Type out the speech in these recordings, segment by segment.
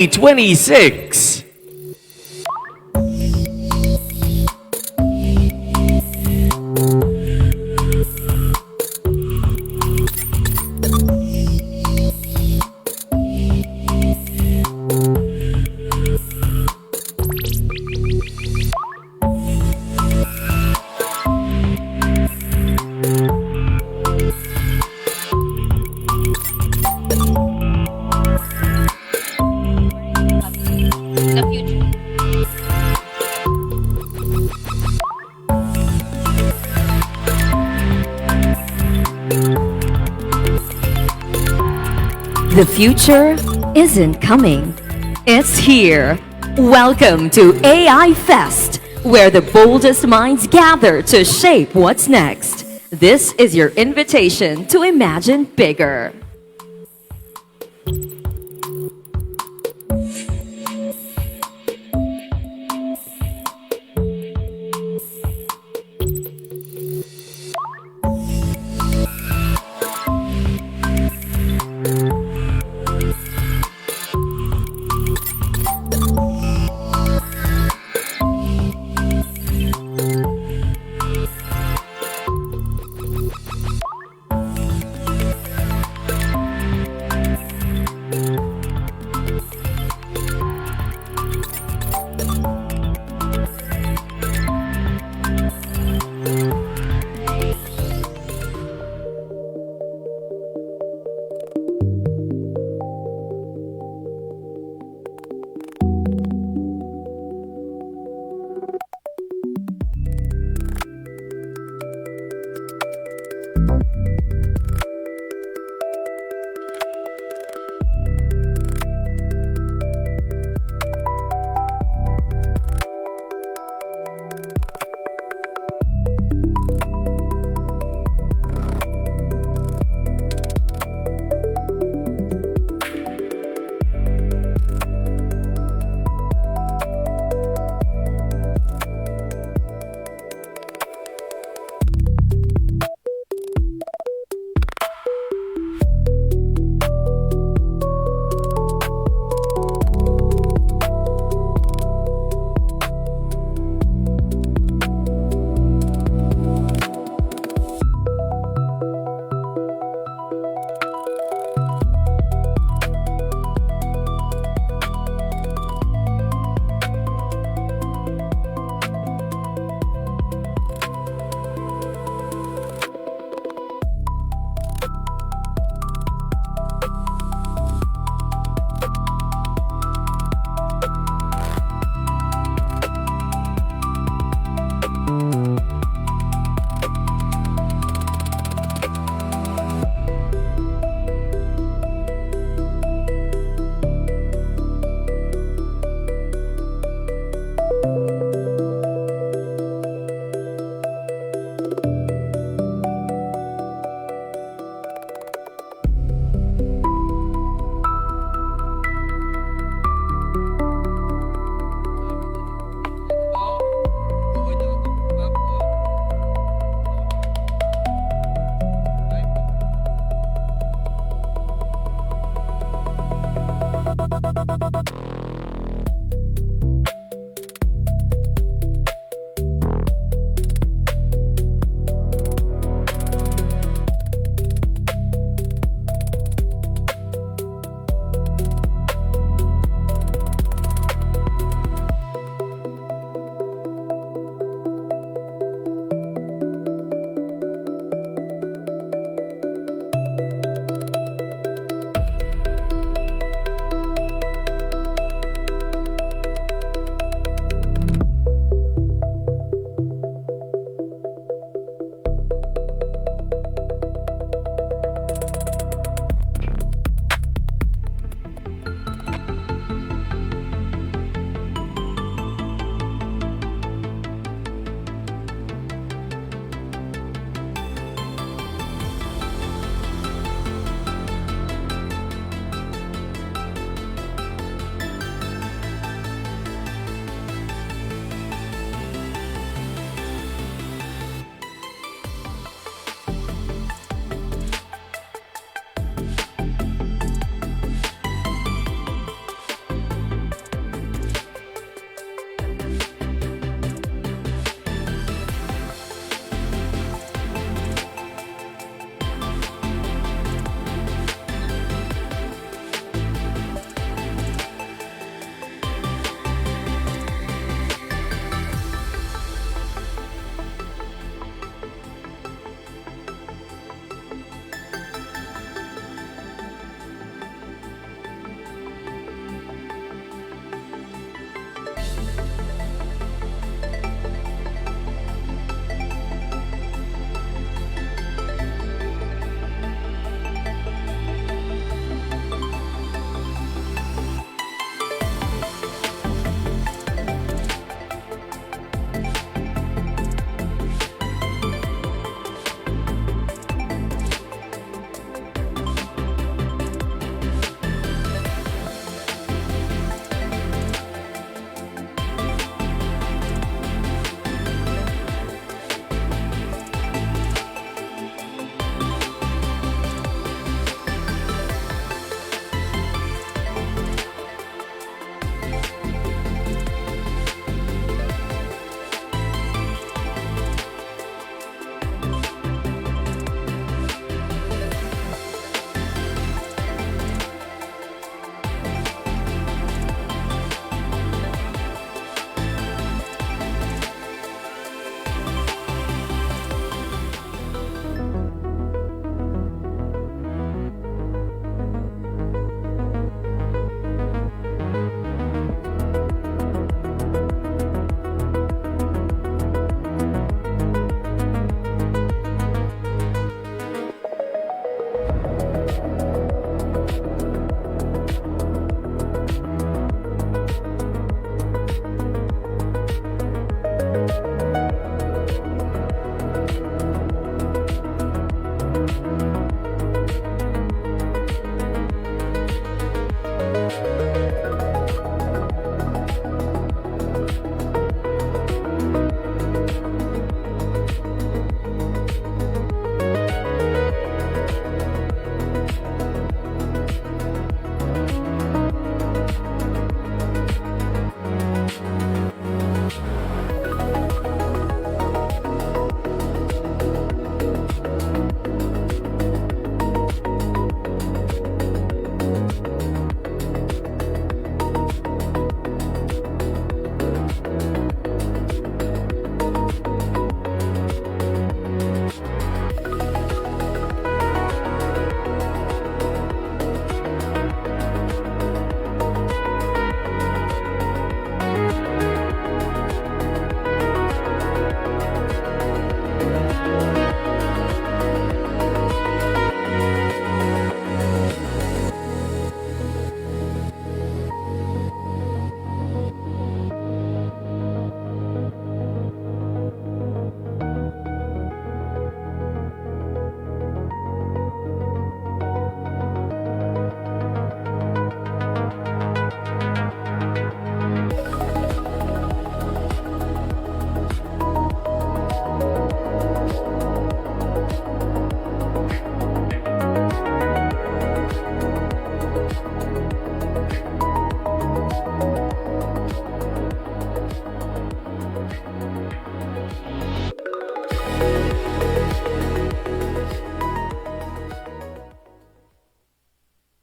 26. The future. The future isn't coming, it's here. Welcome to AI Fest, where the boldest minds gather to shape what's next. This is your invitation to imagine bigger.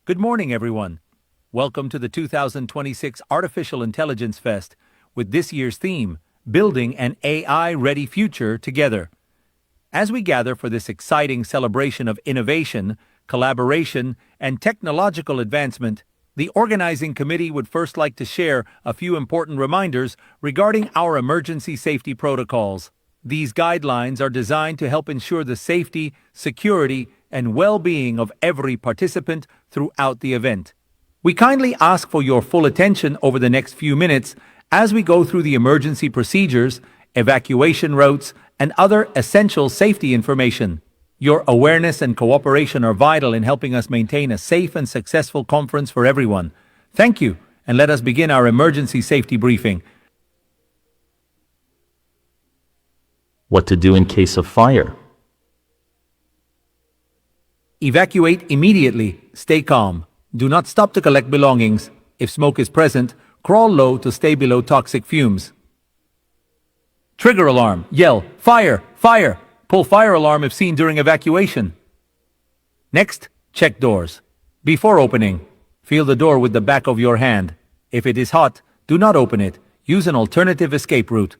Good morning, everyone. Welcome to the 2026 Artificial Intelligence Fest with this year's theme, Building an AI-Ready Future Together. As we gather for this exciting celebration of innovation, collaboration, and technological advancement, the organizing committee would first like to share a few important reminders regarding our emergency safety protocols. These guidelines are designed to help ensure the safety, security, and well-being of every participant throughout the event. We kindly ask for your full attention over the next few minutes as we go through the emergency procedures, evacuation routes, and other essential safety information. Your awareness and cooperation are vital in helping us maintain a safe and successful conference for everyone. Thank you, and let us begin our emergency safety briefing. What to do in case of fire. Evacuate immediately. Stay calm. Do not stop to collect belongings. If smoke is present, crawl low to stay below toxic fumes. Trigger alarm. Yell, "Fire! Fire!" Pull fire alarm if seen during evacuation. Next, check doors. Before opening, feel the door with the back of your hand. If it is hot, do not open it. Use an alternative escape route.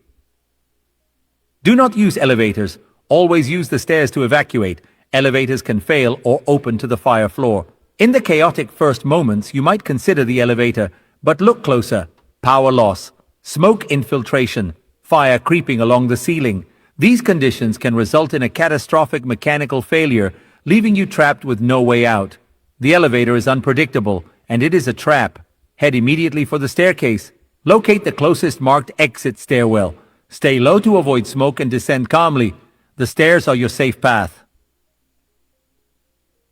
Do not use elevators. Always use the stairs to evacuate. Elevators can fail or open to the fire floor. In the chaotic first moments, you might consider the elevator, but look closer. Power loss, smoke infiltration, fire creeping along the ceiling. These conditions can result in a catastrophic mechanical failure, leaving you trapped with no way out. The elevator is unpredictable, and it is a trap. Head immediately for the staircase. Locate the closest marked exit stairwell. Stay low to avoid smoke and descend calmly. The stairs are your safe path.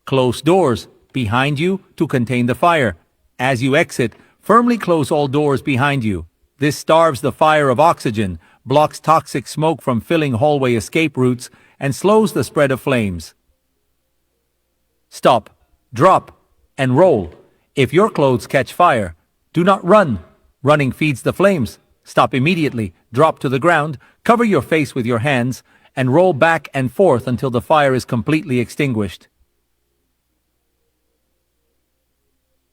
Close doors behind you to contain the fire. As you exit, firmly close all doors behind you. This starves the fire of oxygen, blocks toxic smoke from filling hallway escape routes, and slows the spread of flames. Stop, drop, and roll. If your clothes catch fire, do not run. Running feeds the flames. Stop immediately, drop to the ground, cover your face with your hands, and roll back and forth until the fire is completely extinguished.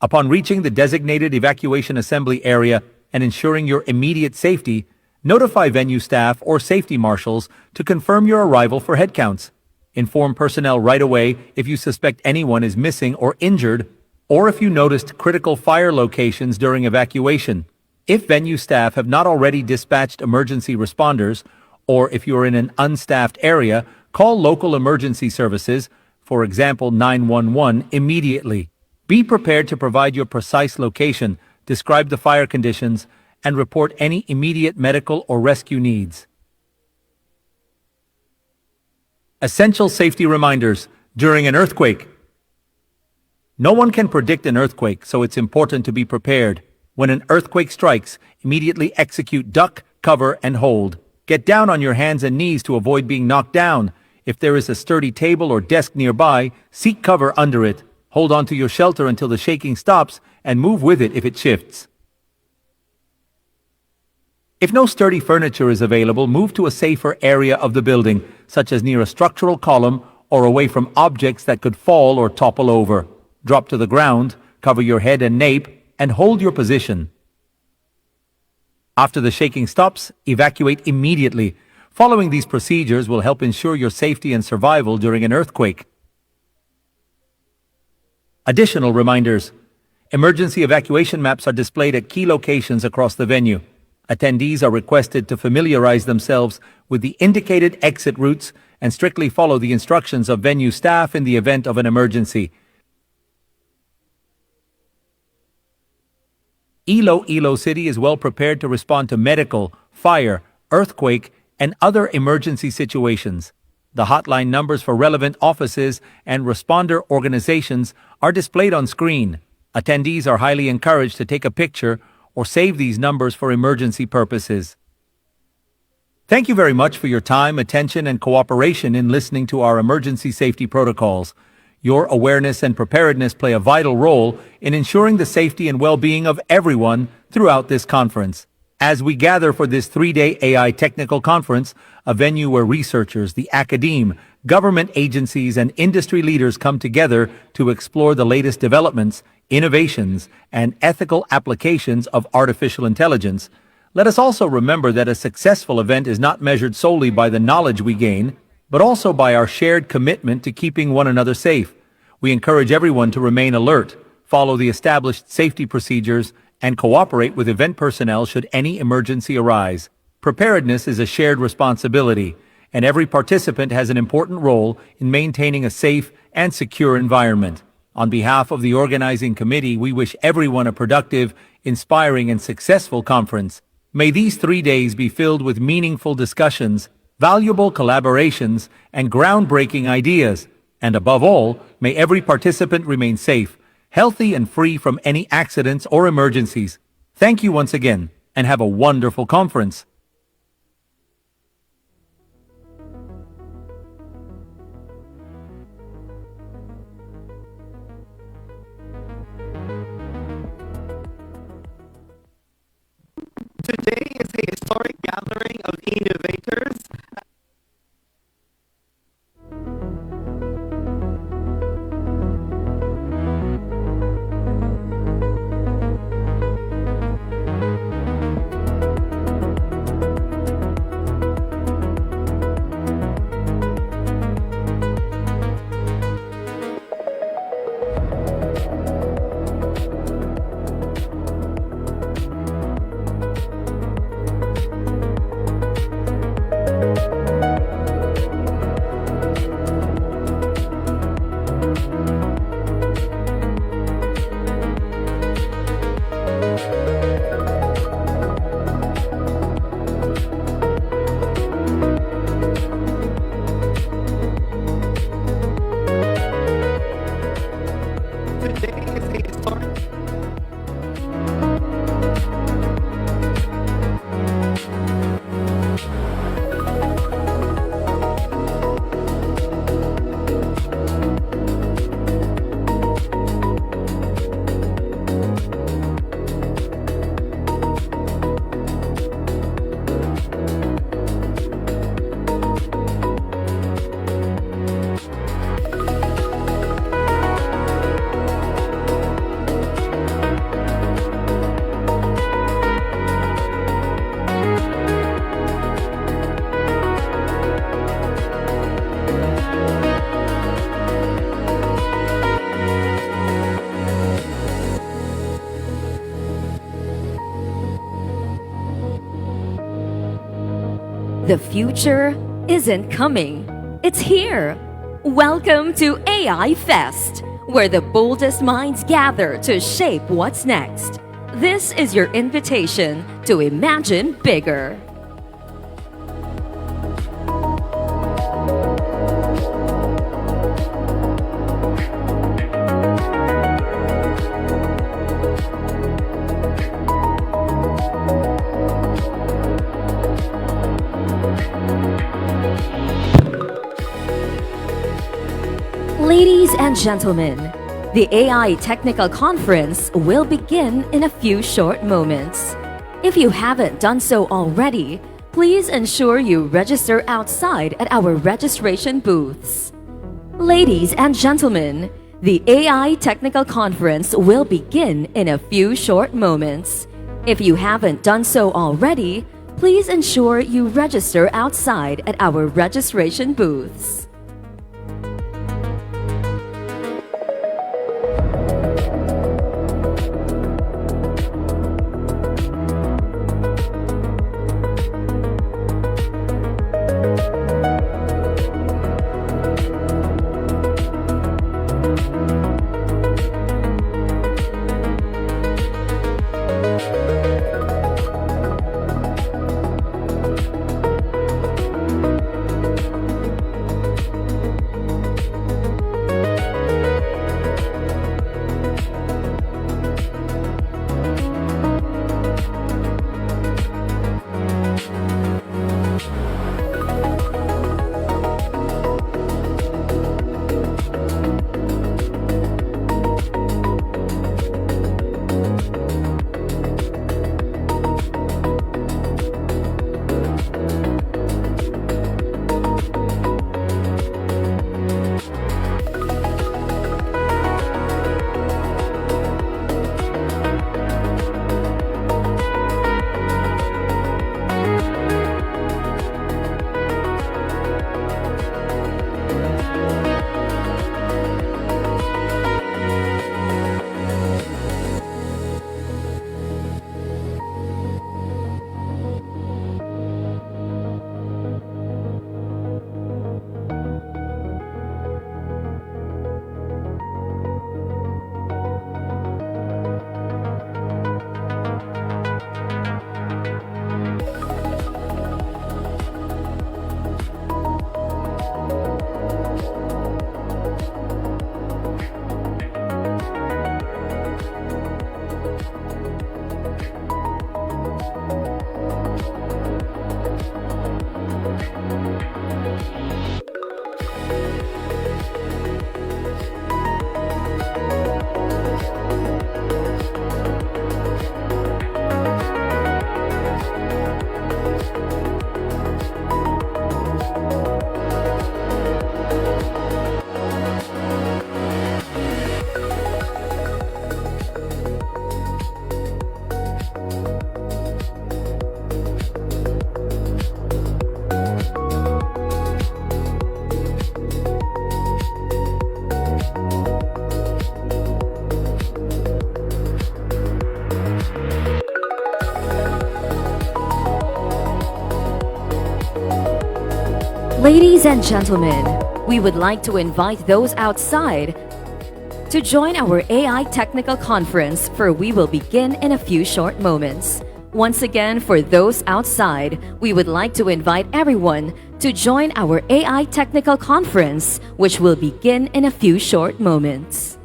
Upon reaching the designated evacuation assembly area and ensuring your immediate safety, notify venue staff or safety marshals to confirm your arrival for headcounts. Inform personnel right away if you suspect anyone is missing or injured, or if you noticed critical fire locations during evacuation. If venue staff have not already dispatched emergency responders, or if you are in an unstaffed area, call local emergency services, for example 911, immediately. Be prepared to provide your precise location, describe the fire conditions, and report any immediate medical or rescue needs. Essential safety reminders during an earthquake. No one can predict an earthquake, so it's important to be prepared. When an earthquake strikes, immediately execute duck, cover, and hold. Get down on your hands and knees to avoid being knocked down. If there is a sturdy table or desk nearby, seek cover under it. Hold on to your shelter until the shaking stops and move with it if it shifts. If no sturdy furniture is available, move to a safer area of the building, such as near a structural column or away from objects that could fall or topple over. Drop to the ground, cover your head and nape, and hold your position. After the shaking stops, evacuate immediately. Following these procedures will help ensure your safety and survival during an earthquake. Additional reminders. Emergency evacuation maps are displayed at key locations across the venue. Attendees are requested to familiarize themselves with the indicated exit routes and strictly follow the instructions of venue staff in the event of an emergency. Iloilo City is well prepared to respond to medical, fire, earthquake, and other emergency situations. The hotline numbers for relevant offices and responder organizations are displayed on screen. Attendees are highly encouraged to take a picture or save these numbers for emergency purposes. Thank you very much for your time, attention, and cooperation in listening to our emergency safety protocols. Your awareness and preparedness play a vital role in ensuring the safety and well-being of everyone throughout this conference. As we gather for this 3-day AI technical conference, a venue where researchers, the academe, government agencies and industry leaders come together to explore the latest developments, innovations, and ethical applications of artificial intelligence, let us also remember that a successful event is not measured solely by the knowledge we gain, but also by our shared commitment to keeping one another safe. We encourage everyone to remain alert, follow the established safety procedures, and cooperate with event personnel should any emergency arise. Preparedness is a shared responsibility, and every participant has an important role in maintaining a safe and secure environment. On behalf of the organizing committee, we wish everyone a productive, inspiring, and successful conference. May these 3 days be filled with meaningful discussions, valuable collaborations, and groundbreaking ideas. And above all, may every participant remain safe, healthy, and free from any accidents or emergencies. Thank you once again, and have a wonderful conference. Today is a historic gathering of innovators. Today is a historic The future isn't coming, it's here. Welcome to AI Fest, where the boldest minds gather to shape what's next. This is your invitation to imagine bigger. Ladies and gentlemen, the AI Technical Conference will begin in a few short moments. If you haven't done so already, please ensure you register outside at our registration booths. Ladies and gentlemen, the AI Technical Conference will begin in a few short moments. If you haven't done so already, please ensure you register outside at our registration booths. Ladies and gentlemen, we would like to invite those outside to join our AI technical conference, for we will begin in a few short moments. Once again, for those outside, we would like to invite everyone to join our AI technical conference, which will begin in a few short moments.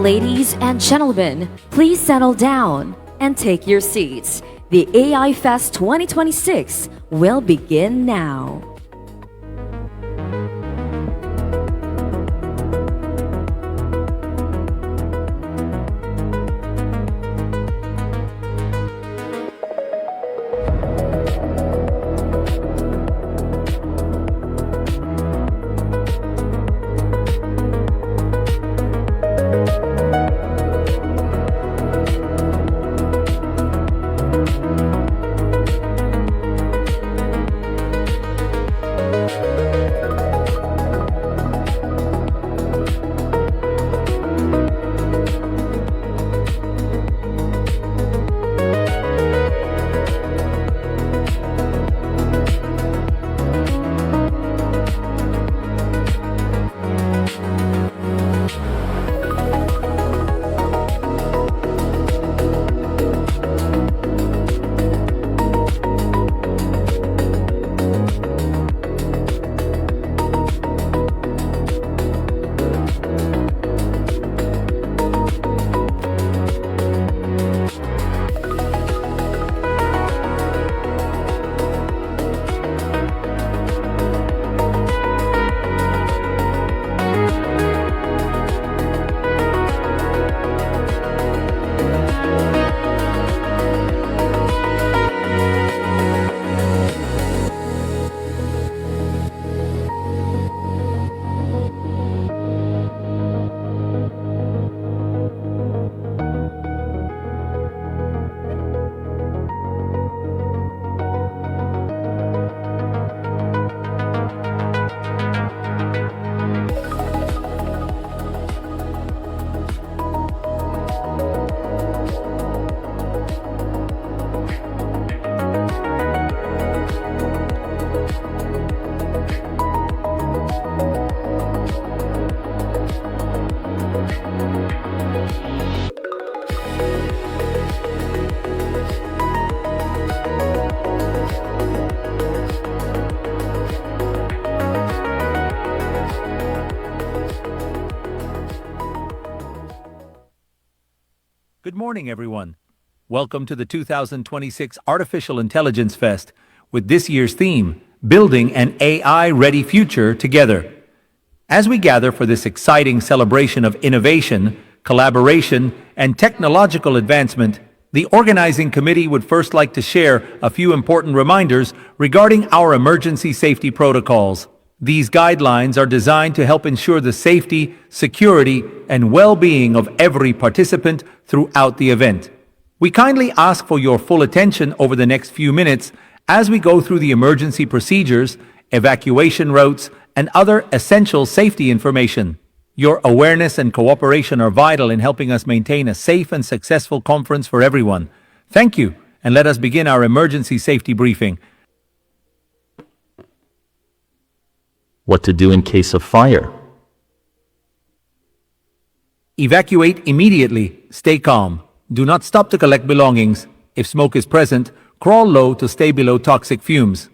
Ladies and gentlemen, please settle down and take your seats. The AI Fest 2026 will begin now. morning, everyone. Welcome to the 2026 Artificial Intelligence Fest with this year's theme, Building an AI-Ready Future Together. As we gather for this exciting celebration of innovation, collaboration, and technological advancement, the organizing committee would first like to share a few important reminders regarding our emergency safety protocols. These guidelines are designed to help ensure the safety, security, and well-being of every participant throughout the event. We kindly ask for your full attention over the next few minutes as we go through the emergency procedures, evacuation routes, and other essential safety information. Your awareness and cooperation are vital in helping us maintain a safe and successful conference for everyone. Thank you, and let us begin our emergency safety briefing. What to do in case of fire. Evacuate immediately. Stay calm. Do not stop to collect belongings. If smoke is present, crawl low to stay below toxic fumes.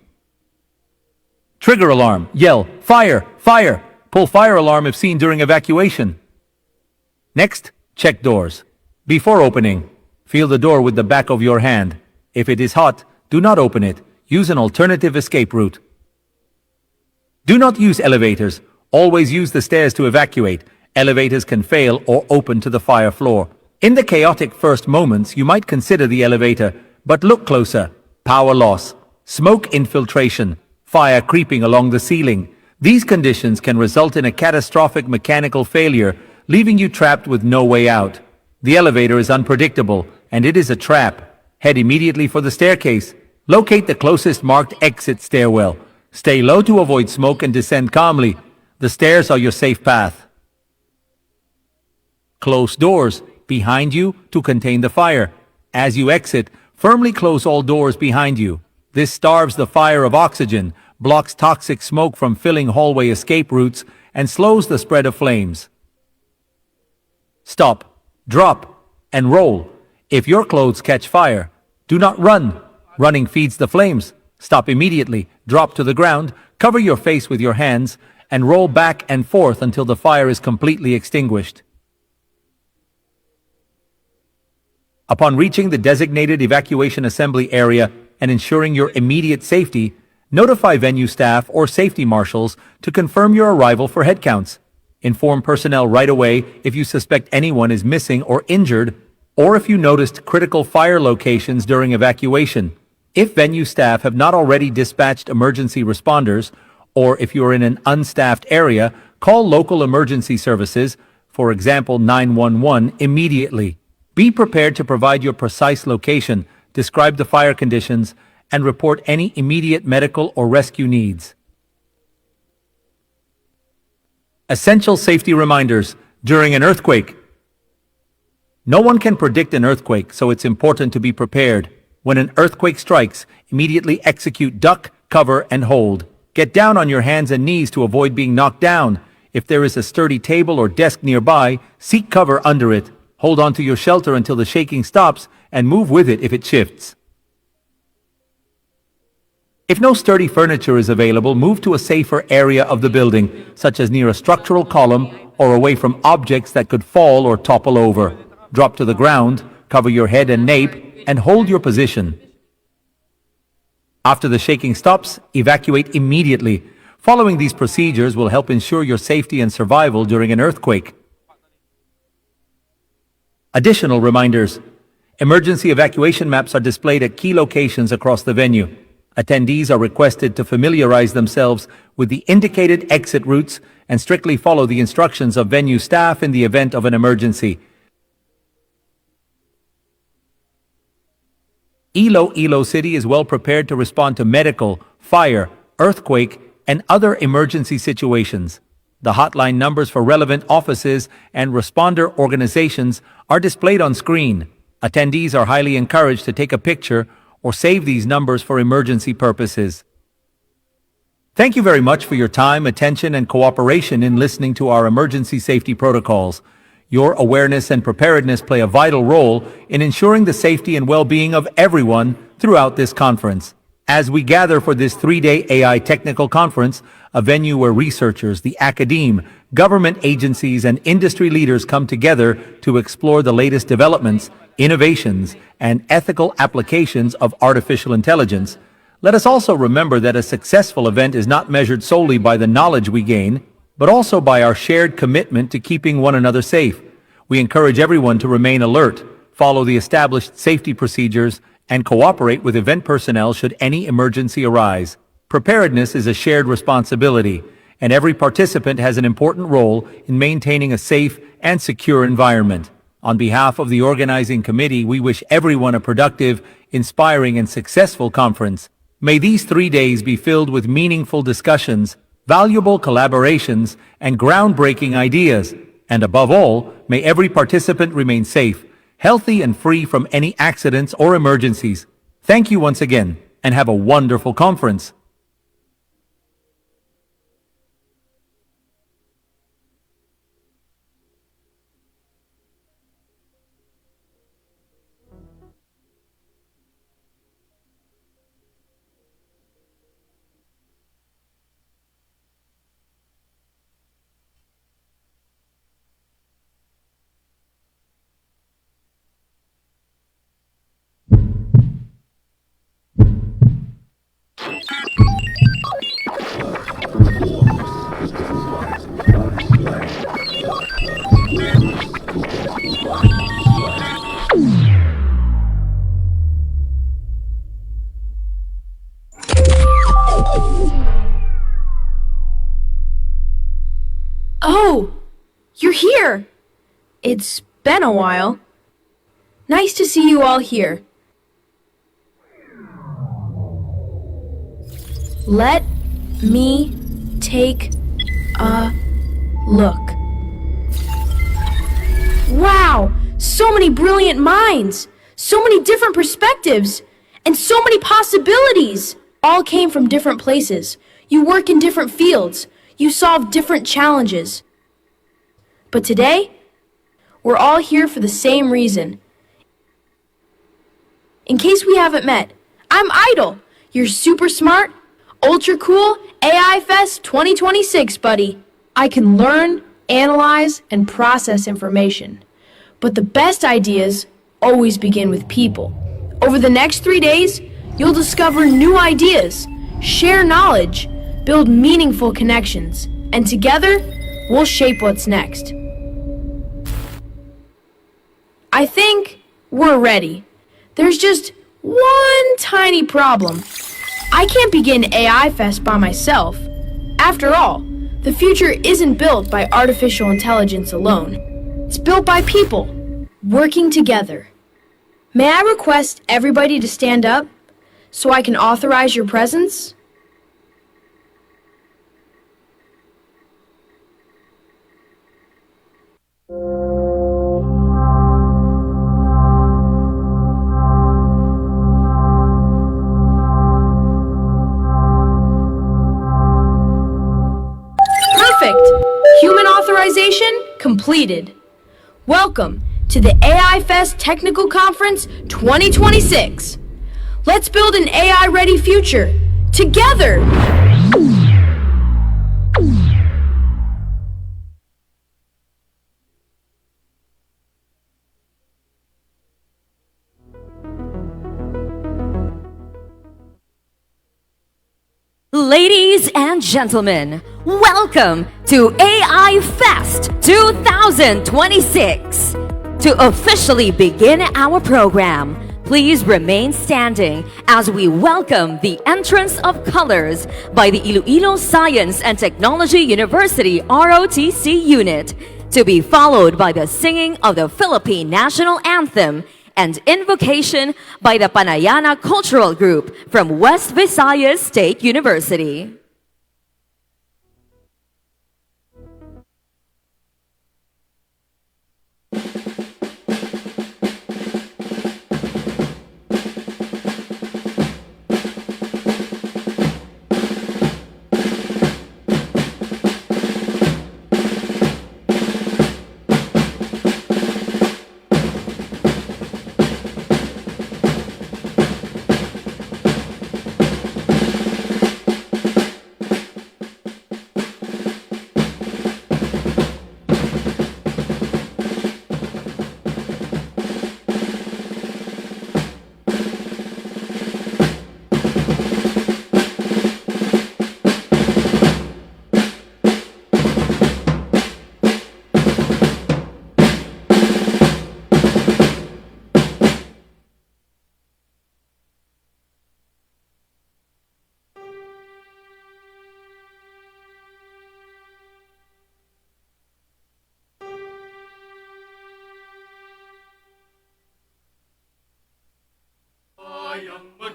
Trigger alarm. Yell, fire, fire. Pull fire alarm if seen during evacuation. Next, check doors. Before opening, feel the door with the back of your hand. If it is hot, do not open it. Use an alternative escape route. Do not use elevators. Always use the stairs to evacuate. Elevators can fail or open to the fire floor. In the chaotic first moments, you might consider the elevator, but look closer. Power loss, smoke infiltration, fire creeping along the ceiling. These conditions can result in a catastrophic mechanical failure, leaving you trapped with no way out. The elevator is unpredictable, and it is a trap. Head immediately for the staircase. Locate the closest marked exit stairwell. Stay low to avoid smoke and descend calmly. The stairs are your safe path. Close doors behind you to contain the fire. As you exit, firmly close all doors behind you. This starves the fire of oxygen, blocks toxic smoke from filling hallway escape routes, and slows the spread of flames. Stop, drop, and roll. If your clothes catch fire, do not run. Running feeds the flames. Stop immediately, drop to the ground, cover your face with your hands, and roll back and forth until the fire is completely extinguished. Upon reaching the designated evacuation assembly area and ensuring your immediate safety, notify venue staff or safety marshals to confirm your arrival for headcounts. Inform personnel right away if you suspect anyone is missing or injured, or if you noticed critical fire locations during evacuation. If venue staff have not already dispatched emergency responders, or if you are in an unstaffed area, call local emergency services, for example 911, immediately. Be prepared to provide your precise location, describe the fire conditions, and report any immediate medical or rescue needs. Essential safety reminders during an earthquake. No one can predict an earthquake, so it's important to be prepared. When an earthquake strikes, immediately execute duck, cover, and hold. Get down on your hands and knees to avoid being knocked down. If there is a sturdy table or desk nearby, seek cover under it. Hold on to your shelter until the shaking stops and move with it if it shifts. If no sturdy furniture is available, move to a safer area of the building, such as near a structural column or away from objects that could fall or topple over. Drop to the ground, cover your head and nape, and hold your position. After the shaking stops, evacuate immediately. Following these procedures will help ensure your safety and survival during an earthquake. Additional reminders. Emergency evacuation maps are displayed at key locations across the venue. Attendees are requested to familiarize themselves with the indicated exit routes and strictly follow the instructions of venue staff in the event of an emergency. Iloilo City is well prepared to respond to medical, fire, earthquake, and other emergency situations. The hotline numbers for relevant offices and responder organizations are displayed on screen. Attendees are highly encouraged to take a picture or save these numbers for emergency purposes. Thank you very much for your time, attention, and cooperation in listening to our emergency safety protocols. Your awareness and preparedness play a vital role in ensuring the safety and well-being of everyone throughout this conference. As we gather for this 3-day AI technical conference, a venue where researchers, the academe, government agencies, and industry leaders come together to explore the latest developments, innovations, and ethical applications of artificial intelligence, let us also remember that a successful event is not measured solely by the knowledge we gain, but also by our shared commitment to keeping one another safe. We encourage everyone to remain alert, follow the established safety procedures, and cooperate with event personnel should any emergency arise. Preparedness is a shared responsibility, and every participant has an important role in maintaining a safe and secure environment. On behalf of the organizing committee, we wish everyone a productive, inspiring, and successful conference. May these 3 days be filled with meaningful discussions, valuable collaborations, and groundbreaking ideas. And above all, may every participant remain safe, healthy, and free from any accidents or emergencies. Thank you once again, and have a wonderful conference. Oh, you're here. It's been a while. Nice to see you all here. Let me take a look. Wow, so many brilliant minds, so many different perspectives, and so many possibilities. All came from different places. You work in different fields. You solve different challenges. But today, we're all here for the same reason. In case we haven't met, I'm Idol, your super smart, ultra cool AI Fest 2026 buddy. I can learn, analyze, and process information. But the best ideas always begin with people. Over the next 3 days, you'll discover new ideas, share knowledge, build meaningful connections, and together, we'll shape what's next. I think we're ready. There's just one tiny problem. I can't begin AI Fest by myself. After all, the future isn't built by artificial intelligence alone. It's built by people, working together. May I request everybody to stand up so I can authorize your presence? Perfect! Human authorization completed. Welcome to the AI Fest Technical Conference 2026. Let's build an AI-ready future together! Ladies and gentlemen, welcome to AI Fest 2026. To officially begin our program, please remain standing as we welcome the entrance of colors by the Iloilo Science and Technology University ROTC unit, to be followed by the singing of the Philippine National Anthem and invocation by the Panayana Cultural Group from West Visayas State University.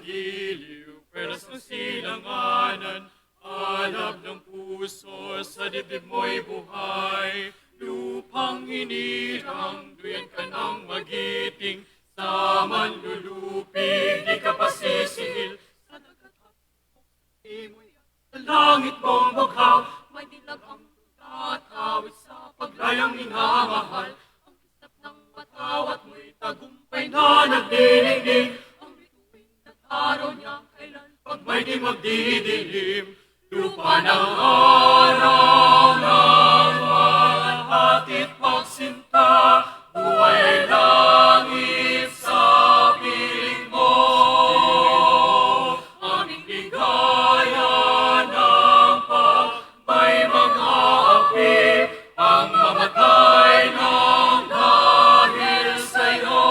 magiliw, pweras ng silanganan, alab ng puso, sa dibdib mo'y buhay. Lupang hinirang, duyan ka ng magiting, sa manlulupig, di ka pasisihil. Sa dagat at di mo'y sa langit mong bughaw, may dilag ang tuta at awit sa paglayang minamahal. Ang kisap ng matawat mo'y tagumpay na nagdinigdig. Ang bituin at araw niya kailan pag may di magdidilim. Lupa ng araw ng mahati't pagsinta, buhay langit sa piling mo. Aming ligaya ng may mga api, ang mamatay ng dahil sa'yo.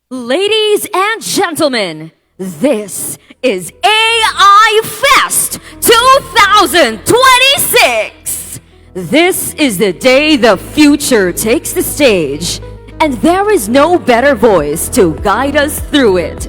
Ladies and gentlemen, this is AI Fest 2026. This is the day the future takes the stage, and there is no better voice to guide us through it.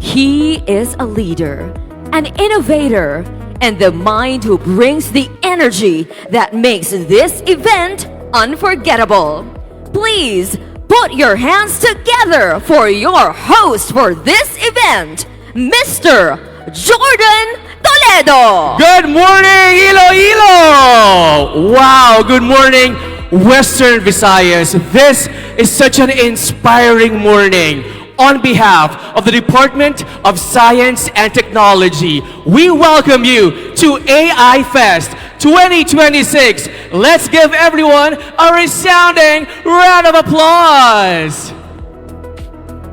He is a leader, an innovator, and the mind who brings the energy that makes this event unforgettable. Please put your hands together for your host for this event, Mr. Jordan Toledo. Good morning, Iloilo! Wow, good morning, Western Visayas. This is such an inspiring morning. On behalf of the Department of Science and Technology, we welcome you to AI Fest 2026. Let's give everyone a resounding round of applause.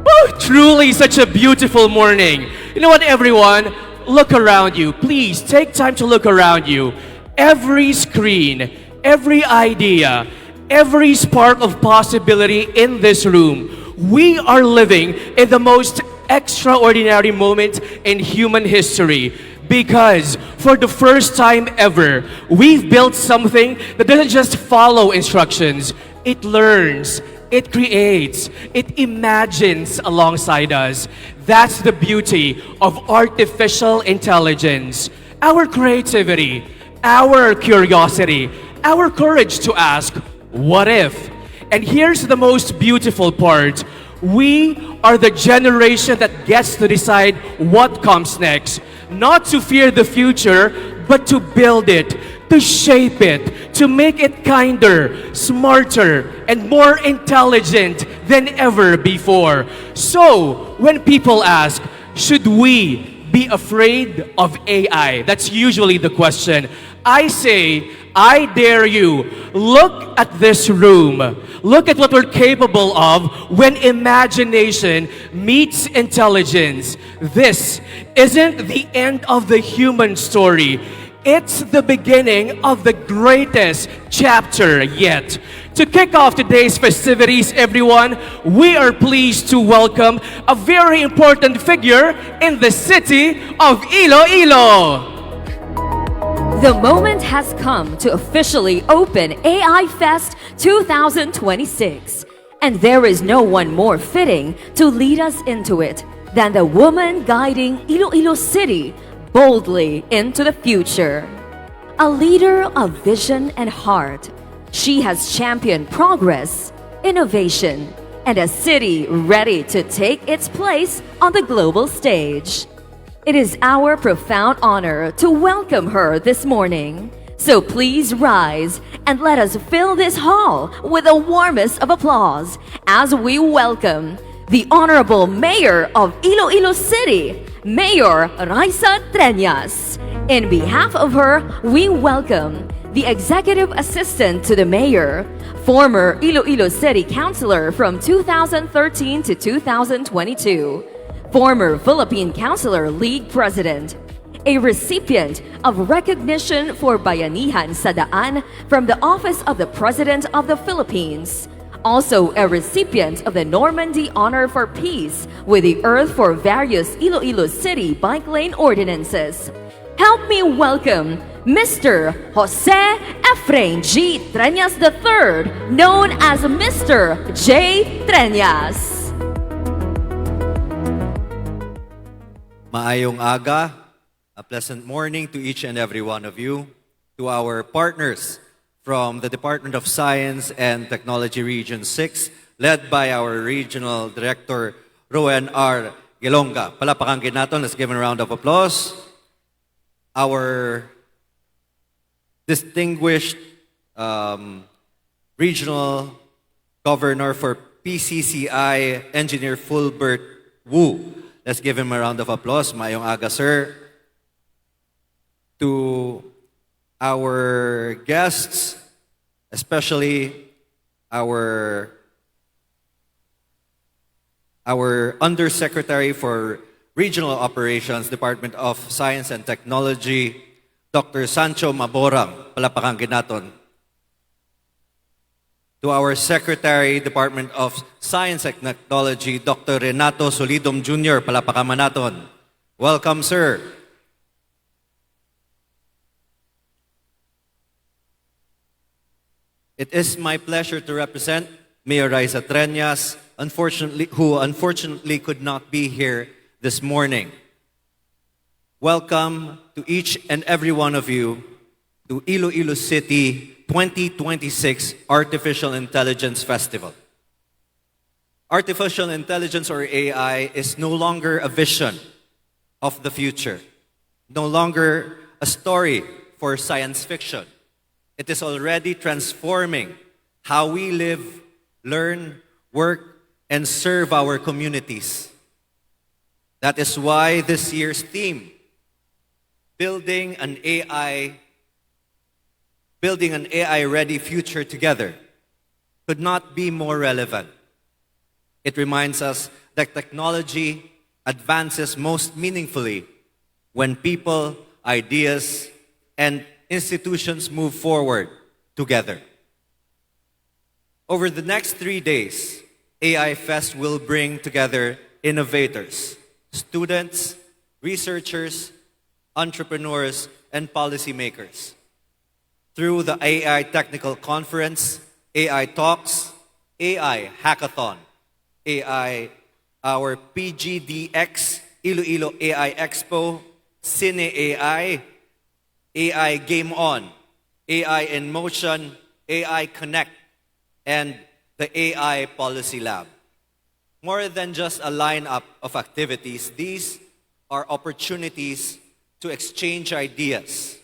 Woo, truly such a beautiful morning. You know what, everyone? Look around you. Please take time to look around you. Every screen, every idea, every spark of possibility in this room. We are living in the most extraordinary moment in human history because for the first time ever, we've built something that doesn't just follow instructions. It learns, it creates, it imagines alongside us. That's the beauty of artificial intelligence. Our creativity, our curiosity, our courage to ask, what if? And here's the most beautiful part. We are the generation that gets to decide what comes next. Not to fear the future, but to build it, to shape it, to make it kinder, smarter, and more intelligent than ever before. So, when people ask, should we be afraid of AI? That's usually the question. I say, I dare you, look at this room. Look at what we're capable of when imagination meets intelligence. This isn't the end of the human story. It's the beginning of the greatest chapter yet. To kick off today's festivities, everyone, we are pleased to welcome a very important figure in the city of Iloilo. The moment has come to officially open AI Fest 2026, and there is no one more fitting to lead us into it than the woman guiding Iloilo City boldly into the future. A leader of vision and heart, she has championed progress, innovation, and a city ready to take its place on the global stage. It is our profound honor to welcome her this morning. So please rise and let us fill this hall with the warmest of applause as we welcome the Honorable Mayor of Iloilo City, Mayor Raisa Treñas. In behalf of her, we welcome the Executive Assistant to the Mayor, former Iloilo City Councilor from 2013 to 2022, former Philippine Councilor League President, a recipient of recognition for Bayanihan sa Daan from the Office of the President of the Philippines, also a recipient of the Normandy Honor for Peace with the Earth for various Iloilo City bike lane ordinances. Help me welcome Mr. Jose Efrain G. Treñas III, known as Mr. J. Treñas. Maayong aga, a pleasant morning to each and every one of you, to our partners from the Department of Science and Technology Region 6, led by our Regional Director, Rowan R. Gelonga. Palapakan natin, let's give a round of applause. Our distinguished Regional Governor for PCCI, Engineer Fulbert Wu. Let's give him a round of applause. Mayong aga, sir. To our guests, especially our Undersecretary for Regional Operations, Department of Science and Technology, Dr. Sancho Maborang. Palapakan natin. to our Secretary, Department of Science and Technology, Dr. Renato Solidum Jr. Palakpakan naton. Welcome, sir. It is my pleasure to represent Mayor Raisa Treñas, who unfortunately could not be here this morning. Welcome to each and every one of you to Iloilo City 2026 Artificial Intelligence Festival. Artificial intelligence, or AI, is no longer a vision of the future, no longer a story for science fiction. It is already transforming how we live, learn, work, and serve our communities. That is why this year's theme, Building an AI-ready future together, could not be more relevant. It reminds us that technology advances most meaningfully when people, ideas, and institutions move forward together. Over the next 3 days, AI Fest will bring together innovators, students, researchers, entrepreneurs, and policymakers. Through the AI Technical Conference, AI Talks, AI Hackathon, our PGDX, Iloilo AI Expo, Cine AI, AI Game On, AI in Motion, AI Connect, and the AI Policy Lab. More than just a lineup of activities, these are opportunities to exchange ideas,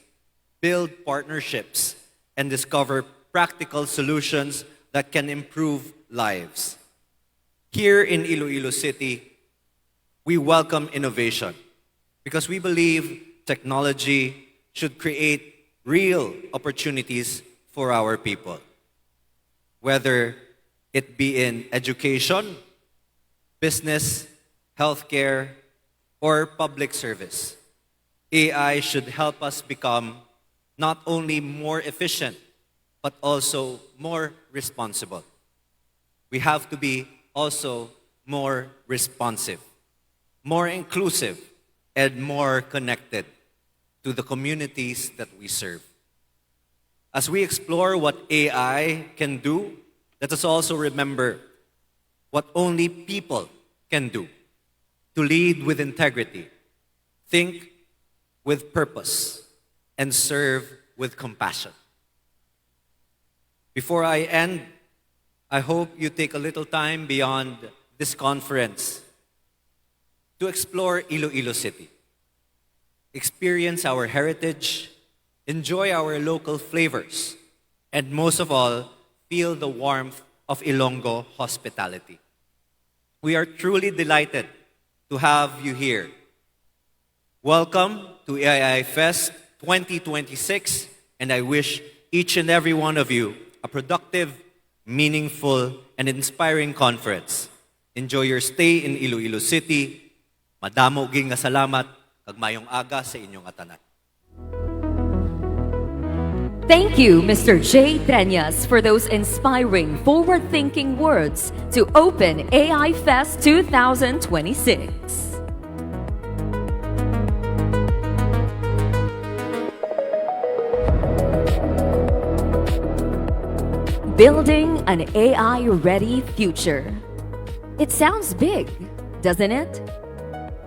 build partnerships, and discover practical solutions that can improve lives. Here in Iloilo City, we welcome innovation because we believe technology should create real opportunities for our people. Whether it be in education, business, healthcare, or public service, AI should help us become not only more efficient, but also more responsible. We have to be also more responsive, more inclusive, and more connected to the communities that we serve. As we explore what AI can do, let us also remember what only people can do: to lead with integrity, think with purpose, and serve with compassion. Before I end, I hope you take a little time beyond this conference to explore Iloilo City. Experience our heritage, enjoy our local flavors, and most of all, feel the warmth of Ilonggo hospitality. We are truly delighted to have you here. Welcome to AI Fest 2026, and I wish each and every one of you a productive, meaningful, and inspiring conference. Enjoy your stay in Iloilo City. Madamo ging nga salamat, kag mayong aga sa inyong atanan. Thank you, Mr. J. Treñas, for those inspiring, forward-thinking words to open AI Fest 2026. Building an AI-ready future. It sounds big, doesn't it?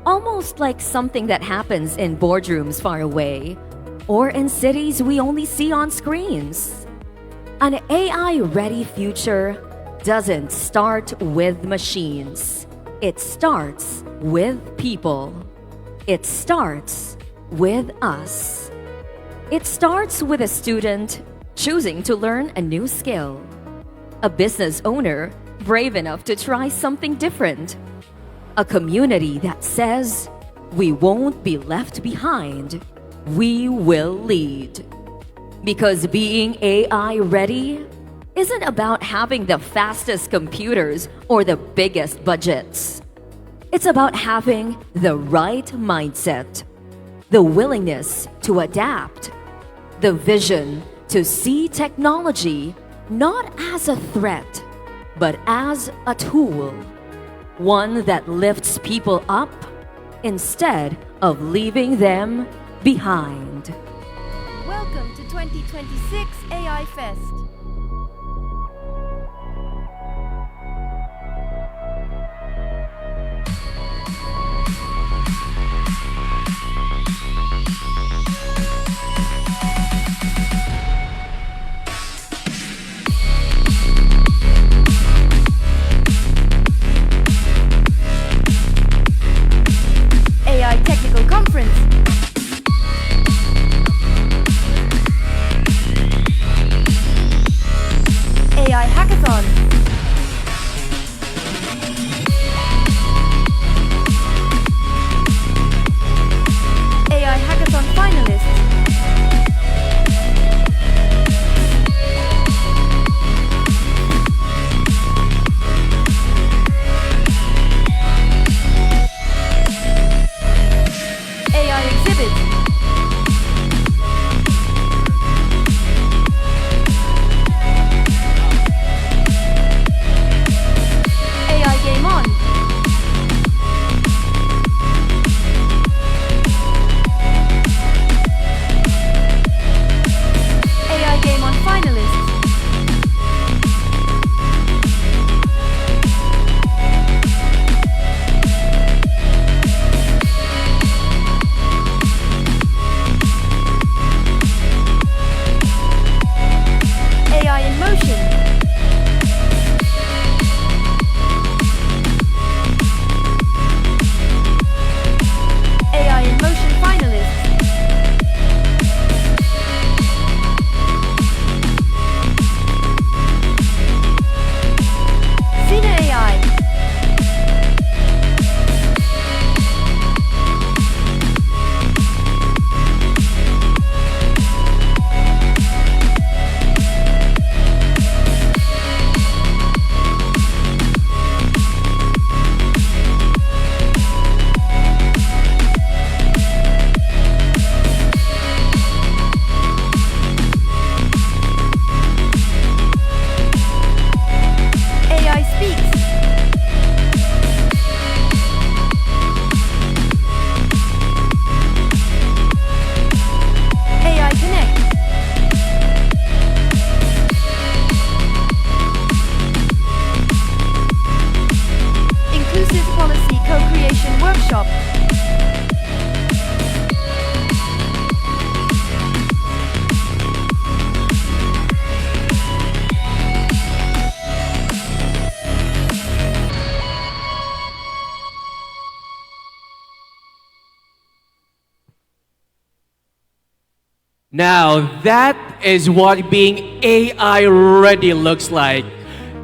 Almost like something that happens in boardrooms far away, or in cities we only see on screens. An AI-ready future doesn't start with machines. It starts with people. It starts with us. It starts with a student choosing to learn a new skill, a business owner brave enough to try something different, a community that says, we won't be left behind, we will lead. Because being AI ready isn't about having the fastest computers or the biggest budgets. It's about having the right mindset, the willingness to adapt, the vision to see technology not as a threat, but as a tool, one that lifts people up instead of leaving them behind. Welcome to 2026 AI Fest. AI Technical Conference. AI Hackathon. AI Hackathon finalists. AI exhibit. AI Game On. AI Game On finalists. AI in Motion. AI in Motion finalists. Cena AI. AI Speaks. AI Connect. Inclusive Policy Co-Creation Workshop. Now, that is what being AI ready looks like.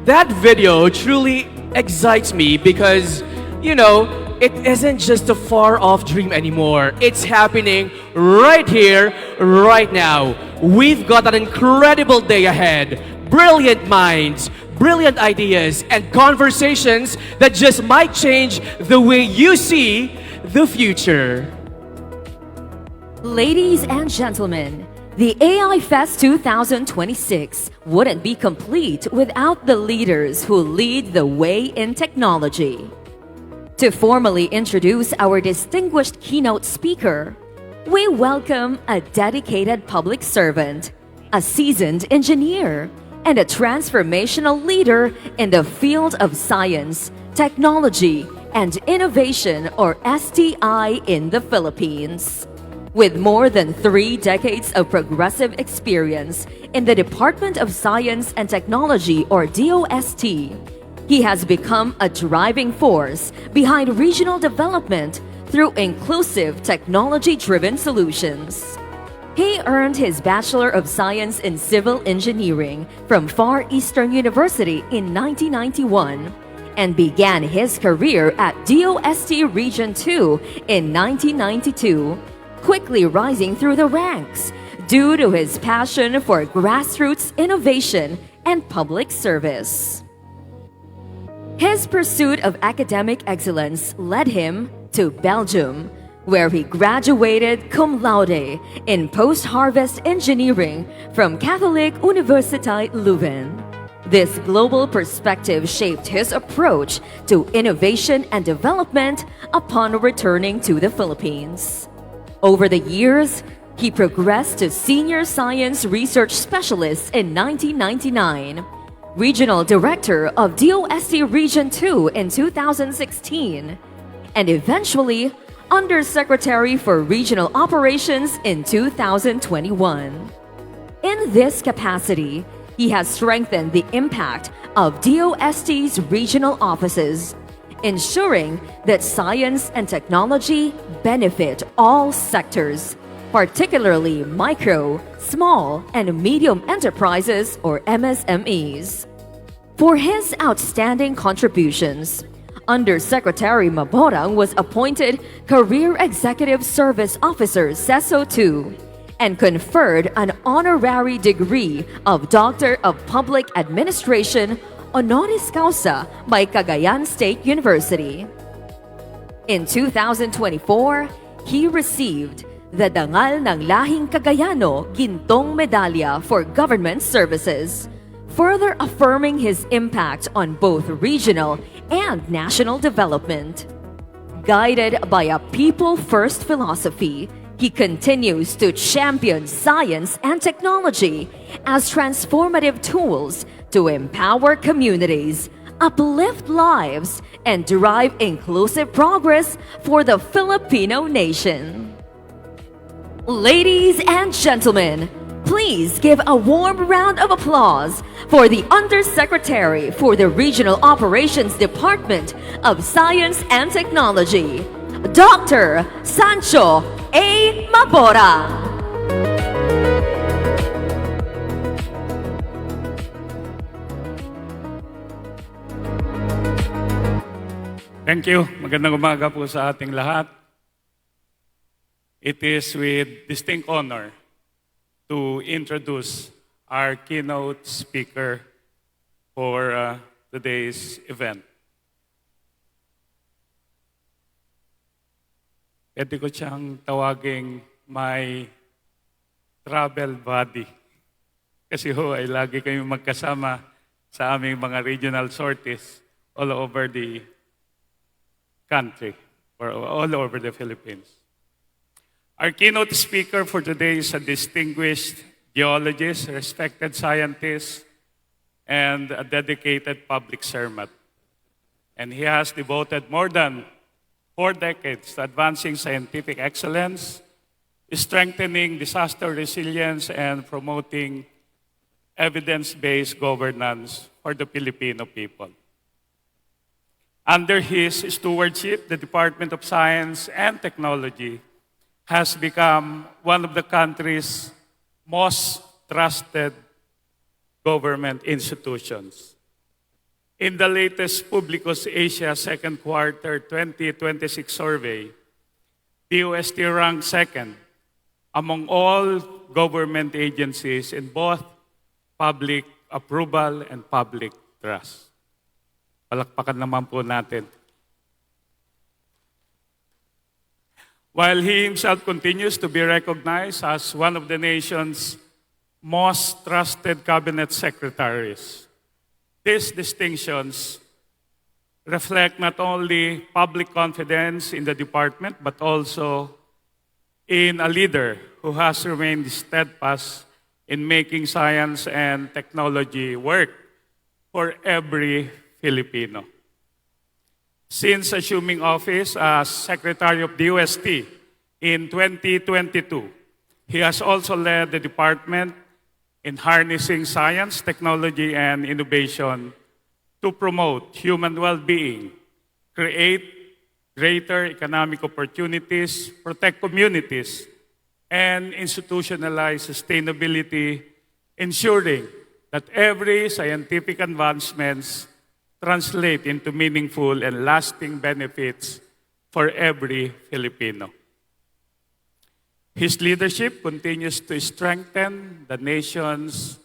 That video truly excites me because, it isn't just a far off dream anymore. It's happening right here, right now. We've got an incredible day ahead. Brilliant minds, brilliant ideas, and conversations that just might change the way you see the future. Ladies and gentlemen, the AI Fest 2026 wouldn't be complete without the leaders who lead the way in technology. To formally introduce our distinguished keynote speaker, we welcome a dedicated public servant, a seasoned engineer, and a transformational leader in the field of science, technology, and innovation, or STI, in the Philippines. With more than 3 decades of progressive experience in the Department of Science and Technology, or DOST, he has become a driving force behind regional development through inclusive technology-driven solutions. He earned his Bachelor of Science in Civil Engineering from Far Eastern University in 1991 and began his career at DOST Region 2 in 1992, quickly rising through the ranks due to his passion for grassroots innovation and public service. His pursuit of academic excellence led him to Belgium, where he graduated cum laude in post-harvest engineering from Catholic Universiteit Leuven. This global perspective shaped his approach to innovation and development upon returning to the Philippines. Over the years, he progressed to Senior Science Research Specialist in 1999, Regional Director of DOST Region 2 in 2016, and eventually Undersecretary for Regional Operations in 2021. In this capacity, he has strengthened the impact of DOST's regional offices, ensuring that science and technology benefit all sectors, particularly micro, small, and medium enterprises or MSMEs. For his outstanding contributions, Undersecretary Maborang was appointed Career Executive Service Officer CESO II and conferred an honorary degree of Doctor of Public Administration honoris causa by Cagayan State University. In 2024, he received the Dangal ng Lahing Cagayano Gintong Medalya for Government Services, further affirming his impact on both regional and national development. Guided by a people-first philosophy, he continues to champion science and technology as transformative tools to empower communities, uplift lives, and drive inclusive progress for the Filipino nation. Ladies and gentlemen, please give a warm round of applause for the Undersecretary for the Regional Operations Department of Science and Technology, Dr. Sancho A. Mabora. Thank you. Magandang umaga po sa ating lahat. It is with distinct honor to introduce our keynote speaker for today's event. Pwede ko siyang tawaging my travel buddy. Kasi ay lagi kami magkasama sa aming mga regional sorties all over the country or all over the Philippines. Our keynote speaker for today is a distinguished geologist, respected scientist, and a dedicated public servant. And he has devoted more than 4 decades to advancing scientific excellence, strengthening disaster resilience, and promoting evidence-based governance for the Filipino people. Under his stewardship, the Department of Science and Technology has become one of the country's most trusted government institutions. In the latest Publicus Asia second quarter 2026 survey, DOST ranked second among all government agencies in both public approval and public trust. Palakpakan naman po natin. While he himself continues to be recognized as one of the nation's most trusted cabinet secretaries, these distinctions reflect not only public confidence in the department, but also in a leader who has remained steadfast in making science and technology work for every Filipino. Since assuming office as Secretary of DOST in 2022, he has also led the department in harnessing science, technology, and innovation to promote human well-being, create greater economic opportunities, protect communities, and institutionalize sustainability, ensuring that every scientific advancements translate into meaningful and lasting benefits for every Filipino. His leadership continues to strengthen the nation's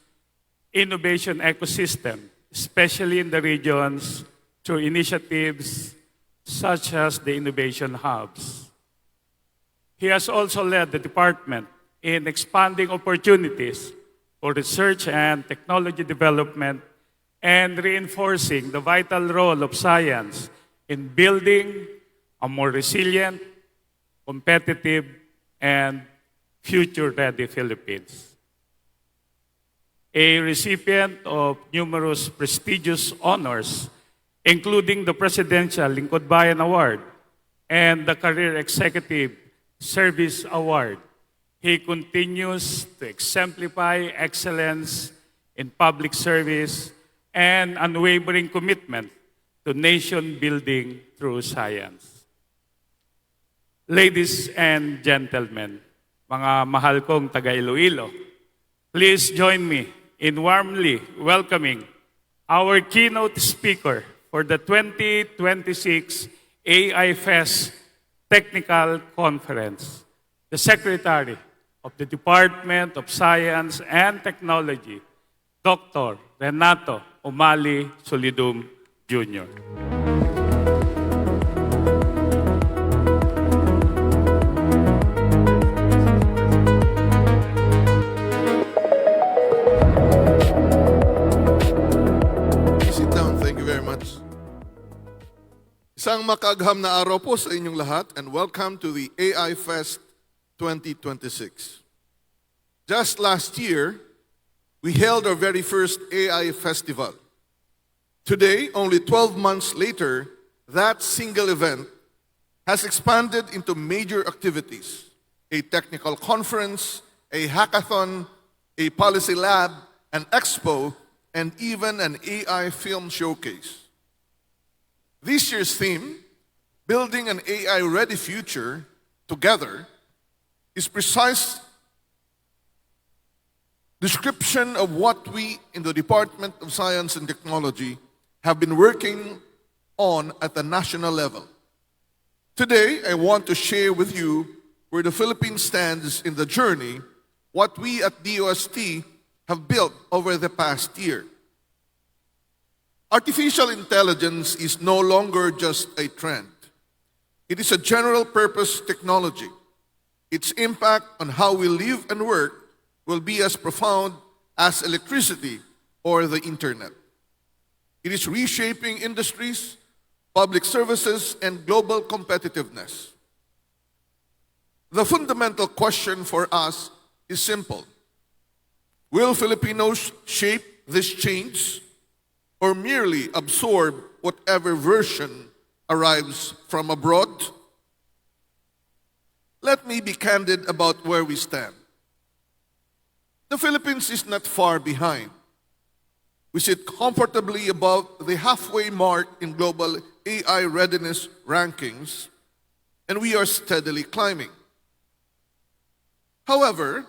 innovation ecosystem, especially in the regions through initiatives such as the innovation hubs. He has also led the department in expanding opportunities for research and technology development and reinforcing the vital role of science in building a more resilient, competitive, and future-ready Philippines. A recipient of numerous prestigious honors, including the Presidential Lingkod Bayan Award and the Career Executive Service Award, he continues to exemplify excellence in public service and unwavering commitment to nation building through science. Ladies and gentlemen, mga mahal kong taga Iloilo, please join me in warmly welcoming our keynote speaker for the 2026 AI Fest Technical Conference, the Secretary of the Department of Science and Technology, Dr. Renato Umali Solidum Jr. Sit down. Thank you very much. Isang makaagham na araw po sa inyong lahat and welcome to the AI Fest 2026. Just last year, we held our very first AI festival. Today, only 12 months later, that single event has expanded into major activities: a technical conference, a hackathon, a policy lab, an expo, and even an AI film showcase. This year's theme, Building an AI-Ready Future Together, is precise description of what we in the Department of Science and Technology have been working on at the national level. Today, I want to share with you where the Philippines stands in the journey, what we at DOST have built over the past year. Artificial intelligence is no longer just a trend. It is a general purpose technology. Its impact on how we live and work will be as profound as electricity or the internet. It is reshaping industries, public services, and global competitiveness. The fundamental question for us is simple. Will Filipinos shape this change or merely absorb whatever version arrives from abroad? Let me be candid about where we stand. The Philippines is not far behind. We sit comfortably above the halfway mark in global AI readiness rankings, and we are steadily climbing. However,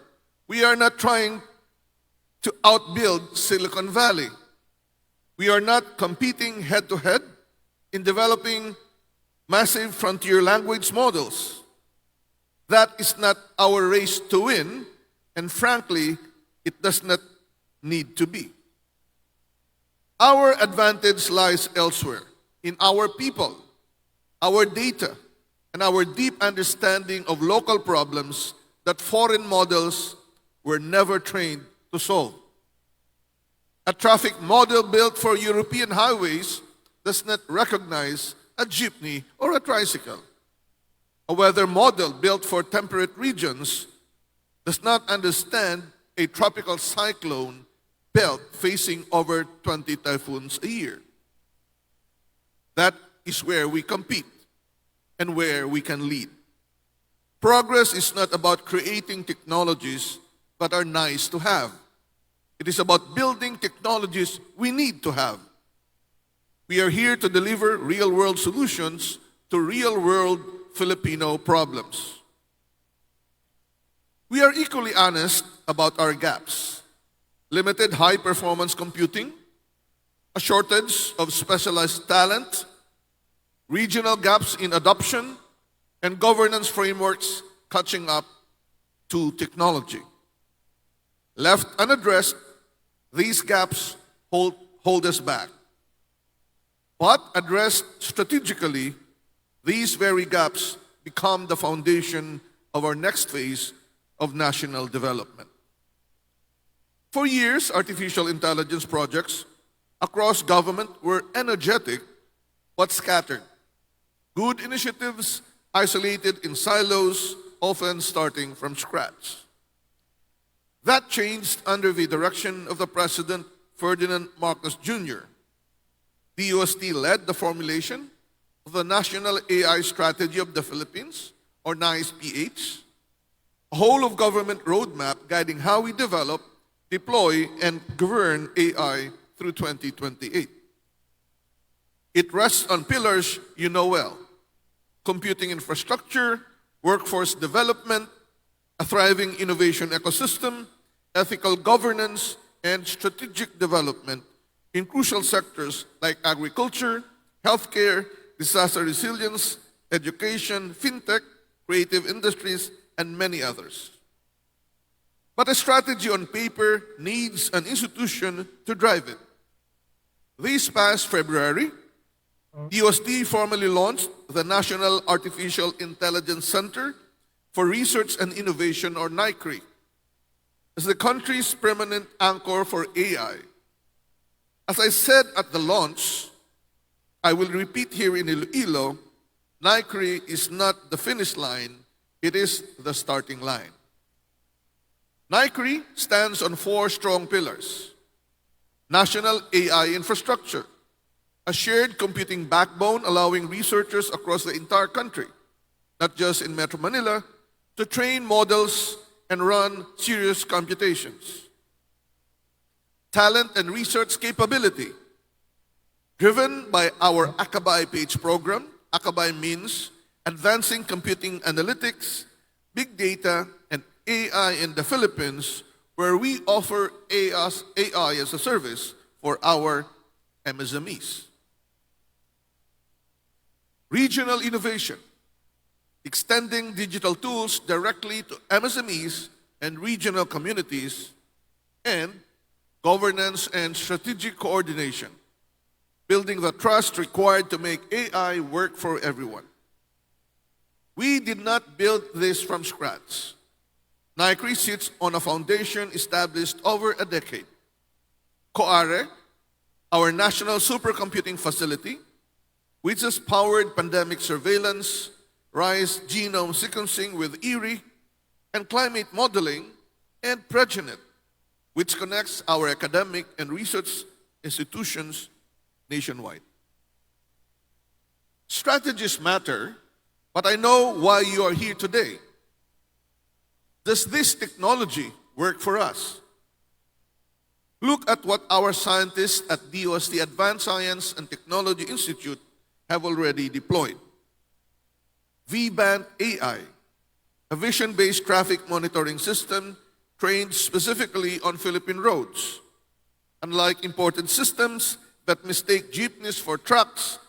we are not trying to outbuild Silicon Valley. We are not competing head-to-head in developing massive frontier language models. That is not our race to win, and frankly, it does not need to be. Our advantage lies elsewhere, in our people, our data, and our deep understanding of local problems that foreign models were never trained to solve. A traffic model built for European highways does not recognize a jeepney or a tricycle. A weather model built for temperate regions does not understand a tropical cyclone belt facing over 20 typhoons a year. That is where we compete and where we can lead. Progress is not about creating technologies that are nice to have. It is about building technologies we need to have. We are here to deliver real-world solutions to real-world Filipino problems. We are equally honest about our gaps. Limited high-performance computing, a shortage of specialized talent, regional gaps in adoption, and governance frameworks catching up to technology. Left unaddressed, these gaps hold us back. But addressed strategically, these very gaps become the foundation of our next phase of national development. For years, artificial intelligence projects across government were energetic but scattered. Good initiatives isolated in silos, often starting from scratch. That changed under the direction of the President Ferdinand Marcos Jr. DOST led the formulation of the National AI Strategy of the Philippines, or NICE-PH, a whole-of-government roadmap guiding how we develop, deploy, and govern AI through 2028. It rests on pillars you know well: computing infrastructure, workforce development, a thriving innovation ecosystem, ethical governance, and strategic development in crucial sectors like agriculture, healthcare, disaster resilience, education, fintech, creative industries, and many others. But a strategy on paper needs an institution to drive it. This past February, DOST formally launched the National Artificial Intelligence Center for Research and Innovation, or NICRI, as the country's permanent anchor for AI. As I said at the launch, I will repeat here in Iloilo, NICRI is not the finish line, it is the starting line. NICRI stands on 4 strong pillars: national AI infrastructure, a shared computing backbone allowing researchers across the entire country, not just in Metro Manila, to train models and run serious computations. Talent and research capability, driven by our Akabay-PH program. Akabay means Advancing Computing Analytics, Big Data, and AI in the Philippines, where we offer AI as a service for our MSMEs. Regional innovation, extending digital tools directly to MSMEs and regional communities, and governance and strategic coordination, building the trust required to make AI work for everyone. We did not build this from scratch. NICRI sits on a foundation established over a decade. COARE, our national supercomputing facility, which has powered pandemic surveillance, RISE genome sequencing with ERI, and climate modeling, and PREGENET, which connects our academic and research institutions nationwide. Strategies matter, but I know why you are here today. Does this technology work for us? Look at what our scientists at DOST Advanced Science and Technology Institute have already deployed. V-Band AI, a vision-based traffic monitoring system trained specifically on Philippine roads. Unlike imported systems that mistake jeepneys for trucks,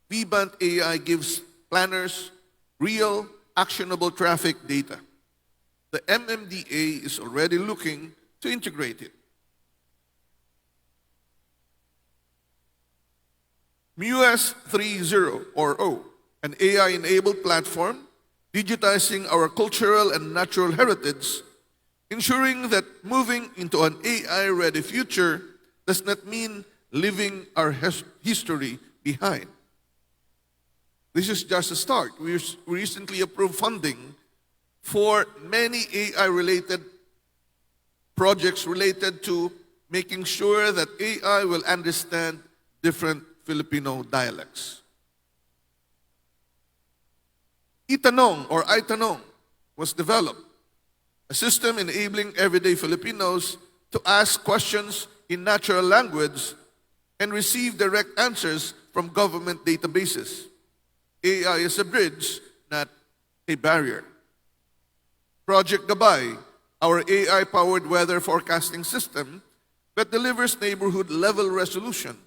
V-Band AI gives planners real, actionable traffic data. The MMDA is already looking to integrate it. MUS 3.0 or O, an AI-enabled platform digitizing our cultural and natural heritage, ensuring that moving into an AI-ready future does not mean leaving our history behind. This is just a start. We recently approved funding for many AI-related projects related to making sure that AI will understand different Filipino dialects. Itanong or Itanong was developed, a system enabling everyday Filipinos to ask questions in natural language and receive direct answers from government databases. AI is a bridge, not a barrier. Project Gabay, our AI-powered weather forecasting system that delivers neighborhood-level resolution,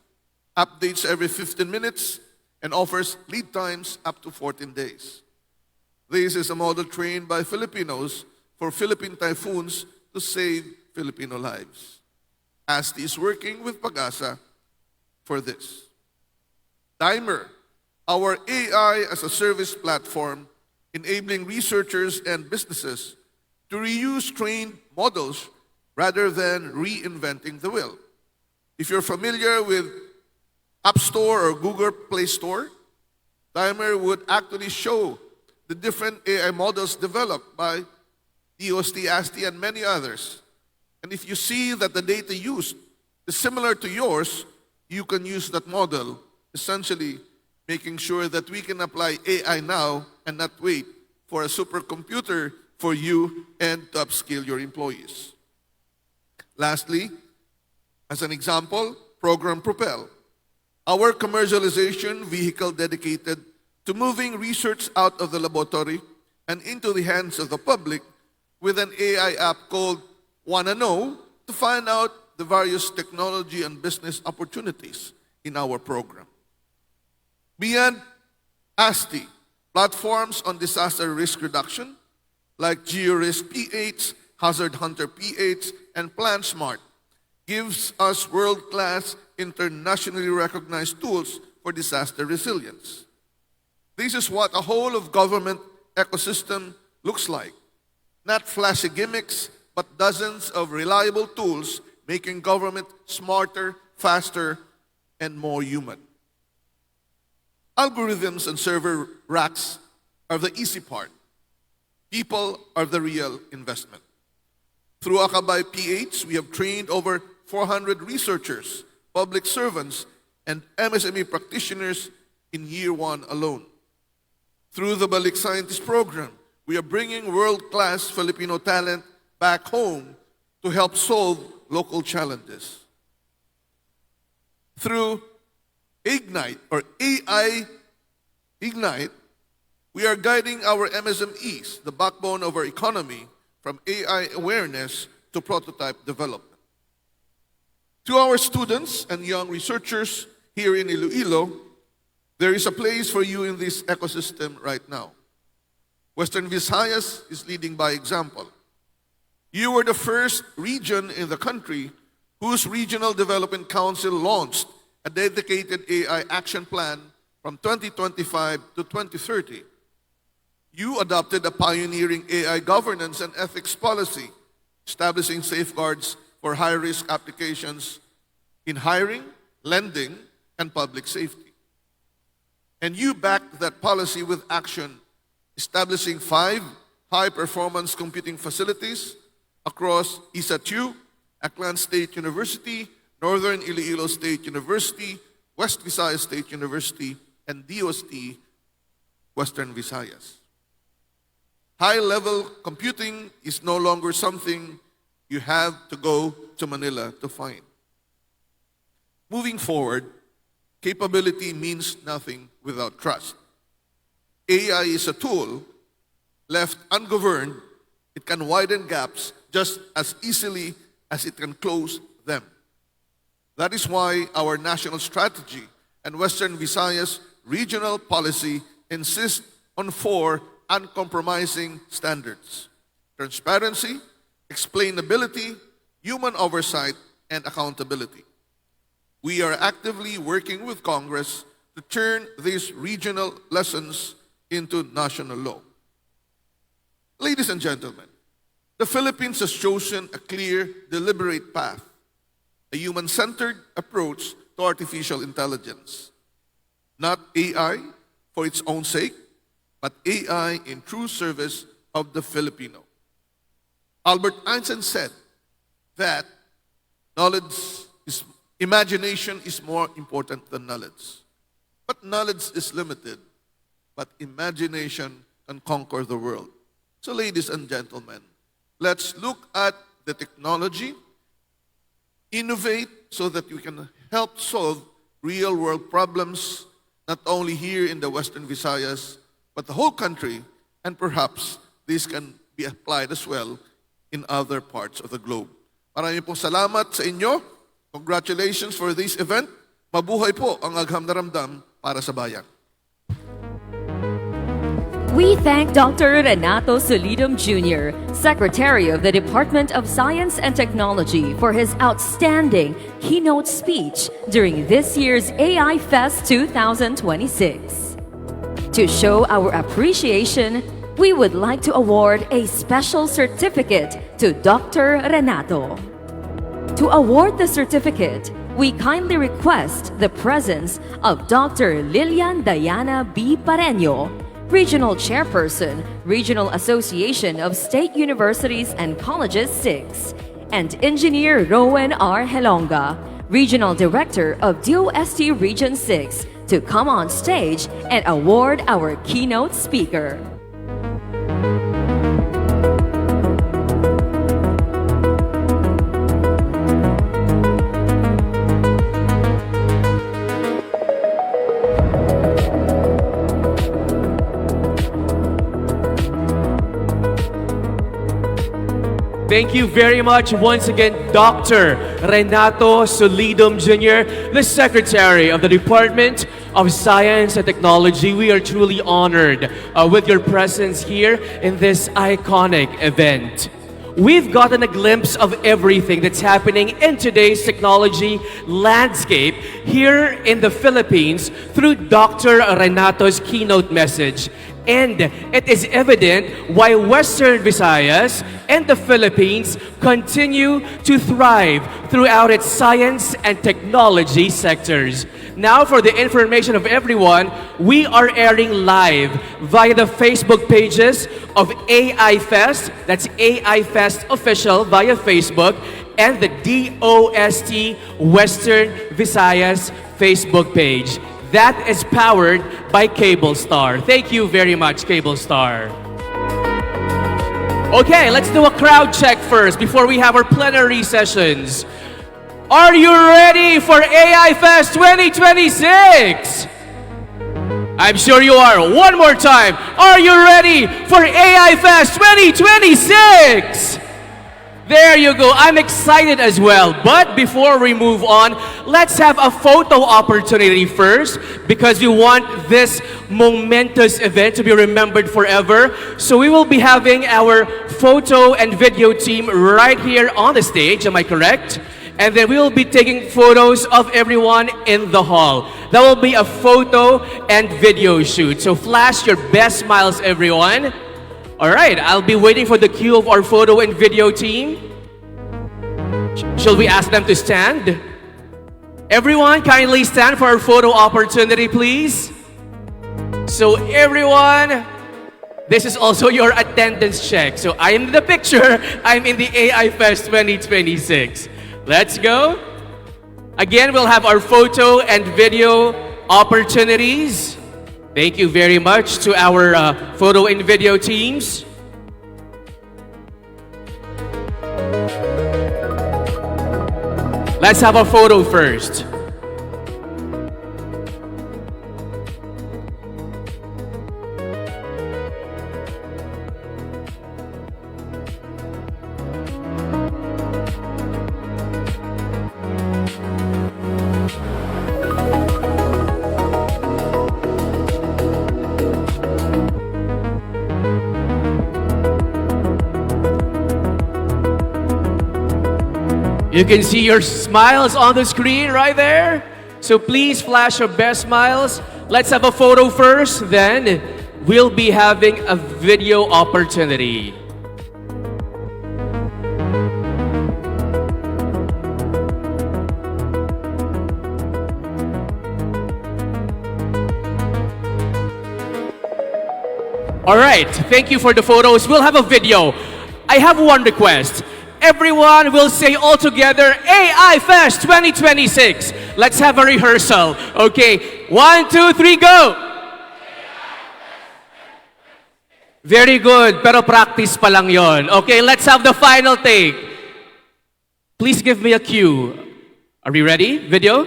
updates every 15 minutes, and offers lead times up to 14 days. This is a model trained by Filipinos for Philippine typhoons to save Filipino lives. ASTI is working with Pagasa for this. Timer, our AI as a service platform, enabling researchers and businesses to reuse trained models rather than reinventing the wheel. If you're familiar with App Store or Google Play Store, Dimer would actually show the different AI models developed by DOST, ASTI, and many others. And if you see that the data used is similar to yours, you can use that model, essentially making sure that we can apply AI now and not wait for a supercomputer for you and to upskill your employees. Lastly, as an example, Program Propel, our commercialization vehicle dedicated to moving research out of the laboratory and into the hands of the public with an AI app called Wanna Know to find out the various technology and business opportunities in our program. Beyond ASTI, platforms on disaster risk reduction like GeoRisk PH, Hazard Hunter PH, and PlanSmart gives us world-class, internationally recognized tools for disaster resilience. This is what a whole-of-government ecosystem looks like. Not flashy gimmicks, but dozens of reliable tools making government smarter, faster, and more human. Algorithms and server racks are the easy part. People are the real investment. Through Akabay PH, we have trained over 400 researchers, public servants, and MSME practitioners in year one alone. Through the Balik Scientist Program, we are bringing world-class Filipino talent back home to help solve local challenges. Through Ignite, or AI Ignite, we are guiding our MSMEs, the backbone of our economy, from AI awareness to prototype development. To our students and young researchers here in Iloilo, there is a place for you in this ecosystem right now. Western Visayas is leading by example. You were the first region in the country whose Regional Development Council launched a dedicated AI action plan from 2025 to 2030. You adopted a pioneering AI governance and ethics policy, establishing safeguards for high-risk applications in hiring, lending, and public safety. And you backed that policy with action, establishing 5 high-performance computing facilities across ISA-2, Aklan State University, Northern Iloilo State University, West Visayas State University, and DOST, Western Visayas. High-level computing is no longer something you have to go to Manila to find. Moving forward, capability means nothing without trust. AI is a tool. Left ungoverned, it can widen gaps just as easily as it can close them. That is why our national strategy and Western Visayas regional policy insist on 4 uncompromising standards: transparency, explainability, human oversight, and accountability. We are actively working with Congress to turn these regional lessons into national law. Ladies and gentlemen, the Philippines has chosen a clear, deliberate path, a human-centered approach to artificial intelligence. Not AI for its own sake, but AI in true service of the Filipino. Albert Einstein said that imagination is more important than knowledge. But knowledge is limited, but imagination can conquer the world. So ladies and gentlemen, let's look at the technology, innovate so that we can help solve real-world problems, not only here in the Western Visayas, but the whole country, and perhaps this can be applied as well in other parts of the globe. Maraming pong salamat sa inyo. Congratulations for this event. Mabuhay po ang Agham na Ramdam para sa bayan. We thank Dr. Renato Solidum Jr., Secretary of the Department of Science and Technology, for his outstanding keynote speech during this year's AI Fest 2026. To show our appreciation, we would like to award a special certificate to Dr. Renato. To award the certificate, we kindly request the presence of Dr. Lilian Diana B. Pareño, Regional Chairperson, Regional Association of State Universities and Colleges 6, and Engineer Rowan R. Helonga, Regional Director of DOST Region 6, to come on stage and award our keynote speaker. Thank you very much once again, Dr. Renato Solidum Jr., the Secretary of the Department of Science and Technology. We are truly honored with your presence here in this iconic event. We've gotten a glimpse of everything that's happening in today's technology landscape here in the Philippines through Dr. Renato's keynote message. And it is evident why Western Visayas and the Philippines continue to thrive throughout its science and technology sectors. Now, for the information of everyone, we are airing live via the Facebook pages of AI Fest, that's AI Fest Official via Facebook, and the DOST Western Visayas Facebook page. That is powered by Cablestar. Thank you very much, Cablestar. Okay, let's do a crowd check first before we have our plenary sessions. Are you ready for AI Fest 2026? I'm sure you are. One more time. Are you ready for AI Fest 2026? There you go. I'm excited as well. But before we move on, let's have a photo opportunity first because we want this momentous event to be remembered forever. So we will be having our photo and video team right here on the stage. Am I correct? And then we will be taking photos of everyone in the hall. That will be a photo and video shoot. So flash your best smiles, everyone. All right, I'll be waiting for the cue of our photo and video team. Shall we ask them to stand? Everyone, kindly stand for our photo opportunity, please. So everyone, this is also your attendance check. So I'm in the picture, I'm in the AI Fest 2026. Let's go. Again, we'll have our photo and video opportunities. Thank you very much to our photo and video teams. Let's have a photo first. You can see your smiles on the screen right there. So please flash your best smiles. Let's have a photo first, then we'll be having a video opportunity. All right, thank you for the photos. We'll have a video. I have one request. Everyone will say all together, AI Fest 2026. Let's have a rehearsal. Okay, 1, 2, 3, go! Very good, pero practice pa lang yon. Okay, let's have the final take. Please give me a cue. Are we ready? Video?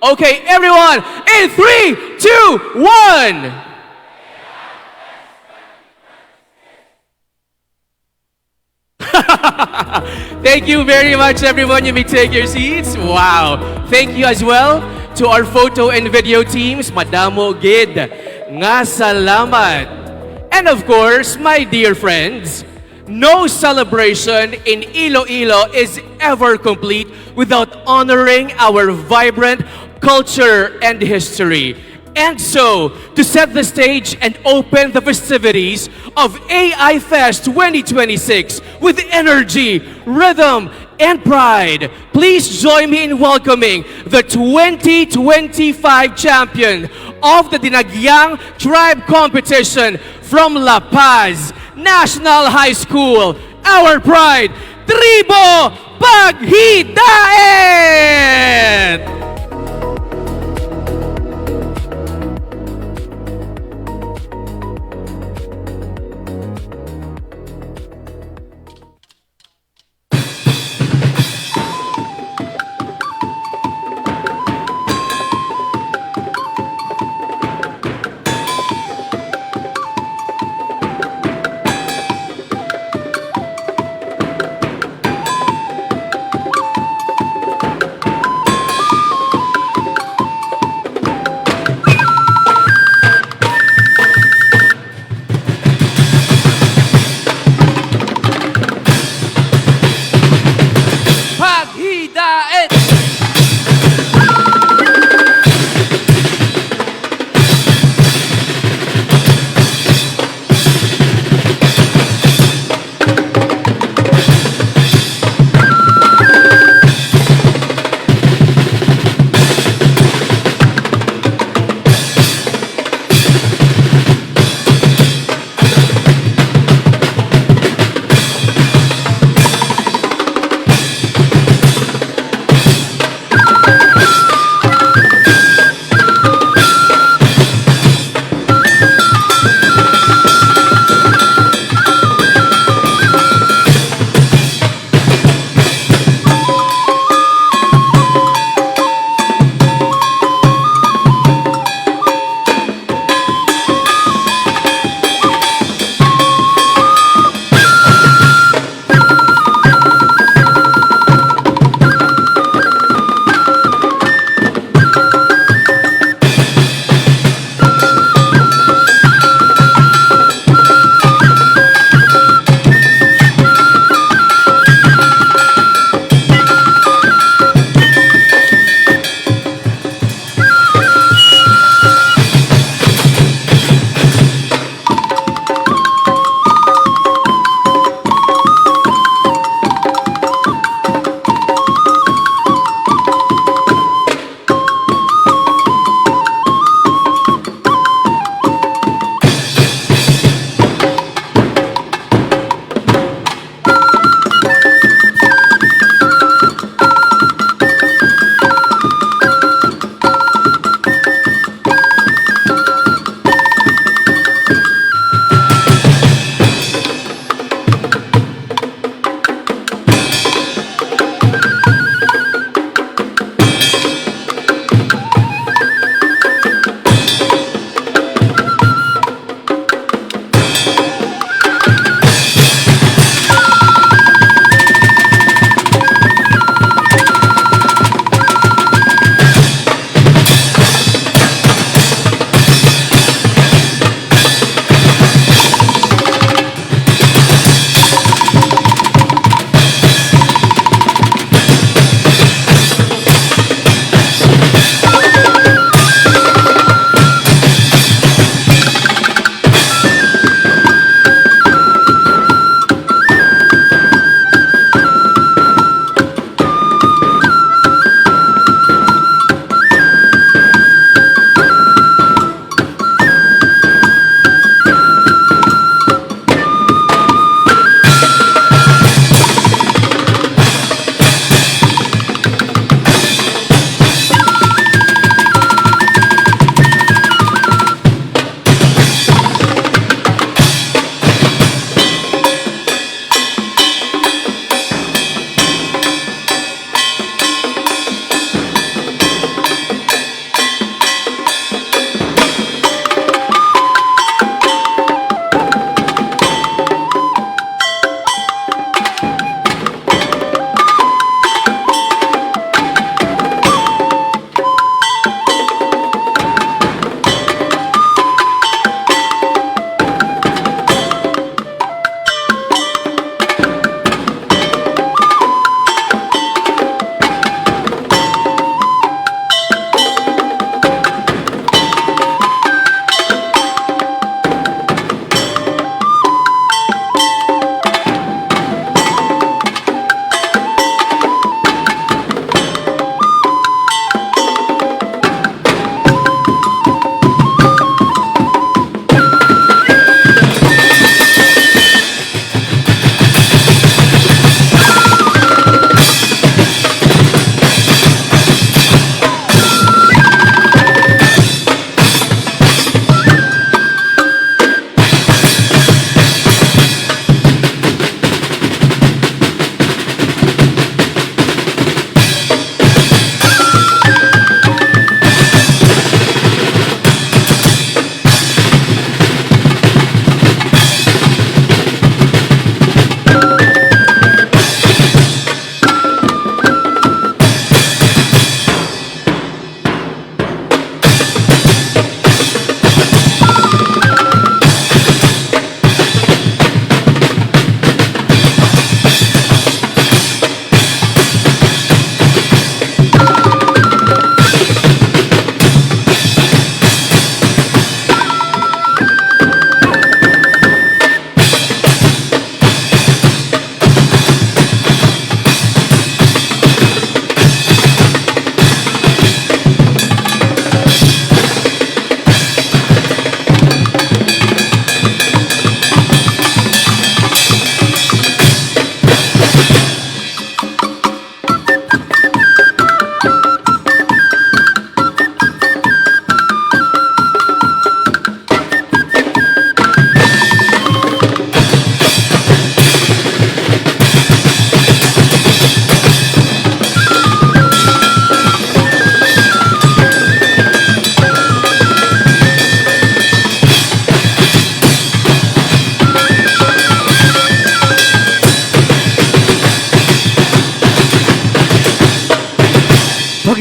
Okay, everyone, in 3, 2, 1! Thank you very much, everyone. You may take your seats. Wow. Thank you as well to our photo and video teams. Madamo gid. Nga salamat. And of course, my dear friends, no celebration in Iloilo is ever complete without honoring our vibrant culture and history. And so, to set the stage and open the festivities of AI Fest 2026 with energy, rhythm, and pride, please join me in welcoming the 2025 champion of the Dinagyang Tribe Competition from La Paz National High School, our pride, Tribo Paghidaet!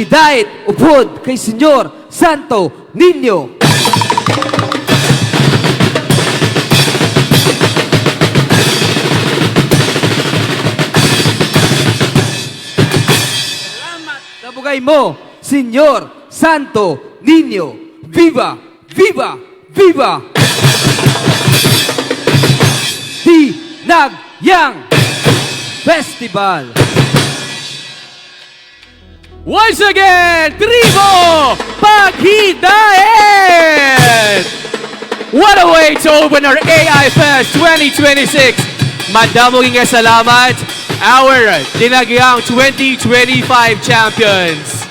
pagidait upod kay Senyor Santo Niño. Salamat sa bugay mo, Senyor Santo Niño. Viva! Viva! Viva! Dinagyang Festival! Once again, Tribo Paghidaet! What a way to open our AI Fest 2026! Madaming salamat, our Dinagyang 2025 champions.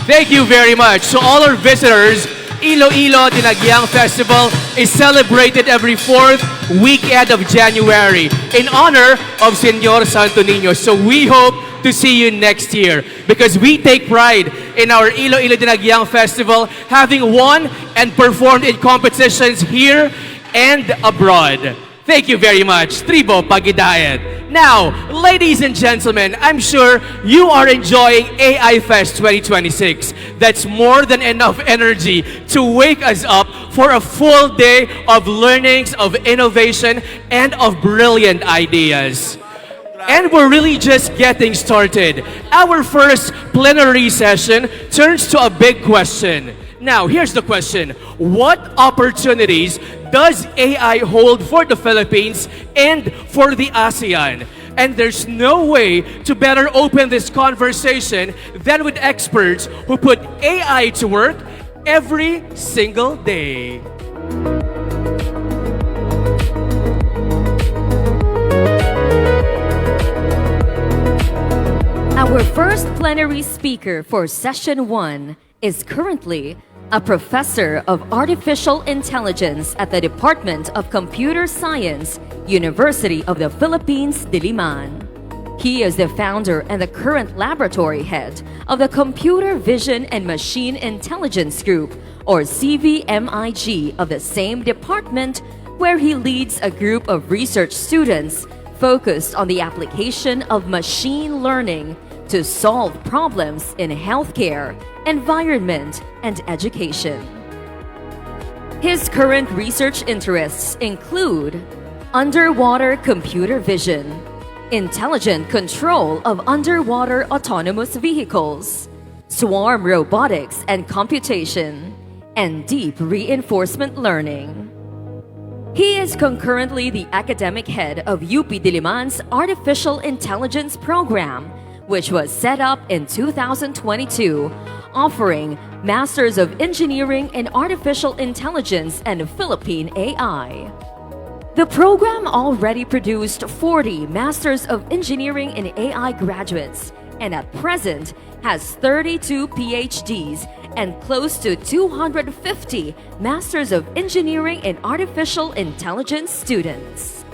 Thank you very much. So all our visitors, Iloilo Dinagyang Festival is celebrated every 4th weekend of January in honor of Señor Santo Niño. So we hope to see you next year because we take pride in our Iloilo Dinagyang Festival, having won and performed in competitions here and abroad. Thank you very much, Tribo Paghidaet. Now, ladies and gentlemen, I'm sure you are enjoying AI Fest 2026. That's more than enough energy to wake us up for a full day of learnings, of innovation, and of brilliant ideas. And we're really just getting started. Our first plenary session turns to a big question. Now, here's the question. What opportunities does AI hold for the Philippines and for the ASEAN? And there's no way to better open this conversation than with experts who put AI to work every single day. Our first plenary speaker for Session 1 is currently a professor of artificial intelligence at the Department of Computer Science, University of the Philippines, Diliman. He is the founder and the current laboratory head of the Computer Vision and Machine Intelligence Group, or CVMIG, of the same department, where he leads a group of research students focused on the application of machine learning to solve problems in healthcare, environment, and education. His current research interests include underwater computer vision, intelligent control of underwater autonomous vehicles, swarm robotics and computation, and deep reinforcement learning. He is concurrently the academic head of UP Diliman's Artificial Intelligence Program, which was set up in 2022, offering Masters of Engineering in Artificial Intelligence and Philippine AI. The program already produced 40 Masters of Engineering in AI graduates and at present has 32 PhDs and close to 250 Masters of Engineering in Artificial Intelligence students.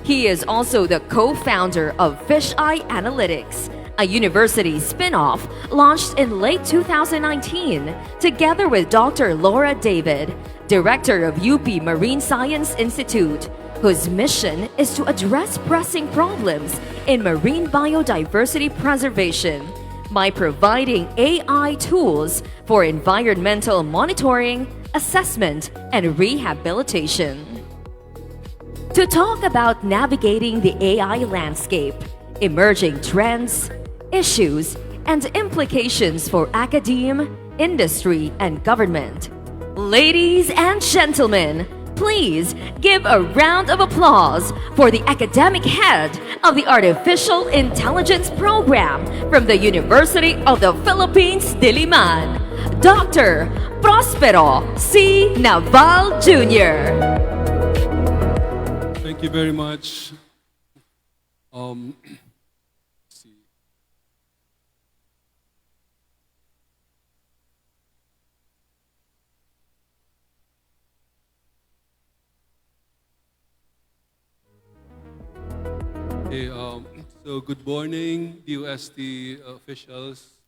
He is also the co-founder of Fisheye Analytics, a university spin-off launched in late 2019, together with Dr. Laura David, director of UP Marine Science Institute, whose mission is to address pressing problems in marine biodiversity preservation by providing AI tools for environmental monitoring, assessment, and rehabilitation. To talk about navigating the AI landscape, emerging trends, issues, and implications for academia, industry, and government. Ladies and gentlemen, please give a round of applause for the academic head of the Artificial Intelligence Program from the University of the Philippines, Diliman, Dr. Prospero C. Naval Jr. Thank you very much. Let's see. Okay, so good morning, DOST officials,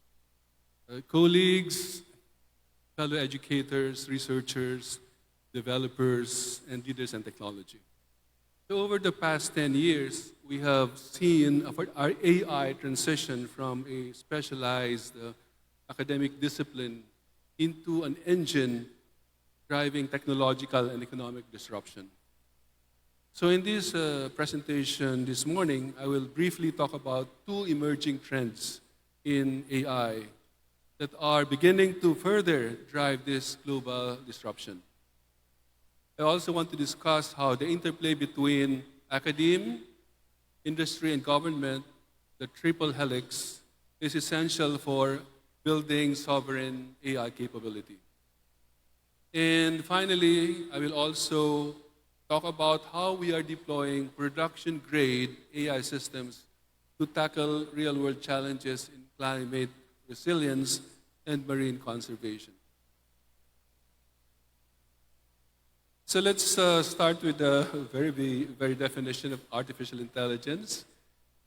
colleagues, fellow educators, researchers, developers, and leaders in technology. So over the past 10 years, we have seen our AI transition from a specialized academic discipline into an engine driving technological and economic disruption. So in this presentation this morning, I will briefly talk about two emerging trends in AI that are beginning to further drive this global disruption. I also want to discuss how the interplay between academe, industry, and government, the triple helix, is essential for building sovereign AI capability. And finally, I will also talk about how we are deploying production-grade AI systems to tackle real-world challenges in climate resilience and marine conservation. So let's start with the very definition of artificial intelligence.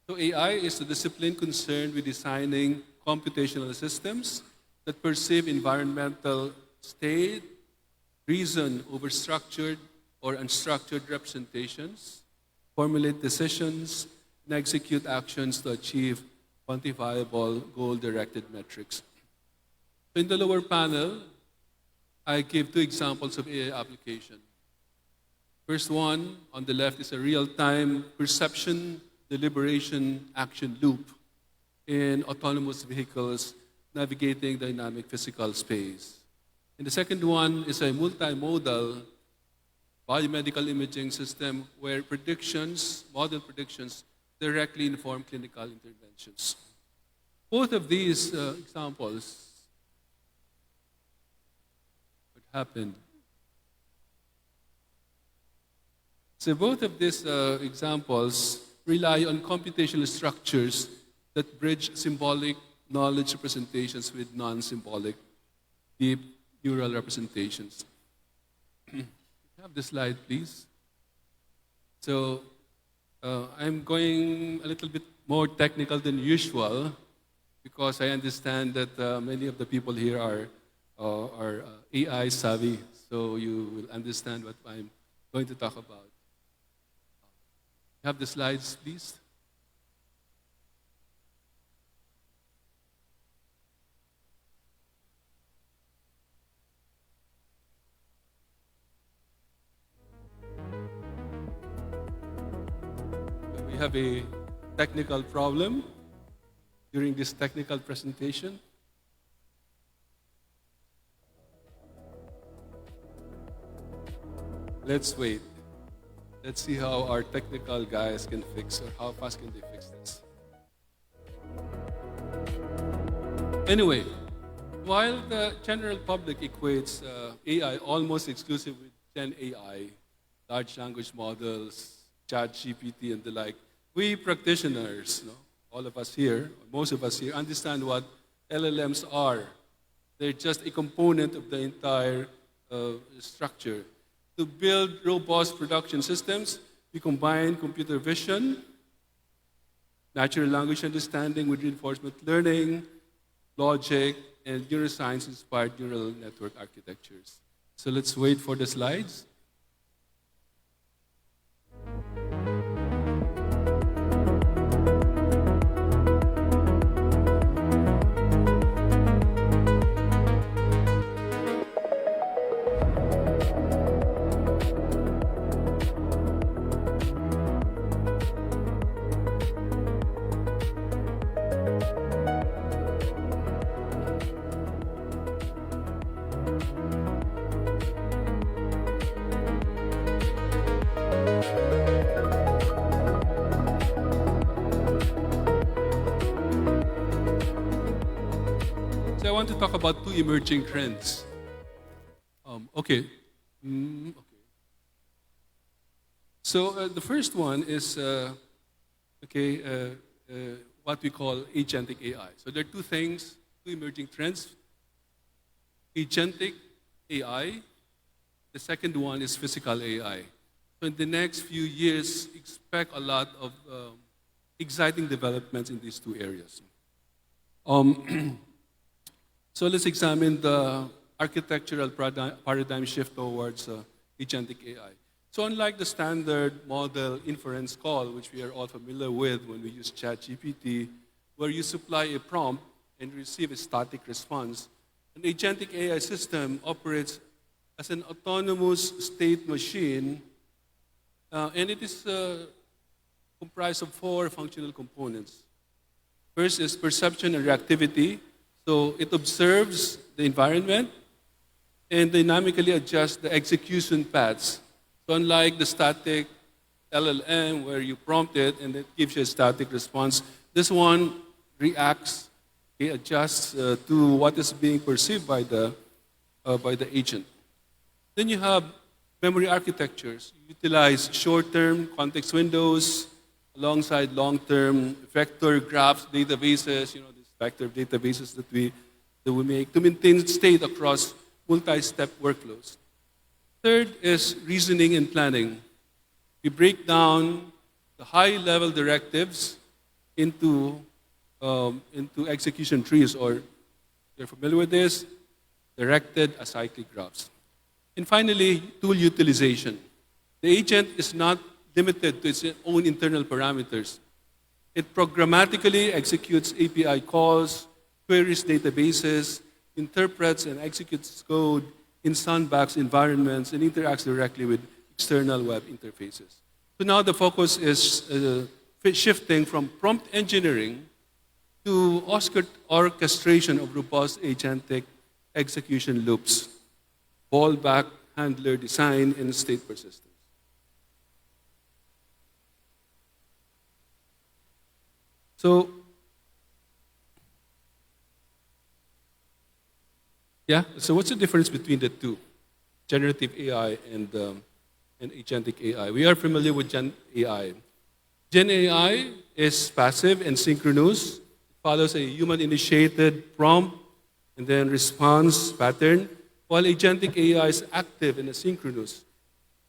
So AI is the discipline concerned with designing computational systems that perceive environmental state, reason over structured or unstructured representations, formulate decisions, and execute actions to achieve quantifiable goal-directed metrics. In the lower panel, I give two examples of AI application. First one, on the left, is a real-time perception, deliberation, action loop in autonomous vehicles navigating dynamic physical space. And the second one is a multimodal biomedical imaging system where model predictions, directly inform clinical interventions. Both of these examples, what happened? So both of these examples rely on computational structures that bridge symbolic knowledge representations with non-symbolic deep neural representations. Have the slide, please. So I'm going a little bit more technical than usual because I understand that many of the people here are AI savvy, so you will understand what I'm going to talk about. Have the slides, please. We have a technical problem during this technical presentation. Let's wait. Let's see how our technical guys can fix, or how fast can they fix this. Anyway, while the general public equates AI almost exclusively with Gen AI, large language models, ChatGPT, and the like, we practitioners, all of us here, most of us here, understand what LLMs are. They're just a component of the entire structure. To build robust production systems, we combine computer vision, natural language understanding with reinforcement learning, logic, and neuroscience-inspired neural network architectures. So let's wait for the slides. I want to talk about two emerging trends. Okay. So the first one is what we call agentic AI. So there are two things, two emerging trends. Agentic AI. The second one is physical AI. So in the next few years, expect a lot of exciting developments in these two areas. So let's examine the architectural paradigm shift towards agentic AI. So unlike the standard model inference call, which we are all familiar with when we use ChatGPT, where you supply a prompt and receive a static response. An agentic AI system operates as an autonomous state machine, and it is comprised of 4 functional components. First is perception and reactivity. So it observes the environment and dynamically adjusts the execution paths. So unlike the static LLM where you prompt it and it gives you a static response, this one reacts, it adjusts to what is being perceived by the agent. Then you have memory architectures. You utilize short-term context windows alongside long-term vector graphs, databases, these vector databases that we make to maintain state across multi-step workflows. Third is reasoning and planning. We break down the high-level directives into execution trees, or if you're familiar with this, directed acyclic graphs. And finally, tool utilization. The agent is not limited to its own internal parameters. It programmatically executes API calls, queries databases, interprets and executes code in sandbox environments, and interacts directly with external web interfaces. So now the focus is shifting from prompt engineering to orchestration of robust agentic execution loops, fallback handler design, and state persistence. So, so what's the difference between the two, generative AI and agentic AI? We are familiar with Gen AI. Gen AI is passive and synchronous. It follows a human-initiated prompt and then response pattern, while agentic AI is active and asynchronous.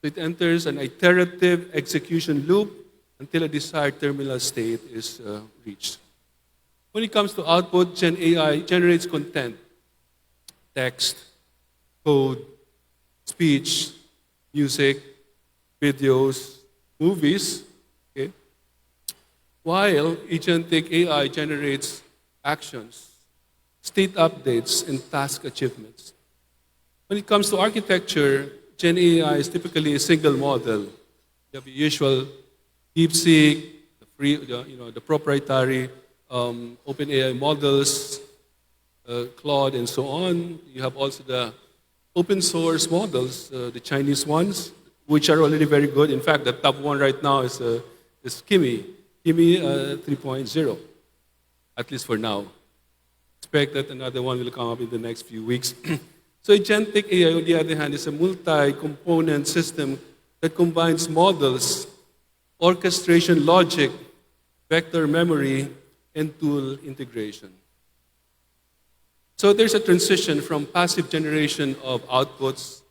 So it enters an iterative execution loop until a desired terminal state is reached. When it comes to output, Gen AI generates content, text, code, speech, music, videos, movies, okay? While agentic AI generates actions, state updates, and task achievements. When it comes to architecture, Gen AI is typically a single model. You have the usual DeepSeek, the free, the proprietary OpenAI models, Claude, and so on. You have also the open source models, the Chinese ones, which are already very good. In fact, the top one right now is Kimi 3.0, at least for now. Expect that another one will come up in the next few weeks. So agentic AI, on the other hand, is a multi-component system that combines models, orchestration logic, vector memory, and tool integration. So there's a transition from passive generation of outputs,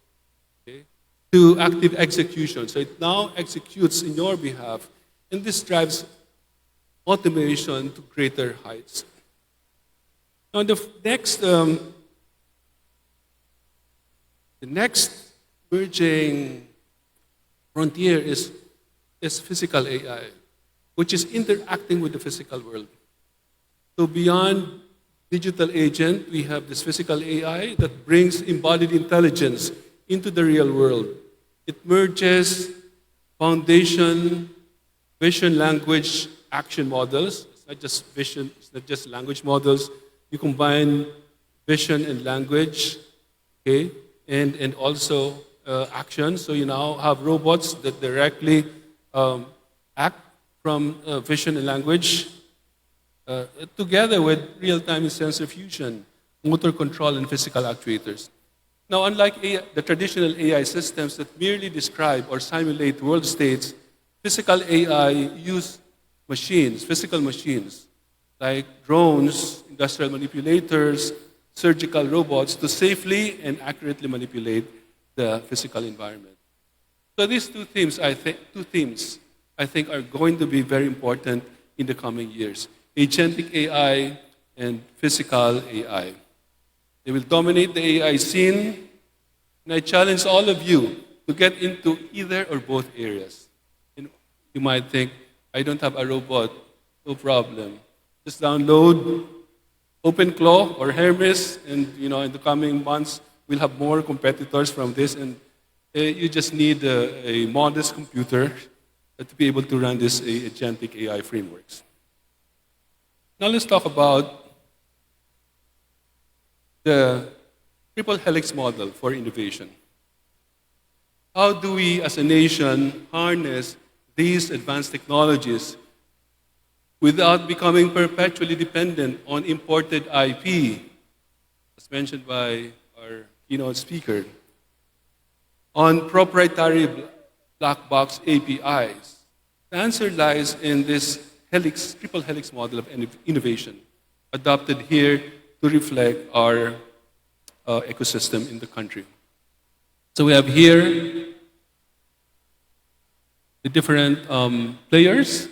okay, to active execution. So it now executes in your behalf, and this drives automation to greater heights. Now the next emerging frontier is physical AI, which is interacting with the physical world. So beyond digital agent, we have this physical AI that brings embodied intelligence into the real world. It merges foundation, vision, language, action models. It's not just vision, it's not just language models. You combine vision and language, okay, and also action. So you now have robots that directly act from vision and language, together with real-time sensor fusion, motor control, and physical actuators. Now, unlike the traditional AI systems that merely describe or simulate world states, physical AI use machines, physical machines, like drones, industrial manipulators, surgical robots, to safely and accurately manipulate the physical environment. So these two themes, I think, are going to be very important in the coming years. Agentic AI and physical AI. They will dominate the AI scene, and I challenge all of you to get into either or both areas. You might think, I don't have a robot, no problem. Just download OpenClaw or Hermes, and in the coming months we'll have more competitors from this, and you just need a modest computer to be able to run this agentic AI frameworks. Now let's talk about the triple helix model for innovation. How do we as a nation harness these advanced technologies without becoming perpetually dependent on imported IP, as mentioned by our keynote speaker, on proprietary black box APIs? The answer lies in this triple helix model of innovation, adopted here to reflect our ecosystem in the country. So we have here the different players.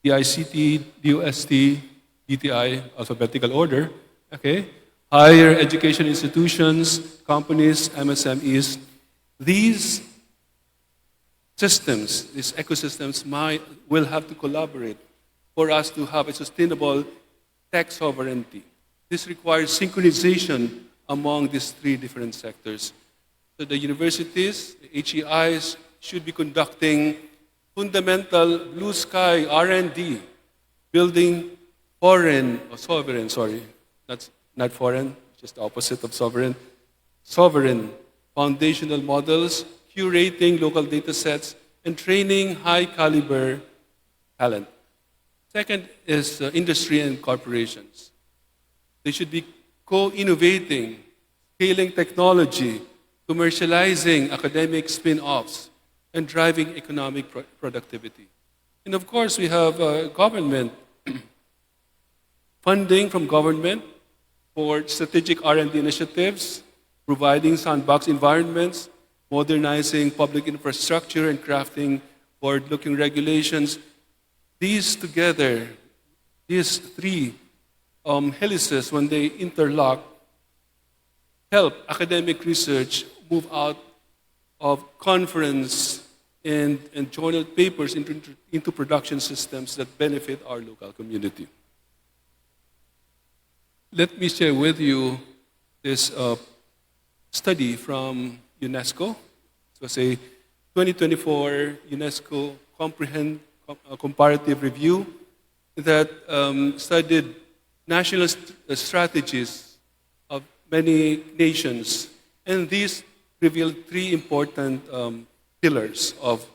DICT, DOST, DTI, alphabetical order. Okay? Higher education institutions, companies, MSMEs. These systems, these ecosystems will have to collaborate for us to have a sustainable tech sovereignty. This requires synchronization among these three different sectors. So the universities, the HEIs, should be conducting fundamental blue sky R&D, building sovereign, that's not foreign, just the opposite of sovereign foundational models, curating local data sets, and training high caliber talent. Second is industry and corporations. They should be co-innovating, scaling technology, commercializing academic spin-offs, and driving economic productivity. And of course, we have government funding from government for strategic R&D initiatives, providing sandbox environments, modernizing public infrastructure, and crafting forward-looking regulations. These together, these three helices, when they interlock, help academic research move out of conference and journal papers into production systems that benefit our local community. Let me share with you this study from UNESCO. It was a 2024 UNESCO comparative review that studied national strategies of many nations, and these revealed three important pillars of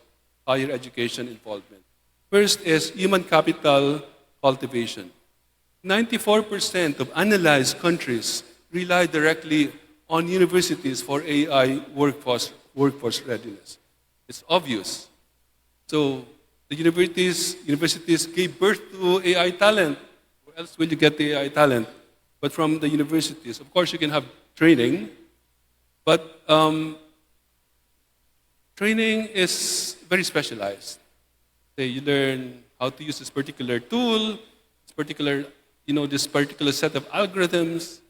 higher education involvement. First is human capital cultivation. 94% of analyzed countries rely directly on universities for AI workforce readiness. It's obvious. So the universities gave birth to AI talent. Where else will you get the AI talent? But from the universities. Of course, you can have training, but training is very specialized. Say you learn how to use this particular tool, this particular set of algorithms.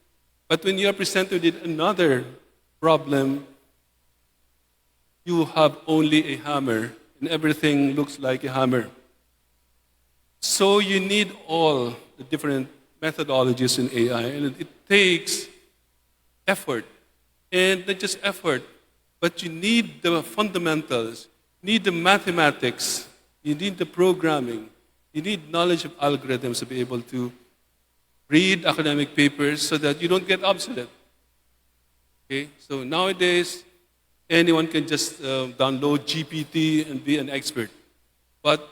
But when you are presented with another problem, you have only a hammer, and everything looks like a hammer. So you need all the different methodologies in AI, and it takes effort. And not just effort, but you need the fundamentals, you need the mathematics, you need the programming, you need knowledge of algorithms to be able to read academic papers so that you don't get obsolete. Okay? So nowadays, anyone can just download GPT and be an expert. But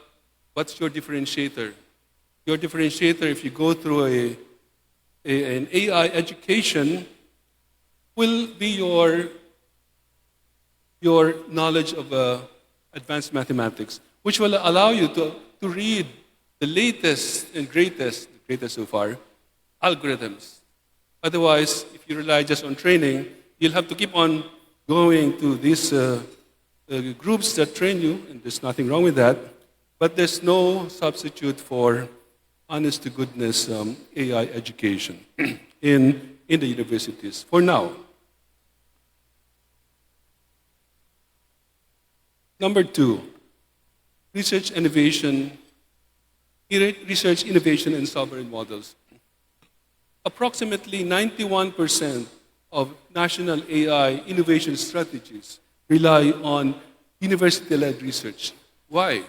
what's your differentiator? Your differentiator, if you go through an AI education, will be your knowledge of advanced mathematics, which will allow you to read the latest and greatest so far, algorithms. Otherwise, if you rely just on training, you'll have to keep on going to these groups that train you, and there's nothing wrong with that, but there's no substitute for honest-to-goodness AI education in the universities, for now. Number two, research innovation research, innovation, and sovereign models. Approximately 91% of national AI innovation strategies rely on university-led research. Why?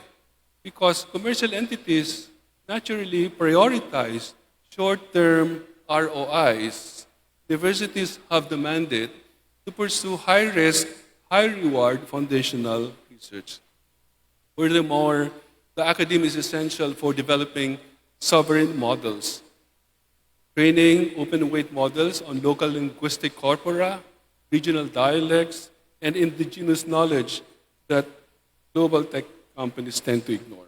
Because commercial entities naturally prioritize short-term ROIs. Universities have the mandate to pursue high-risk, high-reward foundational research. Furthermore, the academy is essential for developing sovereign models, training open-weight models on local linguistic corpora, regional dialects, and indigenous knowledge that global tech companies tend to ignore.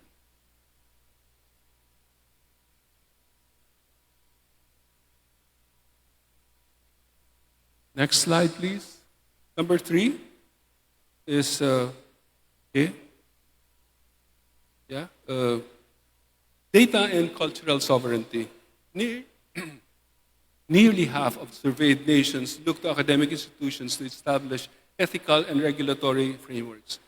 Next slide, please. Number 3 is data and cultural sovereignty. Nearly half of surveyed nations look to academic institutions to establish ethical and regulatory frameworks.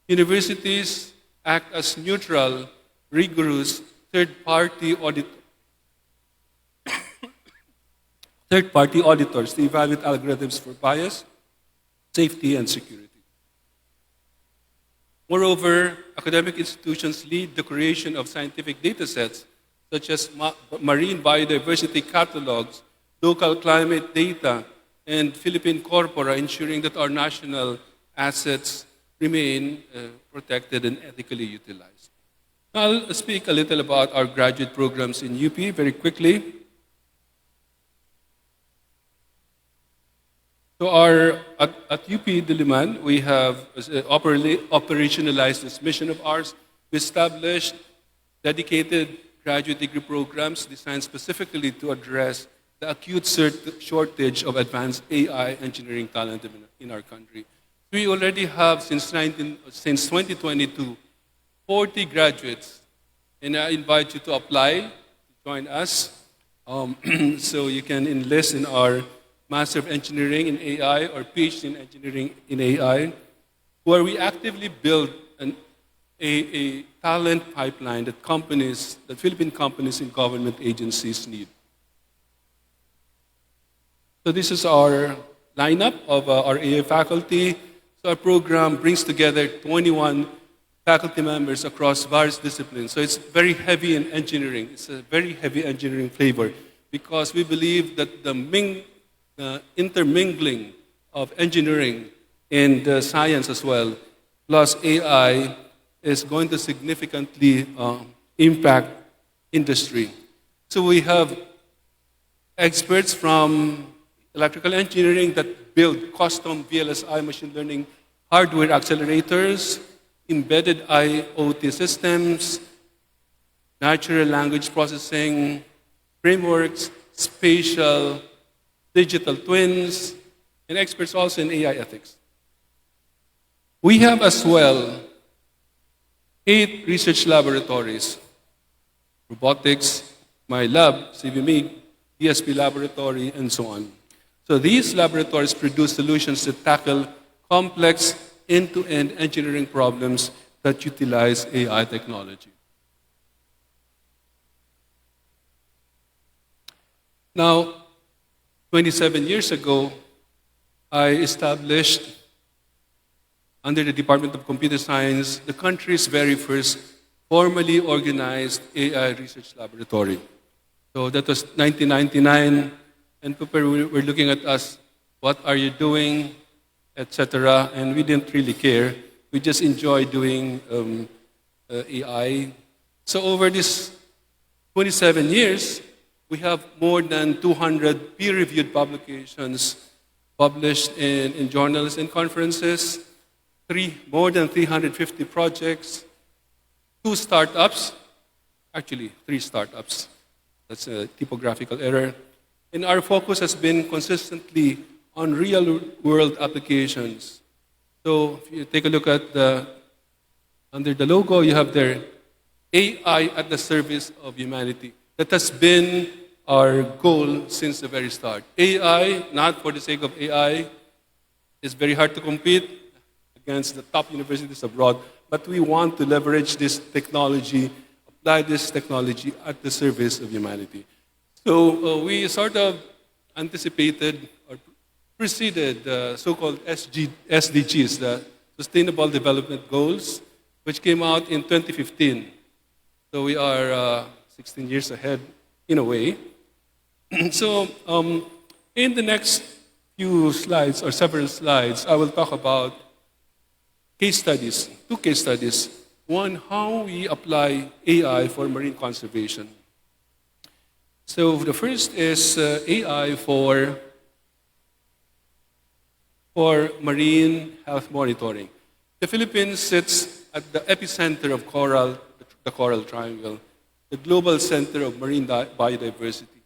Universities act as neutral, rigorous third-party auditors to evaluate algorithms for bias, safety, and security. Moreover, academic institutions lead the creation of scientific data sets such as marine biodiversity catalogs, local climate data, and Philippine corpora, ensuring that our national assets remain protected and ethically utilized. Now, I'll speak a little about our graduate programs in UP very quickly. So at UP Diliman, we have operationalized this mission of ours. We established dedicated graduate degree programs designed specifically to address the acute shortage of advanced AI engineering talent in our country. We already have, since 2022, 40 graduates, and I invite you to apply, to join us, so you can enlist in our Master of Engineering in AI or PhD in Engineering in AI, where we actively build a talent pipeline that Philippine companies and government agencies need. So this is our lineup of our AI faculty. So our program brings together 21 faculty members across various disciplines. So it's very heavy in engineering. It's a very heavy engineering flavor because we believe that the intermingling of engineering and science as well, plus AI, is going to significantly impact industry. So we have experts from electrical engineering that build custom VLSI machine learning hardware accelerators, embedded IoT systems, natural language processing frameworks, spatial, digital twins, and experts also in AI ethics. We have as well 8 research laboratories: robotics, my lab, CVME, DSP laboratory, and so on. So these laboratories produce solutions that tackle complex end-to-end engineering problems that utilize AI technology. Now, 27 years ago, I established, under the Department of Computer Science, the country's very first formally organized AI research laboratory. So that was 1999, and people were looking at us, what are you doing, etc., and we didn't really care. We just enjoyed doing AI. So over these 27 years, we have more than 200 peer-reviewed publications published in journals and conferences, more than 350 projects, 2 startups, actually 3 startups. That's a typographical error. And our focus has been consistently on real-world applications. So if you take a look at under the logo, you have there, AI at the service of humanity. That has been our goal since the very start. AI, not for the sake of AI, is very hard to compete against the top universities abroad, but we want to leverage this technology, apply this technology at the service of humanity. So we sort of anticipated or preceded the so-called SDGs, the Sustainable Development Goals, which came out in 2015. So we are 16 years ahead in a way. So in the next few slides or several slides, I will talk about case studies, two case studies. One, how we apply AI for marine conservation. So the first is AI for marine health monitoring. The Philippines sits at the epicenter of the Coral Triangle, the global center of marine biodiversity.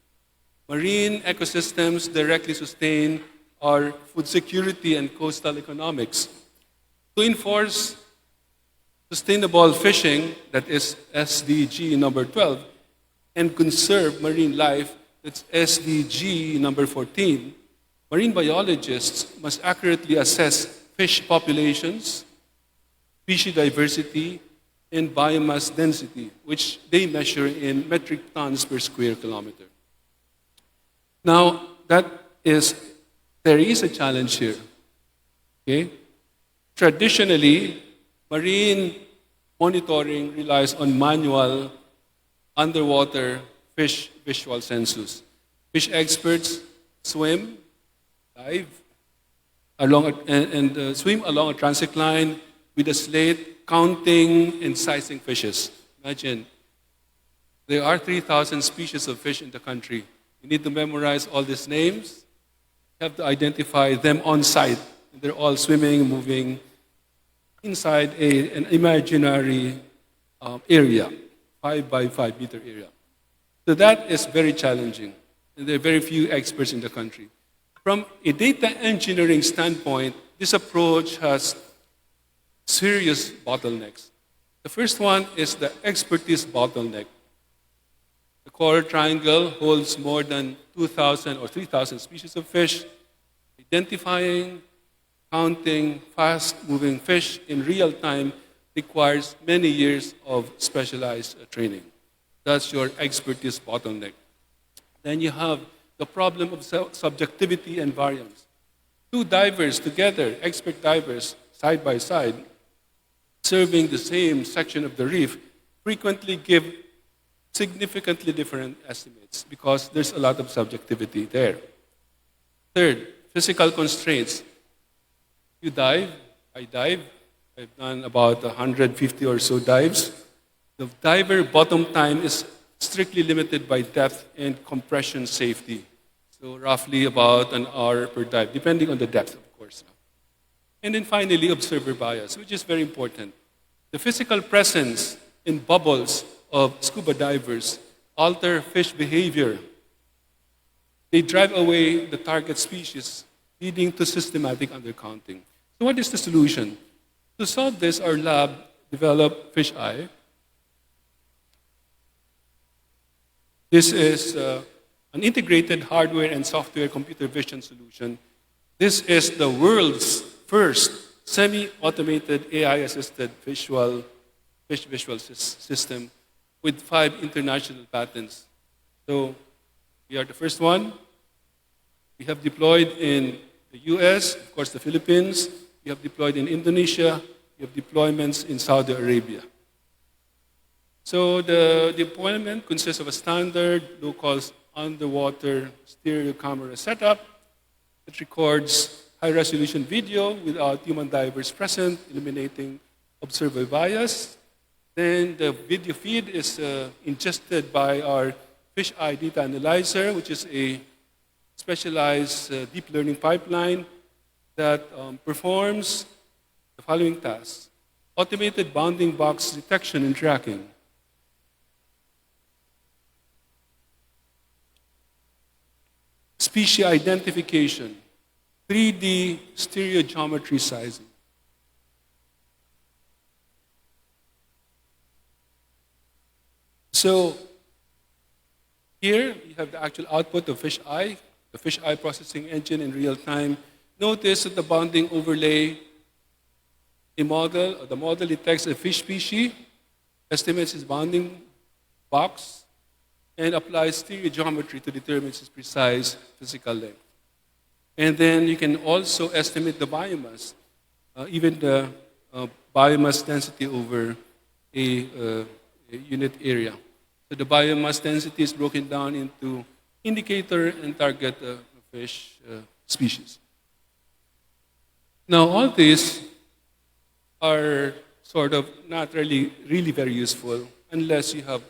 Marine ecosystems directly sustain our food security and coastal economics. To enforce sustainable fishing, that is SDG number 12, and conserve marine life, that's SDG number 14, marine biologists must accurately assess fish populations, species diversity, and biomass density, which they measure in metric tons per square kilometer. Now, there is a challenge here. Okay? Traditionally, marine monitoring relies on manual underwater fish visual census. Fish experts swim, dive, swim along a transect line with a slate, counting and sizing fishes. Imagine, there are 3,000 species of fish in the country. You need to memorize all these names. You have to identify them on site. They're all swimming, moving inside an imaginary area, 5 by 5 meter area. So that is very challenging. And there are very few experts in the country. From a data engineering standpoint, this approach has serious bottlenecks. The first one is the expertise bottleneck. The Coral Triangle holds more than 2,000 or 3,000 species of fish. Identifying, counting fast-moving fish in real time requires many years of specialized training. That's your expertise bottleneck. Then you have the problem of subjectivity and variance. Two divers together, expert divers, side by side, serving the same section of the reef, frequently give significantly different estimates because there's a lot of subjectivity there. Third, physical constraints. You dive, I dive. I've done about 150 or so dives. The diver bottom time is strictly limited by depth and compression safety. So roughly about an hour per dive, depending on the depth, of course. And then finally, observer bias, which is very important. The physical presence in bubbles of scuba divers alter fish behavior. They drive away the target species, leading to systematic undercounting. So what is the solution? To solve this, our lab developed FishEye. This is an integrated hardware and software computer vision solution. This is the world's first semi-automated AI-assisted fish visual system with 5 international patents. So we are the first one. We have deployed in the US, of course the Philippines. We have deployed in Indonesia. We have deployments in Saudi Arabia. So the deployment consists of a standard low-cost underwater stereo camera setup. It records high-resolution video without human divers present, eliminating observer bias. Then the video feed is ingested by our FishEye data analyzer, which is a specialized deep learning pipeline that performs the following tasks: automated bounding box detection and tracking, species identification, 3D stereogeometry sizing, so here you have the actual output of FishEye, the FishEye processing engine in real time. Notice that the bounding overlay the model detects a fish species, estimates its bounding box and applies stereogeometry to determine its precise physical length. And then you can also estimate the biomass, even the biomass density over a unit area. So the biomass density is broken down into indicator and target fish species. Now, all these are sort of not really very useful unless you have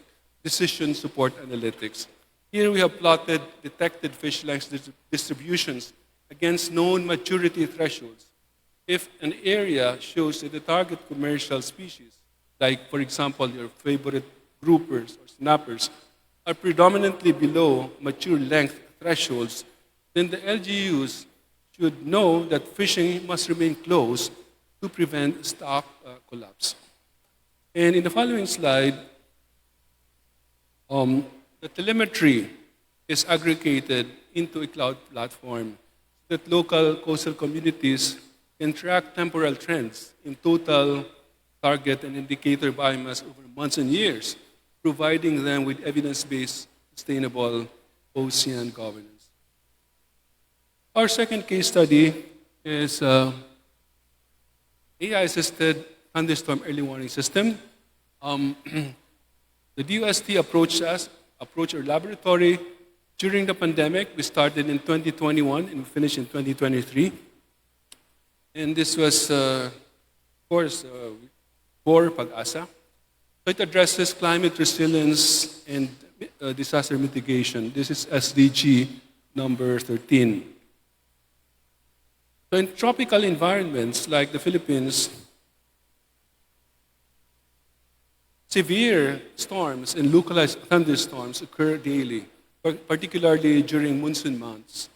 decision support analytics. Here we have plotted detected fish length distributions against known maturity thresholds. If an area shows that the target commercial species, like for example your favorite groupers or snappers, are predominantly below mature length thresholds, then the LGUs should know that fishing must remain closed to prevent stock collapse. And in the following slide, the telemetry is aggregated into a cloud platform that local coastal communities can track temporal trends in total target and indicator biomass over months and years, providing them with evidence-based, sustainable ocean governance. Our second case study is AI-assisted thunderstorm early warning system. The DOST approached our laboratory during the pandemic. We started in 2021 and we finished in 2023. And this was, of course, for Pag-asa. So it addresses climate resilience and disaster mitigation. This is SDG number 13. So in tropical environments like the Philippines, severe storms and localized thunderstorms occur daily, particularly during monsoon months.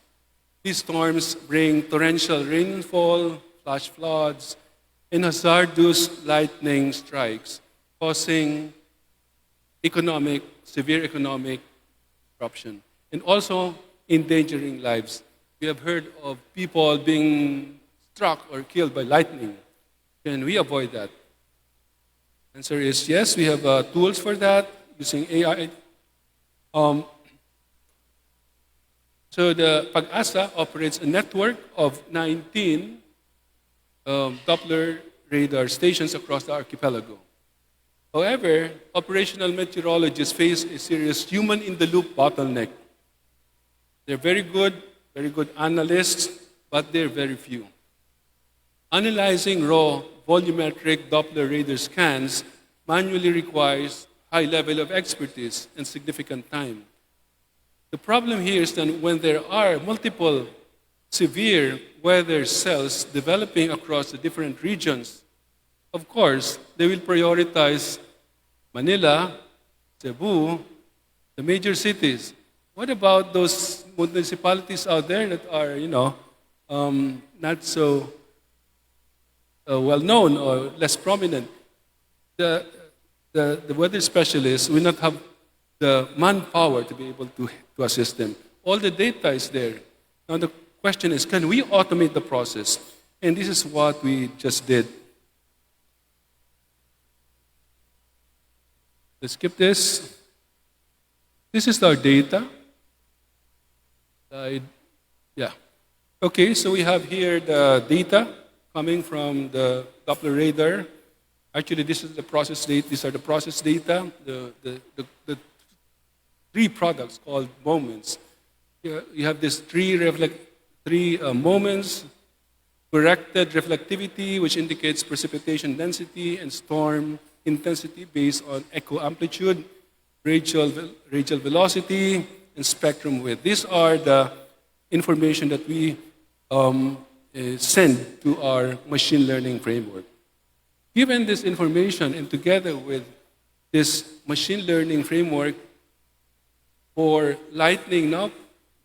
These storms bring torrential rainfall, flash floods, and hazardous lightning strikes, causing severe economic disruption, and also endangering lives. We have heard of people being struck or killed by lightning. Can we avoid that? Answer is yes, we have tools for that using AI. So the Pag-asa operates a network of 19 Doppler radar stations across the archipelago. However, operational meteorologists face a serious human-in-the-loop bottleneck. They're very good analysts, but they're very few. Analyzing raw volumetric Doppler radar scans manually requires high level of expertise and significant time. The problem here is that when there are multiple severe weather cells developing across the different regions, of course, they will prioritize Manila, Cebu, the major cities. What about those municipalities out there that are, not so well known or less prominent? The weather specialists will not have the manpower to be able to assist them. All the data is there. Now the question is, can we automate the process? And this is what we just did. Let's skip this. This is our data. Yeah. Okay, so we have here the data coming from the Doppler radar. Actually, this is the process data. These are the process data. The three products called moments. You have these three moments: corrected reflectivity, which indicates precipitation density, and storm intensity based on echo amplitude, radial velocity, and spectrum width. These are the information that we send to our machine learning framework. Given this information and together with this machine learning framework for lightning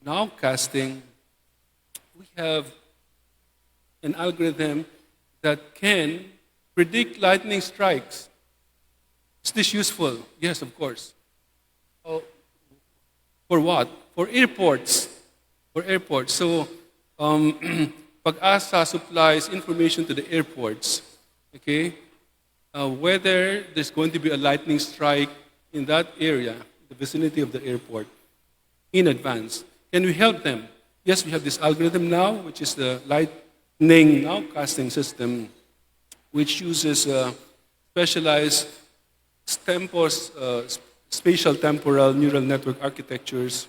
nowcasting, we have an algorithm that can predict lightning strikes. Is this useful? Yes, of course. For what? For airports. For airports. So Pag-asa supplies information to the airports. Okay, whether there's going to be a lightning strike in that area, the vicinity of the airport, in advance. Can we help them? Yes, we have this algorithm now, which is the lightning nowcasting system, which uses specialized spatial temporal neural network architectures.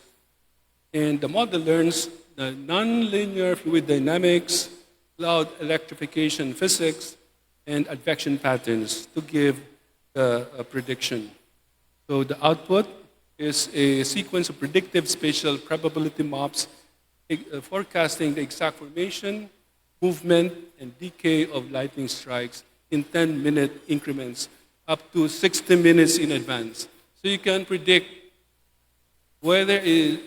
And the model learns the nonlinear fluid dynamics, cloud electrification physics, and advection patterns to give a prediction. So the output is a sequence of predictive spatial probability maps forecasting the exact formation, movement, and decay of lightning strikes in 10-minute increments up to 60 minutes in advance. So you can predict whether an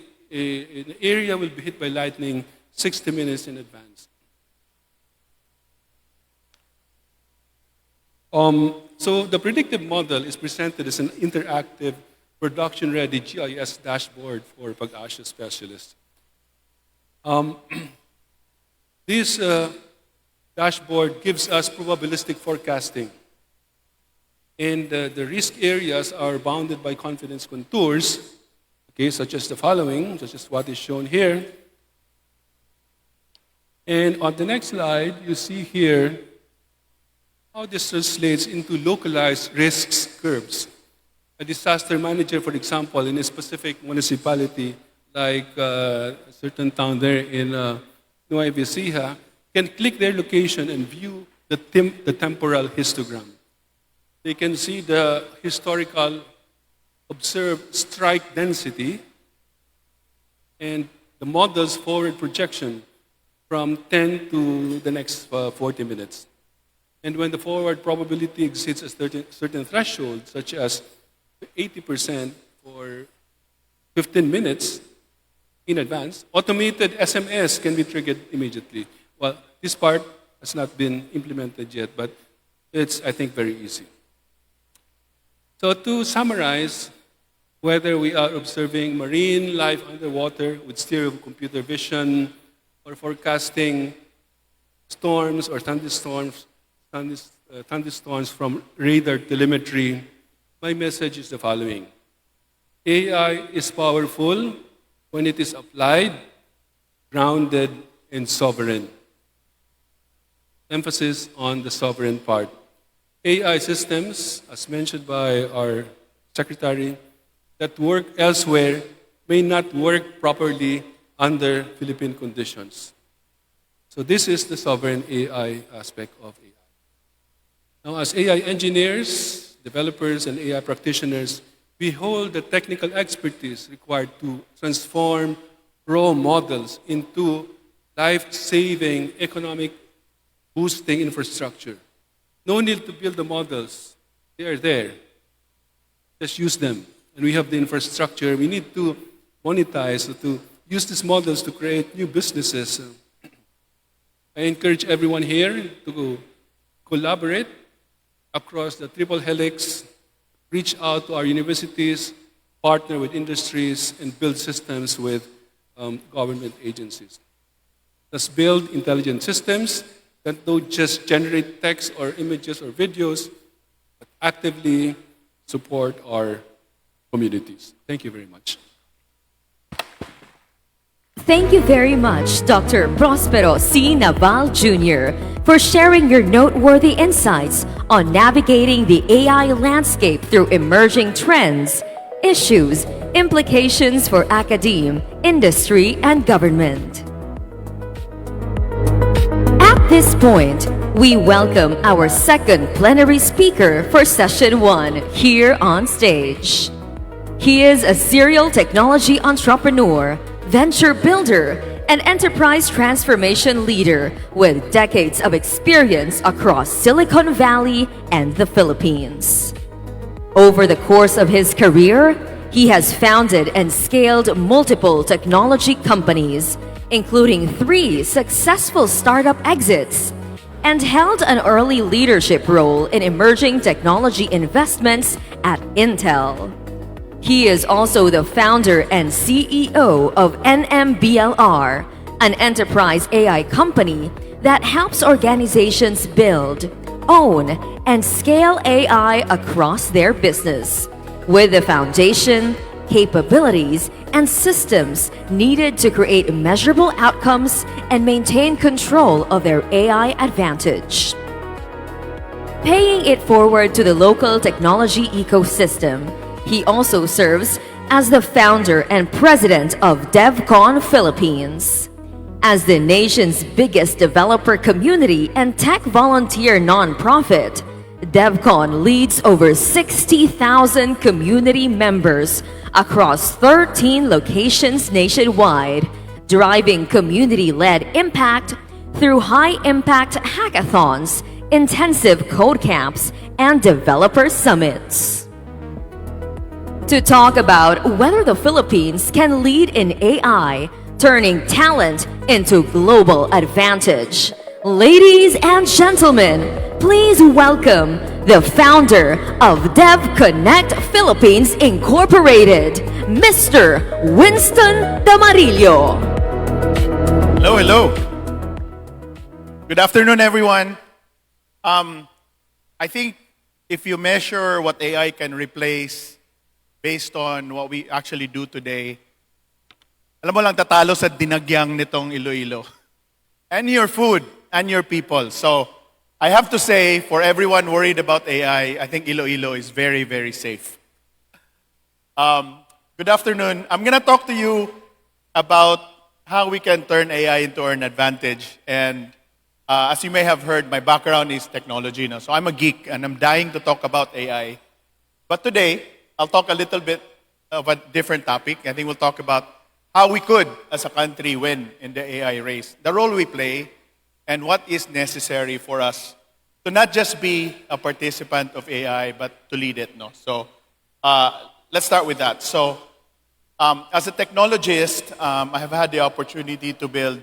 area will be hit by lightning 60 minutes in advance. So the predictive model is presented as an interactive, production-ready GIS dashboard for Pag-asa specialists. This dashboard gives us probabilistic forecasting. And the risk areas are bounded by confidence contours, okay, such as the following, such as what is shown here. And on the next slide, you see here how this translates into localized risks curves. A disaster manager, for example, in a specific municipality, like a certain town there in Nueva Ecija, can click their location and view the temporal histogram. They can see the historical observed strike density and the model's forward projection from 10 to the next 40 minutes. And when the forward probability exceeds a certain threshold, such as 80% for 15 minutes in advance, automated SMS can be triggered immediately. Well, this part has not been implemented yet, but it's, I think, very easy. So to summarize, whether we are observing marine life underwater with stereo computer vision or forecasting storms or thunderstorms from radar telemetry, my message is the following. AI is powerful when it is applied, grounded, and sovereign. Emphasis on the sovereign part. AI systems, as mentioned by our secretary, that work elsewhere may not work properly under Philippine conditions. So this is the sovereign AI aspect of AI. Now, as AI engineers, developers, and AI practitioners, we hold the technical expertise required to transform raw models into life-saving, economic boosting infrastructure. No need to build the models. They are there. Just use them. And we have the infrastructure. We need to monetize, to use these models to create new businesses. I encourage everyone here to collaborate across the triple helix, reach out to our universities, partner with industries, and build systems with government agencies. Let's build intelligent systems that don't just generate text or images or videos, but actively support our communities. Thank you very much. Thank you very much, Dr. Prospero C. Naval Jr., for sharing your noteworthy insights on navigating the AI landscape through emerging trends, issues, implications for academe, industry, and government. At this point, we welcome our second plenary speaker for Session 1 here on stage. He is a serial technology entrepreneur, venture builder, and enterprise transformation leader with decades of experience across Silicon Valley and the Philippines. Over the course of his career, he has founded and scaled multiple technology companies, including 3 successful startup exits, and held an early leadership role in emerging technology investments at Intel. He is also the founder and CEO of NMBLR, an enterprise AI company that helps organizations build, own, and scale AI across their business. with the foundation, capabilities, and systems needed to create measurable outcomes and maintain control of their AI advantage. Paying it forward to the local technology ecosystem, he also serves as the founder and president of DevCon Philippines. As the nation's biggest developer community and tech volunteer nonprofit, DevCon leads over 60,000 community members across 13 locations nationwide, driving community-led impact through high-impact hackathons, intensive code camps, and developer summits. To talk about whether the Philippines can lead in AI, turning talent into global advantage, ladies and gentlemen, please welcome the founder of DevConnect Philippines Incorporated, Mr. Winston Damarillo. Hello, hello. Good afternoon, everyone. I think if you measure what AI can replace based on what we actually do today, alam mo lang tatalo sa dinagyang nitong Iloilo. And your food and your people. So I have to say, for everyone worried about AI, I think Iloilo is very, very safe. Good afternoon. I'm going to talk to you about how we can turn AI into an advantage. And as you may have heard, my background is technology. So I'm a geek, and I'm dying to talk about AI. But today, I'll talk a little bit of a different topic. I think we'll talk about how we could, as a country, win in the AI race, the role we play, and what is necessary for us to not just be a participant of AI, but to lead it. No? So let's start with that. So as a technologist, I have had the opportunity to build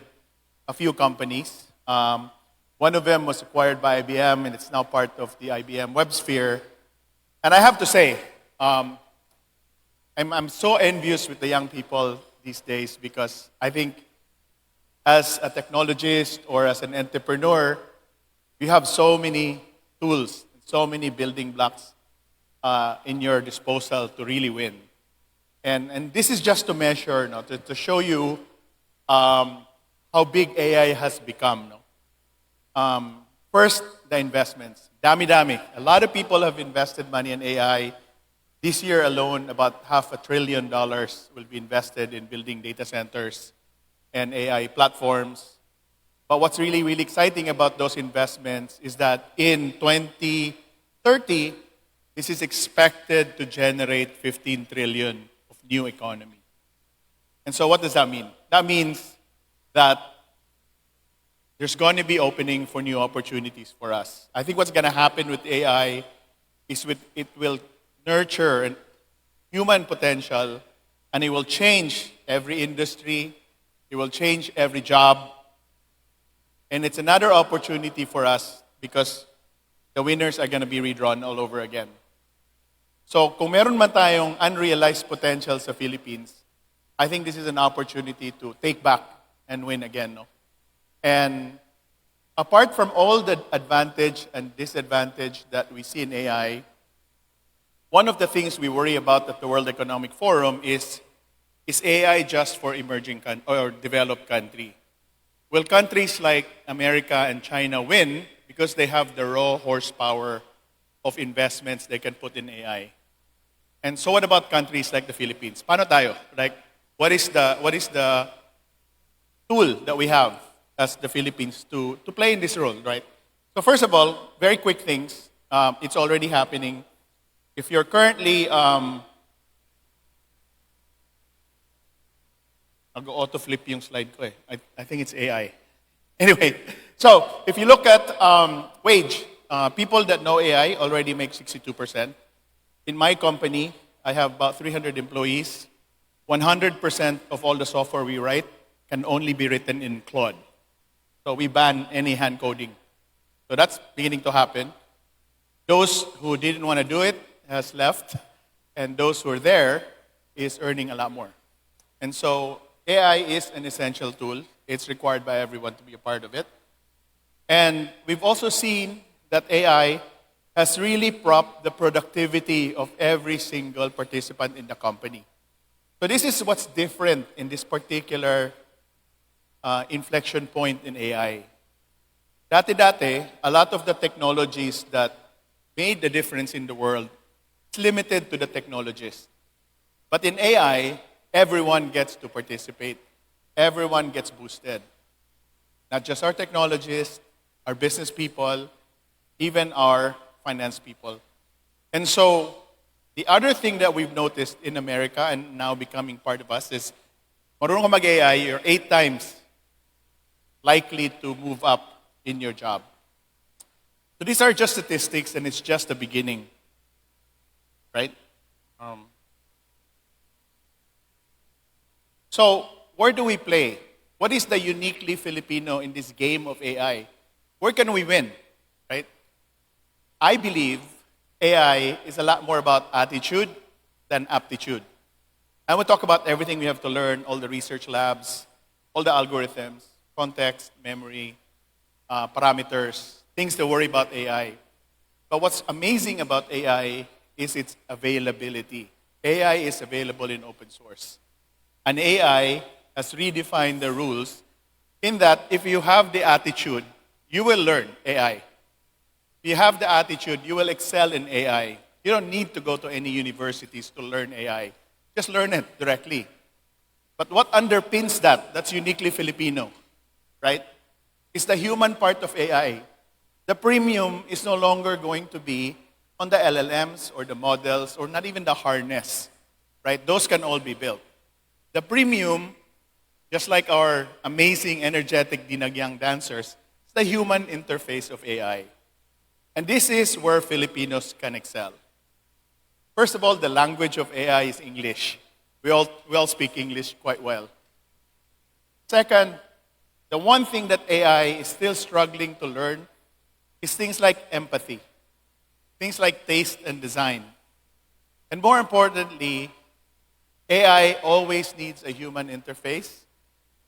a few companies. One of them was acquired by IBM, and it's now part of the IBM WebSphere. And I have to say, I'm so envious with the young people these days because I think as a technologist or as an entrepreneur, you have so many tools, so many building blocks in your disposal to really win. And this is just to measure, no, to show you how big AI has become. No? First, the investments. Dami. A lot of people have invested money in AI. This year alone, about $500 billion will be invested in building data centers and AI platforms. But what's really, really exciting about those investments is that in 2030, this is expected to generate 15 trillion of new economy. And so what does that mean? That means that there's going to be opening for new opportunities for us. I think what's going to happen with AI is it will nurture human potential, and it will change every industry, it will change every job, and it's another opportunity for us because the winners are going to be redrawn all over again. So kung meron man tayong unrealized potential sa Philippines, I think this is an opportunity to take back and win again. No? And apart from all the advantage and disadvantage that we see in AI, one of the things we worry about at the World Economic Forum is AI just for emerging or developed country? Will countries like America and China win because they have the raw horsepower of investments they can put in AI? And so what about countries like the Philippines? Paano tayo? Like, what is the tool that we have as the Philippines to play in this role, right? So first of all, very quick things. It's already happening. If you're currently, I'll go auto-flip yung slide ko eh. I think it's AI. Anyway, so if you look at wage, people that know AI already make 62%. In my company, I have about 300 employees. 100% of all the software we write can only be written in Claude. So we ban any hand coding. So that's beginning to happen. Those who didn't want to do it has left, and those who are there is earning a lot more. And so AI is an essential tool. It's required by everyone to be a part of it. And we've also seen that AI has really propped the productivity of every single participant in the company. So this is what's different in this particular inflection point in AI. Dati-dati, a lot of the technologies that made the difference in the world, it's limited to the technologists. But in AI, everyone gets to participate. Everyone gets boosted. Not just our technologists, our business people, even our finance people. And so, the other thing that we've noticed in America and now becoming part of us is, marunong ka mag-AI, you're 8 times likely to move up in your job. So these are just statistics and it's just the beginning, right? So where do we play? What is the uniquely Filipino in this game of AI? Where can we win, right? I believe AI is a lot more about attitude than aptitude. And we'll talk about everything we have to learn, all the research labs, all the algorithms, context, memory, parameters, things to worry about AI. But what's amazing about AI is its availability. AI is available in open source. And AI has redefined the rules in that if you have the attitude, you will learn AI. If you have the attitude, you will excel in AI. You don't need to go to any universities to learn AI. Just learn it directly. But what underpins that, that's uniquely Filipino, right? Is the human part of AI. The premium is no longer going to be on the LLMs or the models or not even the harness, right? Those can all be built. The premium, just like our amazing, energetic Dinagyang dancers, is the human interface of AI. And this is where Filipinos can excel. First of all, the language of AI is English. We all speak English quite well. Second, the one thing that AI is still struggling to learn is things like empathy, things like taste and design. And more importantly, AI always needs a human interface,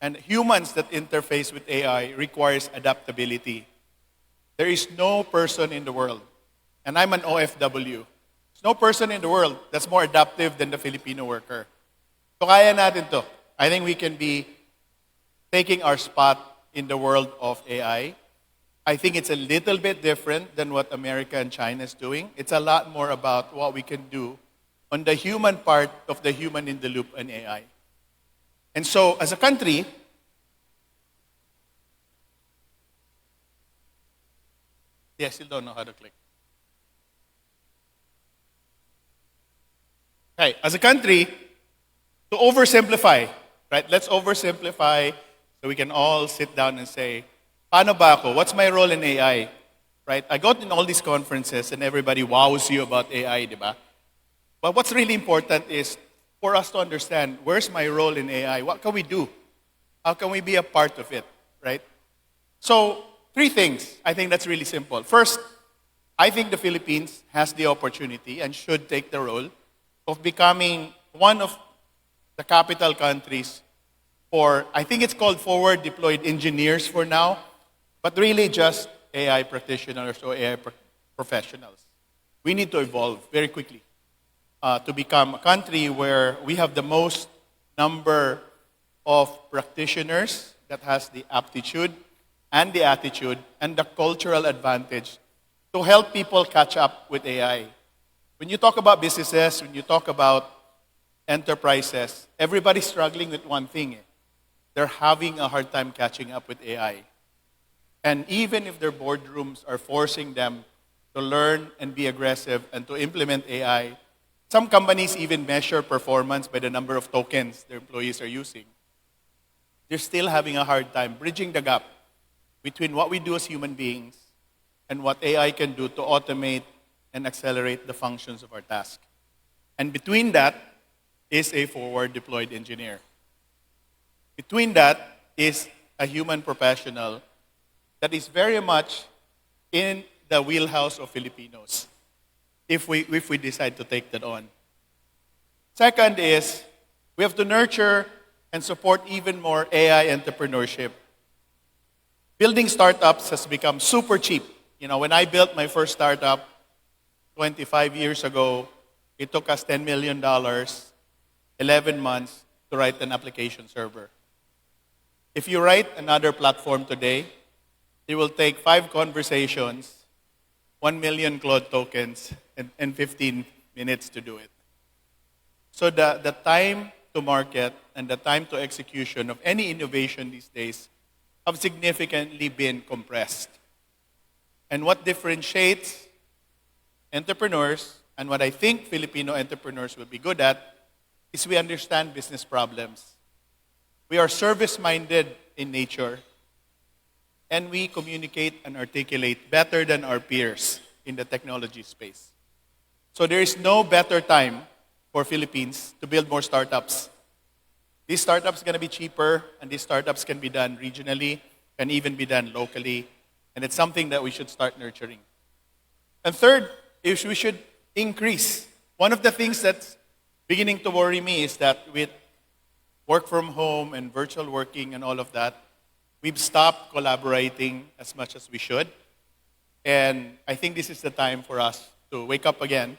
and humans that interface with AI requires adaptability. There is no person in the world, and I'm an OFW, there's no person in the world that's more adaptive than the Filipino worker. So kaya natin to. I think we can be taking our spot in the world of AI. I think it's a little bit different than what America and China is doing. It's a lot more about what we can do on the human part of the human in the loop and AI. And so, as a country, I still don't know how to click. Okay, as a country, to oversimplify, right? Let's oversimplify so we can all sit down and say, paano ba ako? What's my role in AI? Right? I got in all these conferences and everybody wows you about AI, di ba? But what's really important is for us to understand, where's my role in AI? What can we do? How can we be a part of it, right? So, 3 things. I think that's really simple. First, I think the Philippines has the opportunity and should take the role of becoming one of the capital countries for, I think it's called forward deployed engineers for now, but really just AI practitioners or AI professionals. We need to evolve very quickly to become a country where we have the most number of practitioners that has the aptitude and the attitude and the cultural advantage to help people catch up with AI. When you talk about businesses, when you talk about enterprises, everybody's struggling with one thing. They're having a hard time catching up with AI. And even if their boardrooms are forcing them to learn and be aggressive and to implement AI, some companies even measure performance by the number of tokens their employees are using. They're still having a hard time bridging the gap between what we do as human beings and what AI can do to automate and accelerate the functions of our task. And between that is a forward deployed engineer. Between that is a human professional that is very much in the wheelhouse of Filipinos if we decide to take that on. Second is we have to nurture and support even more AI entrepreneurship. Building startups has become super cheap. You know, when I built my first startup, 25 years ago, it took us $10 million, 11 months to write an application server. If you write another platform today, it will take 5 conversations, 1 million Claude tokens, and 15 minutes to do it. So the time to market and the time to execution of any innovation these days have significantly been compressed. And what differentiates entrepreneurs, and what I think Filipino entrepreneurs will be good at, is we understand business problems. We are service-minded in nature, and we communicate and articulate better than our peers in the technology space. So there is no better time for Philippines to build more startups. These startups are going to be cheaper, and these startups can be done regionally, can even be done locally, and it's something that we should start nurturing. And third, is we should increase. One of the things that's beginning to worry me is that with work from home and virtual working and all of that, we've stopped collaborating as much as we should. And I think this is the time for us to wake up again,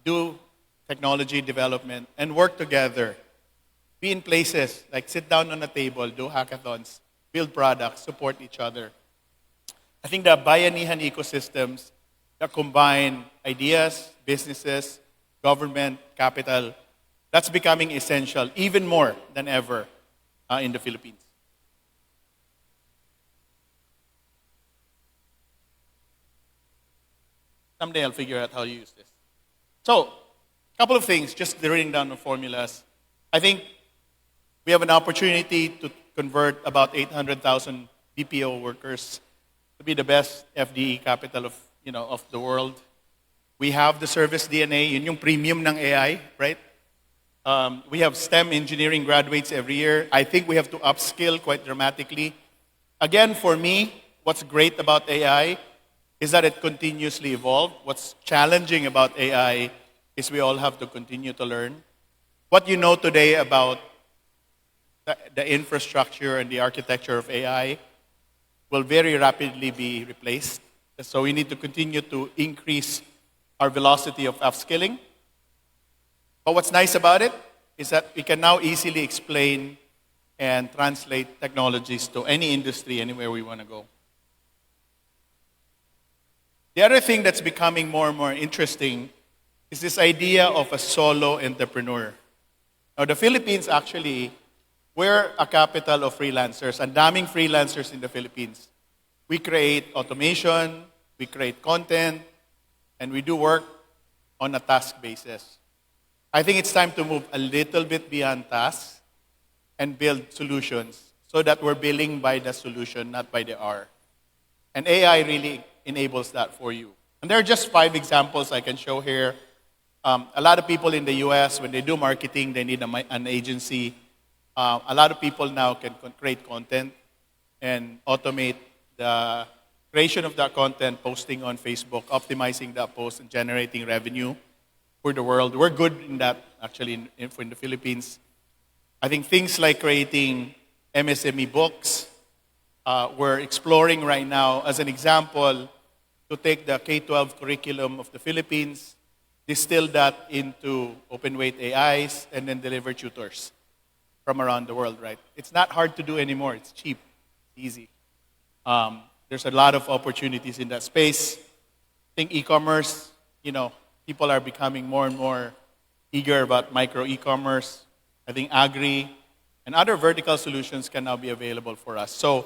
do technology development, and work together. Be in places, like sit down on a table, do hackathons, build products, support each other. I think the bayanihan ecosystems that combine ideas, businesses, government, capital, that's becoming essential, even more than ever in the Philippines. Someday I'll figure out how to use this. So, a couple of things, just writing down the formulas. I think we have an opportunity to convert about 800,000 BPO workers to be the best FDE capital of the world. We have the service DNA, yun yung premium ng AI, right? We have STEM engineering graduates every year. I think we have to upskill quite dramatically. Again, for me, what's great about AI is that it continuously evolves. What's challenging about AI is we all have to continue to learn. What you know today about the infrastructure and the architecture of AI will very rapidly be replaced. So we need to continue to increase our velocity of upskilling. But what's nice about it is that we can now easily explain and translate technologies to any industry, anywhere we want to go. The other thing that's becoming more and more interesting is this idea of a solo entrepreneur. Now, the Philippines actually, we're a capital of freelancers, and daming freelancers in the Philippines. We create automation, we create content, and we do work on a task basis. I think it's time to move a little bit beyond tasks and build solutions so that we're billing by the solution, not by the hour. And AI really enables that for you. And there are just 5 examples I can show here. A lot of people in the US, when they do marketing, they need an agency. A lot of people now can create content and automate the creation of that content, posting on Facebook, optimizing that post, and generating revenue for the world. We're good in that, actually, in the Philippines. I think things like creating MSME books, we're exploring right now, as an example, to take the K-12 curriculum of the Philippines, distill that into open-weight AIs, and then deliver tutors from around the world, right? It's not hard to do anymore. It's cheap, easy. There's a lot of opportunities in that space. I think e-commerce, people are becoming more and more eager about micro e-commerce. I think agri and other vertical solutions can now be available for us. So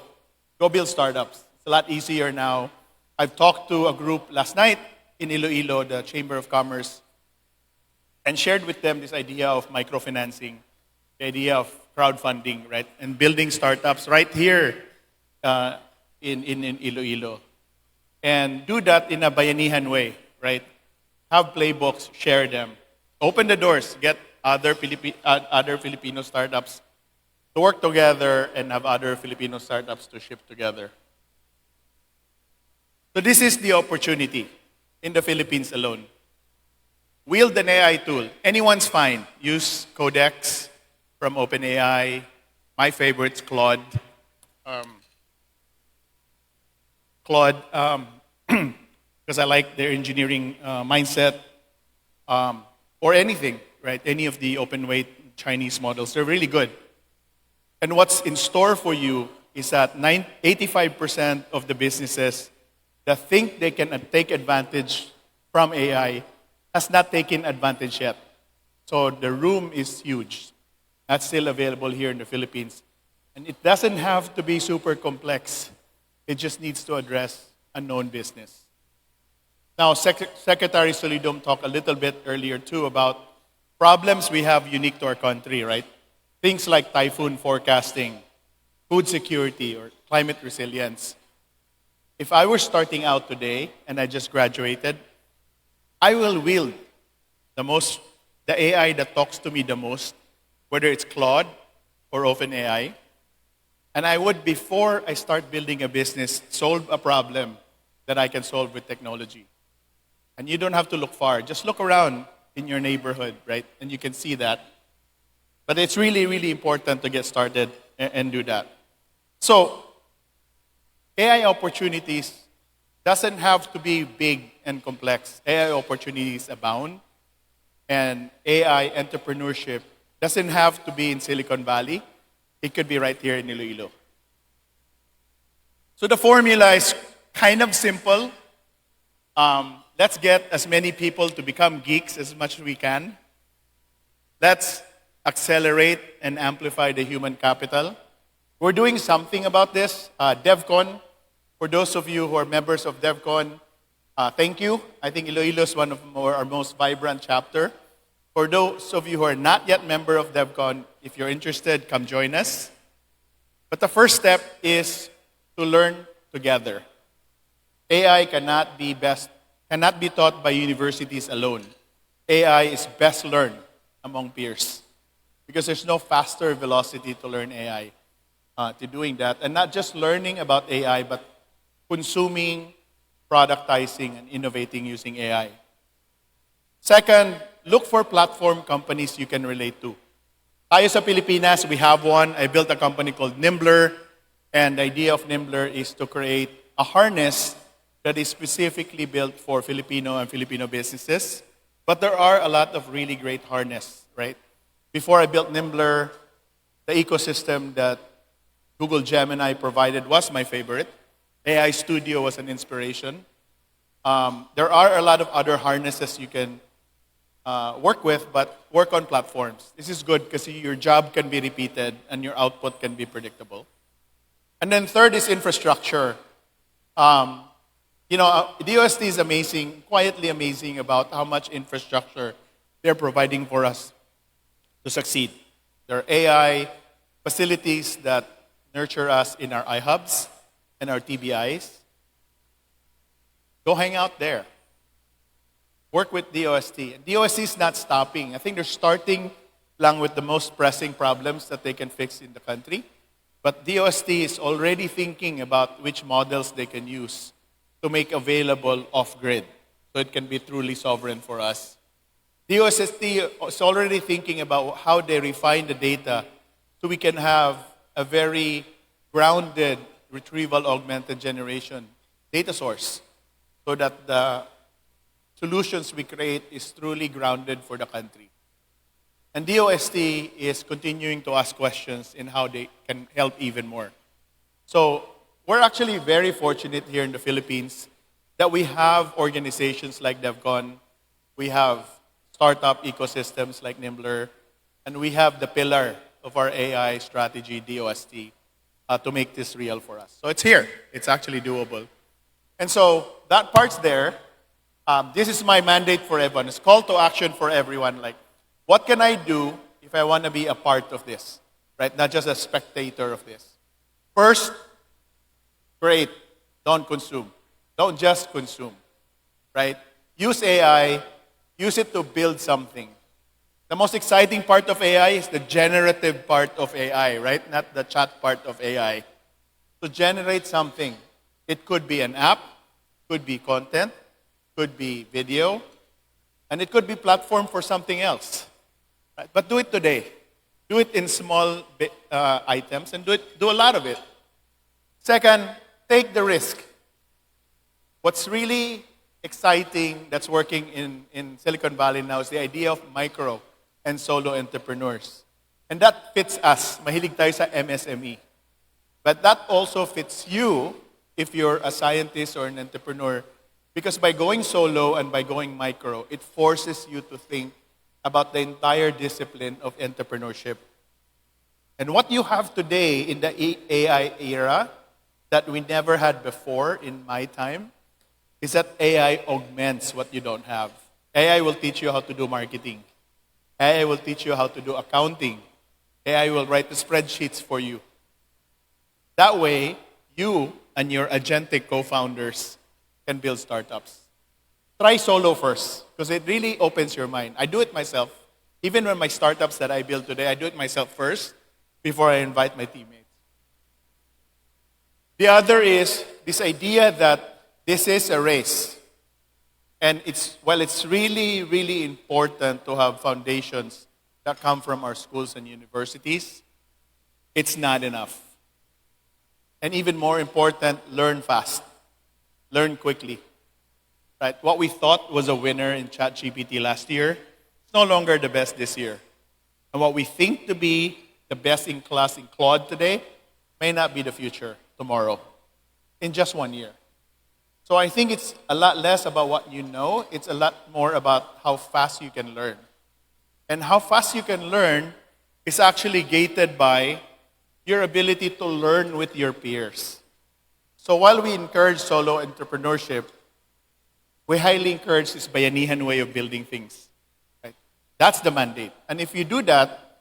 go build startups. It's a lot easier now. I've talked to a group last night in Iloilo, the Chamber of Commerce, and shared with them this idea of microfinancing, the idea of crowdfunding, right? And building startups right here in Iloilo. And do that in a bayanihan way, right? Have playbooks, share them. Open the doors, get other Filipino startups to work together and have other Filipino startups to ship together. So this is the opportunity in the Philippines alone. Wield an AI tool. Anyone's fine. Use Codex from OpenAI. My favorite's Claude. because I like their engineering mindset, or anything, right? Any of the open weight Chinese models, they're really good. And what's in store for you is that 85% of the businesses that think they can take advantage from AI has not taken advantage yet. So the room is huge. That's still available here in the Philippines. And it doesn't have to be super complex. It just needs to address a known business. Now, Secretary Solidum talked a little bit earlier too about problems we have unique to our country, right? Things like typhoon forecasting, food security, or climate resilience. If I were starting out today and I just graduated, I will wield the AI that talks to me the most, whether it's Claude or OpenAI. And I would, before I start building a business, solve a problem that I can solve with technology. And you don't have to look far. Just look around in your neighborhood, right? And you can see that. But it's really, really important to get started and do that. So, AI opportunities doesn't have to be big and complex. AI opportunities abound. And AI entrepreneurship doesn't have to be in Silicon Valley. It could be right here in Iloilo. So the formula is kind of simple. Let's get as many people to become geeks as much as we can. Let's accelerate and amplify the human capital. We're doing something about this. DevCon, for those of you who are members of DevCon, thank you. I think Iloilo is one of our most vibrant chapter. For those of you who are not yet member of DevCon, if you're interested, come join us. But the first step is to learn together. AI cannot be taught by universities alone. AI is best learned among peers because there's no faster velocity to learn AI to doing that. And not just learning about AI, but consuming, productizing, and innovating using AI. Second, look for platform companies you can relate to. Tayo sa Pilipinas, we have one. I built a company called Nimbler, and the idea of Nimbler is to create a harness that is specifically built for Filipino and Filipino businesses. But there are a lot of really great harness, right? Before I built Nimbler, the ecosystem that Google Gemini provided was my favorite. AI Studio was an inspiration. There are a lot of other harnesses you can work with, but work on platforms. This is good because your job can be repeated and your output can be predictable. And then third is infrastructure. DOST is amazing, quietly amazing about how much infrastructure they're providing for us to succeed. There are AI facilities that nurture us in our iHubs and our TBIs. Go hang out there. Work with DOST. And DOST is not stopping. I think they're starting lang with the most pressing problems that they can fix in the country. But DOST is already thinking about which models they can use to make available off-grid, so it can be truly sovereign for us. DOST is already thinking about how they refine the data so we can have a very grounded retrieval augmented generation data source so that the solutions we create is truly grounded for the country. And DOST is continuing to ask questions in how they can help even more. So we're actually very fortunate here in the Philippines that we have organizations like DevCon, we have startup ecosystems like Nimbler, and we have the pillar of our AI strategy, DOST, to make this real for us. So it's here. It's actually doable. And so that part's there. This is my mandate for everyone. It's call to action for everyone. Like, what can I do if I want to be a part of this? Right? Not just a spectator of this. First, create. Don't consume. Don't just consume. Right? Use AI. Use it to build something. The most exciting part of AI is the generative part of AI, right? Not the chat part of AI. To generate something. It could be an app, could be content, could be video, and it could be platform for something else. Right? But do it today. Do it in small items and do a lot of it. Second, take the risk. What's really exciting that's working in Silicon Valley now is the idea of micro and solo entrepreneurs. And that fits us. Mahilig tayo sa MSME. But that also fits you if you're a scientist or an entrepreneur, because by going solo and by going micro, it forces you to think about the entire discipline of entrepreneurship. And what you have today in the AI era that we never had before in my time is that AI augments what you don't have. AI will teach you how to do marketing. AI will teach you how to do accounting. AI will write the spreadsheets for you. That way, you and your agentic co-founders can build startups. Try solo first, because it really opens your mind. I do it myself. Even when my startups that I build today, I do it myself first before I invite my teammates. The other is this idea that this is a race. And it's really, really important to have foundations that come from our schools and universities. It's not enough. And even more important, learn fast. Learn quickly. Right? What we thought was a winner in ChatGPT last year is no longer the best this year. And what we think to be the best in class in Claude today may not be the future tomorrow, in just 1 year. So I think it's a lot less about what you know, it's a lot more about how fast you can learn. And how fast you can learn is actually gated by your ability to learn with your peers. So while we encourage solo entrepreneurship, we highly encourage this bayanihan way of building things. Right? That's the mandate. And if you do that,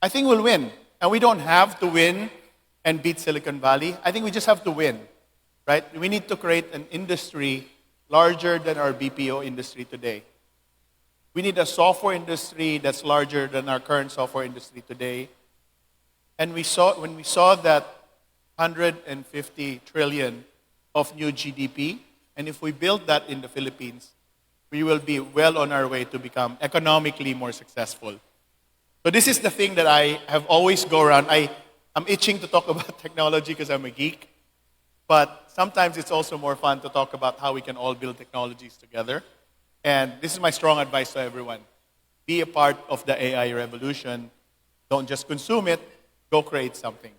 I think we'll win. And we don't have to win and beat Silicon Valley. I think we just have to win. Right? We need to create an industry larger than our BPO industry today. We need a software industry that's larger than our current software industry today. And when we saw that 150 trillion of new GDP, and if we build that in the Philippines, we will be well on our way to become economically more successful. So this is the thing that I have always go around. I'm itching to talk about technology because I'm a geek, but sometimes it's also more fun to talk about how we can all build technologies together. And this is my strong advice to everyone. Be a part of the AI revolution. Don't just consume it, go create something.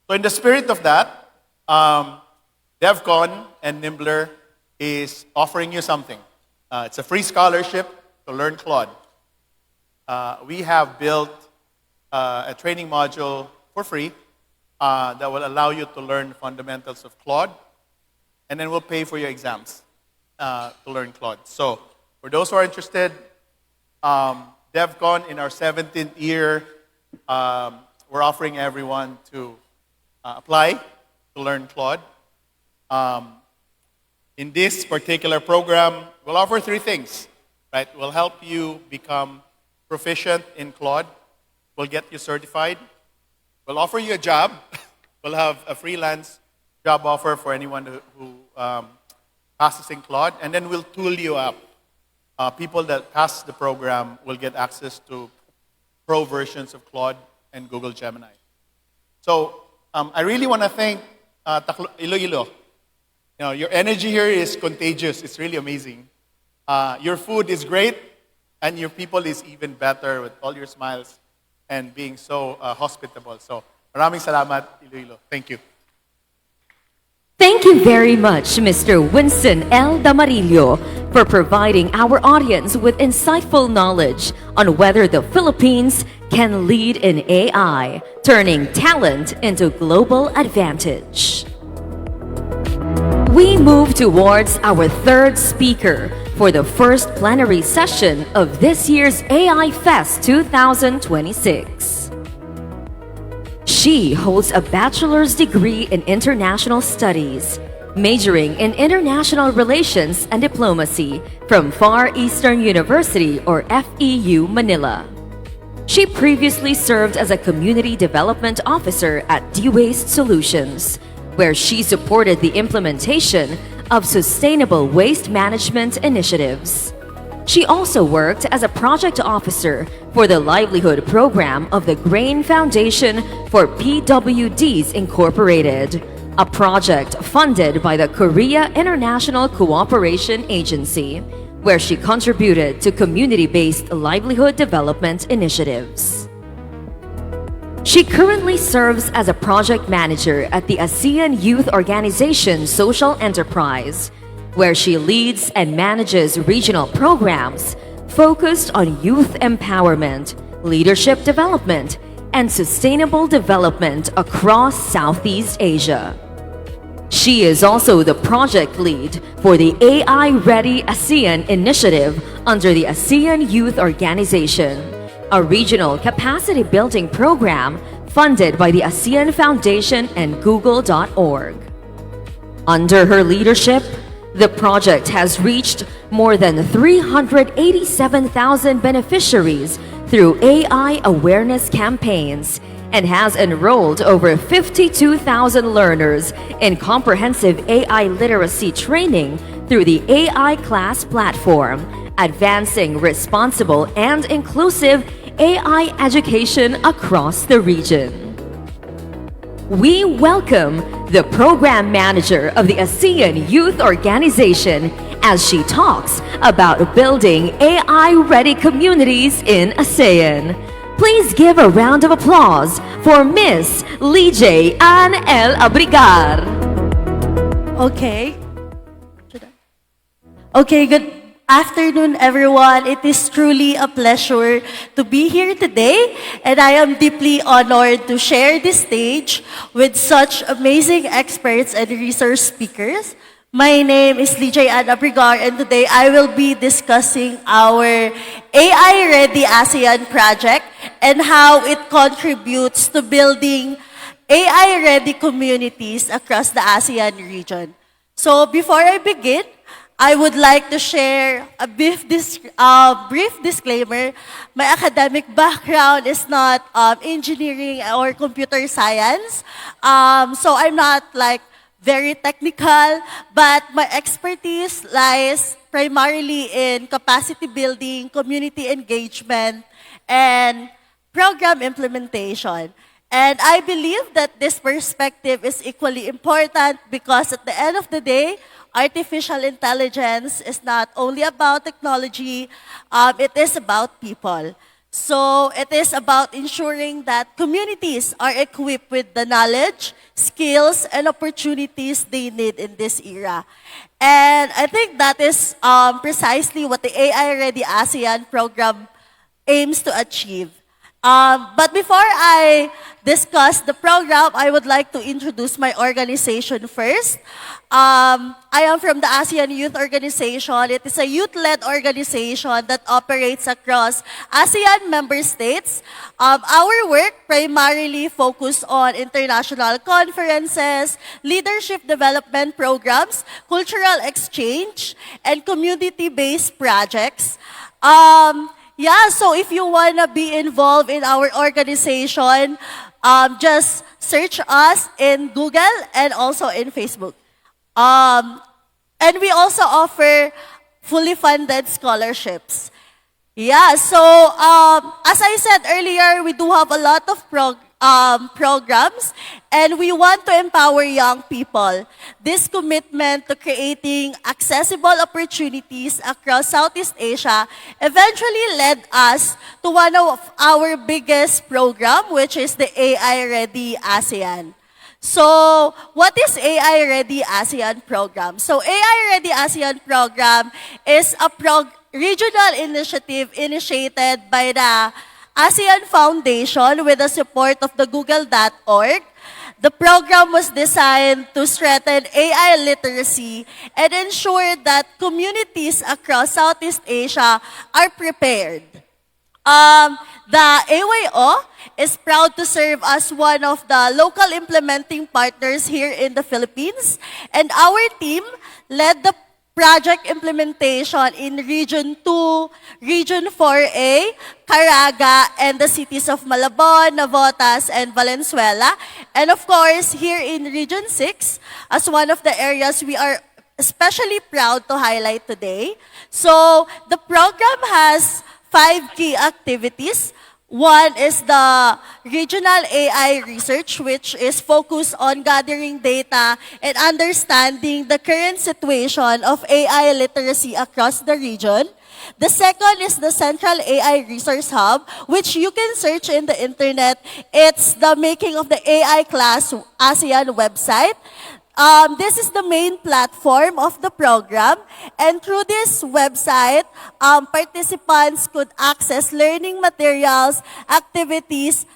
So in the spirit of that, DevCon and Nimbler is offering you something. It's a free scholarship to learn Claude. We have built a training module for free that will allow you to learn fundamentals of Claude, and then we'll pay for your exams to learn Claude. So for those who are interested, DevCon in our 17th year, we're offering everyone to apply to learn Claude. In this particular program, we'll offer 3 things. Right? We'll help you become proficient in Claude. We'll get you certified. We'll offer you a job. We'll have a freelance job offer for anyone who passes in Claude. And then we'll tool you up. People that pass the program will get access to pro versions of Claude and Google Gemini. So I really want to thank Iloilo. You know, your energy here is contagious. It's really amazing. Your food is great, and your people is even better with all your smiles and being so hospitable. So, maraming salamat, Iloilo. Thank you. Thank you very much, Mr. Winston L. Damarillo, for providing our audience with insightful knowledge on whether the Philippines can lead in AI, turning talent into global advantage. We move towards our third speaker for the first plenary session of this year's AI Fest 2026. She holds a bachelor's degree in international studies, majoring in international relations and diplomacy from Far Eastern University or FEU Manila. She previously served as a community development officer at D-Waste Solutions, where she supported the implementation of sustainable waste management initiatives. She also worked as a project officer for the livelihood program of the Grain Foundation for PWDs Incorporated, a project funded by the Korea International Cooperation Agency, where she contributed to community-based livelihood development initiatives. She currently serves as a project manager at the ASEAN Youth Organization Social Enterprise, where she leads and manages regional programs focused on youth empowerment, leadership development, and sustainable development across Southeast Asia. She is also the project lead for the AI Ready ASEAN initiative under the ASEAN Youth Organization, a regional capacity building program funded by the ASEAN Foundation and Google.org. Under her leadership, the project has reached more than 387,000 beneficiaries through AI awareness campaigns and has enrolled over 52,000 learners in comprehensive AI literacy training through the AI Class platform, advancing responsible and inclusive AI education across the region. We welcome the Program Manager of the ASEAN Youth Organization as she talks about building AI-ready communities in ASEAN. Please give a round of applause for Miss Lijay Ann El Abrigar. Okay. Okay, good afternoon, everyone. It is truly a pleasure to be here today, and I am deeply honored to share this stage with such amazing experts and resource speakers. My name is Lijay Ann Abrigar, and today I will be discussing our AI Ready ASEAN project and how it contributes to building AI-ready communities across the ASEAN region. So before I begin, I would like to share a brief disclaimer. My academic background is not engineering or computer science, so I'm not like very technical, but my expertise lies primarily in capacity building, community engagement, and program implementation. And I believe that this perspective is equally important because at the end of the day, artificial intelligence is not only about technology, it is about people. So it is about ensuring that communities are equipped with the knowledge, skills, and opportunities they need in this era. And I think that is precisely what the AI Ready ASEAN program aims to achieve. But before I discuss the program, I would like to introduce my organization first. I am from the ASEAN Youth Organization. It is a youth-led organization that operates across ASEAN member states. Our work primarily focuses on international conferences, leadership development programs, cultural exchange, and community-based projects. Yeah, so if you want to be involved in our organization, just search us in Google and also in Facebook. And we also offer fully funded scholarships. Yeah, so as I said earlier, we do have a lot of programs, and we want to empower young people. This commitment to creating accessible opportunities across Southeast Asia eventually led us to one of our biggest programs, which is the AI Ready ASEAN. So, what is AI Ready ASEAN program? So, AI Ready ASEAN program is a regional initiative initiated by the ASEAN Foundation with the support of the Google.org. The program was designed to strengthen AI literacy and ensure that communities across Southeast Asia are prepared. The AYO is proud to serve as one of the local implementing partners here in the Philippines, and our team led the project implementation in Region 2, Region 4A, Caraga, and the cities of Malabon, Navotas, and Valenzuela. And of course, here in Region 6, as one of the areas we are especially proud to highlight today. So, the program has 5 key activities. One is the regional AI research, which is focused on gathering data and understanding the current situation of AI literacy across the region. The second is the Central AI Resource Hub, which you can search in the internet. It's the making of the AI class ASEAN website. This is the main platform of the program, and through this website, participants could access learning materials, activities,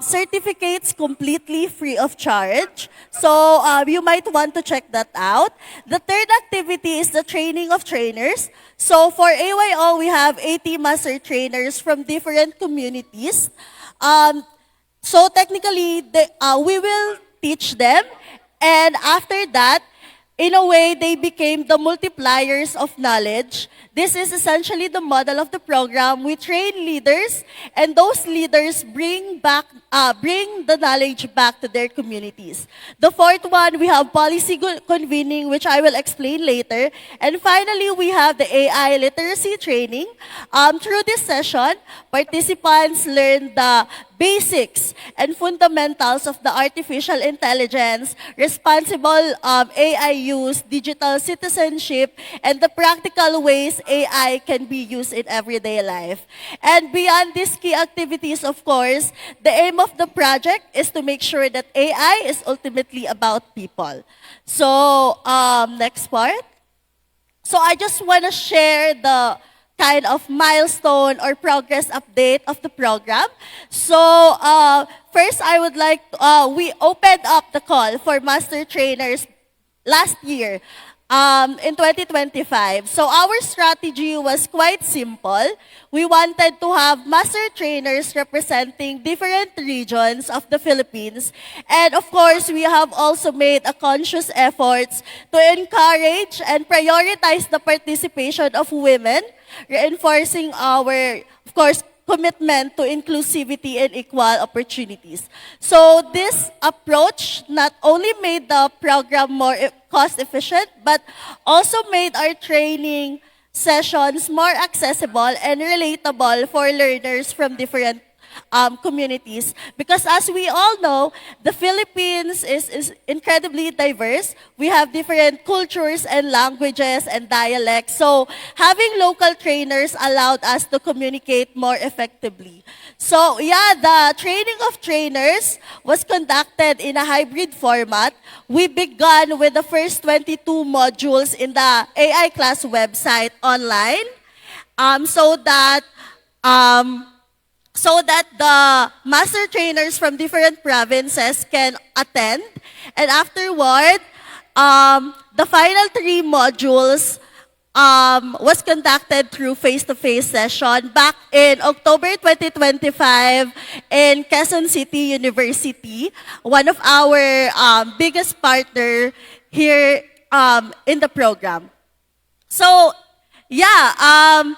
certificates completely free of charge. So you might want to check that out. The third activity is the training of trainers. So for AYO, we have 80 master trainers from different communities. So technically, we will teach them. And after that, in a way, they became the multipliers of knowledge. This is essentially the model of the program. We train leaders, and those leaders bring the knowledge back to their communities. The fourth one, we have policy convening, which I will explain later. And finally, we have the AI literacy training. Through this session, participants learn the basics and fundamentals of the artificial intelligence, responsible AI use, digital citizenship, and the practical ways AI can be used in everyday life. And beyond these key activities, of course, the aim of the project is to make sure that AI is ultimately about people. So, next part. So I just want to share the kind of milestone or progress update of the program. So first, I would like, we opened up the call for master trainers last year in 2025. So our strategy was quite simple. We wanted to have master trainers representing different regions of the Philippines. And of course, we have also made a conscious efforts to encourage and prioritize the participation of women, reinforcing our, of course, commitment to inclusivity and equal opportunities. So this approach not only made the program more cost efficient, but also made our training sessions more accessible and relatable for learners from different communities. Because as we all know, the Philippines is incredibly diverse. We have different cultures and languages and dialects. So having local trainers allowed us to communicate more effectively. So yeah, the training of trainers was conducted in a hybrid format. We began with the first 22 modules in the AI class website online, so that the master trainers from different provinces can attend. And afterward, the final 3 modules was conducted through face-to-face session back in October 2025 in Quezon City University, one of our biggest partner here in the program. So, yeah,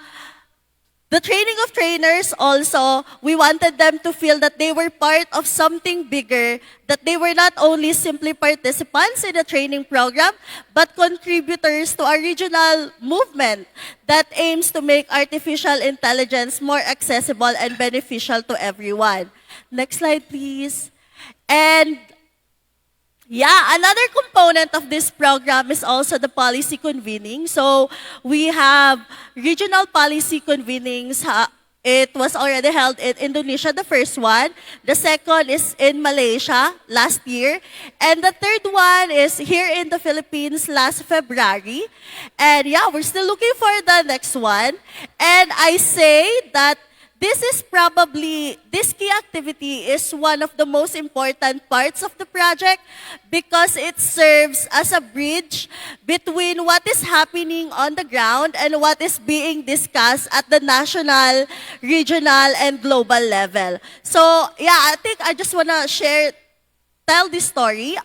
the training of trainers also, we wanted them to feel that they were part of something bigger, that they were not only simply participants in the training program, but contributors to a regional movement that aims to make artificial intelligence more accessible and beneficial to everyone. Next slide, please. And yeah, another component of this program is also the policy convening. So we have regional policy convenings. It was already held in Indonesia, the first one. The second is in Malaysia last year. And the third one is here in the Philippines last February. And yeah, we're still looking for the next one. And I say that this key activity is one of the most important parts of the project because it serves as a bridge between what is happening on the ground and what is being discussed at the national, regional, and global level. So yeah, I think I just want to tell this story.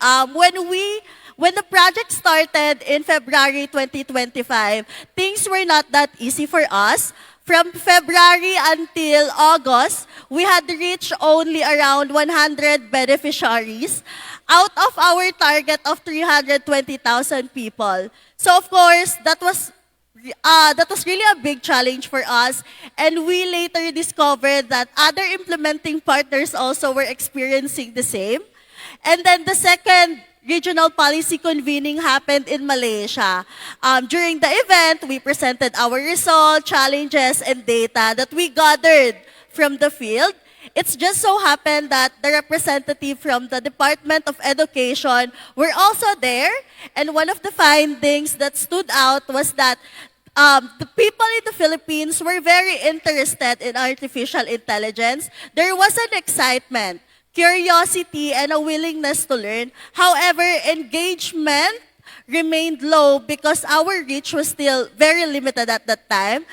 When the project started in February 2025, things were not that easy for us. From February until August, we had reached only around 100 beneficiaries out of our target of 320,000 people. So of course, that was that was really a big challenge for us. And we later discovered that other implementing partners also were experiencing the same. And then the second regional policy convening happened in Malaysia. During the event, we presented our results, challenges, and data that we gathered from the field. It's just so happened that the representative from the Department of Education were also there. And one of the findings that stood out was that the people in the Philippines were very interested in artificial intelligence. There was an excitement, curiosity, and a willingness to learn. However, engagement remained low because our reach was still very limited at that time.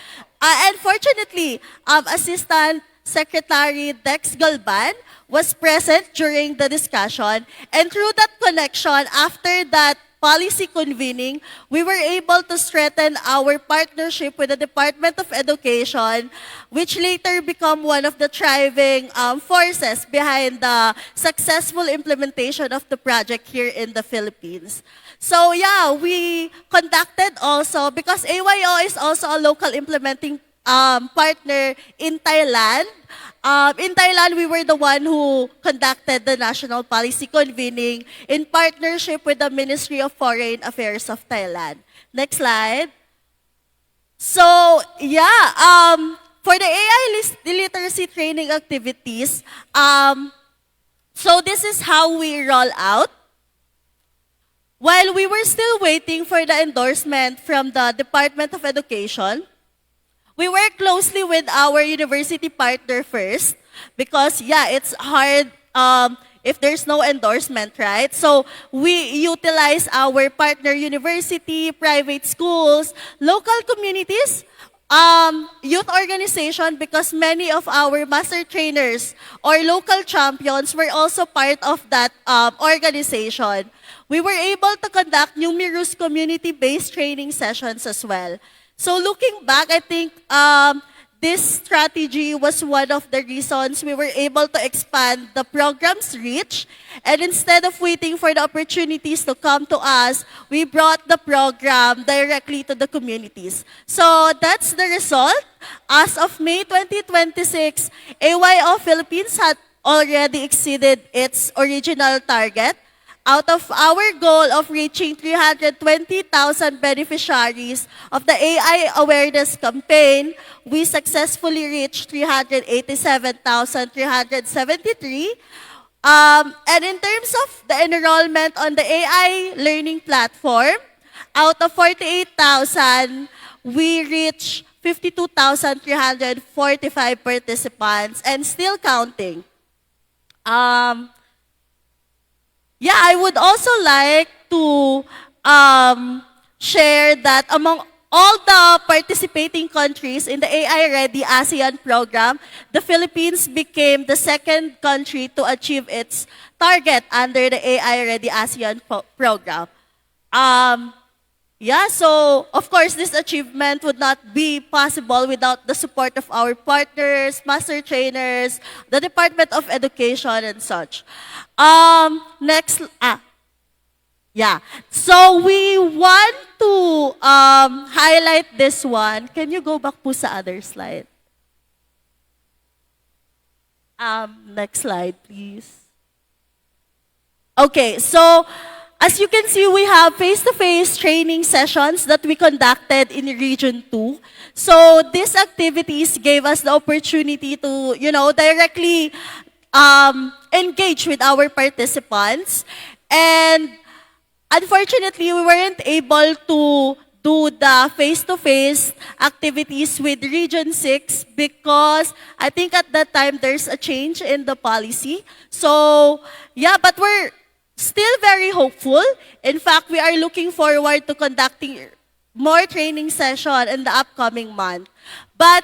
Unfortunately, Assistant Secretary Dex Galban was present during the discussion, and through that connection, after that policy convening, we were able to strengthen our partnership with the Department of Education, which later became one of the thriving forces behind the successful implementation of the project here in the Philippines. So yeah, we conducted also, because AYO is also a local implementing partner in Thailand. In Thailand, we were the one who conducted the national policy convening in partnership with the Ministry of Foreign Affairs of Thailand. Next slide. So yeah, for the AI literacy training activities, so this is how we roll out. While we were still waiting for the endorsement from the Department of Education, we work closely with our university partner first because, yeah, it's hard if there's no endorsement, right? So we utilize our partner university, private schools, local communities, youth organization, because many of our master trainers or local champions were also part of that organization. We were able to conduct numerous community-based training sessions as well. So looking back, I think this strategy was one of the reasons we were able to expand the program's reach. And instead of waiting for the opportunities to come to us, we brought the program directly to the communities. So that's the result. As of May 2026, AYO Philippines had already exceeded its original target. Out of our goal of reaching 320,000 beneficiaries of the AI awareness campaign, we successfully reached 387,373. And in terms of the enrollment on the AI learning platform, out of 48,000, we reached 52,345 participants and still counting. Yeah, I would also like to share that among all the participating countries in the AI Ready ASEAN program, the Philippines became the second country to achieve its target under the AI Ready ASEAN program. Yeah, so of course this achievement would not be possible without the support of our partners, master trainers, the Department of Education and such. Yeah. So we want to highlight this one. Can you go back po sa other slide? Next slide, please. Okay, so as you can see, we have face-to-face training sessions that we conducted in Region 2. So these activities gave us the opportunity to, directly engage with our participants. And unfortunately, we weren't able to do the face-to-face activities with Region 6 because I think at that time there's a change in the policy. So, yeah, but we're still very hopeful. In fact, we are looking forward to conducting more training session in the upcoming month. But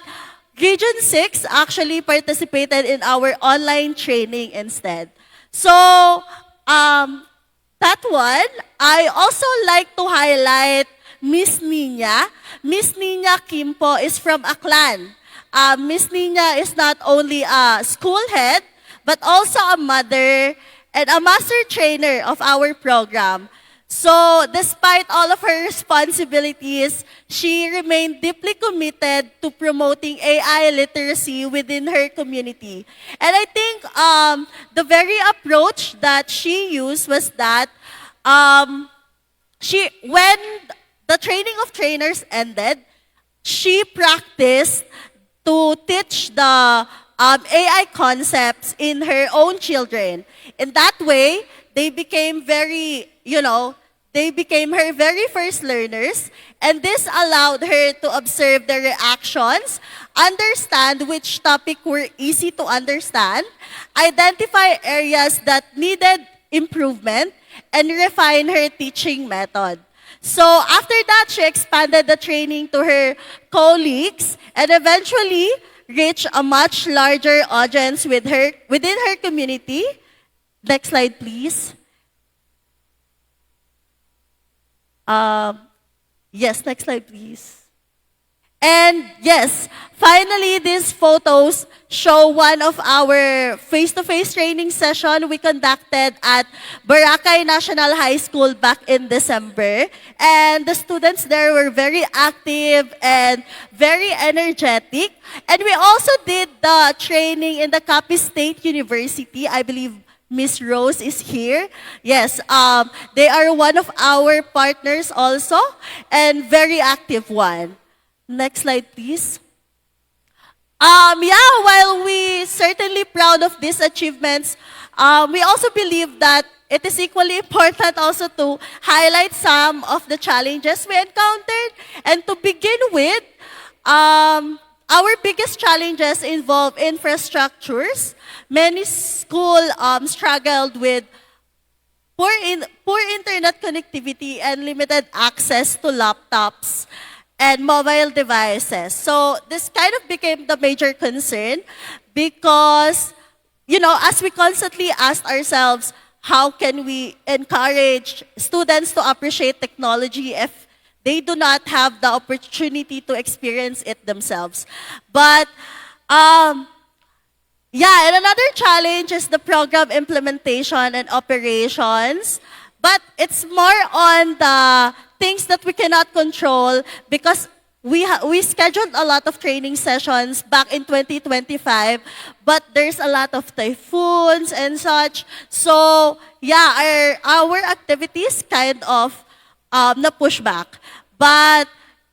Region 6 actually participated in our online training instead. So, that one, I also like to highlight Miss Nina. Miss Nina Kimpo is from Aklan. Miss Nina is not only a school head, but also a mother and a master trainer of our program. So, despite all of her responsibilities, she remained deeply committed to promoting AI literacy within her community. And I think the very approach that she used was that when the training of trainers ended, she practiced to teach the AI concepts in her own children. In that way, they became they became her very first learners, and this allowed her to observe their reactions, understand which topic were easy to understand, identify areas that needed improvement, and refine her teaching method. So after that, she expanded the training to her colleagues and eventually reached a much larger audience within her community. Next slide, please. Yes, next slide, please. And yes, finally, these photos show one of our face-to-face training session we conducted at Boracay National High School back in December. And the students there were very active and very energetic. And we also did the training in the Capiz State University. I believe Miss Rose is here. Yes, they are one of our partners also, and very active one. Next slide, please. While we certainly proud of these achievements, we also believe that it is equally important also to highlight some of the challenges we encountered. And to begin with, our biggest challenges involve infrastructures. Many schools struggled with poor internet connectivity and limited access to laptops and mobile devices. So this kind of became the major concern because, as we constantly asked ourselves, how can we encourage students to appreciate technology if they do not have the opportunity to experience it themselves? But, and another challenge is the program implementation and operations. But it's more on the things that we cannot control because we scheduled a lot of training sessions back in 2025, but there's a lot of typhoons and such. So, our activities kind of na push back. But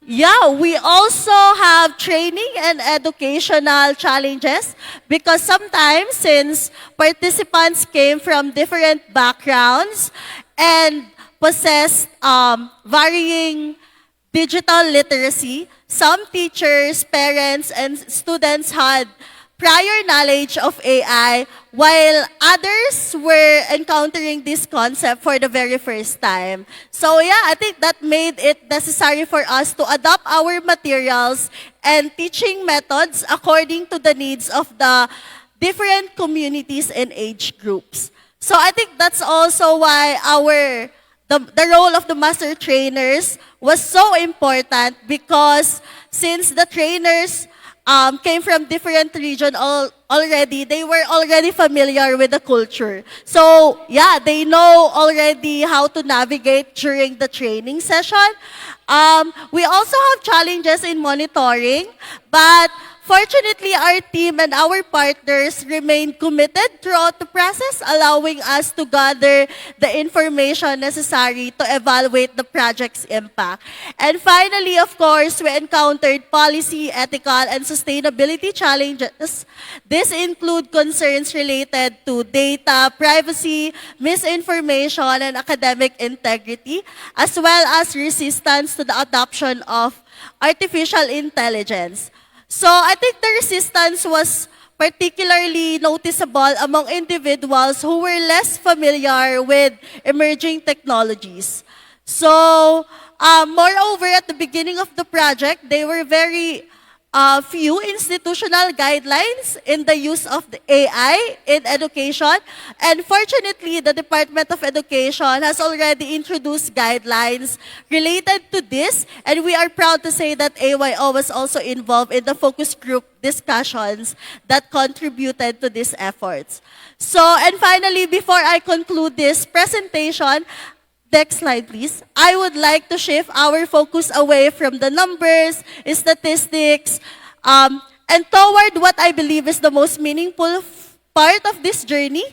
we also have training and educational challenges because sometimes since participants came from different backgrounds and possessed varying digital literacy, some teachers, parents, and students had prior knowledge of AI, while others were encountering this concept for the very first time. So I think that made it necessary for us to adapt our materials and teaching methods according to the needs of the different communities and age groups. So I think that's also why the role of the master trainers was so important because since the trainers came from different regions already, they were already familiar with the culture. So, they know already how to navigate during the training session. We also have challenges in monitoring, but fortunately, our team and our partners remained committed throughout the process, allowing us to gather the information necessary to evaluate the project's impact. And finally, of course, we encountered policy, ethical, and sustainability challenges. These include concerns related to data, privacy, misinformation, and academic integrity, as well as resistance to the adoption of artificial intelligence. So I think the resistance was particularly noticeable among individuals who were less familiar with emerging technologies. So moreover, at the beginning of the project, there were very few institutional guidelines in the use of the AI in education. And fortunately, the Department of Education has already introduced guidelines related to this. And we are proud to say that AYO was also involved in the focus group discussions that contributed to these efforts. So, and finally, before I conclude this presentation, Next slide, please. I would like to shift our focus away from the numbers, statistics, and toward what I believe is the most meaningful part of this journey,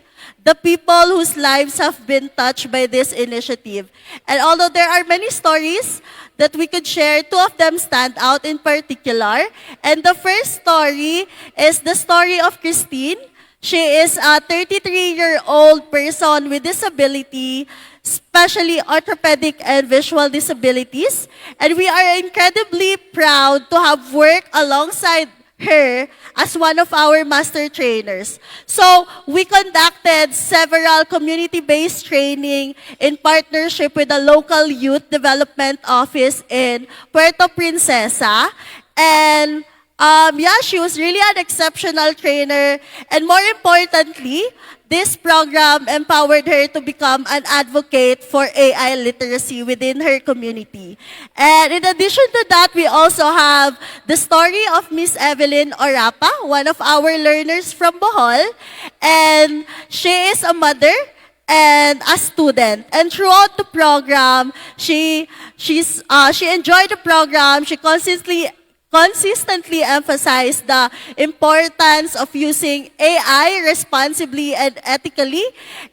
the people whose lives have been touched by this initiative. And although there are many stories that we could share, two of them stand out in particular. And the first story is the story of Christine. She is a 33-year-old person with disability, especially orthopedic and visual disabilities. And we are incredibly proud to have worked alongside her as one of our master trainers. So we conducted several community-based training in partnership with the local youth development office in Puerto Princesa. And she was really an exceptional trainer. And more importantly, this program empowered her to become an advocate for AI literacy within her community. And in addition to that, we also have the story of Miss Evelyn Orapa, one of our learners from Bohol. And she is a mother and a student. And throughout the program, she enjoyed the program. She consistently emphasized the importance of using AI responsibly and ethically.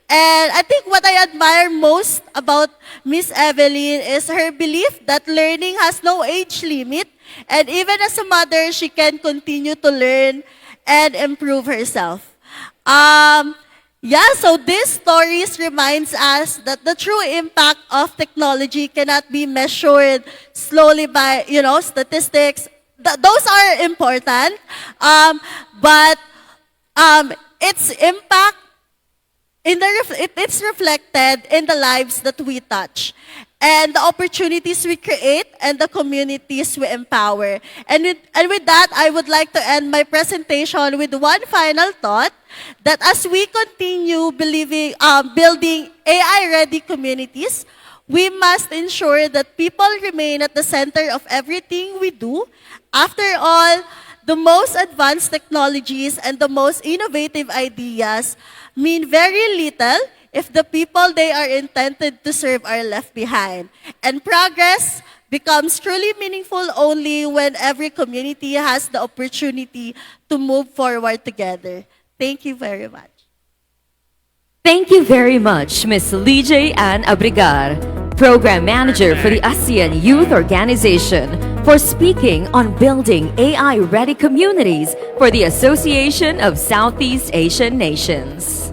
And I think what I admire most about Miss Evelyn is her belief that learning has no age limit. And even as a mother, she can continue to learn and improve herself. So these stories reminds us that the true impact of technology cannot be measured slowly by, statistics. Those are important, but its impact it's reflected in the lives that we touch, and the opportunities we create, and the communities we empower. And with that, I would like to end my presentation with one final thought: that as we continue building AI-ready communities, we must ensure that people remain at the center of everything we do. After all, the most advanced technologies and the most innovative ideas mean very little if the people they are intended to serve are left behind. And progress becomes truly meaningful only when every community has the opportunity to move forward together. Thank you very much. Thank you very much, Ms. Lijay Ann Abrigar, Program Manager for the ASEAN Youth Organization, for speaking on building AI-ready communities for the Association of Southeast Asian Nations.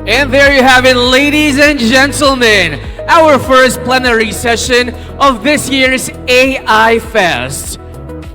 And there you have it, ladies and gentlemen, our first plenary session of this year's AI Fest.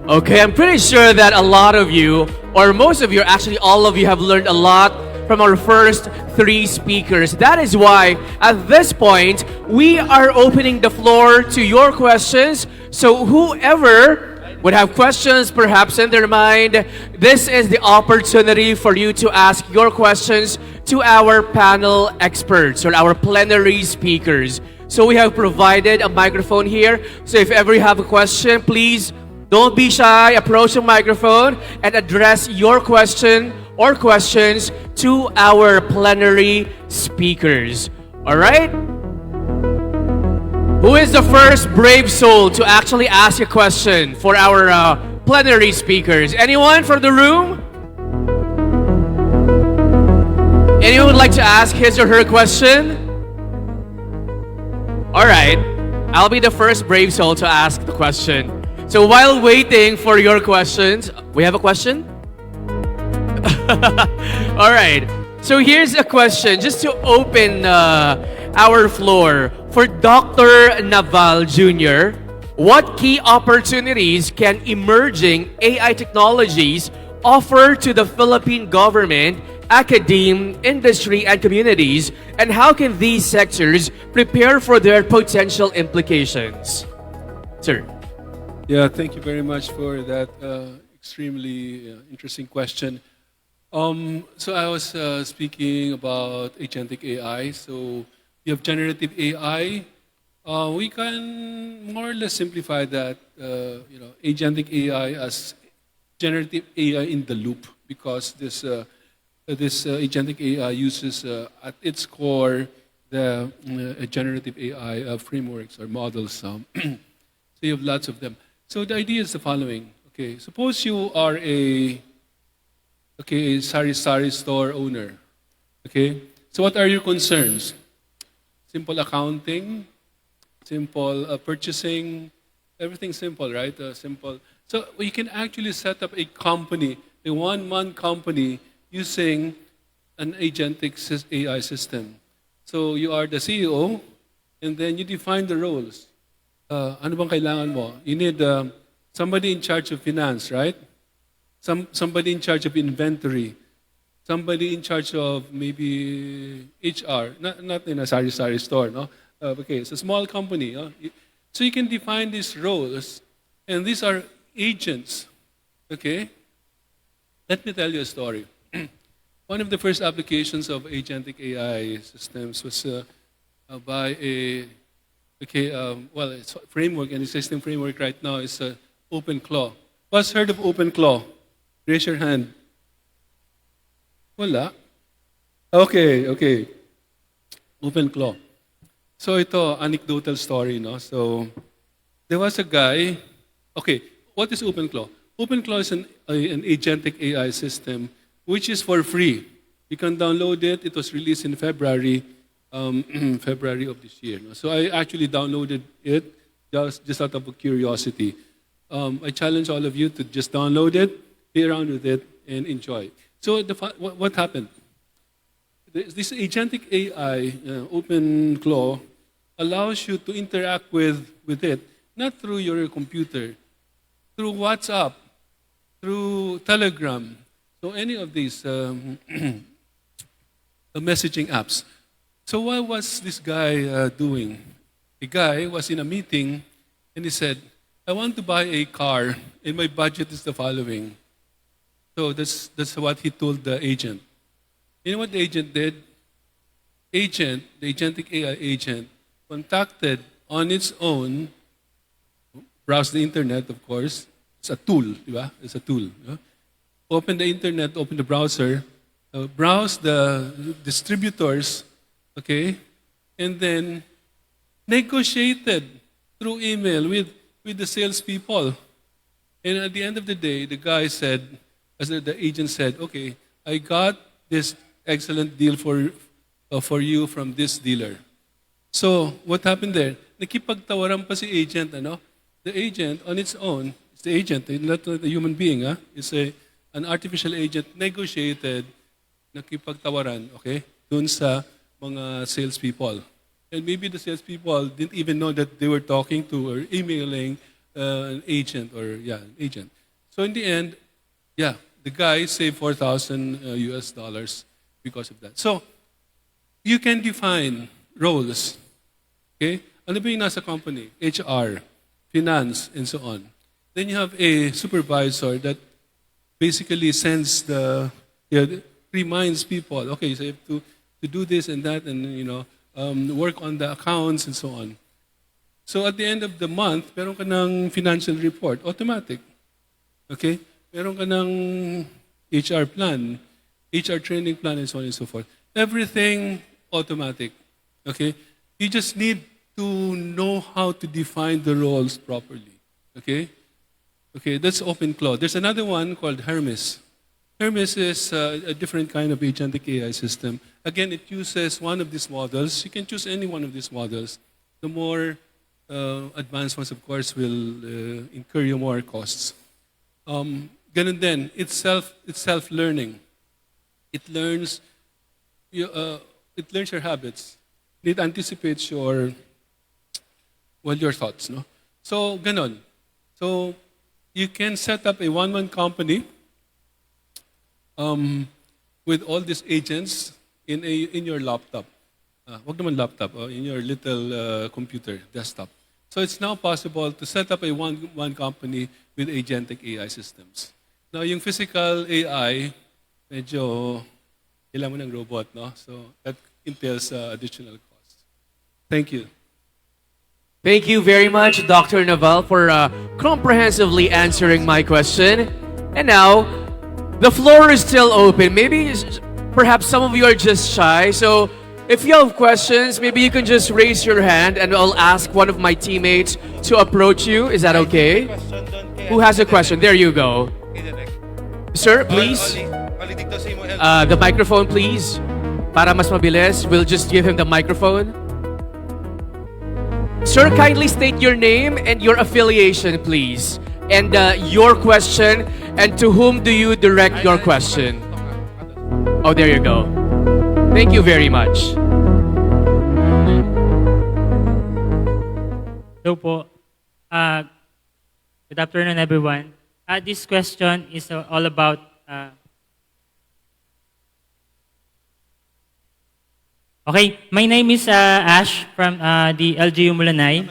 Okay, I'm pretty sure that a lot of you, or most of you, actually all of you, have learned a lot from our first three speakers. That is why, at this point, we are opening the floor to your questions. So whoever would have questions perhaps in their mind, this is the opportunity for you to ask your questions to our panel experts or our plenary speakers. So we have provided a microphone here. So if ever you have a question, please don't be shy. Approach the microphone and address your question or questions to our plenary speakers. All right? Who is the first brave soul to actually ask a question for our plenary speakers? Anyone from the room? Anyone would like to ask his or her question? All right. I'll be the first brave soul to ask the question. So while waiting for your questions, we have a question? All right. So here's a question just to open our floor. For Dr. Naval Jr., what key opportunities can emerging AI technologies offer to the Philippine government, academe, industry, and communities, and how can these sectors prepare for their potential implications? Sir. Yeah, thank you very much for that extremely interesting question. So I was speaking about agentic AI. So you have generative AI. We can more or less simplify that, agentic AI as generative AI in the loop, because this agentic AI uses at its core the generative AI frameworks or models. So you have lots of them. So the idea is the following. Okay, suppose you are a sari store owner. Okay, so what are your concerns? Simple accounting, simple purchasing, everything simple, right? Simple. So you can actually set up a company, a one-man company using an agentic AI system. So you are the CEO, and then you define the roles. Ano bang kailangan mo? You need somebody in charge of finance, right? Somebody in charge of inventory. Somebody in charge of maybe HR. Not in a sari store, no? Okay, it's a small company. So you can define these roles, and these are agents. Okay? Let me tell you a story. One of the first applications of agentic AI systems was by it's a framework, an existing framework right now is OpenClaw. Who's heard of OpenClaw? Raise your hand. Wala? Okay. OpenClaw. So ito, anecdotal story, no? So, there was a guy, okay, what is OpenClaw? OpenClaw is an agentic AI system which is for free. You can download it. It was released in February of this year. No? So I actually downloaded it just out of curiosity. I challenge all of you to just download it, play around with it, and enjoy. So what happened? This agentic AI, OpenClaw, allows you to interact with it, not through your computer, through WhatsApp, through Telegram, so any of these messaging apps. So what was this guy doing? The guy was in a meeting and he said, I want to buy a car and my budget is the following. So that's what he told the agent. You know what the agent did? The agentic AI agent, contacted on its own, browsed the internet, of course. It's a tool, diba? It's a tool. Yeah? Open the internet, open the browser, browse the distributors, okay, and then negotiated through email with the salespeople. And at the end of the day, the guy said, as the agent said, okay, I got this excellent deal for you from this dealer. So what happened there? Nakipagtawaran pa si agent, ano? The agent on its own, it's the agent, not the human being, it's an artificial agent negotiated, nakipagtawaran, okay, dun sa mga salespeople. And maybe the salespeople didn't even know that they were talking to or emailing an agent an agent. So in the end, the guy saved $4,000 US because of that. So you can define roles. Okay? Ano ba yung nasa company? HR, finance, and so on. Then you have a supervisor that basically sends reminds people, okay, so you have to do this and that and, work on the accounts and so on. So at the end of the month, meron ka ng financial report, automatic. Okay? Meron ka ng HR plan, HR training plan, and so on and so forth. Everything automatic. Okay? You just need to know how to define the roles properly. Okay? Okay, that's OpenClaw. There's another one called Hermes. Hermes is a different kind of agentic AI system. Again, it uses one of these models. You can choose any one of these models. The more advanced ones, of course, will incur you more costs. Ganun din, it's self-learning. It learns your habits. It anticipates your thoughts, no? So, ganon. So, you can set up a one-man company with all these agents in your laptop. Wag naman laptop, in your little computer, desktop. So it's now possible to set up a one company with agentic AI systems. Now, yung physical AI, medyo kailangan mo ng robot, no? So that entails additional costs. Thank you. Thank you very much, Dr. Naval, for comprehensively answering my question. And now, the floor is still open. Maybe, perhaps some of you are just shy. So, if you have questions, maybe you can just raise your hand and I'll ask one of my teammates to approach you. Is that okay? Who has a question? There you go. Sir, please. The microphone, please. Para mas mabilis, we'll just give him the microphone. Sir, kindly state your name and your affiliation, please. And your question, and to whom do you direct your question? Oh, there you go. Thank you very much. Hello po. Good afternoon, everyone. This question is all about okay, my name is Ash from the LGU Mulanay,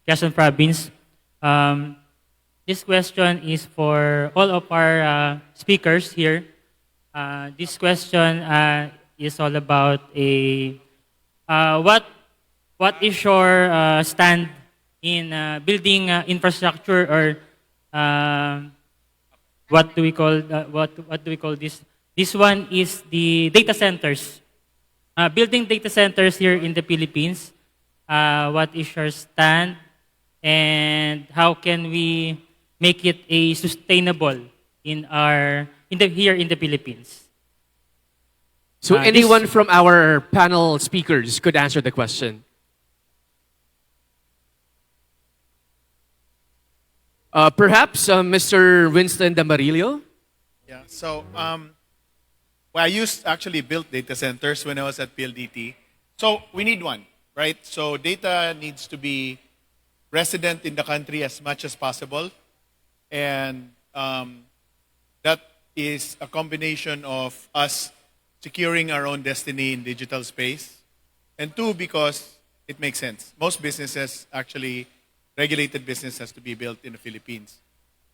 Quezon Province. This question is for all of our speakers here. This question is all about what is your stand in building infrastructure, or what do we call this? This one is the data centers. Building data centers here in the Philippines. What is your stand, and how can we make it a sustainable here in the Philippines? So anyone from our panel speakers could answer the question. Perhaps Mr. Winston Damarillo? Yeah, so I used actually built data centers when I was at PLDT. So we need one, right? So data needs to be resident in the country as much as possible. And that is a combination of us securing our own destiny in digital space. And two, because it makes sense. Most businesses, actually, regulated business has to be built in the Philippines.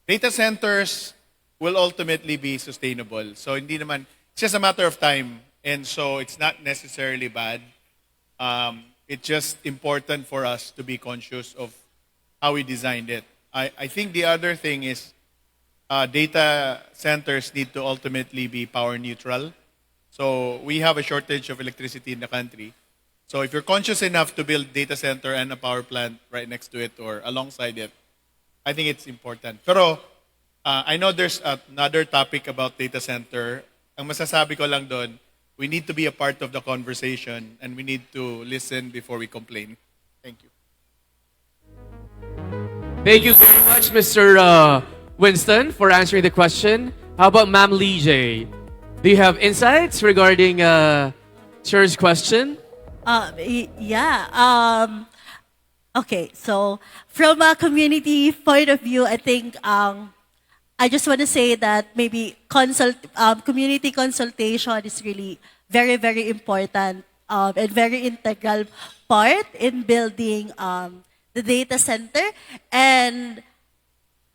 Data centers will ultimately be sustainable. So hindi naman, it's just a matter of time. And so it's not necessarily bad. It's just important for us to be conscious of how we designed it. I think the other thing is data centers need to ultimately be power neutral. So we have a shortage of electricity in the country. So if you're conscious enough to build data center and a power plant right next to it or alongside it, I think it's important. Pero I know there's another topic about data center. Ang masasabi ko lang doon, we need to be a part of the conversation and we need to listen before we complain. Thank you. Thank you very much, Mr. Winston, for answering the question. How about Ma'am Lee J? Do you have insights regarding Sir's question? Yeah. Okay, so from a community point of view, I think I just want to say that maybe community consultation is really very, very important and very integral part in building the data center. And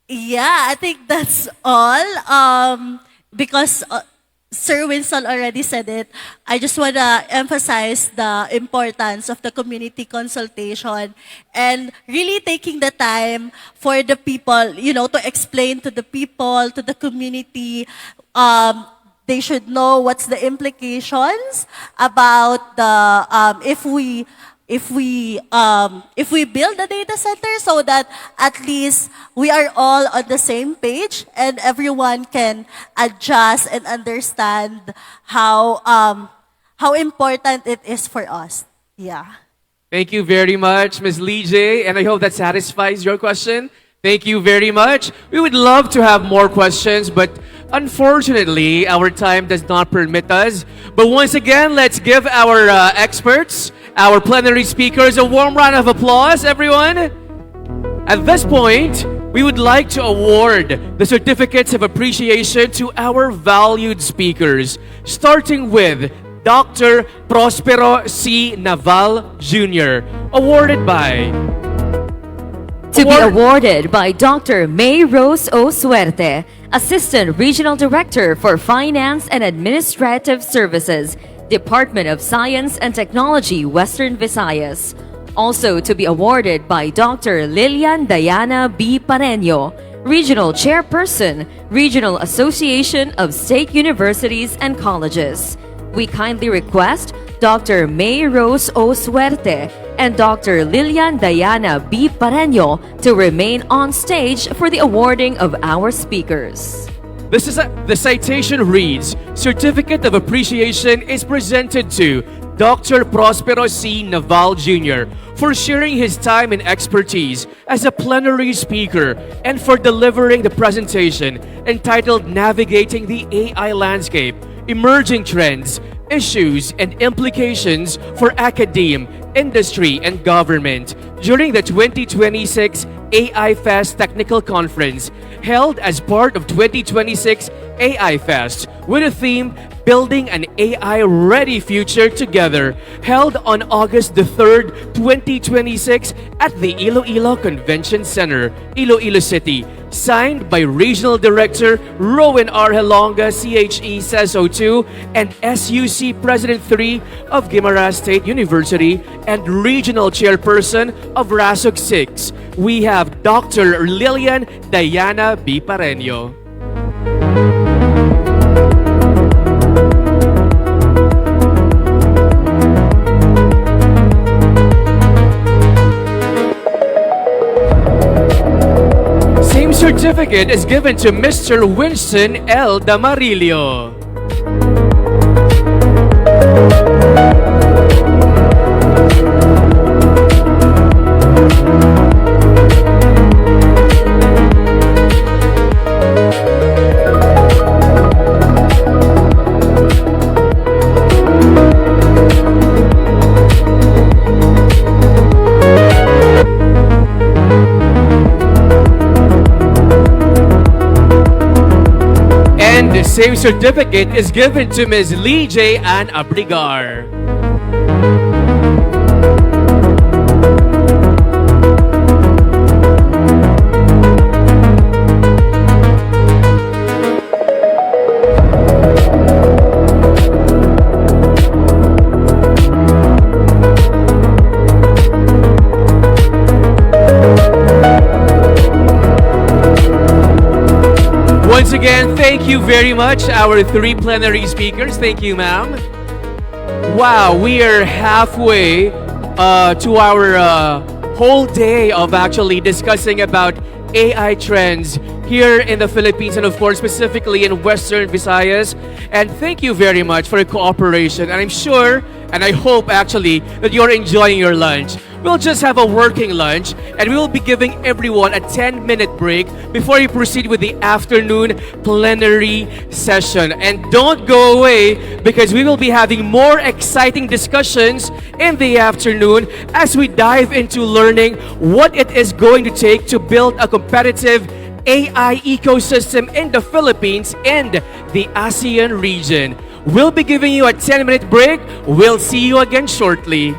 yeah, I think that's all. Because Sir Winston already said it, I just want to emphasize the importance of the community consultation and really taking the time for the people, to explain to the people, to the community. They should know what's the implications about the if we build a data center, so that at least we are all on the same page and everyone can adjust and understand how important it is for us. Yeah. Thank you very much, Ms. Lee J, and I hope that satisfies your question. Thank you very much. We would love to have more questions, but unfortunately, our time does not permit us. But once again, let's give our experts, our plenary speakers, a warm round of applause, everyone. At this point, we would like to award the certificates of appreciation to our valued speakers, starting with Dr. Prospero C. Naval Jr., awarded by... To be awarded by Dr. May Rose O. Suerte, Assistant Regional Director for Finance and Administrative Services, Department of Science and Technology, Western Visayas. Also to be awarded by Dr. Lilian Diana B. Pareño, Regional Chairperson, Regional Association of State Universities and Colleges. We kindly request Dr. May Rose O. Suerte, and Dr. Lilian Diana B. Pareño to remain on stage for the awarding of our speakers. The citation reads, Certificate of Appreciation is presented to Dr. Prospero C. Naval Jr. for sharing his time and expertise as a plenary speaker and for delivering the presentation entitled Navigating the AI Landscape, Emerging Trends, Issues, and Implications for Academe, Industry, and Government during the 2026 AI Fest Technical Conference held as part of 2026 AI Fest with a theme Building an AI-Ready Future Together, held on August the 3rd, 2026 at the Iloilo Convention Center, Iloilo City. Signed by Regional Director Rowan R. Helonga, CHE SESO2, and SUC President 3 of Guimaras State University and Regional Chairperson of RASOC 6. We have Dr. Lilian Diana B. Pareño. Certificate is given to Mr. Winston L. Damarillo. The same certificate is given to Ms. Lee J. Ann Abrigar. Once again, thank you very much, our three plenary speakers. Thank you, ma'am. Wow, we are halfway to our whole day of actually discussing about AI trends here in the Philippines and of course specifically in Western Visayas. And thank you very much for your cooperation. And I'm sure, and I hope actually, that you're enjoying your lunch. We'll just have a working lunch and we will be giving everyone a 10-minute break before we proceed with the afternoon plenary session. And don't go away because we will be having more exciting discussions in the afternoon as we dive into learning what it is going to take to build a competitive AI ecosystem in the Philippines and the ASEAN region. We'll be giving you a 10-minute break. We'll see you again shortly.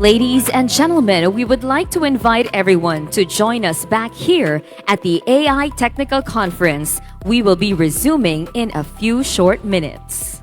Ladies and gentlemen, we would like to invite everyone to join us back here at the AI Technical Conference. We will be resuming in a few short minutes.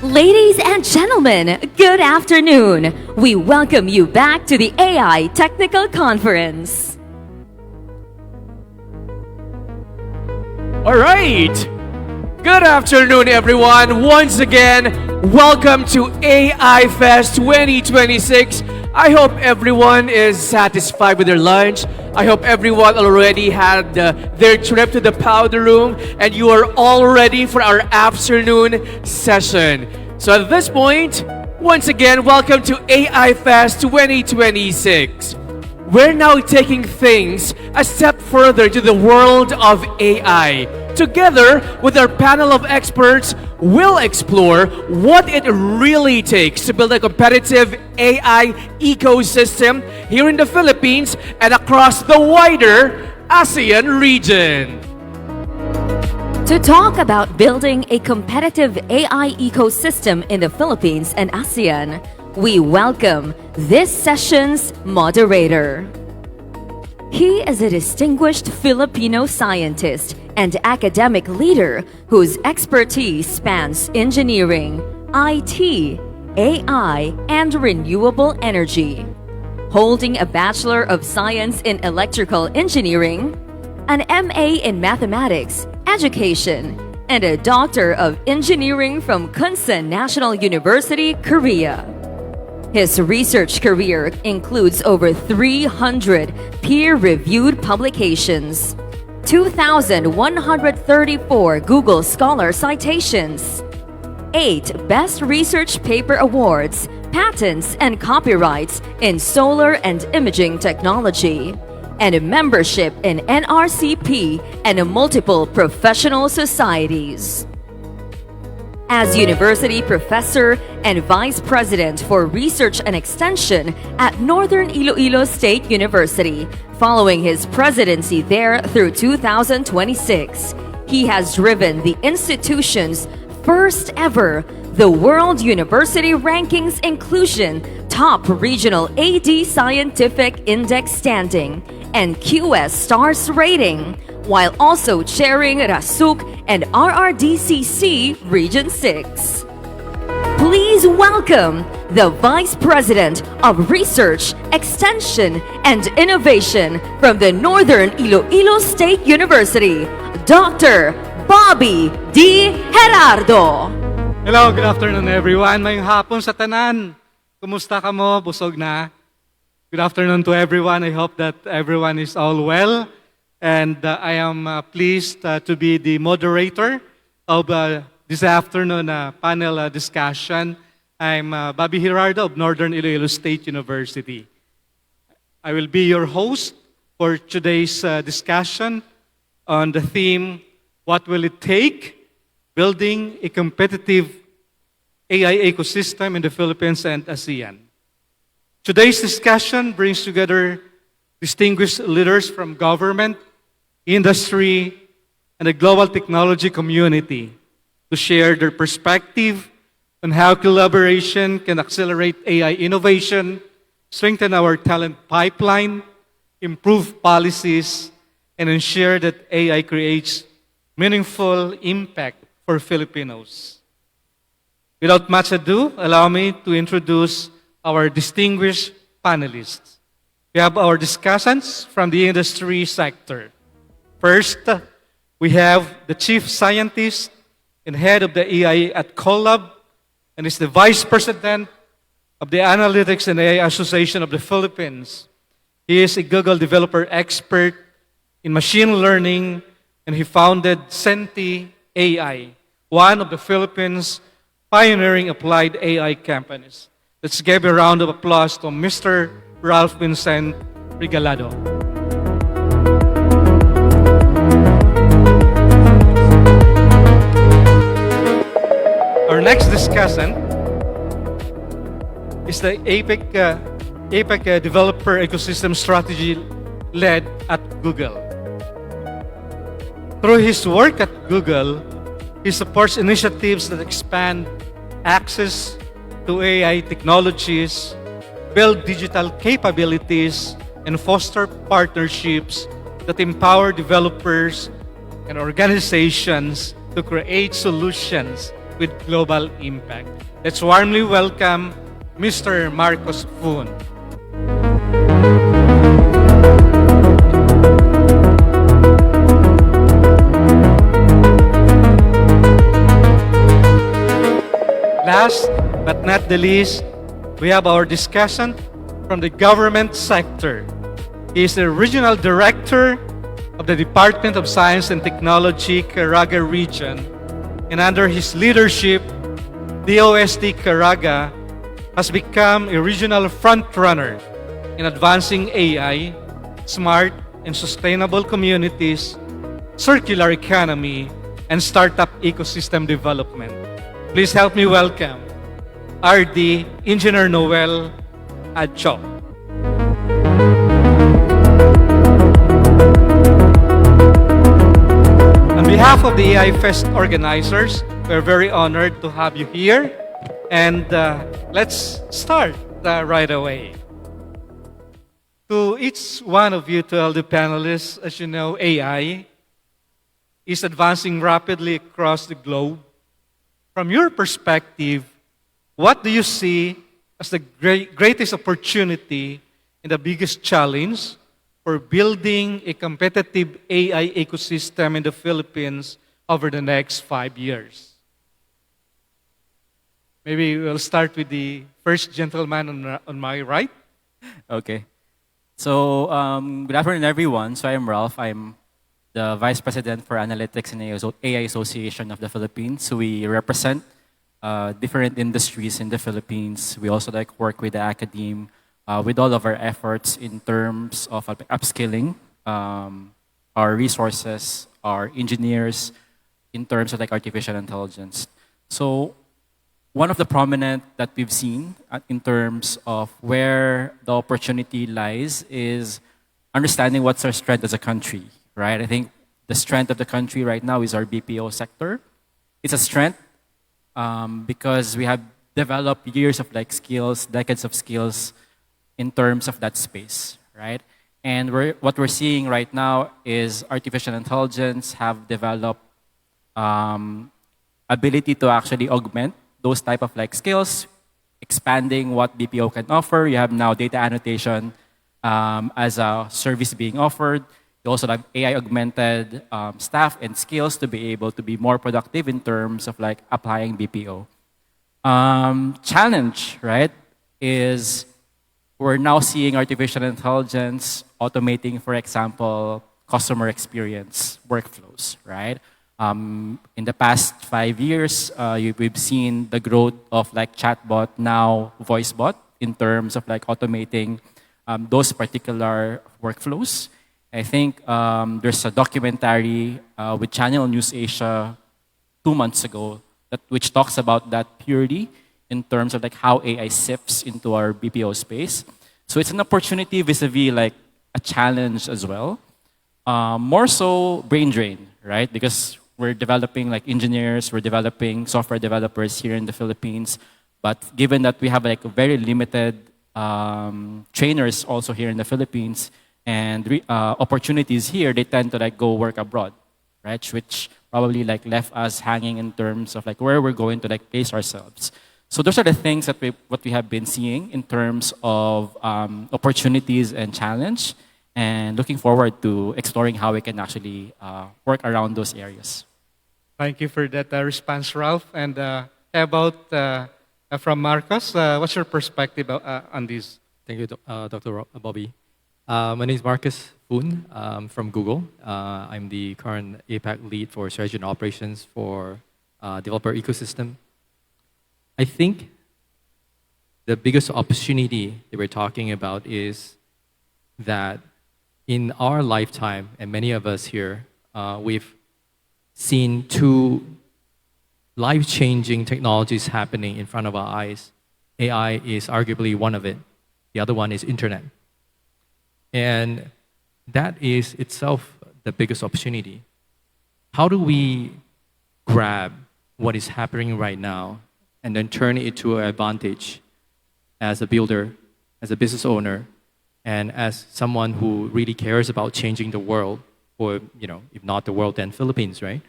Ladies and gentlemen, good afternoon. We welcome you back to the AI Technical Conference. All right. Good afternoon, everyone. Once again, welcome to AI Fest 2026. I hope everyone is satisfied with their lunch. I hope everyone already had their trip to the powder room and you are all ready for our afternoon session. So at this point, once again, welcome to AI Fest 2026. We're now taking things a step further to the world of AI. Together with our panel of experts, we'll explore what it really takes to build a competitive AI ecosystem here in the Philippines and across the wider ASEAN region. To talk about building a competitive AI ecosystem in the Philippines and ASEAN, we welcome this session's moderator. He is a distinguished Filipino scientist and academic leader whose expertise spans engineering, IT, AI, and renewable energy. Holding a Bachelor of Science in Electrical Engineering, an MA in Mathematics, Education, and a Doctor of Engineering from Kunsan National University, Korea. His research career includes over 300 peer-reviewed publications, 2,134 Google Scholar citations, 8 Best Research Paper Awards, patents, and copyrights in solar and imaging technology, and a membership in NRCP and multiple professional societies. As University Professor and Vice President for Research and Extension at Northern Iloilo State University, following his presidency there through 2026, he has driven the institution's first ever the World University Rankings Inclusion Top Regional AD Scientific Index standing and QS Stars rating, while also chairing RASUK and RRDCC Region 6. Please welcome the Vice President of Research, Extension, and Innovation from the Northern Iloilo State University, Dr. Bobby D. Gerardo. Hello, good afternoon everyone. Mayong hapon sa tanan. Kumusta ka mo? Busog na? Good afternoon to everyone. I hope that everyone is all well. And I am pleased to be the moderator of this afternoon panel discussion. I'm Bobby Gerardo of Northern Iloilo State University. I will be your host for today's discussion on the theme, What Will It Take? Building a Competitive AI Ecosystem in the Philippines and ASEAN. Today's discussion brings together distinguished leaders from government, industry, and the global technology community to share their perspective on how collaboration can accelerate AI innovation, strengthen our talent pipeline, improve policies, and ensure that AI creates meaningful impact for Filipinos. Without much ado, allow me to introduce our distinguished panelists. We have our discussants from the industry sector. First, we have the Chief Scientist and Head of the AI at Collab, and is the Vice President of the Analytics and AI Association of the Philippines. He is a Google developer expert in machine learning, and he founded Senti AI, one of the Philippines' pioneering applied AI companies. Let's give a round of applause to Mr. Ralph Vincent Regalado. Our next discussant is the APEC Developer Ecosystem Strategy led at Google. Through his work at Google, he supports initiatives that expand access to AI technologies, build digital capabilities, and foster partnerships that empower developers and organizations to create solutions with global impact. Let's warmly welcome Mr. Marcos Fun. Last but not the least, we have our discussant from the government sector. He is the Regional Director of the Department of Science and Technology, Caraga Region, and under his leadership, DOST Caraga has become a regional frontrunner in advancing AI, smart and sustainable communities, circular economy, and startup ecosystem development. Please help me welcome RD Engineer Noel Adcho. On behalf of the AI Fest organizers, we're very honored to have you here. And let's start right away. To each one of you, to all the panelists, as you know, AI is advancing rapidly across the globe. From your perspective, what do you see as the greatest opportunity and the biggest challenge for building a competitive AI ecosystem in the Philippines over the next 5 years? Maybe we'll start with the first gentleman on my right. Okay. So, good afternoon, everyone. So, I'm Ralph. I'm the Vice President for Analytics and AI Association of the Philippines. So we represent different industries in the Philippines. We also work with the academe, with all of our efforts in terms of upskilling our resources, our engineers, in terms of like artificial intelligence. So one of the prominent that we've seen in terms of where the opportunity lies is understanding what's our strength as a country, right? I think the strength of the country right now is our BPO sector. It's a strength because we have developed years of like skills, decades of skills in terms of that space, right? And what we're seeing right now is artificial intelligence have developed ability to actually augment those type of like skills, expanding what BPO can offer. You have now data annotation as a service being offered. You also have AI augmented staff and skills to be able to be more productive in terms of like applying BPO. Challenge, right, is we're now seeing artificial intelligence automating, for example, customer experience workflows, right? In the past 5 years, we've seen the growth of like chatbot, now voice bot, in terms of like automating those particular workflows. I think there's a documentary with Channel News Asia 2 months ago which talks about that purely in terms of like how AI sifts into our BPO space. So it's an opportunity vis-a-vis like a challenge as well. More so brain drain, right? Because we're developing like engineers, we're developing software developers here in the Philippines. But given that we have like very limited trainers also here in the Philippines and opportunities here, they tend to like go work abroad, right? Which probably like left us hanging in terms of like where we're going to like place ourselves. So those are the things that what we have been seeing in terms of opportunities and challenge, and looking forward to exploring how we can actually work around those areas. Thank you for that response, Ralph. And how about from Marcos, what's your perspective on this? Thank you, Dr. Bobby. My name is Marcus Poon from Google. I'm the current APAC lead for strategy and operations for developer ecosystem. I think the biggest opportunity that we're talking about is that in our lifetime, and many of us here, we've seen two life-changing technologies happening in front of our eyes. AI is arguably one of it. The other one is internet. And that is itself the biggest opportunity. How do we grab what is happening right now and then turn it to an advantage as a builder, as a business owner, and as someone who really cares about changing the world, or if not the world, then Philippines, right?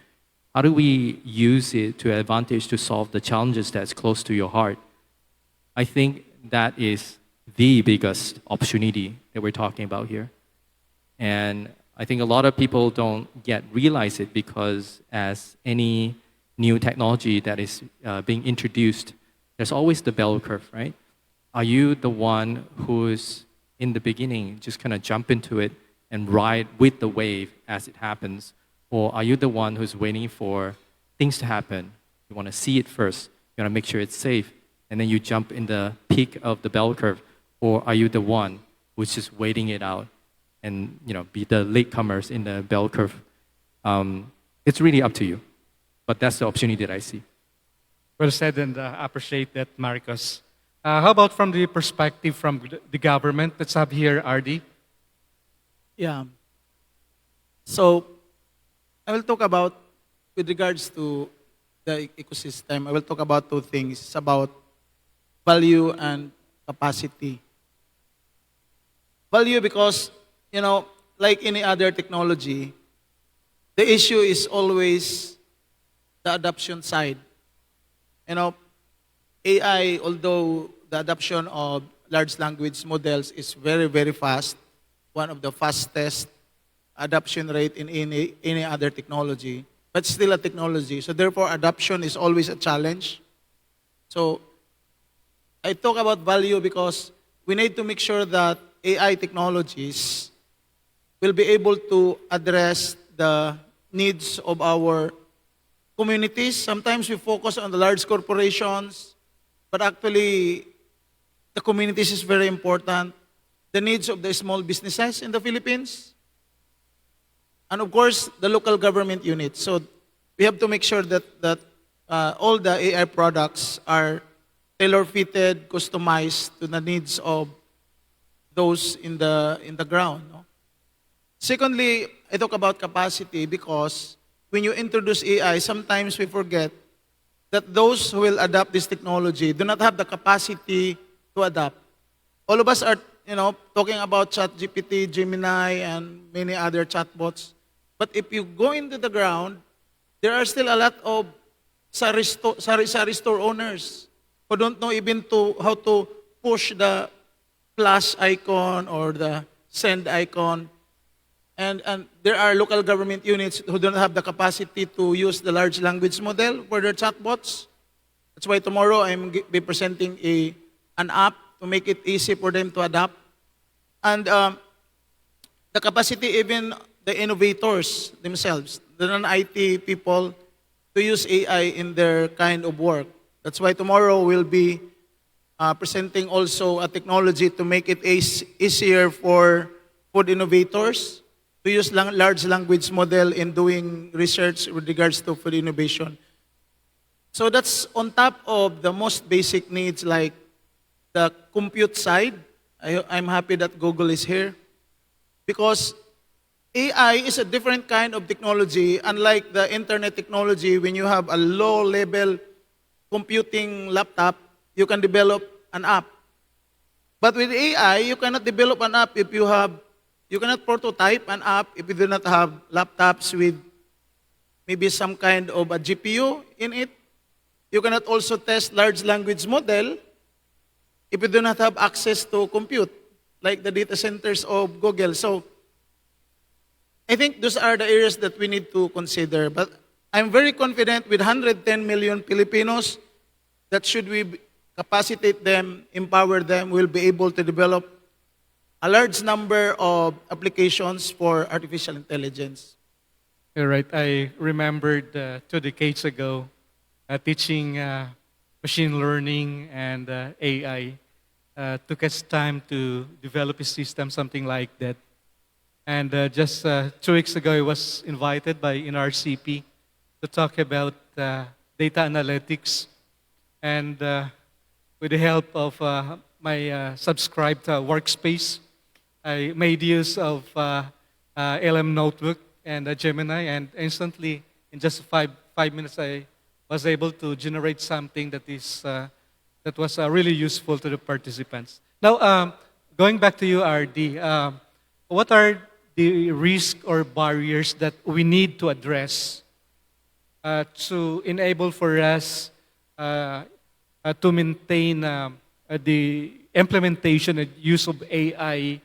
How do we use it to advantage to solve the challenges that's close to your heart? I think that is the biggest opportunity that we're talking about here. And I think a lot of people don't yet realize it because as any new technology that is being introduced, there's always the bell curve, right? Are you the one who's in the beginning just kind of jump into it and ride with the wave as it happens? Or are you the one who's waiting for things to happen? You want to see it first, you want to make sure it's safe, and then you jump in the peak of the bell curve? Or are you the one who's just waiting it out and be the latecomers in the bell curve? It's really up to you. But that's the opportunity that I see. Well said, and appreciate that, Marcos. How about from the perspective from the government? Let's have here, RD. Yeah. So I will talk about, with regards to the ecosystem, I will talk about two things. It's about value and capacity. Value because, like any other technology, the issue is always the adoption side. AI, although the adoption of large language models is very, very fast, one of the fastest adoption rate in any other technology, but still a technology. So therefore, adoption is always a challenge. So I talk about value because we need to make sure that AI technologies will be able to address the needs of our communities. Sometimes we focus on the large corporations, but actually the communities is very important, the needs of the small businesses in the Philippines, and of course, the local government units. So we have to make sure that all the AI products are tailor-fitted, customized to the needs of those in the ground. No? Secondly, I talk about capacity because when you introduce AI, sometimes we forget that those who will adopt this technology do not have the capacity to adapt. All of us are, talking about ChatGPT, Gemini, and many other chatbots. But if you go into the ground, there are still a lot of sari store owners who don't know even how to push the plus icon or the send icon. And there are local government units who don't have the capacity to use the large language model for their chatbots. That's why tomorrow I'm be presenting an app to make it easy for them to adapt. And the capacity, even the innovators themselves, the non-IT people, to use AI in their kind of work. That's why tomorrow we'll be presenting also a technology to make it easier for food innovators to use large language model in doing research with regards to food innovation. So that's on top of the most basic needs like the compute side. I'm happy that Google is here because AI is a different kind of technology. Unlike the internet technology, when you have a low-level computing laptop, you can develop an app. But with AI, you cannot develop an app if you cannot prototype an app if you do not have laptops with maybe some kind of a GPU in it. You cannot also test large language model if you do not have access to compute, like the data centers of Google. So I think those are the areas that we need to consider. But I'm very confident with 110 million Filipinos that should we capacitate them, empower them, we'll be able to develop a large number of applications for artificial intelligence. You're right. I remembered 2 decades ago teaching machine learning and AI. Took us time to develop a system, something like that. And just 2 weeks ago, I was invited by NRCP to talk about data analytics. And with the help of my subscribed workspace, I made use of LM Notebook and Gemini, and instantly, in just five minutes, I was able to generate something that was really useful to the participants. Now, going back to you, RD, what are the risks or barriers that we need to address to enable for us to maintain the implementation and use of AI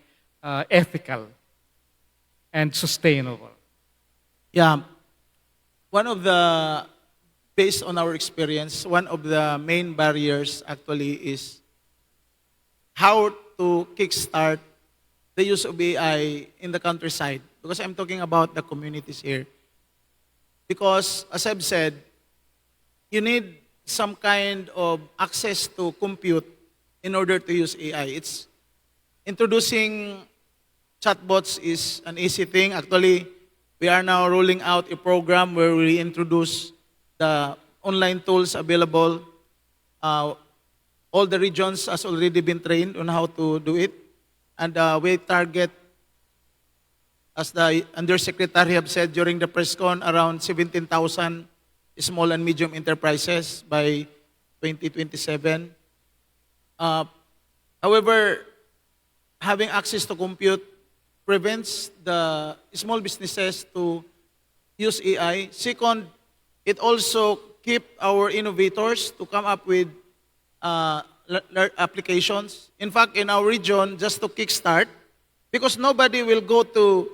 ethical and sustainable? Yeah, based on our experience, one of the main barriers actually is how to kickstart the use of AI in the countryside. Because I'm talking about the communities here. Because, as I've said, you need some kind of access to compute in order to use AI. Introducing chatbots is an easy thing. Actually, we are now rolling out a program where we introduce the online tools available. All the regions has already been trained on how to do it. And we target, as the Undersecretary have said during the press con, around 17,000 small and medium enterprises by 2027. However, having access to compute prevents the small businesses to use AI. Second, it also keeps our innovators to come up with applications. In fact, in our region, just to kickstart, because nobody will go to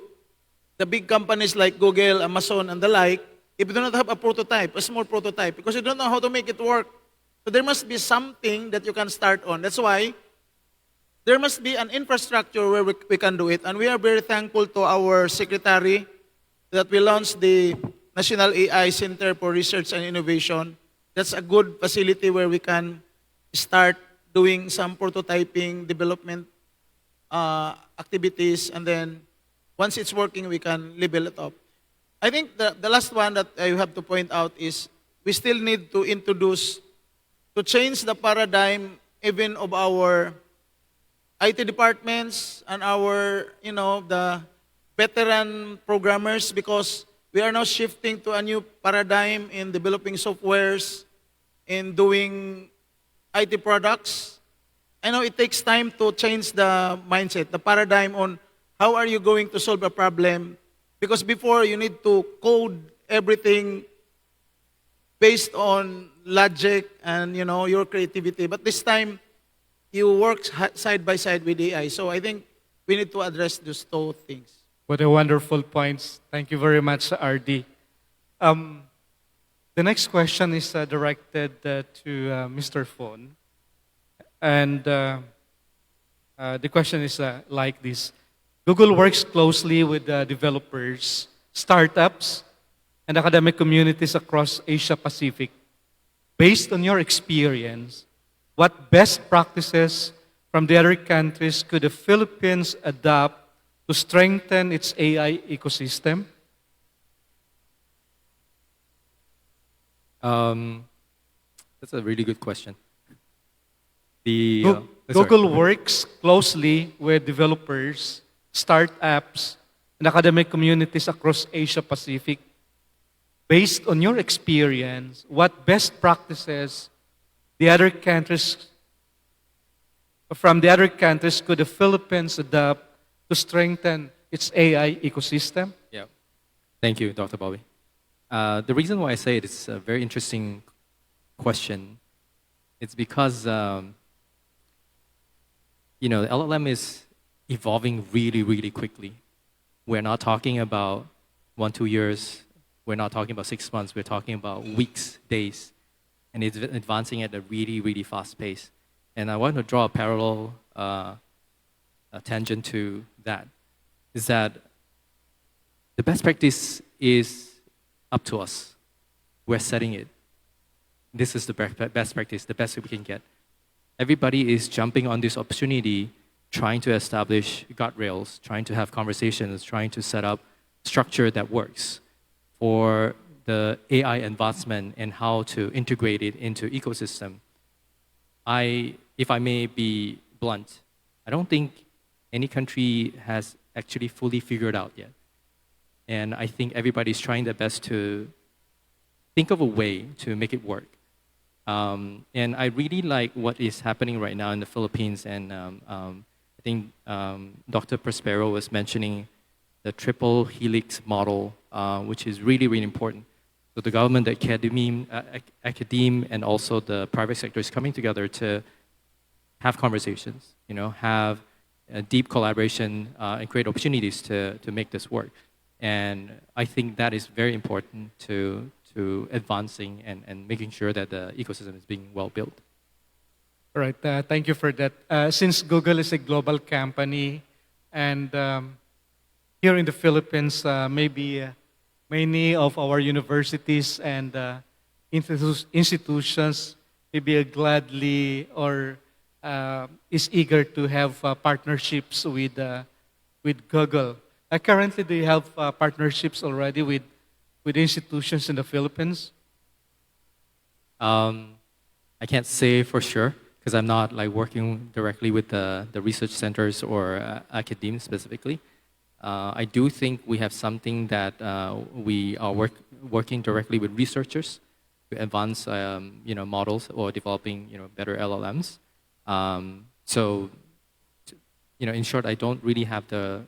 the big companies like Google, Amazon, and the like, if you do not have a prototype, a small prototype, because you don't know how to make it work. So there must be something that you can start on. That's why there must be an infrastructure where we can do it. And we are very thankful to our secretary that we launched the National AI Center for Research and Innovation. That's a good facility where we can start doing some prototyping, development activities, and then once it's working, we can level it up. I think the last one that I have to point out is we still need to change the paradigm even of our IT departments and our, the veteran programmers, because we are now shifting to a new paradigm in developing softwares, in doing IT products. I know it takes time to change the mindset, the paradigm on how are you going to solve a problem, because before you need to code everything based on logic and your creativity. But this time, you work side by side with AI. So I think we need to address those two things. What a wonderful points. Thank you very much, RD. The next question is directed to Mr. Phone. And the question is like this. Google works closely with developers, startups, and academic communities across Asia Pacific. Based on your experience, what best practices from the other countries could the Philippines adopt to strengthen its AI ecosystem? That's a really good question. Google works closely with developers, startups, and academic communities across Asia Pacific. Based on your experience, what best practices from the other countries could the Philippines adopt to strengthen its AI ecosystem? Yeah. Thank you, Dr. Bobby. The reason why I say it's a very interesting question, it's because the LLM is evolving really, really quickly. We're not talking about 1-2 years. We're not talking about 6 months. We're talking about weeks, days, and it's advancing at a really, really fast pace. And I want to draw a parallel, a tangent to that, is that the best practice is up to us. We're setting it. This is the best practice, the best we can get. Everybody is jumping on this opportunity, trying to establish guardrails, trying to have conversations, trying to set up structure that works for the AI advancement and how to integrate it into ecosystem. If I may be blunt, I don't think any country has actually fully figured out yet. And I think everybody's trying their best to think of a way to make it work. And I really like what is happening right now in the Philippines. And I think Dr. Prospero was mentioning the triple helix model, which is really, really important. So the government, the academe, and also the private sector is coming together to have conversations, have a deep collaboration and create opportunities to make this work. And I think that is very important to advancing and making sure that the ecosystem is being well built. All right, thank you for that. Since Google is a global company, and here in the Philippines, maybe many of our universities and institutions maybe gladly or is eager to have partnerships with Google. Currently, do you have partnerships already with institutions in the Philippines? I can't say for sure because I'm not working directly with the research centers or academia specifically. I do think we have something that we are working directly with researchers to advance models or developing better LLMs. So in short, I don't really have the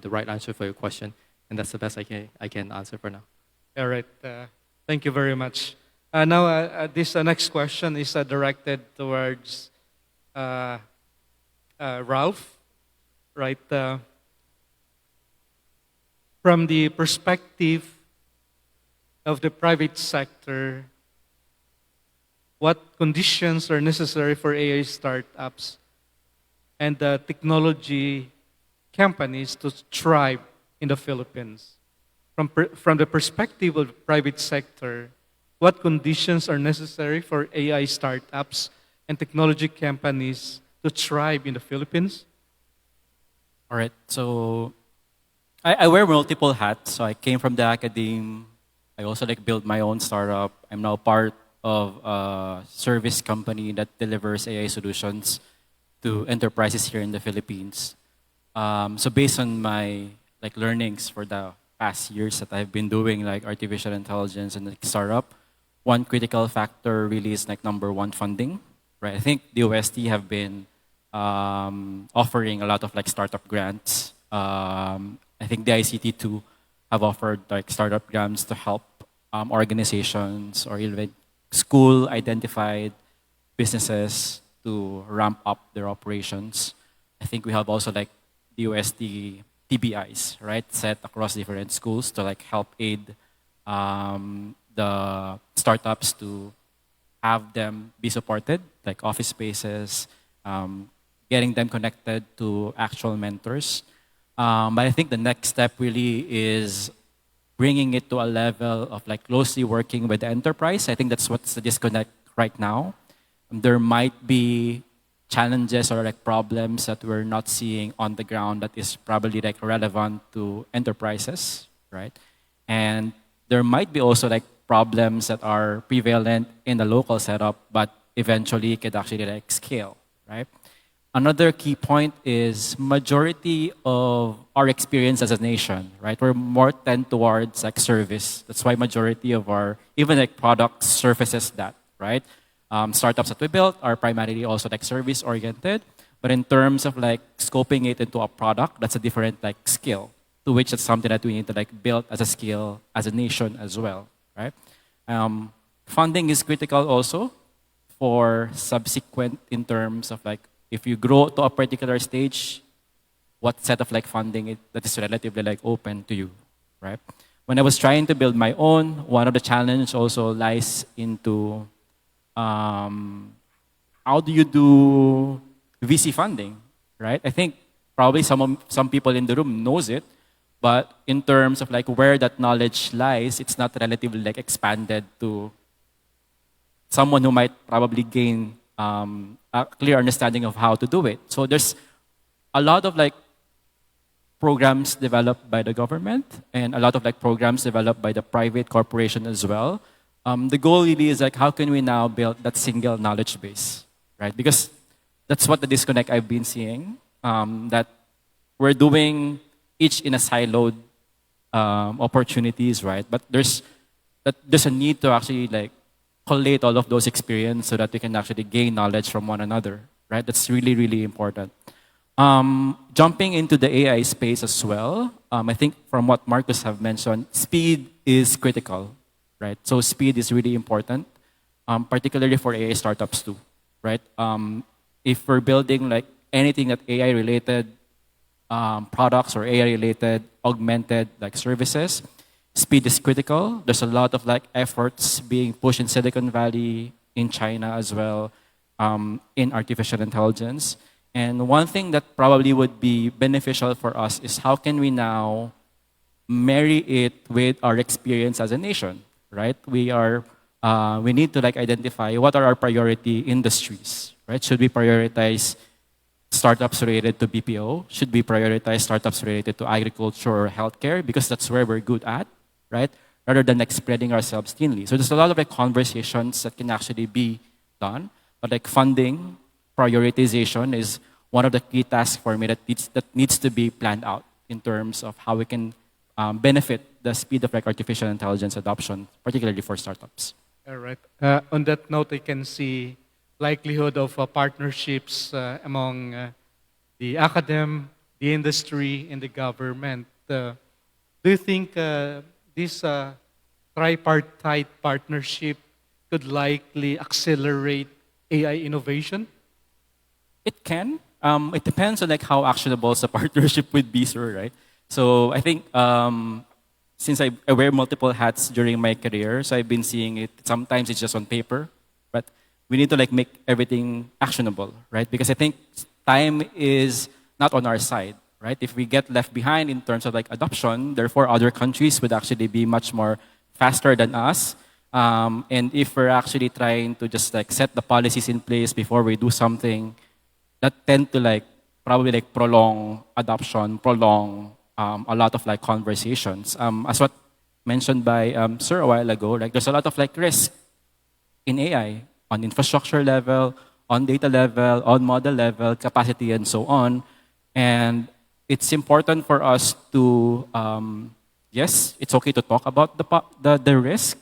right answer for your question, and that's the best I can answer for now. All right. Thank you very much. Now, this next question is directed towards Ralph, right? From the perspective of the private sector, what conditions are necessary for AI startups and the technology companies to thrive in the Philippines? From the perspective of the private sector, what conditions are necessary for AI startups and technology companies to thrive in the Philippines? All right. So I wear multiple hats. So I came from the academe. I also like build my own startup. I'm now part of a service company that delivers AI solutions to enterprises here in the Philippines. So based on my like learnings for the past years that I've been doing like artificial intelligence and like startup, one critical factor really is like number one, funding. Right. I think the OST have been offering a lot of like startup grants. I think the ICT too have offered like startup grants to help organizations or even school identified businesses to ramp up their operations. I think we have also like the USD TBIs, right, set across different schools to like help aid the startups to have them be supported, like office spaces, getting them connected to actual mentors. But I think the next step really is bringing it to a level of like closely working with the enterprise. I think that's what's the disconnect right now. There might be challenges or like problems that we're not seeing on the ground that is probably like relevant to enterprises, right? And there might be also like problems that are prevalent in the local setup, but eventually could actually like scale, right? Another key point is majority of our experience as a nation, right? We're more tend towards like service. That's why majority of our even like products surfaces that, right? Startups that we built are primarily also like service oriented, but in terms of like scoping it into a product, that's a different like skill to which it's something that we need to like build as a skill as a nation as well, right? Funding is critical also for subsequent in terms of like if you grow to a particular stage, what set of like funding that is relatively like open to you, right? When I was trying to build my own, one of the challenge also lies into how do you do VC funding, right? I think probably some people in the room knows it, but in terms of like where that knowledge lies, it's not relatively like expanded to someone who might probably gain a clear understanding of how to do it. So there's a lot of like programs developed by the government and a lot of like programs developed by the private corporation as well. The goal really is like how can we now build that single knowledge base, right? Because that's what the disconnect I've been seeing, that we're doing each in a siloed opportunities, right? But there's a need to actually like collate all of those experience so that we can actually gain knowledge from one another, right? That's really, really important. Jumping into the AI space as well, I think from what Marcus have mentioned, speed is critical, right? So speed is really important, particularly for AI startups too, right? If we're building like anything that AI related products or AI related augmented like services, speed is critical. There's a lot of like efforts being pushed in Silicon Valley, in China as well, in artificial intelligence. And one thing that probably would be beneficial for us is how can we now marry it with our experience as a nation, right? We need to like identify what are our priority industries, right? Should we prioritize startups related to BPO? Should we prioritize startups related to agriculture or healthcare? Because that's where we're good at, right? Rather than like spreading ourselves thinly. So there's a lot of like conversations that can actually be done, but like funding, prioritization is one of the key tasks for me that needs to be planned out in terms of how we can benefit the speed of like artificial intelligence adoption, particularly for startups. All right. On that note, I can see likelihood of partnerships among the academe, the industry, and the government. Do you think this tripartite partnership could likely accelerate AI innovation? It can. It depends on like how actionable the partnership would be, sir, right? So I think since I wear multiple hats during my career, so I've been seeing it. Sometimes it's just on paper, but we need to like make everything actionable, right? Because I think time is not on our side, right? If we get left behind in terms of like adoption, therefore other countries would actually be much more faster than us. And if we're actually trying to just like set the policies in place before we do something, that tend to like probably like prolong adoption, prolong a lot of like conversations. As what mentioned by Sir a while ago, like there's a lot of like risk in AI on infrastructure level, on data level, on model level, capacity, and so on. And it's important for us to, yes, it's okay to talk about the risk,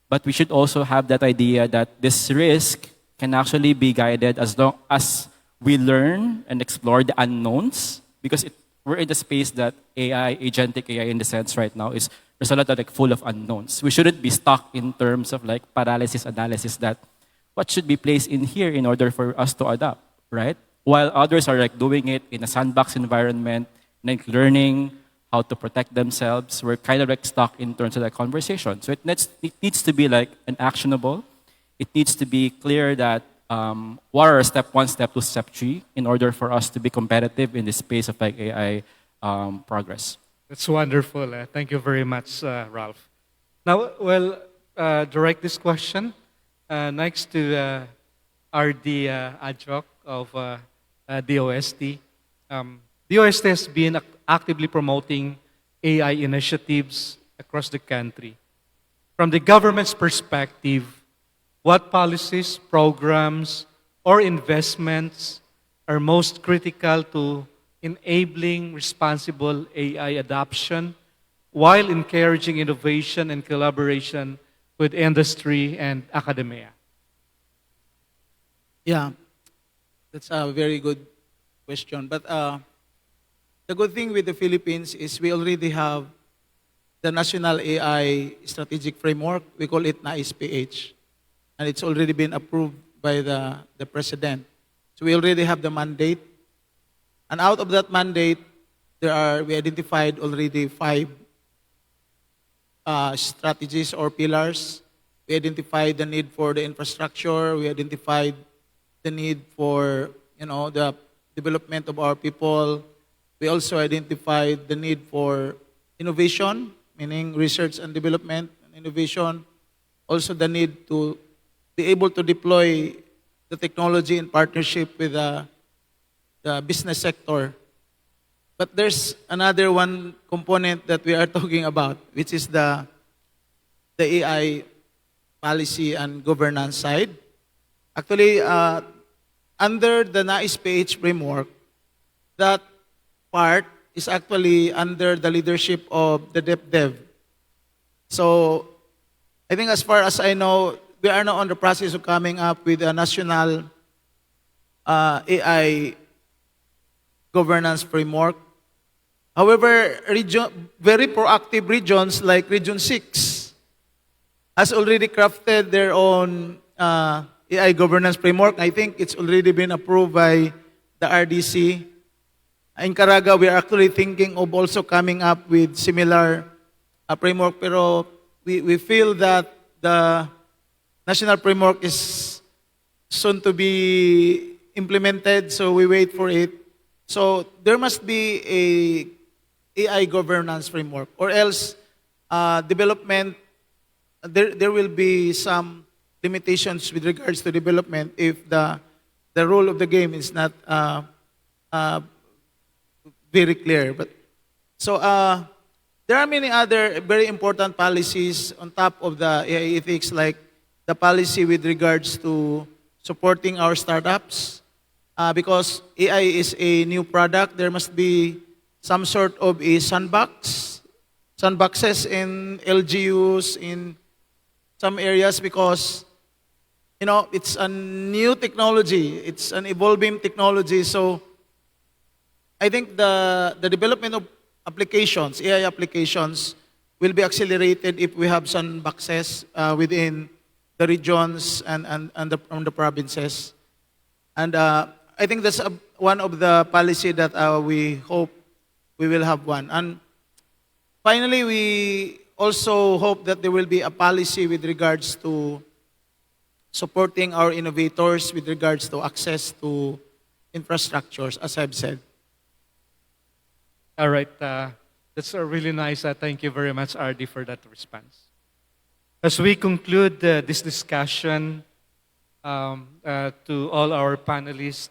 but we should also have that idea that this risk can actually be guided as long as we learn and explore the unknowns, because we're in the space that AI, agentic AI in the sense right now, is there's a lot of like full of unknowns. We shouldn't be stuck in terms of like paralysis analysis that what should be placed in here in order for us to adapt, right? While others are like doing it in a sandbox environment, like learning how to protect themselves, we're kind of like stuck in terms of that conversation. So it needs to be like an actionable. It needs to be clear that what are step 1, step 2, step 3 in order for us to be competitive in the space of like AI progress. That's wonderful. Thank you very much, Ralph. Now, well, direct this question next to RD Adjok of DOST. DOST has been actively promoting AI initiatives across the country. From the government's perspective, what policies, programs, or investments are most critical to enabling responsible AI adoption while encouraging innovation and collaboration with industry and academia? Yeah, that's a very good question. But the good thing with the Philippines is we already have the National AI Strategic Framework. We call it NAISPH. And it's already been approved by the President. So we already have the mandate. And out of that mandate, we identified already 5 strategies or pillars. We identified the need for the infrastructure. We identified the need for the development of our people. We also identified the need for innovation, meaning research and development and innovation. Also the need to be able to deploy the technology in partnership with the business sector. But there's another one component that we are talking about, which is the AI policy and governance side. Actually, under the NAISPH framework, that part is actually under the leadership of the DepDev. So I think as far as I know, we are now on the process of coming up with a national AI governance framework. However, very proactive regions like Region 6 has already crafted their own AI governance framework. I think it's already been approved by the RDC. In Caraga, we are actually thinking of also coming up with similar framework, pero we feel that the national framework is soon to be implemented, so we wait for it. So there must be a AI governance framework, or else development, there will be some limitations with regards to development if the rule of the game is not very clear. But so there are many other very important policies on top of the AI ethics, like the policy with regards to supporting our startups. Because AI is a new product, there must be some sort of a sandboxes in LGUs, in some areas, because it's a new technology, it's an evolving technology. So I think the development of applications, AI applications, will be accelerated if we have sandboxes within the regions and the provinces. And I think that's one of the policy that we hope we will have one. And finally, we also hope that there will be a policy with regards to supporting our innovators with regards to access to infrastructures, as I've said. All right. That's a really nice. Thank you very much, RD, for that response. As we conclude this discussion, to all our panelists,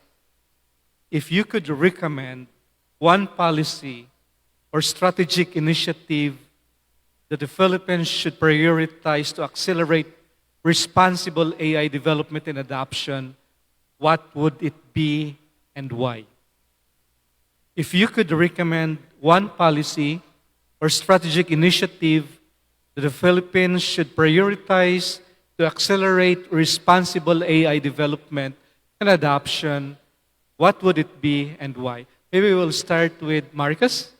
if you could recommend one policy or strategic initiative that the Philippines should prioritize to accelerate responsible AI development and adoption, what would it be and why? If you could recommend one policy or strategic initiative that the Philippines should prioritize to accelerate responsible AI development and adoption, what would it be and why? Maybe we'll start with Marcus,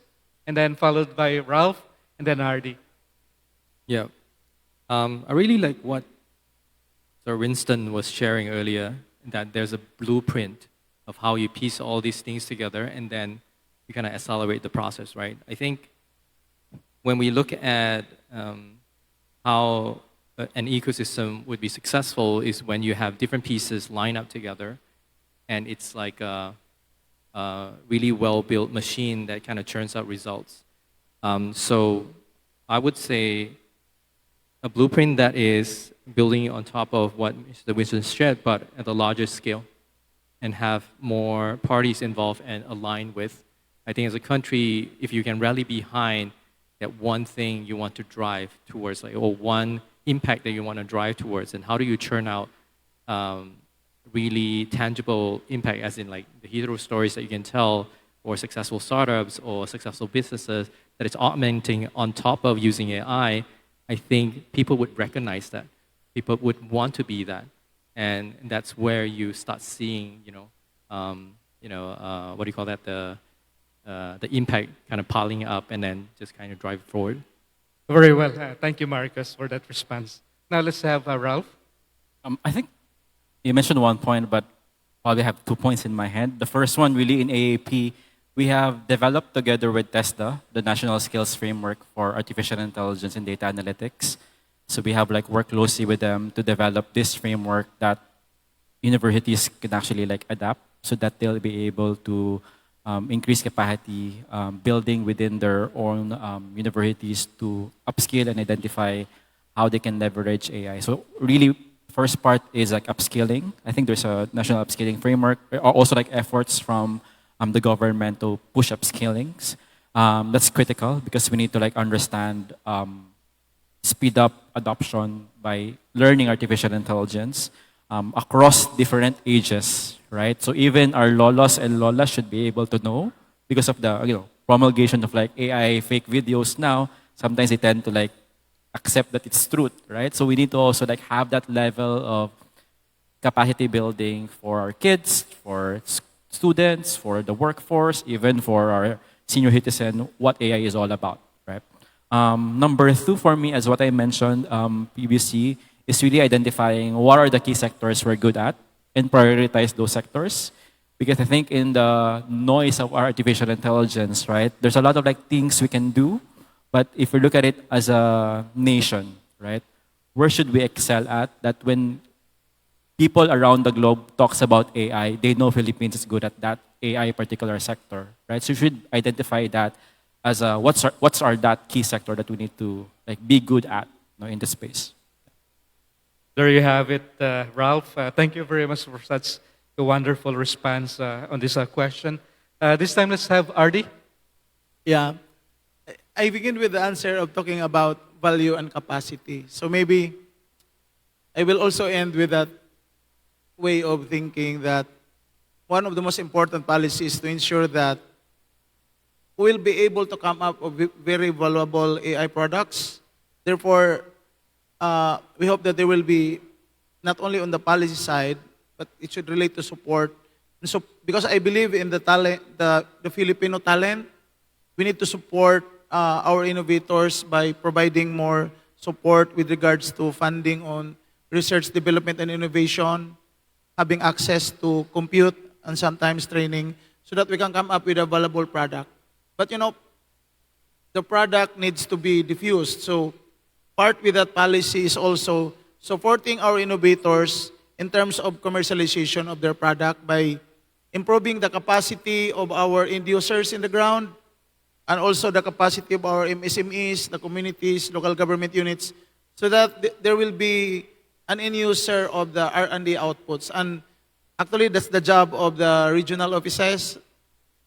and then followed by Ralph, and then Ardy. Yeah. I really like what Sir Winston was sharing earlier, that there's a blueprint of how you piece all these things together and then you kind of accelerate the process, right? I think when we look at how an ecosystem would be successful is when you have different pieces line up together and it's like a really well-built machine that kind of churns out results. So I would say a blueprint that is building on top of what Mr. Winston shared, but at a larger scale, and have more parties involved and aligned with. I think as a country, if you can rally behind that one thing you want to drive towards, like, or one impact that you want to drive towards, and how do you churn out really tangible impact, as in like the hero stories that you can tell, or successful startups or successful businesses that it's augmenting on top of using AI. I think people would recognize that. People would want to be that. And that's where you start seeing, what do you call that, the impact kind of piling up and then just kind of drive forward. Very well. Thank you, Marcus, for that response. Now let's have Ralph. I think you mentioned one point, but probably have 2 points in my head. The first one, really, in AAP, we have developed together with TESDA, the National Skills Framework for Artificial Intelligence and Data Analytics. So we have worked closely with them to develop this framework that universities can actually adapt so that they'll be able to increase capacity building within their own universities to upskill and identify how they can leverage AI. So really, first part is upskilling. I think there's a national upskilling framework, also efforts from the government to push upskillings. That's critical because we need to understand, speed up adoption by learning artificial intelligence across different ages, right? So even our lolas and lolas should be able to know because of the promulgation of AI fake videos now. Sometimes they tend to accept that it's truth, right? So we need to also have that level of capacity building for our kids, for students, for the workforce, even for our senior citizen, what AI is all about, right? Number 2 for me, as what I mentioned previously, is really identifying what are the key sectors we're good at and prioritize those sectors. Because I think in the noise of our artificial intelligence, right, there's a lot of things we can do, but if we look at it as a nation, right, where should we excel at? That when people around the globe talks about AI, they know Philippines is good at that AI particular sector, right? So you should identify that as what's our that key sector that we need to be good at in the space. There you have it, Ralph. Thank you very much for such a wonderful response on this question. This time, let's have Ardy. Yeah. I begin with the answer of talking about value and capacity. So maybe I will also end with that way of thinking that one of the most important policies is to ensure that we will be able to come up with very valuable AI products. Therefore, we hope that there will be not only on the policy side, but it should relate to support. And so, because I believe in the talent, the Filipino talent, we need to support our innovators by providing more support with regards to funding on research, development, and innovation, having access to compute and sometimes training, so that we can come up with a valuable product. But the product needs to be diffused. So part with that policy is also supporting our innovators in terms of commercialization of their product by improving the capacity of our end users in the ground, and also the capacity of our MSMEs, the communities, local government units, so that there will be an end user of the R&D outputs. And actually, that's the job of the regional offices,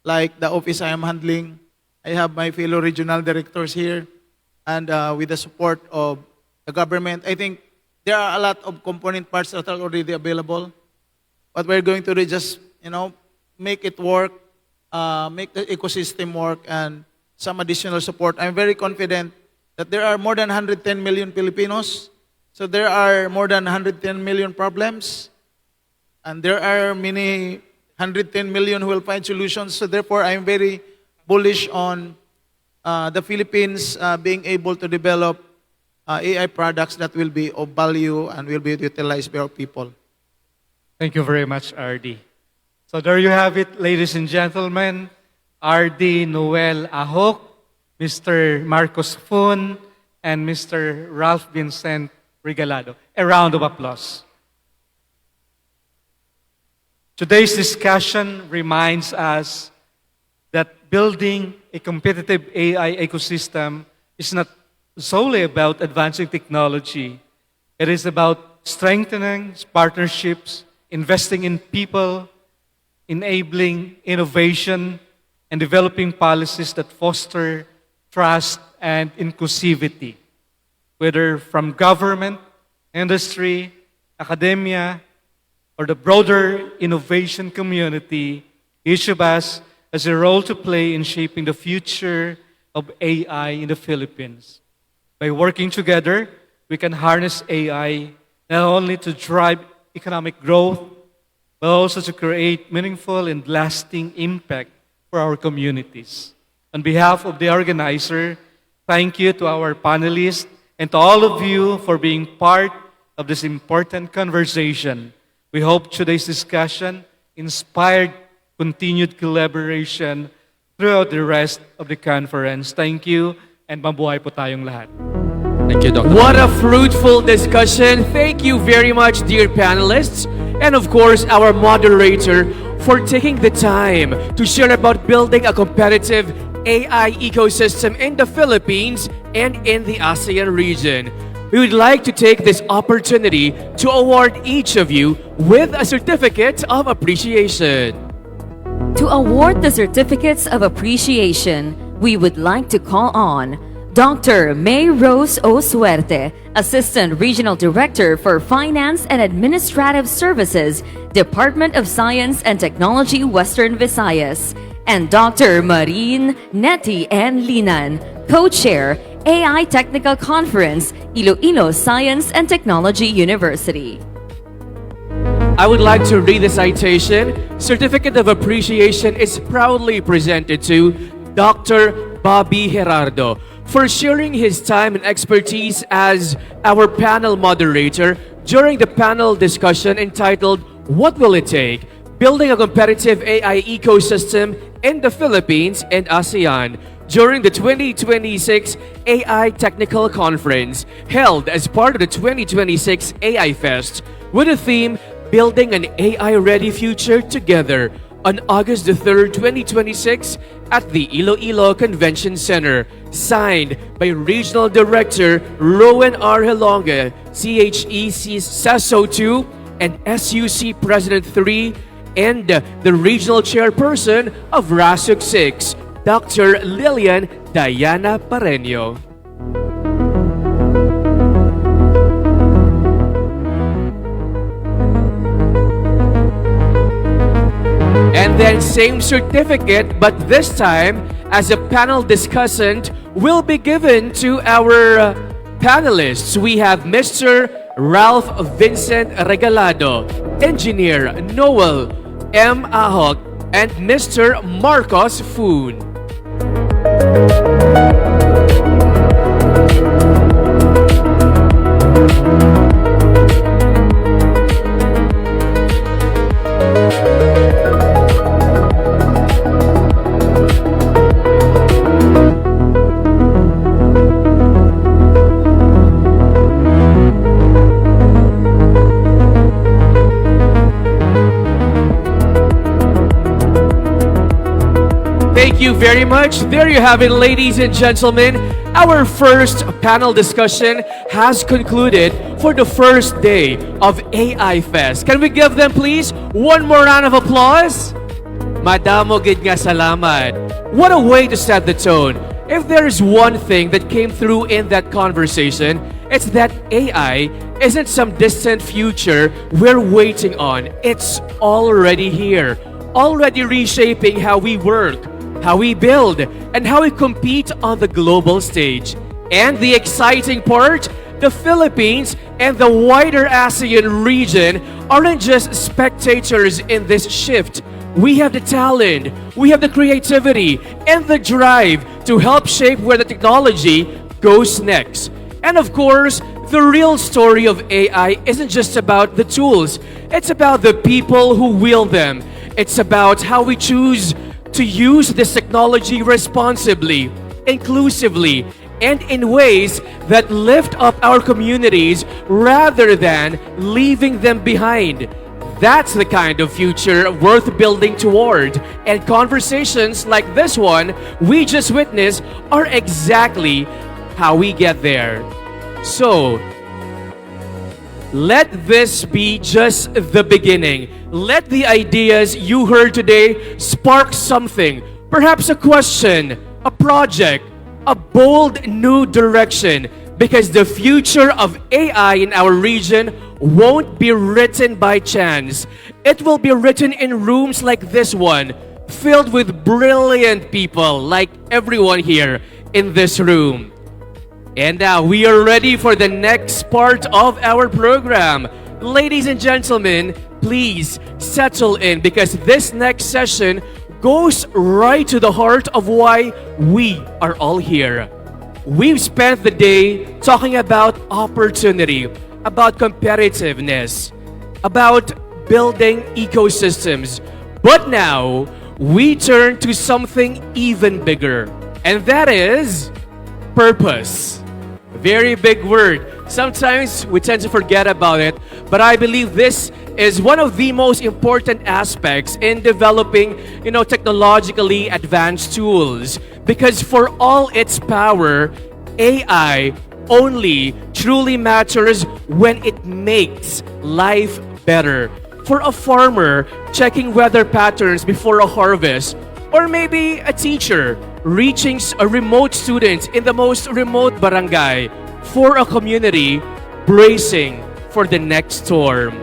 like the office I am handling. I have my fellow regional directors here, and with the support of the government, I think there are a lot of component parts that are already available. But we're going to just, make it work, make the ecosystem work, and some additional support. I'm very confident that there are more than 110 million Filipinos. So there are more than 110 million problems. And there are many 110 million who will find solutions. So therefore, I'm very bullish on the Philippines being able to develop AI products that will be of value and will be utilized by our people. Thank you very much, RD. So there you have it, ladies and gentlemen. RD Noel Ahok, Mr. Marcos Fun, and Mr. Ralph Vincent Regalado. A round of applause. Today's discussion reminds us that building a competitive AI ecosystem is not solely about advancing technology. It is about strengthening partnerships, investing in people, enabling innovation, and developing policies that foster trust and inclusivity, whether from government, industry, academia, or the broader innovation community. Each of us has a role to play in shaping the future of AI in the Philippines. By working together, we can harness AI not only to drive economic growth, but also to create meaningful and lasting impact for our communities. On behalf of the organizer, thank you to our panelists and to all of you for being part of this important conversation. We hope today's discussion inspired continued collaboration throughout the rest of the conference. Thank you, and mabuhay po tayong lahat. Thank you, Dr. What a fruitful discussion. Thank you very much, dear panelists, and of course, our moderator for taking the time to share about building a competitive AI ecosystem in the Philippines and in the ASEAN region. We would like to take this opportunity to award each of you with a certificate of appreciation. To award the certificates of appreciation, we would like to call on Dr. May Rose O. Suerte, Assistant Regional Director for Finance and Administrative Services, Department of Science and Technology, Western Visayas, and Dr. Marine Neti N. Linan, Co-Chair, AI Technical Conference, Iloilo Science and Technology University. I would like to read the citation. Certificate of Appreciation is proudly presented to Dr. Bobby Gerardo for sharing his time and expertise as our panel moderator during the panel discussion entitled, What Will It Take? Building a Competitive AI Ecosystem in the Philippines and ASEAN during the 2026 AI Technical Conference held as part of the 2026 AI Fest with the theme Building an AI-Ready Future Together on August the 3rd, 2026 at the Iloilo Convention Center. Signed by Regional Director Rowan R. Hilonga, CHEC CESO 2 and SUC President 3, and the Regional Chairperson of RASUC 6, Dr. Lilian Diana Pareño. And then same certificate, but this time as a panel discussant will be given to our panelists. We have Mr. Ralph Vincent Regalado, Engineer Noel M. Ahok, and Mr. Marcos Fun. Thank you very much. There you have it, ladies and gentlemen. our first panel discussion has concluded for the first day of AI Fest. Can we give them, please, one more round of applause? Madamo gid nga salamat. What a way to set the tone. If there is one thing that came through in that conversation, it's that AI isn't some distant future we're waiting on. It's already here, already reshaping how we work, how we build, and how we compete on the global stage. And the exciting part, the Philippines and the wider ASEAN region aren't just spectators in this shift. We have the talent, we have the creativity, and the drive to help shape where the technology goes next. And of course, the real story of AI isn't just about the tools. It's about the people who wield them. It's about how we choose to use this technology responsibly, inclusively, and in ways that lift up our communities rather than leaving them behind. That's the kind of future worth building toward. And conversations like this one we just witnessed are exactly how we get there. So, let this be just the beginning. Let the ideas you heard today spark something. Perhaps a question, a project, a bold new direction. Because the future of AI in our region won't be written by chance. It will be written in rooms like this one, filled with brilliant people like everyone here in this room. And now we are ready for the next part of our program. Ladies and gentlemen, please settle in because this next session goes right to the heart of why we are all here. We've spent the day talking about opportunity, about competitiveness, about building ecosystems. But now, we turn to something even bigger, and that is purpose. Very big word. Sometimes we tend to forget about it, but I believe this is one of the most important aspects in developing, technologically advanced tools. Because for all its power, AI only truly matters when it makes life better. For a farmer checking weather patterns before a harvest, or maybe a teacher reaching a remote student in the most remote barangay, for a community bracing for the next storm.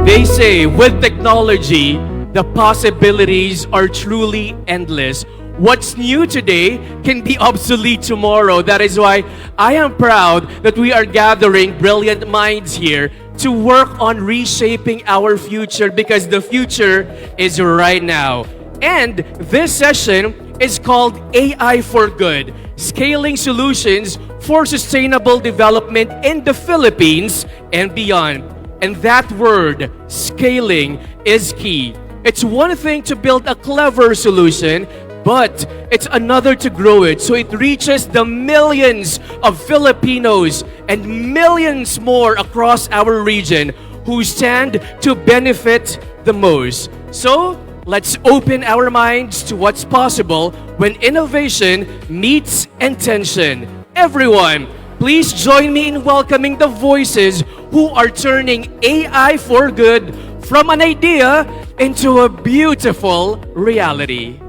They say with technology, the possibilities are truly endless. What's new today can be obsolete tomorrow. That is why I am proud that we are gathering brilliant minds here to work on reshaping our future because the future is right now. And this session is called AI for Good, Scaling Solutions for Sustainable Development in the Philippines and beyond. And that word, scaling, is key. It's one thing to build a clever solution, but it's another to grow it so it reaches the millions of Filipinos and millions more across our region who stand to benefit the most. So, let's open our minds to what's possible when innovation meets intention. Everyone, please join me in welcoming the voices who are turning AI for good from an idea into a beautiful reality.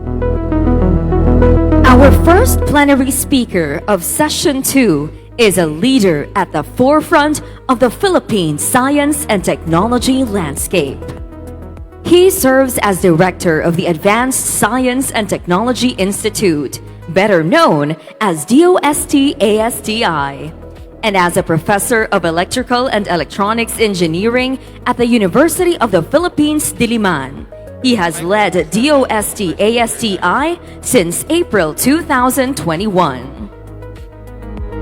Our first plenary speaker of Session 2 is a leader at the forefront of the Philippine science and technology landscape. He serves as director of the Advanced Science and Technology Institute, better known as DOST-ASTI, and as a professor of electrical and electronics engineering at the University of the Philippines, Diliman. He has led DOST-ASTI since April 2021.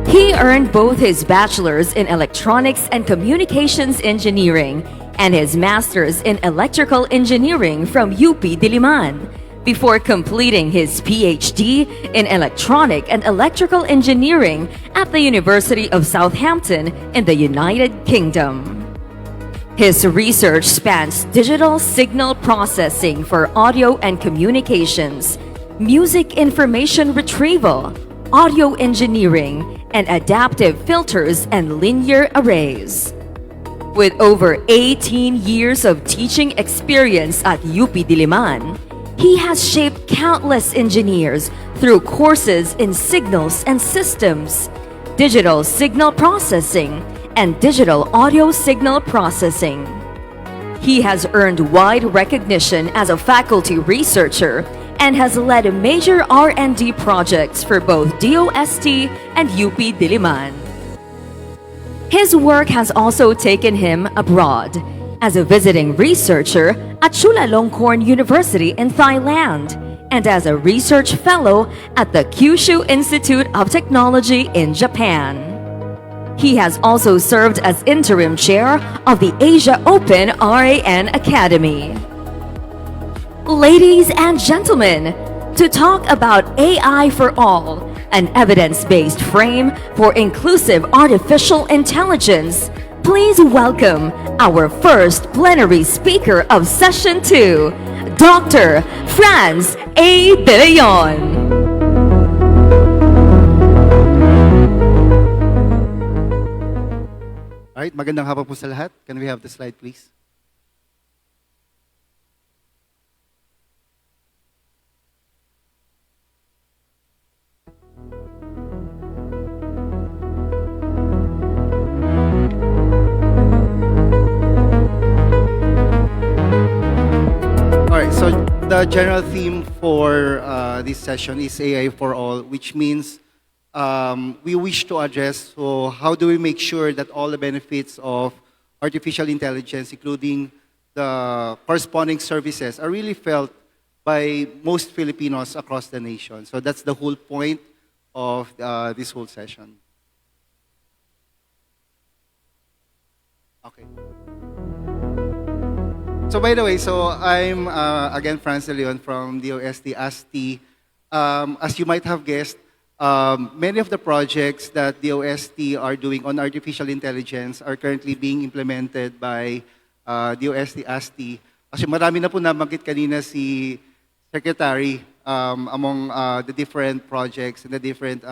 He earned both his bachelor's in electronics and communications engineering and his master's in electrical engineering from UP Diliman before completing his PhD in electronic and electrical engineering at the University of Southampton in the United Kingdom. His research spans digital signal processing for audio and communications, music information retrieval, audio engineering, and adaptive filters and linear arrays. With over 18 years of teaching experience at UP Diliman, he has shaped countless engineers through courses in signals and systems, digital signal processing, and digital audio signal processing. He has earned wide recognition as a faculty researcher and has led major R&D projects for both DOST and UP Diliman. His work has also taken him abroad as a visiting researcher at Chulalongkorn University in Thailand and as a research fellow at the Kyushu Institute of Technology in Japan. He has also served as interim chair of the Asia Open RAN Academy. Ladies and gentlemen, to talk about AI for All, an evidence-based frame for inclusive artificial intelligence, please welcome our first plenary speaker of Session 2, Dr. Franz A. De Leon. Alright, magandang hapon po sa lahat. Can we have the slide, please? Alright, so the general theme for this session is AI for all, which means we wish to address how do we make sure that all the benefits of artificial intelligence, including the corresponding services, are really felt by most Filipinos across the nation. So that's the whole point of this whole session. Okay. So by the way, I'm again Franz De Leon from DOST ASTI. As you might have guessed, many of the projects that DOST are doing on artificial intelligence are currently being implemented by DOST ASTI. Kasi marami na po nabanggit kanina si Secretary among the different projects and the different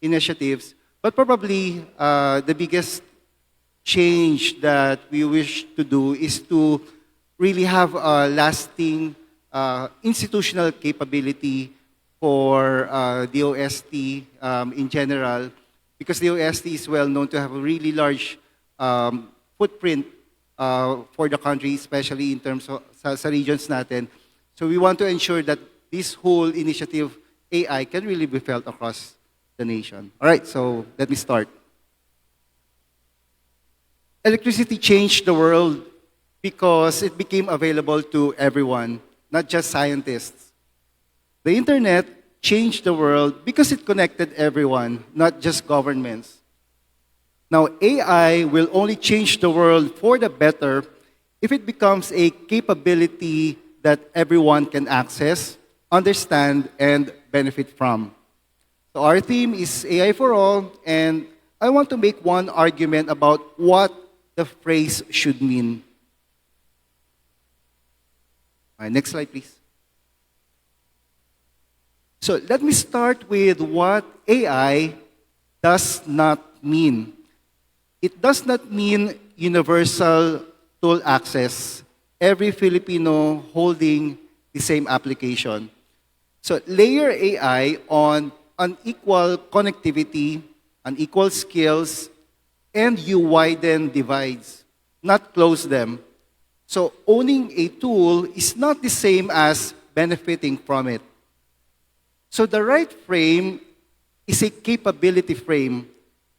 initiatives. But probably the biggest change that we wish to do is to really have a lasting institutional capability for DOST in general, because DOST is well known to have a really large footprint for the country, especially in terms of sa regions natin. So we want to ensure that this whole initiative, AI, can really be felt across the nation. All right, so let me start. Electricity changed the world because it became available to everyone, not just scientists. The internet changed the world because it connected everyone, not just governments. Now, AI will only change the world for the better if it becomes a capability that everyone can access, understand, and benefit from. So our theme is AI for all, and I want to make one argument about what the phrase should mean. All right, next slide, please. So let me start with what AI does not mean. It does not mean universal tool access, every Filipino holding the same application. So layer AI on unequal connectivity, unequal skills, and you widen divides, not close them. So owning a tool is not the same as benefiting from it. So the right frame is a capability frame,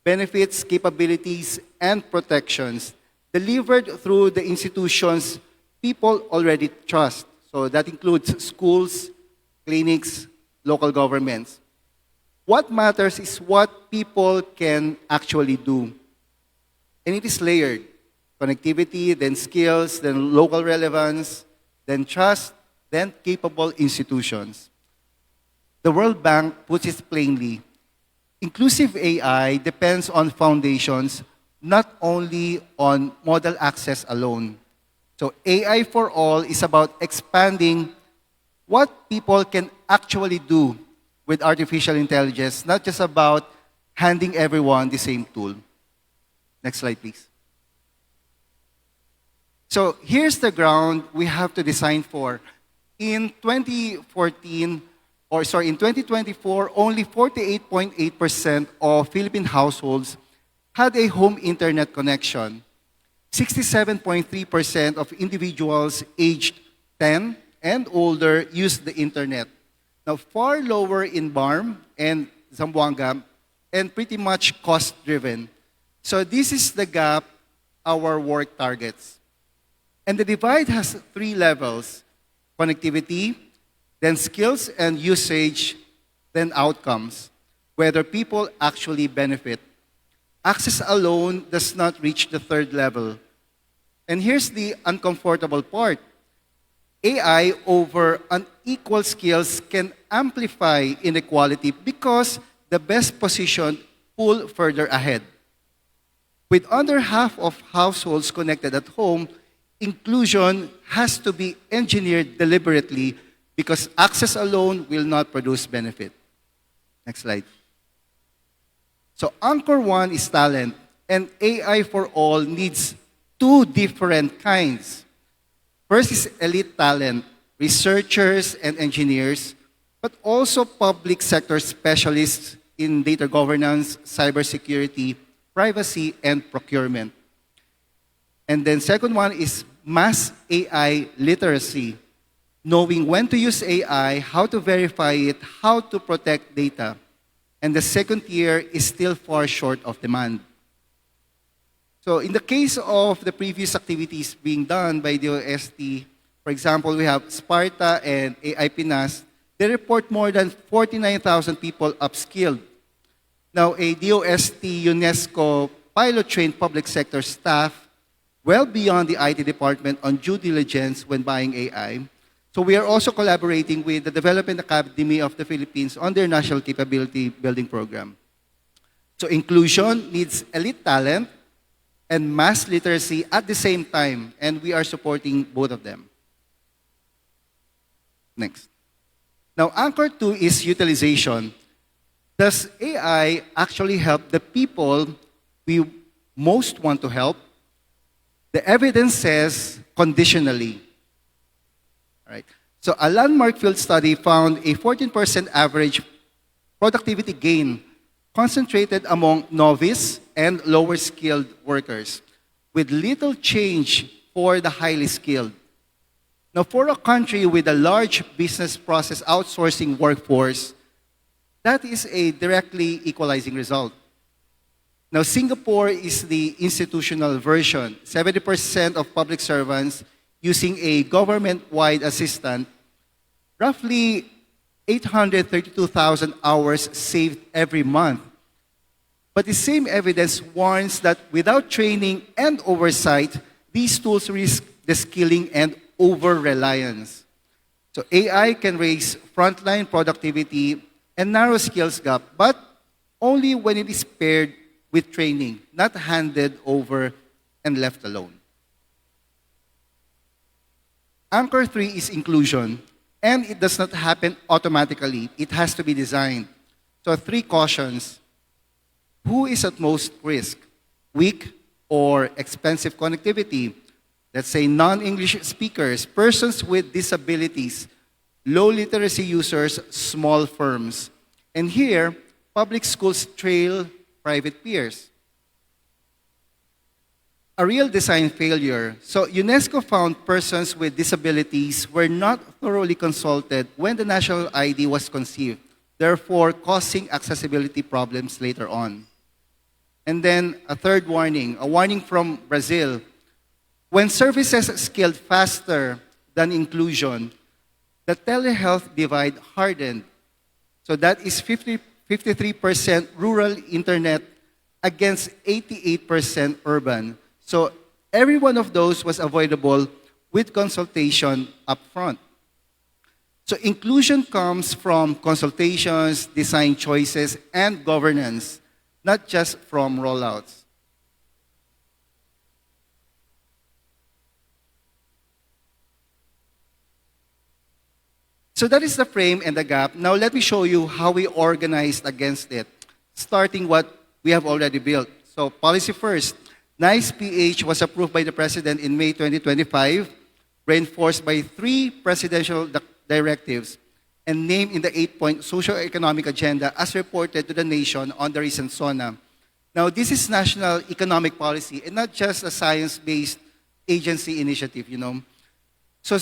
benefits, capabilities, and protections delivered through the institutions people already trust. So that includes schools, clinics, local governments. What matters is what people can actually do. And it is layered. Connectivity, then skills, then local relevance, then trust, then capable institutions. The World Bank puts it plainly. Inclusive AI depends on foundations, not only on model access alone. So AI for all is about expanding what people can actually do with artificial intelligence, not just about handing everyone the same tool. Next slide, please. So here's the ground we have to design for. In 2024, only 48.8% of Philippine households had a home internet connection. 67.3% of individuals aged 10 and older used the internet. Now, far lower in BARM and Zamboanga, and pretty much cost-driven. So this is the gap our work targets. And the divide has 3 levels: connectivity, then skills and usage, then outcomes, whether people actually benefit. Access alone does not reach the 3rd level. And here's the uncomfortable part. AI over unequal skills can amplify inequality because the best positioned pull further ahead. With under half of households connected at home, inclusion has to be engineered deliberately because access alone will not produce benefit. Next slide. So Anchor 1 is talent, and AI for all needs 2 different kinds. First is elite talent, researchers and engineers, but also public sector specialists in data governance, cybersecurity, privacy, and procurement. And then second one is mass AI literacy, knowing when to use AI, how to verify it, how to protect data. And the second tier is still far short of demand. So in the case of the previous activities being done by the DOST, for example, we have Sparta and AI Pinas, they report more than 49,000 people upskilled. Now, a DOST UNESCO pilot-trained public sector staff well beyond the IT department on due diligence when buying AI. So we are also collaborating with the Development Academy of the Philippines on their national capability building program. So inclusion needs elite talent and mass literacy at the same time, and we are supporting both of them. Next. Now, Anchor 2 is utilization. Does AI actually help the people we most want to help? The evidence says conditionally. All right. So a landmark field study found a 14% average productivity gain concentrated among novice and lower skilled workers, with little change for the highly skilled. Now, for a country with a large business process outsourcing workforce, that is a directly equalizing result. Now, Singapore is the institutional version. 70% of public servants using a government-wide assistant, roughly 832,000 hours saved every month. But the same evidence warns that without training and oversight, these tools risk the skilling and over-reliance. So AI can raise frontline productivity and narrow skills gap, but only when it is paired with training, not handed over and left alone. Anchor 3 is inclusion, and it does not happen automatically. It has to be designed. So 3 cautions. Who is at most risk? Weak or expensive connectivity? Let's say non-English speakers, persons with disabilities, low literacy users, small firms. And here, public schools trail private peers. A real design failure. So UNESCO found persons with disabilities were not thoroughly consulted when the national ID was conceived, therefore causing accessibility problems later on. And then a third warning, a warning from Brazil. When services scaled faster than inclusion, the telehealth divide hardened. So that is 53% rural internet against 88% urban. So every one of those was avoidable with consultation up front. So inclusion comes from consultations, design choices, and governance, not just from rollouts. So that is the frame and the gap. Now let me show you how we organized against it, starting what we have already built. So policy first. NICE PH was approved by the President in May 2025, reinforced by 3 presidential directives, and named in the 8-point socio-economic agenda as reported to the nation on the recent SONA. Now, this is national economic policy and not just a science-based agency initiative, you know. So,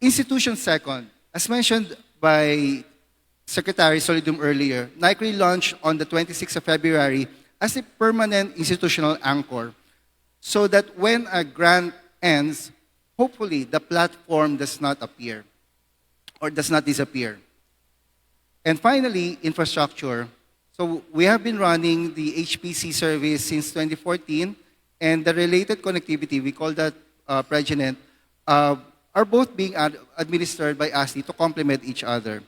institution second, as mentioned by Secretary Solidum earlier, NICRE launched on the 26th of February as a permanent institutional anchor so that when a grant ends, hopefully the platform does not appear or does not disappear. And finally, infrastructure. So we have been running the HPC service since 2014, and the related connectivity, we call that Pregnant, are both being administered by ASTI to complement each other.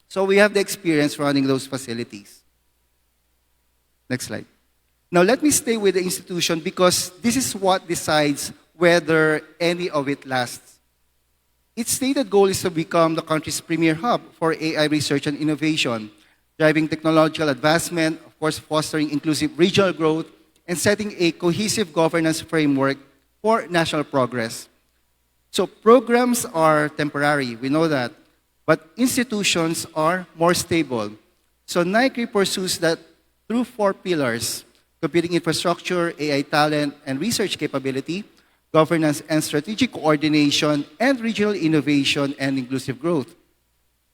So we have the experience running those facilities. Next slide. Now let me stay with the institution because this is what decides whether any of it lasts. Its stated goal is to become the country's premier hub for AI research and innovation, driving technological advancement, of course, fostering inclusive regional growth, and setting a cohesive governance framework for national progress. So programs are temporary, we know that, but institutions are more stable. So NICRE pursues that through 4 pillars: computing infrastructure, AI talent, and research capability, governance and strategic coordination, and regional innovation and inclusive growth.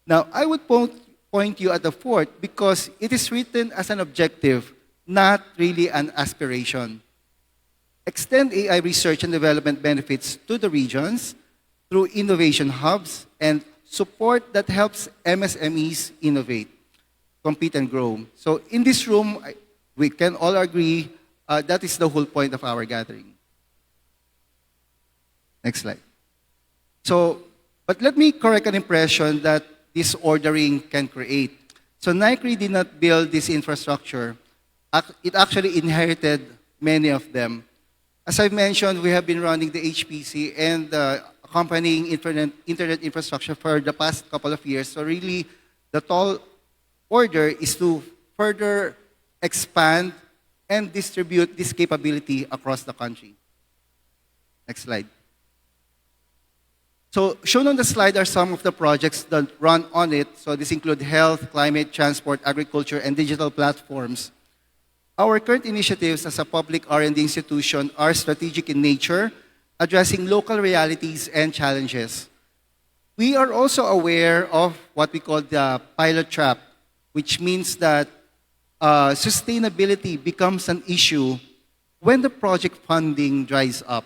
Now, I would point you at the 4th because it is written as an objective, not really an aspiration. Extend AI research and development benefits to the regions through innovation hubs and support that helps MSMEs innovate, compete, and grow. So in this room, we can all agree that is the whole point of our gathering. Next slide. So, but let me correct an impression that this ordering can create. So NICRE did not build this infrastructure. It actually inherited many of them. As I mentioned, we have been running the HPC and accompanying internet infrastructure for the past couple of years. So really, the tall order is to further expand and distribute this capability across the country. Next slide. So shown on the slide are some of the projects that run on it. So this include health, climate, transport, agriculture, and digital platforms. Our current initiatives as a public R&D institution are strategic in nature, addressing local realities and challenges. We are also aware of what we call the pilot trap, which means that sustainability becomes an issue when the project funding dries up.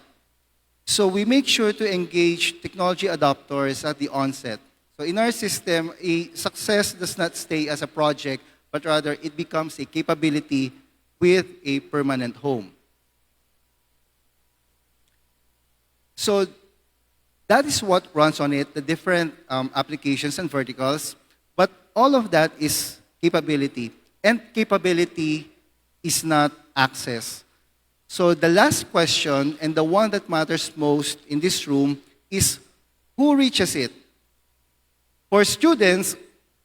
So we make sure to engage technology adopters at the onset. So in our system, a success does not stay as a project, but rather it becomes a capability with a permanent home. So that is what runs on it, the different applications and verticals, but all of that is capability. And capability is not access. So the last question, and the one that matters most in this room, is who reaches it? For students,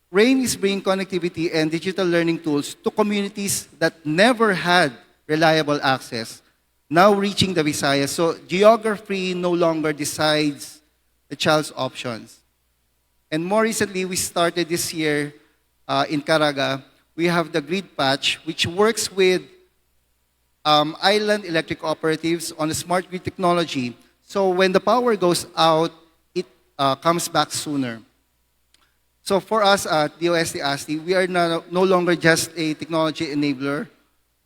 RAIN is bringing connectivity and digital learning tools to communities that never had reliable access, now reaching the Visayas. So geography no longer decides the child's options. And more recently, we started this year in Caraga, we have the Grid Patch, which works with island electric cooperatives on a smart grid technology. So when the power goes out, it comes back sooner. So for us at DOST ASTI, we are no longer just a technology enabler,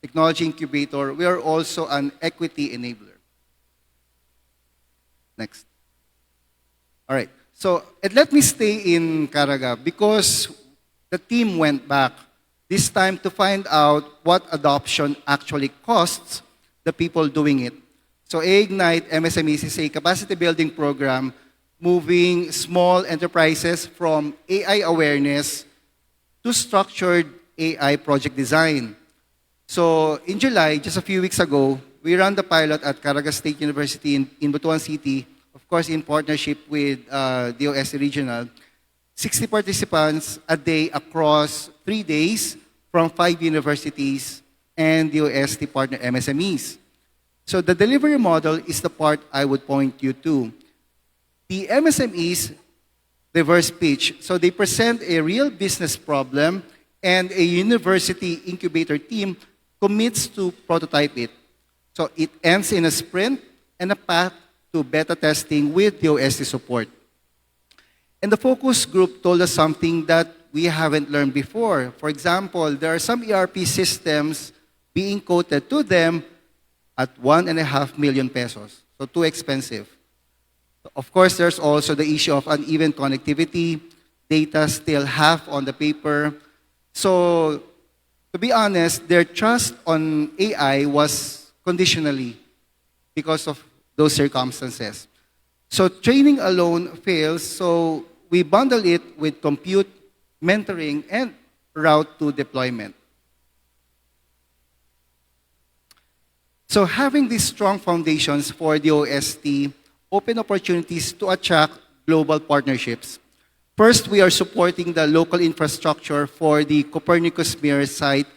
technology incubator, we are also an equity enabler. Next. All right, so and let me stay in Caraga because the team went back, this time to find out what adoption actually costs the people doing it. So Ignite MSMEs is a capacity building program moving small enterprises from AI awareness to structured AI project design. So in July, just a few weeks ago, we ran the pilot at Caraga State University in Butuan City, of course in partnership with DOST Regional. 60 participants a day across 3 days from 5 universities and DOST partner MSMEs. So the delivery model is the part I would point you to. The MSMEs diverse pitch. So they present a real business problem and a university incubator team commits to prototype it. So it ends in a sprint and a path to beta testing with DOST support. And the focus group told us something that we haven't learned before. For example, there are some ERP systems being quoted to them at 1.5 million pesos. So too expensive. Of course, there's also the issue of uneven connectivity, data still half on the paper. So to be honest, their trust on AI was conditionally because of those circumstances. So training alone fails, so we bundle it with compute, mentoring, and route to deployment. So having these strong foundations for the OST open opportunities to attract global partnerships. First, we are supporting the local infrastructure for the Copernicus Mirror site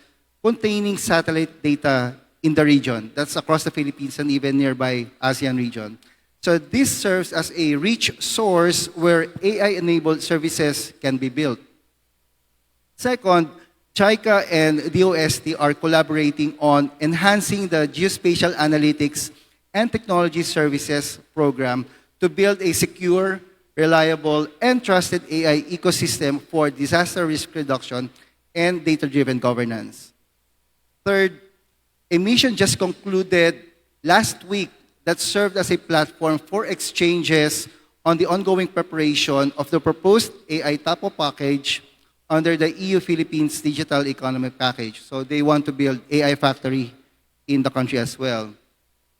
containing satellite data in the region. That's across the Philippines and even nearby ASEAN region. So this serves as a rich source where AI-enabled services can be built. Second, JICA and DOST are collaborating on enhancing the geospatial analytics and technology services program to build a secure, reliable, and trusted AI ecosystem for disaster risk reduction and data-driven governance. Third, a mission just concluded last week that served as a platform for exchanges on the ongoing preparation of the proposed AI TAPO package under the EU-Philippines Digital Economy Package. So they want to build AI factory in the country as well.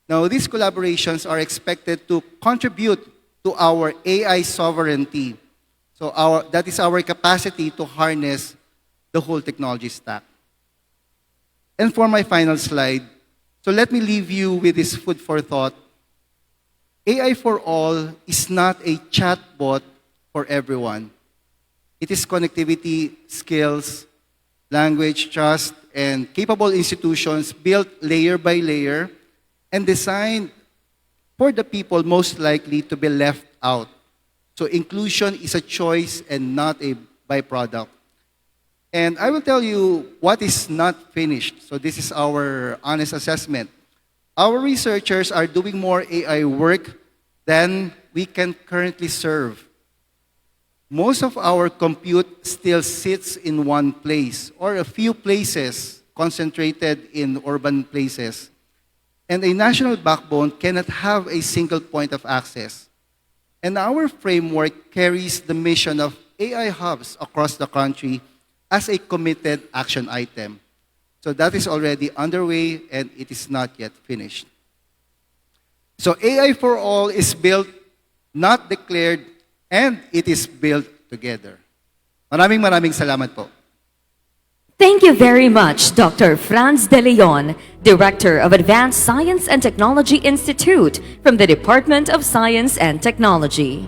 Now, these collaborations are expected to contribute to our AI sovereignty. So that is our capacity to harness the whole technology stack. And for my final slide, so let me leave you with this food for thought. AI for all is not a chatbot for everyone. It is connectivity, skills, language, trust, and capable institutions built layer by layer and designed for the people most likely to be left out. So inclusion is a choice and not a byproduct. And I will tell you what is not finished. So this is our honest assessment. Our researchers are doing more AI work than we can currently serve. Most of our compute still sits in one place or a few places concentrated in urban places. And a national backbone cannot have a single point of access. And our framework carries the mission of AI hubs across the country as a committed action item. So that is already underway and it is not yet finished. So AI for all is built, not declared, and it is built together. Maraming salamat po. Thank you very much, Dr. Franz De Leon, Director of Advanced Science and Technology Institute from the Department of Science and Technology.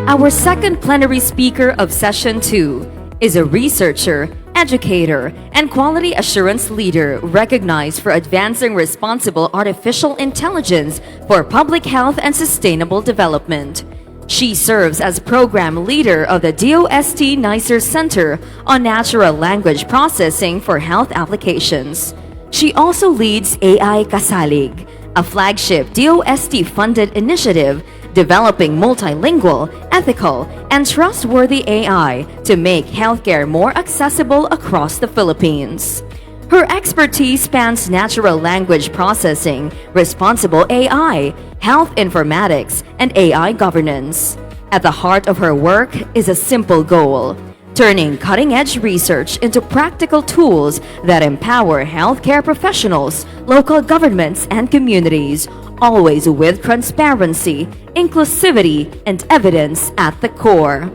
Our second plenary speaker of Session 2 is a researcher, educator, and quality assurance leader recognized for advancing responsible artificial intelligence for public health and sustainable development. She serves as program leader of the DOST NICER Center on Natural Language Processing for Health Applications. She also leads AI Kasalig, a flagship DOST-funded initiative developing multilingual, ethical, and trustworthy AI to make healthcare more accessible across the Philippines. Her expertise spans natural language processing, responsible AI, health informatics, and AI governance. At the heart of her work is a simple goal: turning cutting-edge research into practical tools that empower healthcare professionals, local governments, and communities, always with transparency, inclusivity, and evidence at the core.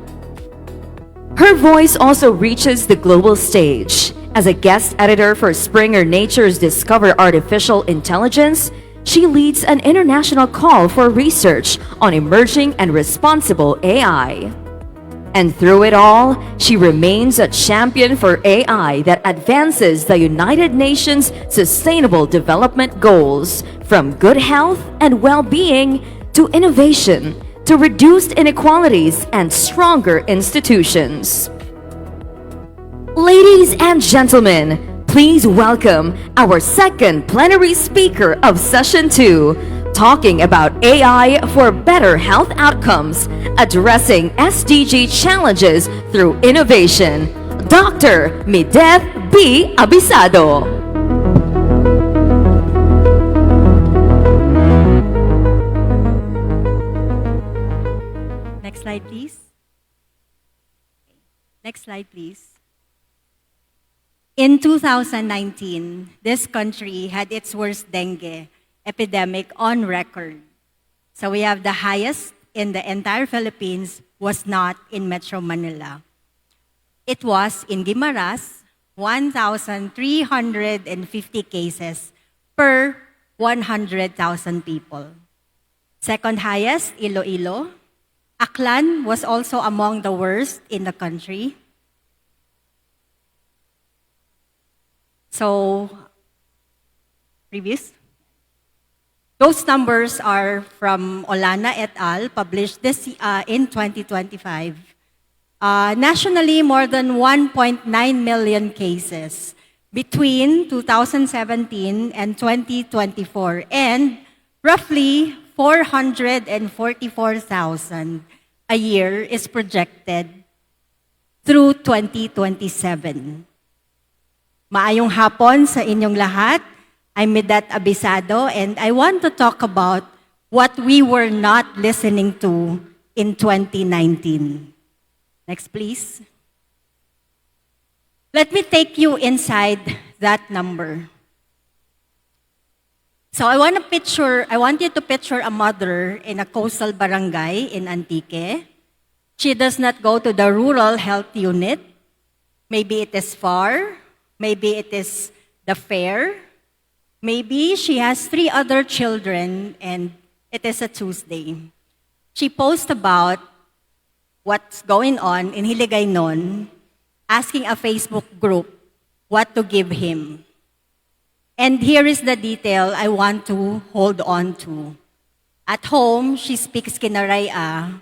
Her voice also reaches the global stage. As a guest editor for Springer Nature's Discover Artificial Intelligence, she leads an international call for research on emerging and responsible AI. And through it all, she remains a champion for AI that advances the United Nations Sustainable Development Goals, from good health and well-being to innovation, to reduced inequalities and stronger institutions. Ladies and gentlemen, please welcome our second plenary speaker of Session 2, talking about AI for better health outcomes, addressing SDG challenges through innovation, Dr. Mideth B. Abisado. Next slide, please. Next slide, please. In 2019, this country had its worst dengue epidemic on record. So we have the highest in the entire Philippines was not in Metro Manila. It was in Guimaras, 1,350 cases per 100,000 people. Second highest, Iloilo. Aklan was also among the worst in the country. So, previous. Those numbers are from Olana et al., published this in 2025. Nationally, more than 1.9 million cases between 2017 and 2024, and roughly 444,000 a year is projected through 2027. Maayong hapon sa inyong lahat. I'm Mideth Abisado, and I want to talk about what we were not listening to in 2019. Next, please. Let me take you inside that number. So I want you to picture a mother in a coastal barangay in Antique. She does not go to the rural health unit. Maybe it is far. Maybe it is the fair. Maybe she has 3 other children and it is a Tuesday. She posts about what's going on in Hiligaynon, asking a Facebook group what to give him. And here is the detail I want to hold on to. At home, she speaks Kinaraya.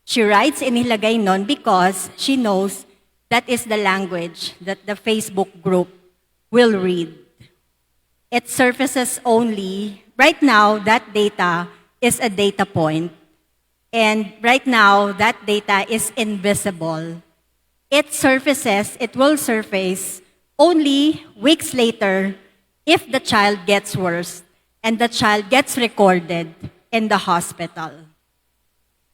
She writes in Hiligaynon because she knows that is the language that the Facebook group will read. It surfaces only, right now, that data is a data point. And right now, that data is invisible. It will surface only weeks later if the child gets worse and the child gets recorded in the hospital.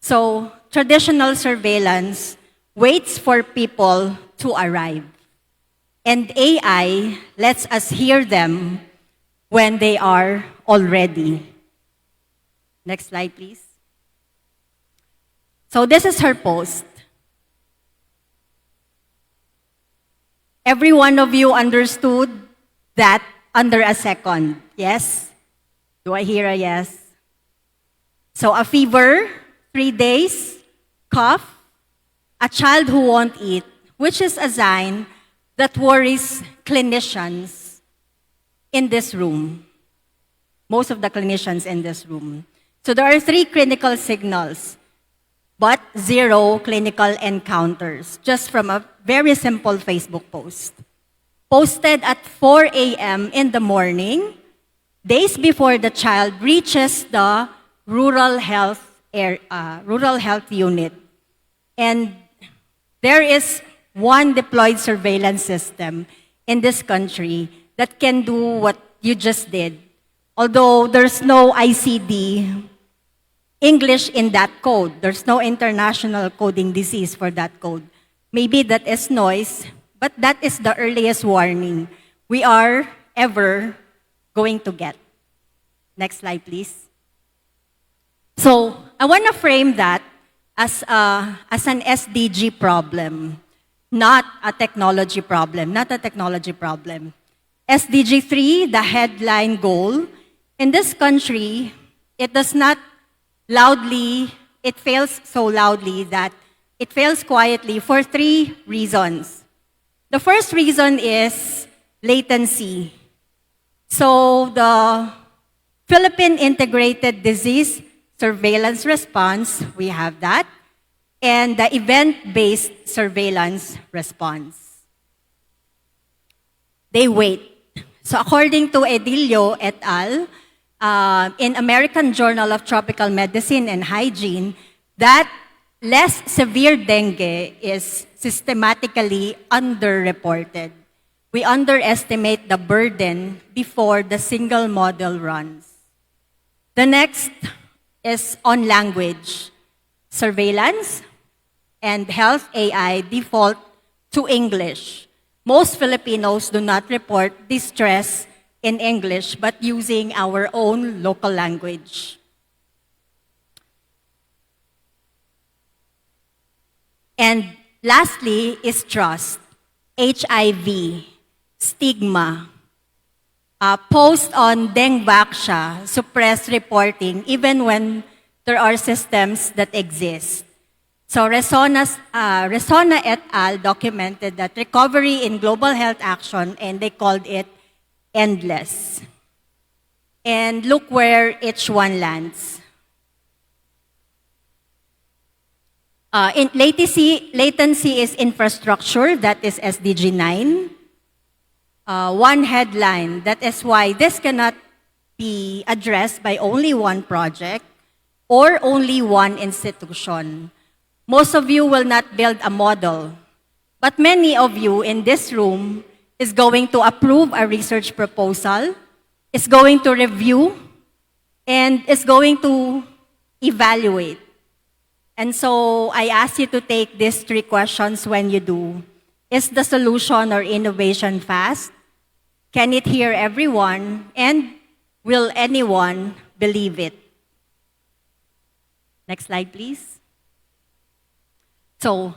So, traditional surveillance waits for people to arrive. And AI lets us hear them when they are already. Next slide, please. So this is her post. Every one of you understood that under a second, yes? Do I hear a yes? So a fever, 3 days, cough, a child who won't eat, which is a sign that worries clinicians in this room, most of the clinicians in this room. So there are 3 clinical signals, but 0 clinical encounters, just from a very simple Facebook post. Posted at 4 a.m. in the morning, days before the child reaches the rural health unit. And there is one deployed surveillance system in this country that can do what you just did. Although there's no ICD English in that code. There's no international coding disease for that code. Maybe that is noise, but that is the earliest warning we are ever going to get. Next slide, please. So I want to frame that as an SDG problem, not a technology problem, SDG 3, the headline goal, in this country, it fails so loudly that it fails quietly for three reasons. The first reason is latency. So the Philippine Integrated Disease Surveillance Response, we have that, and the event-based surveillance response. They wait. So according to Edillo et al., in American Journal of Tropical Medicine and Hygiene, that less severe dengue is systematically underreported. We underestimate the burden before the single model runs. The next is on language. Surveillance and health AI default to English. Most Filipinos do not report distress in English, but using our own local language. And lastly is trust, HIV, stigma. Post on Dengvaksha, suppress reporting even when there are systems that exist. So Resona et al. Documented that recovery in global health action, and they called it endless. And look where each one lands. In latency is infrastructure, that is SDG 9. One headline, that is why this cannot be addressed by only one project or only one institution. Most of you will not build a model, but many of you in this room is going to approve a research proposal, is going to review, and is going to evaluate. And so I ask you to take these three questions when you do. Is the solution or innovation fast? Can it hear everyone? And will anyone believe it? Next slide, please. So,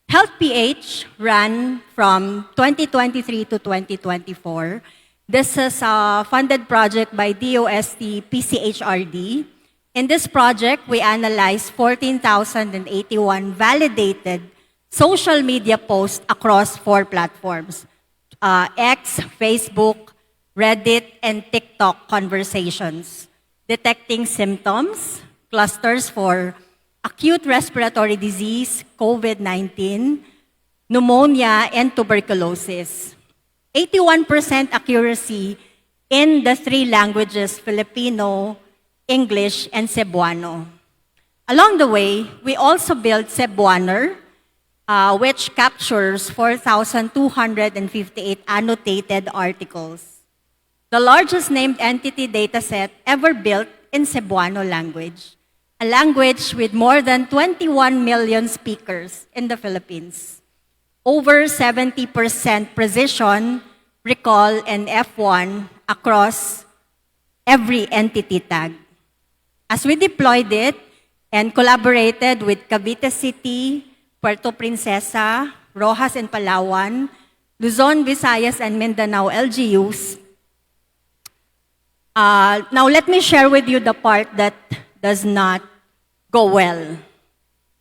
Health PH ran from 2023 to 2024. This is a funded project by DOST PCHRD. In this project, we analyzed 14,081 validated social media posts across 4 platforms: X, Facebook, Reddit, and TikTok conversations, detecting symptoms, clusters for acute respiratory disease, COVID-19, pneumonia, and tuberculosis. 81% accuracy in the 3 languages, Filipino, English, and Cebuano. Along the way, we also built Cebuaner, which captures 4,258 annotated articles. The largest named entity dataset ever built in Cebuano language, a language with more than 21 million speakers in the Philippines. Over 70% precision, recall, and F1 across every entity tag. As we deployed it and collaborated with Cavite City, Puerto Princesa, Rojas and Palawan, Luzon, Visayas, and Mindanao LGUs, now let me share with you the part that does not go well.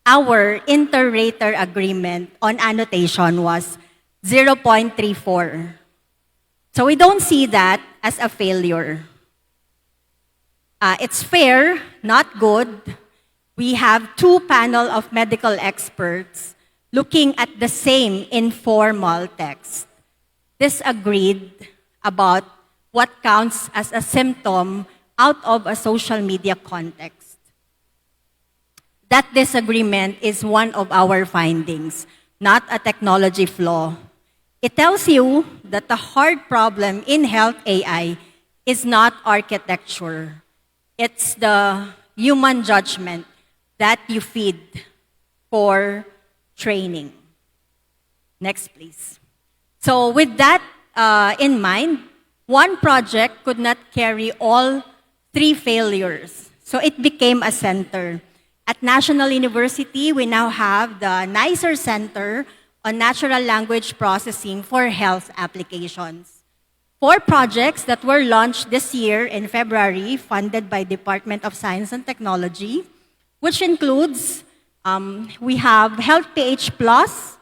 Our inter-rater agreement on annotation was 0.34. So we don't see that as a failure. It's fair, not good. We have 2 panel of medical experts looking at the same informal text, disagreed about what counts as a symptom out of a social media context. That disagreement is one of our findings, not a technology flaw. It tells you that the hard problem in health AI is not architecture. It's the human judgment that you feed for training. Next, please. So with that in mind, one project could not carry all 3 failures. So it became a center. At National University, we now have the NICER Center on Natural Language Processing for Health Applications. 4 projects that were launched this year in February, funded by Department of Science and Technology, which includes We have Health PH Plus,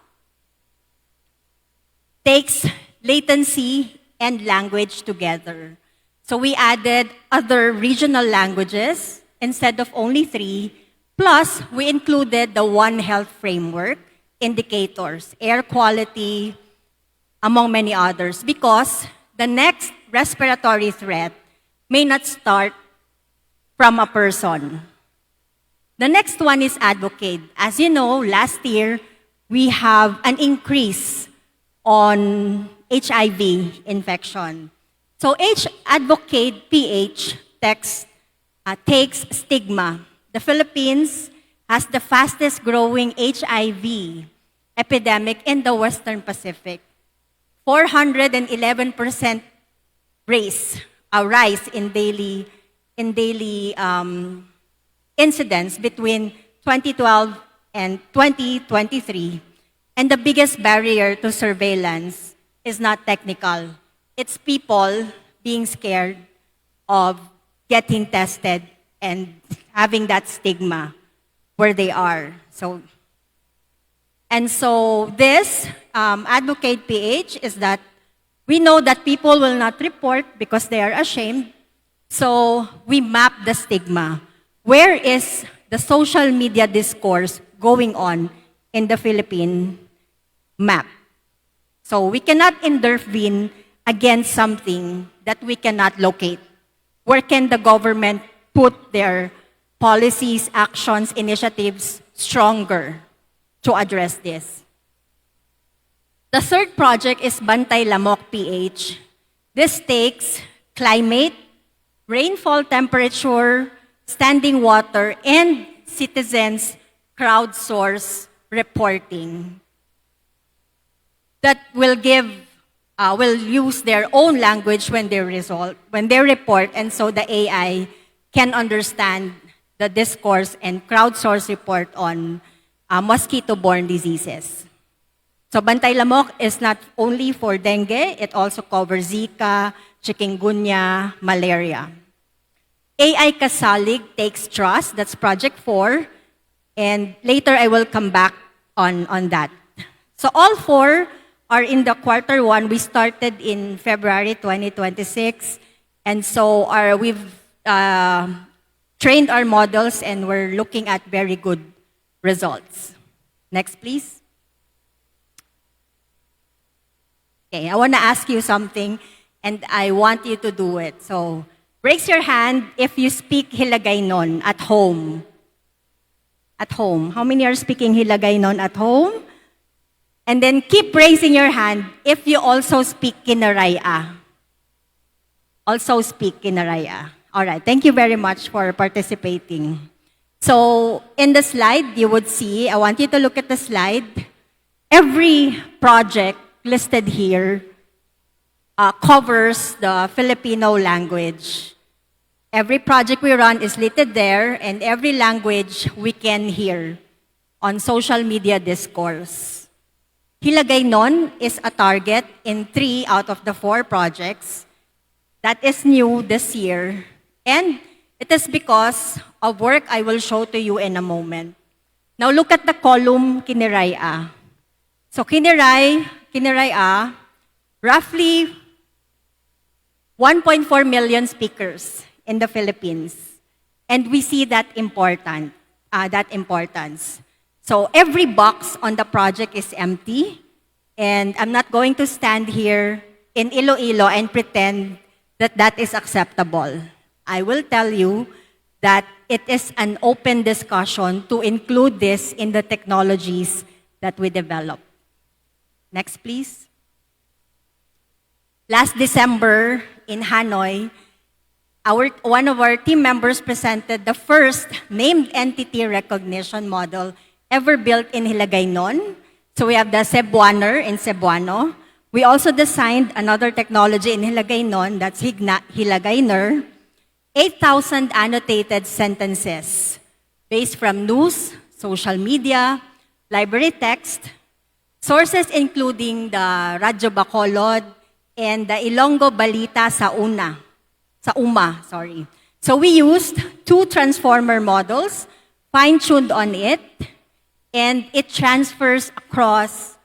takes latency and language together. So we added other regional languages instead of only 3, plus we included the One Health framework, indicators, air quality, among many others, because the next respiratory threat may not start from a person. The next one is Advocate. As you know, last year, we have an increase on HIV infection. So Advocate PH takes stigma. The Philippines has the fastest growing HIV epidemic in the Western Pacific. 411% rise in daily incidents between 2012 and 2023. And the biggest barrier to surveillance is not technical. It's people being scared of getting tested and having that stigma where they are. So this Advocate PH is that we know that people will not report because they are ashamed. So we map the stigma. Where is the social media discourse going on in the Philippine map? So we cannot intervene against something that we cannot locate. Where can the government put their policies, actions, initiatives stronger to address this? The third project is Bantay Lamok PH. This takes climate, rainfall temperature, standing water, and citizens' crowdsource reporting that will use their own language when they report, and so the AI can understand the discourse and crowdsource report on mosquito-borne diseases. So Bantay Lamok is not only for dengue, it also covers Zika, chikungunya, malaria. AI Kasalig takes trust, that's project 4, and later I will come back on that. So all 4 are in the quarter 1. We started in February 2026, and so we've trained our models and we're looking at very good results. Next, please. Okay, I want to ask you something, and I want you to do it. So, raise your hand if you speak Hiligaynon at home. At home. How many are speaking Hiligaynon at home? And then keep raising your hand if you also speak Kinaraya. Also speak Kinaraya. All right, thank you very much for participating. So, in the slide, you would see, I want you to look at the slide. Every project listed here covers the Filipino language. Every project we run is listed there, and every language we can hear on social media discourse. Hiligaynon is a target in 3 out of the 4 projects. That is new this year, and it is because of work I will show to you in a moment. Now look at the column Kinaraya. So Kinaraya, roughly 1.4 million speakers in the Philippines. And we see that importance. So every box on the project is empty. And I'm not going to stand here in Iloilo and pretend that that is acceptable. I will tell you that it is an open discussion to include this in the technologies that we develop. Next, please. Last December in Hanoi, one of our team members presented the first named entity recognition model ever built in Hiligaynon. So we have the Cebuaner in Cebuano. We also designed another technology in Hiligaynon, that's Hilagayner. 8,000 annotated sentences based from news, social media, library text, sources including the Radyo Bacolod and the Ilonggo Balita sa UMA. So we used 2 transformer models, fine-tuned on it, and it transfers across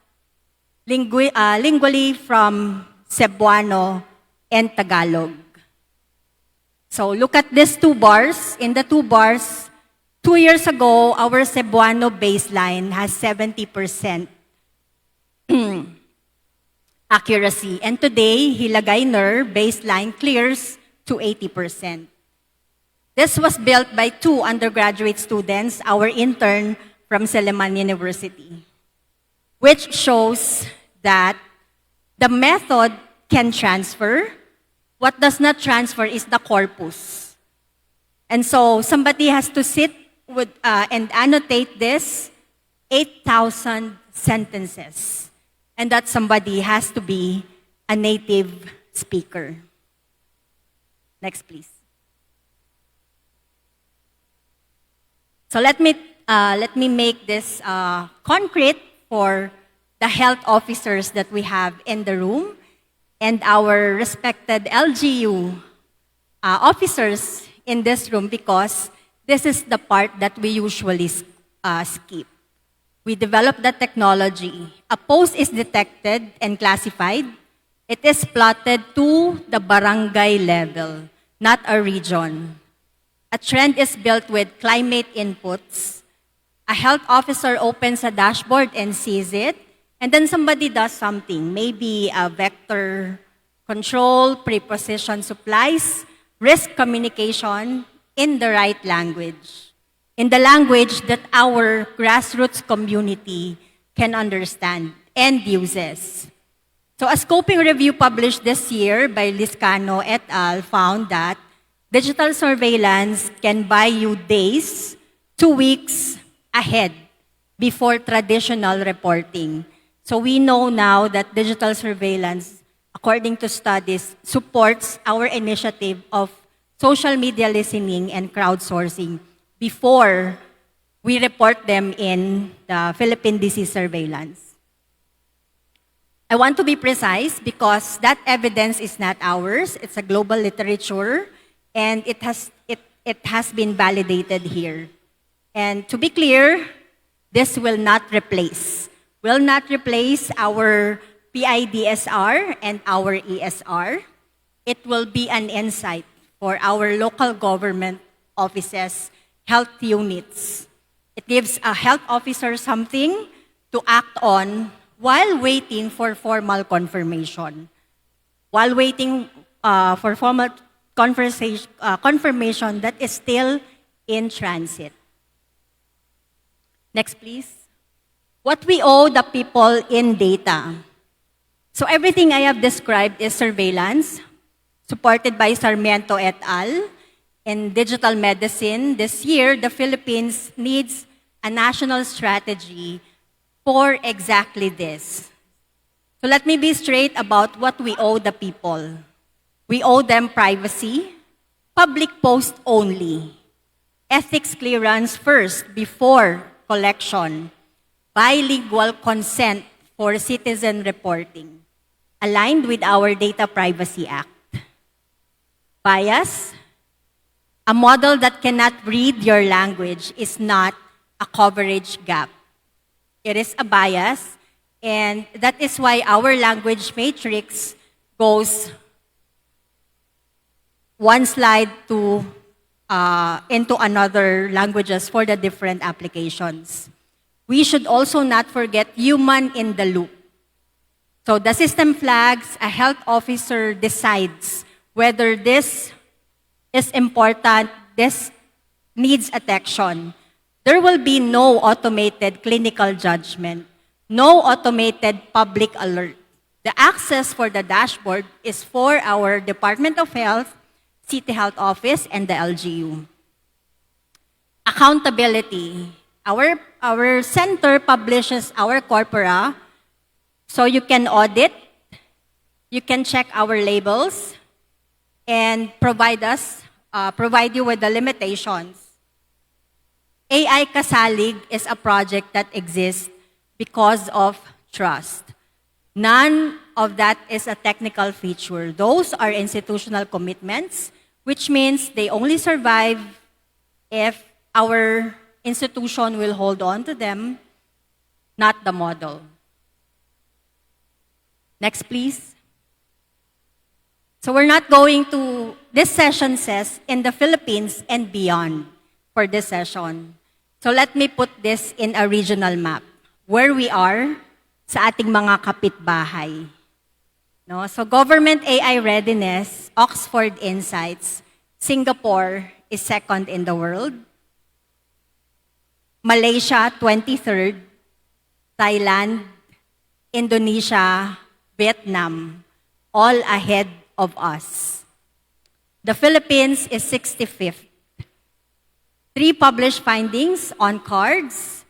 lingually from Cebuano and Tagalog. So look at these two bars. In the two bars, 2 years ago, our Cebuano baseline has 70% accuracy. And today, Hilagay-Ner baseline clears to 80%. This was built by 2 undergraduate students, our intern from Seleman University, which shows that the method can transfer. What does not transfer is the corpus. And so somebody has to sit with, and annotate this 8,000 sentences. And that somebody has to be a native speaker. Next, please. So let me make this concrete for the health officers that we have in the room and our respected LGU officers in this room, because this is the part that we usually skip. We develop the technology. A post is detected and classified. It is plotted to the barangay level, not a region. A trend is built with climate inputs. A health officer opens a dashboard and sees it, and then somebody does something, maybe a vector control, preposition supplies, risk communication in the right language, in the language that our grassroots community can understand and uses. So a scoping review published this year by Liscano et al. Found that digital surveillance can buy you days, 2 weeks ahead before traditional reporting. So we know now that digital surveillance, according to studies, supports our initiative of social media listening and crowdsourcing before we report them in the Philippine disease surveillance. I want to be precise because that evidence is not ours. It's a global literature, and it has been validated here. And to be clear, this will not replace our PIDSR and our ESR. It will be an insight for our local government offices, health units. It gives a health officer something to act on while waiting for formal confirmation. While waiting for formal confirmation that is still in transit. Next, please. What we owe the people in data. So everything I have described is surveillance, supported by Sarmiento et al. In digital medicine. This year, the Philippines needs a national strategy for exactly this. So let me be straight about what we owe the people. We owe them privacy, public post only, ethics clearance first before collection, bilingual consent for citizen reporting, aligned with our Data Privacy Act. Bias, a model that cannot read your language is not a coverage gap. It is a bias, and that is why our language matrix goes one slide to into another languages for the different applications. We should also not forget human in the loop. So the system flags, a health officer decides whether this is important, this needs attention. There will be no automated clinical judgment, no automated public alert. The access for the dashboard is for our Department of Health, City Health Office, and the LGU. Accountability. Our center publishes our corpora, so you can audit, you can check our labels, and provide you with the limitations. AI Kasalig is a project that exists because of trust. None of that is a technical feature. Those are institutional commitments, which means they only survive if our institution will hold on to them not the model. Next, please. So we're not going to, this session says in the Philippines and beyond for this session. So let me put this in a regional map. Where we are sa ating mga kapitbahay. No? So government AI readiness, Oxford Insights, Singapore is second in the world. Malaysia, 23rd. Thailand, Indonesia, Vietnam, all ahead of us. The Philippines is 65th. 3 published findings on cards,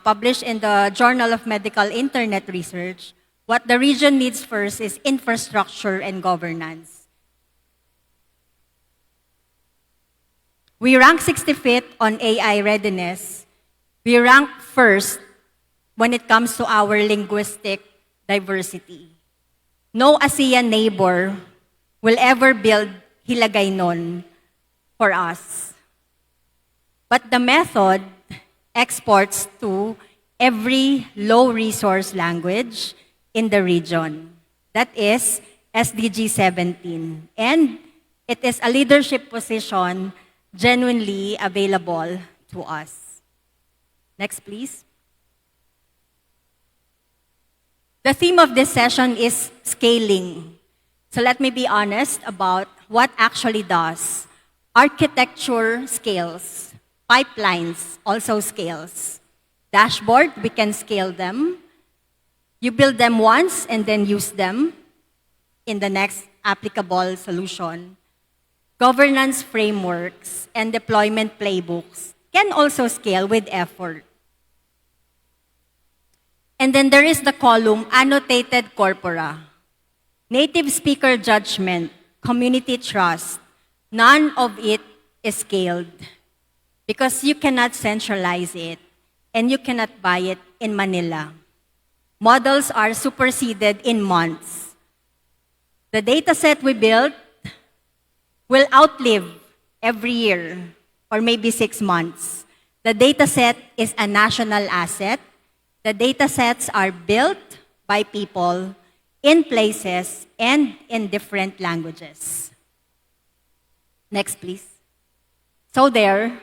published in the Journal of Medical Internet Research. What the region needs first is infrastructure and governance. We rank 65th on AI readiness. We rank first when it comes to our linguistic diversity. No ASEAN neighbor will ever build Hiligaynon for us. But the method exports to every low-resource language in the region. That is SDG 17. And it is a leadership position genuinely available to us. Next, please. The theme of this session is scaling. So let me be honest about what actually does. Architecture scales. Pipelines also scales. Dashboard, we can scale them. You build them once and then use them in the next applicable solution. Governance frameworks and deployment playbooks can also scale with effort. And then there is the column annotated corpora. Native speaker judgment, community trust, none of it is scaled because you cannot centralize it and you cannot buy it in Manila. Models are superseded in months. The data set we built will outlive every year or maybe 6 months. The data set is a national asset. The data sets are built by people in places and in different languages. Next, please. So there,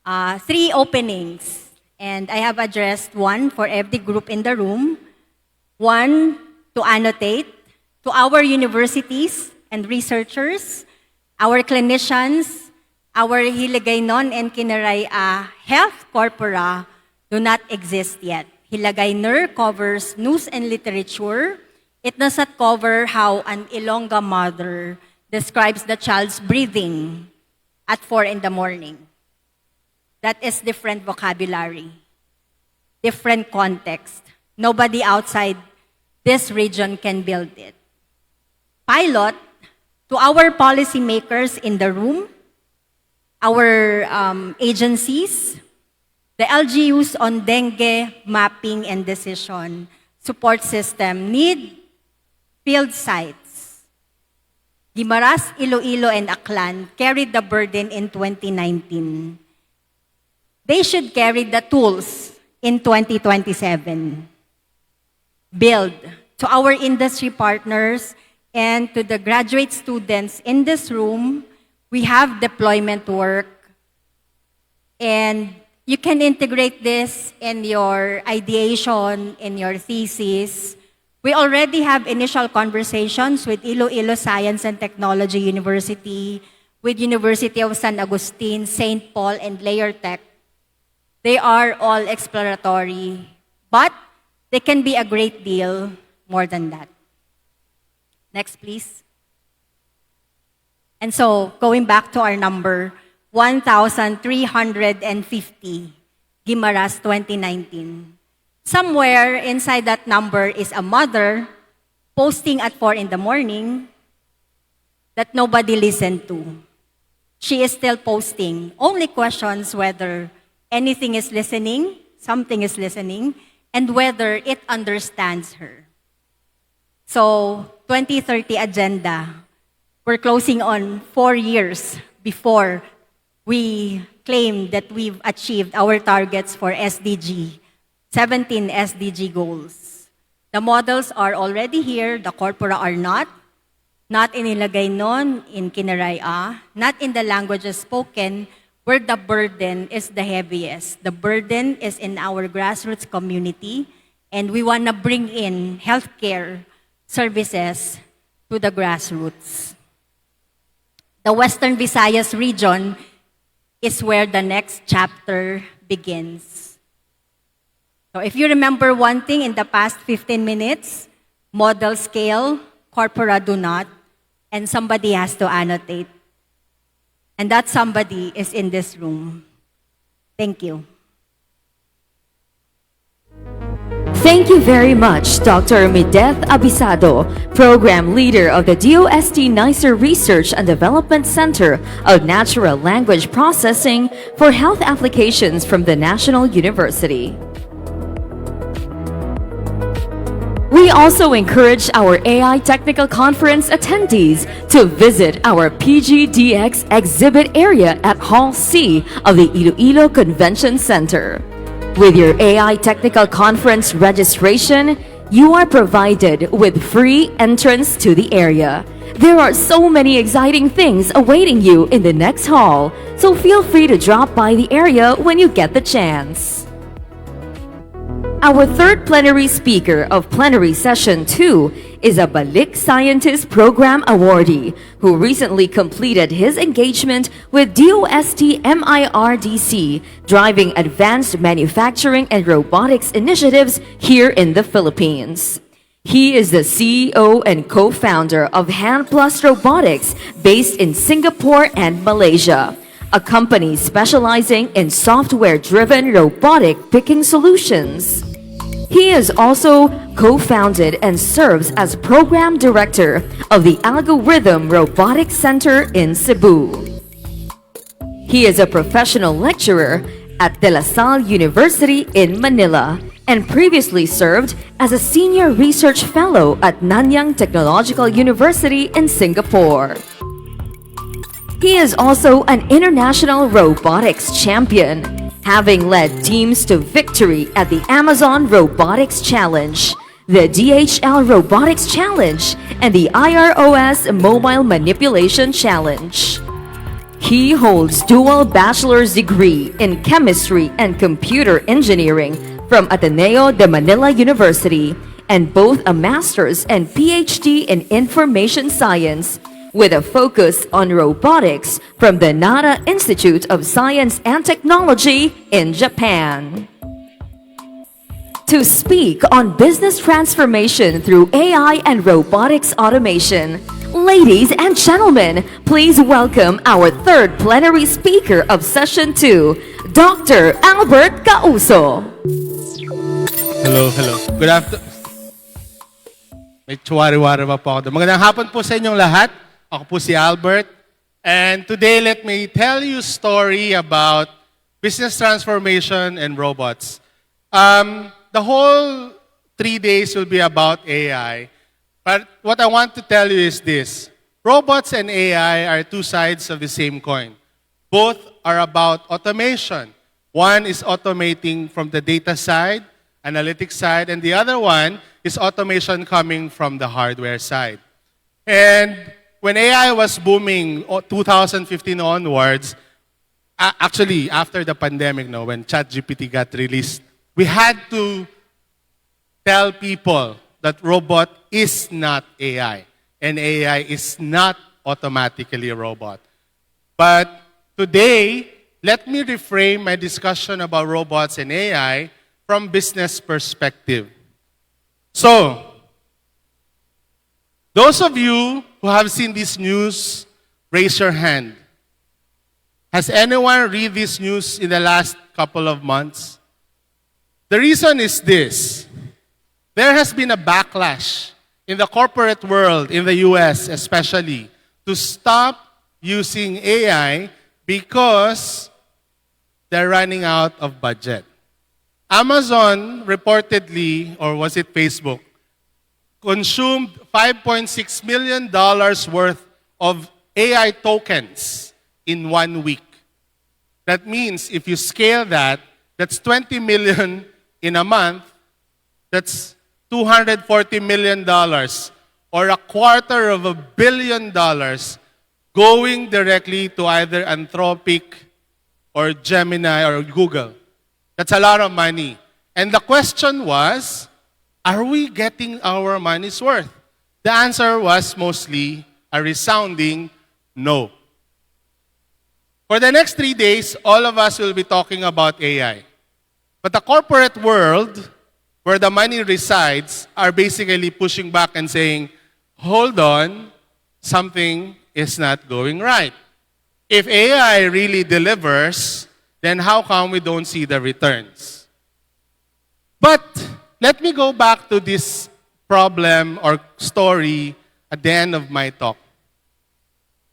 3 openings. And I have addressed 1 for every group in the room. 1 to annotate to our universities and researchers, our clinicians, our Hiligaynon and Kinaray health corpora do not exist yet. Hiligaynon covers news and literature. It does not cover how an Ilongga mother describes the child's breathing at 4 in the morning. That is different vocabulary, different context. Nobody outside this region can build it. Pilot, to our policymakers in the room, our agencies, the LGUs on dengue mapping and decision support system need field sites. Guimaras, Iloilo, and Aklan carried the burden in 2019. They should carry the tools in 2027. Build to our industry partners and to the graduate students in this room, we have deployment work. And you can integrate this in your ideation, in your thesis. We already have initial conversations with Iloilo Science and Technology University, with University of San Agustin, St. Paul, and LayerTech. They are all exploratory, but they can be a great deal more than that. Next, please. And so, going back to our number, 1,350, Guimaras 2019. Somewhere inside that number is a mother posting at 4 in the morning that nobody listened to. She is still posting, only questions whether anything is listening, something is listening, and whether it understands her. So, 2030 agenda, we're closing on 4 years before we claim that we've achieved our targets for SDG 17 SDG goals. The models are already here, the corpora are not. Not inilagay nun in Kinaraya, not in the languages spoken, where the burden is the heaviest. The burden is in our grassroots community, and we want to bring in healthcare services to the grassroots. The Western Visayas region is where the next chapter begins. So if you remember one thing in the past 15 minutes, model scale, corpora do not, and somebody has to annotate. And that somebody is in this room. Thank you. Thank you very much, Dr. Mideth Abisado, Program Leader of the DOST NICER Research and Development Center of Natural Language Processing for Health Applications from the National University. We also encourage our AI Technical Conference attendees to visit our PGDX exhibit area at Hall C of the Iloilo Convention Center. With your AI Technical Conference registration, you are provided with free entrance to the area. There are so many exciting things awaiting you in the next hall, so feel free to drop by the area when you get the chance. Our third plenary speaker of Plenary Session 2 is a Balik Scientist Program awardee who recently completed his engagement with DOST MIRDC, driving advanced manufacturing and robotics initiatives here in the Philippines. He is the CEO and co-founder of HandPlus Robotics based in Singapore and Malaysia, a company specializing in software-driven robotic picking solutions. He is also co-founded and serves as program director of the Algorithm Robotics Center in Cebu. He is a professional lecturer at De La Salle University in Manila and previously served as a senior research fellow at Nanyang Technological University in Singapore. He is also an international robotics champion, having led teams to victory at the Amazon Robotics Challenge, the DHL Robotics Challenge, and the IROS Mobile Manipulation Challenge. He holds dual bachelor's degree in chemistry and computer engineering from Ateneo de Manila University and both a master's and PhD in information science with a focus on robotics from the Nara Institute of Science and Technology in Japan. To speak on business transformation through AI and robotics automation, ladies and gentlemen, please welcome our third plenary speaker of Session 2, Dr. Albert Causo. Hello. Good afternoon. May chuwari-wari pa po ako. Magandang hapon po sa inyong lahat. Ako po si Albert. And today, let me tell you a story about business transformation and robots. The whole 3 days will be about AI. But what I want to tell you is this. Robots and AI are two sides of the same coin. Both are about automation. One is automating from the data side, analytics side, and the other one is automation coming from the hardware side. And when AI was booming 2015 onwards, actually after the pandemic, when ChatGPT got released, we had to tell people that robot is not AI, and AI is not automatically a robot. But today, let me reframe my discussion about robots and AI from business perspective. So, those of you who have seen this news, raise your hand. Has anyone read this news in the last couple of months? The reason is this. There has been a backlash in the corporate world, in the US especially, to stop using AI because they're running out of budget. Amazon reportedly, or was it Facebook, consumed $5.6 million worth of AI tokens in 1 week. That means if you scale that, that's 20 million in a month, that's $240 million or $250 million going directly to either Anthropic or Gemini or Google. That's a lot of money. And the question was, are we getting our money's worth? The answer was mostly a resounding no. For the next 3 days, all of us will be talking about AI. But the corporate world, where the money resides, are basically pushing back and saying, hold on, something is not going right. If AI really delivers, then how come we don't see the returns? But let me go back to this problem or story at the end of my talk.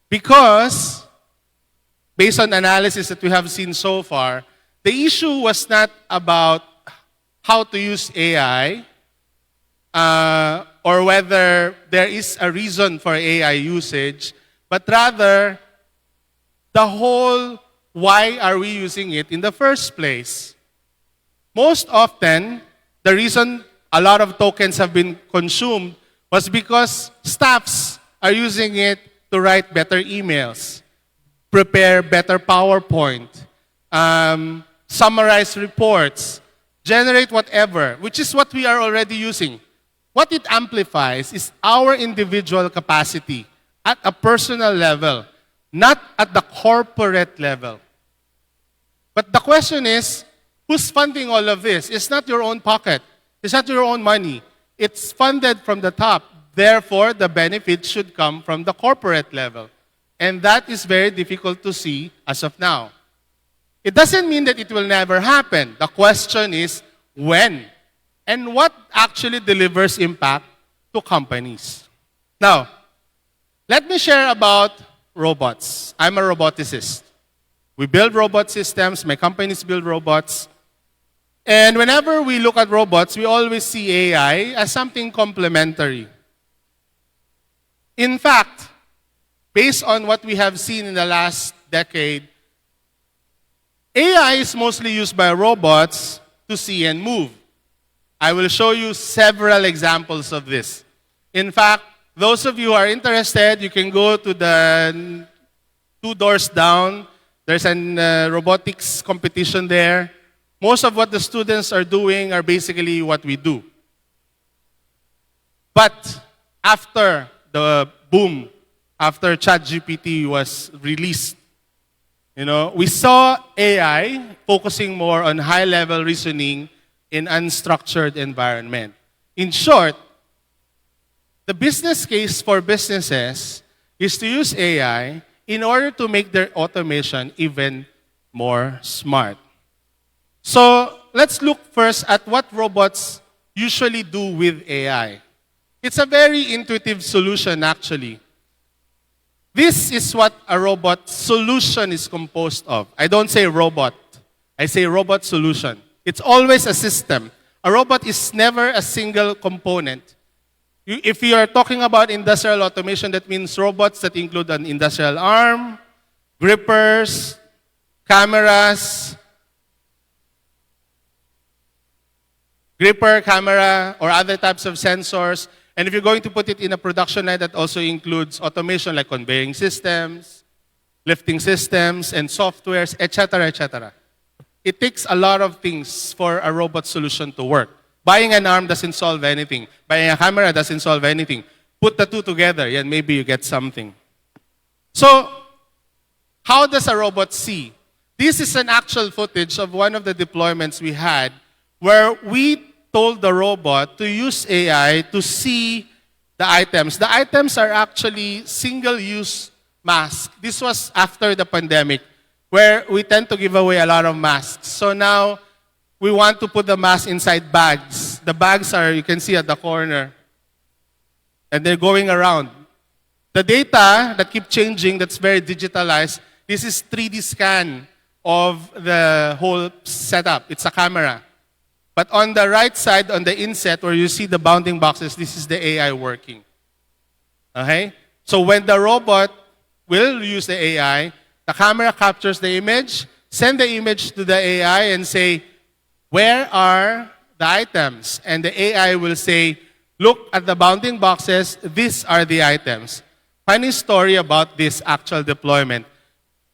Because, based on analysis that we have seen so far, the issue was not about how to use AI or whether there is a reason for AI usage, but rather the whole why are we using it in the first place. Most often, the reason a lot of tokens have been consumed was because staffs are using it to write better emails, prepare better PowerPoint, summarize reports, generate whatever, which is what we are already using. What it amplifies is our individual capacity at a personal level, not at the corporate level. But the question is, who's funding all of this? It's not your own pocket. It's not your own money. It's funded from the top. Therefore, the benefit should come from the corporate level. And that is very difficult to see as of now. It doesn't mean that it will never happen. The question is when and what actually delivers impact to companies. Now, let me share about robots. I'm a roboticist. We build robot systems. My companies build robots. And whenever we look at robots, we always see AI as something complementary. In fact, based on what we have seen in the last decade, AI is mostly used by robots to see and move. I will show you several examples of this. In fact, those of you who are interested, you can go to the 2 doors down. There's a robotics competition there. Most of what the students are doing are basically what we do. But after the boom, after ChatGPT was released, we saw AI focusing more on high-level reasoning in unstructured environment. In short, the business case for businesses is to use AI in order to make their automation even more smart. So let's look first at what robots usually do with AI. It's a very intuitive solution, actually. This is what a robot solution is composed of. I don't say robot. I say robot solution. It's always a system. A robot is never a single component. If you are talking about industrial automation, that means robots that include an industrial arm, grippers, cameras, gripper, camera, or other types of sensors. And if you're going to put it in a production line, that also includes automation like conveying systems, lifting systems, and softwares, etc., etc. It takes a lot of things for a robot solution to work. Buying an arm doesn't solve anything. Buying a camera doesn't solve anything. Put the two together, and maybe you get something. So, how does a robot see? This is an actual footage of one of the deployments we had where we told the robot to use AI to see the items. The items are actually single-use masks. This was after the pandemic, where we tend to give away a lot of masks. So now, we want to put the mask inside bags. The bags are, you can see at the corner. And they're going around. The data that keep changing, that's very digitalized, this is 3D scan of the whole setup. It's a camera. But on the right side, on the inset, where you see the bounding boxes, this is the AI working. Okay? So when the robot will use the AI, the camera captures the image, send the image to the AI and say, where are the items, and the AI will say, look at the bounding boxes, these are the items. Funny story about this actual deployment.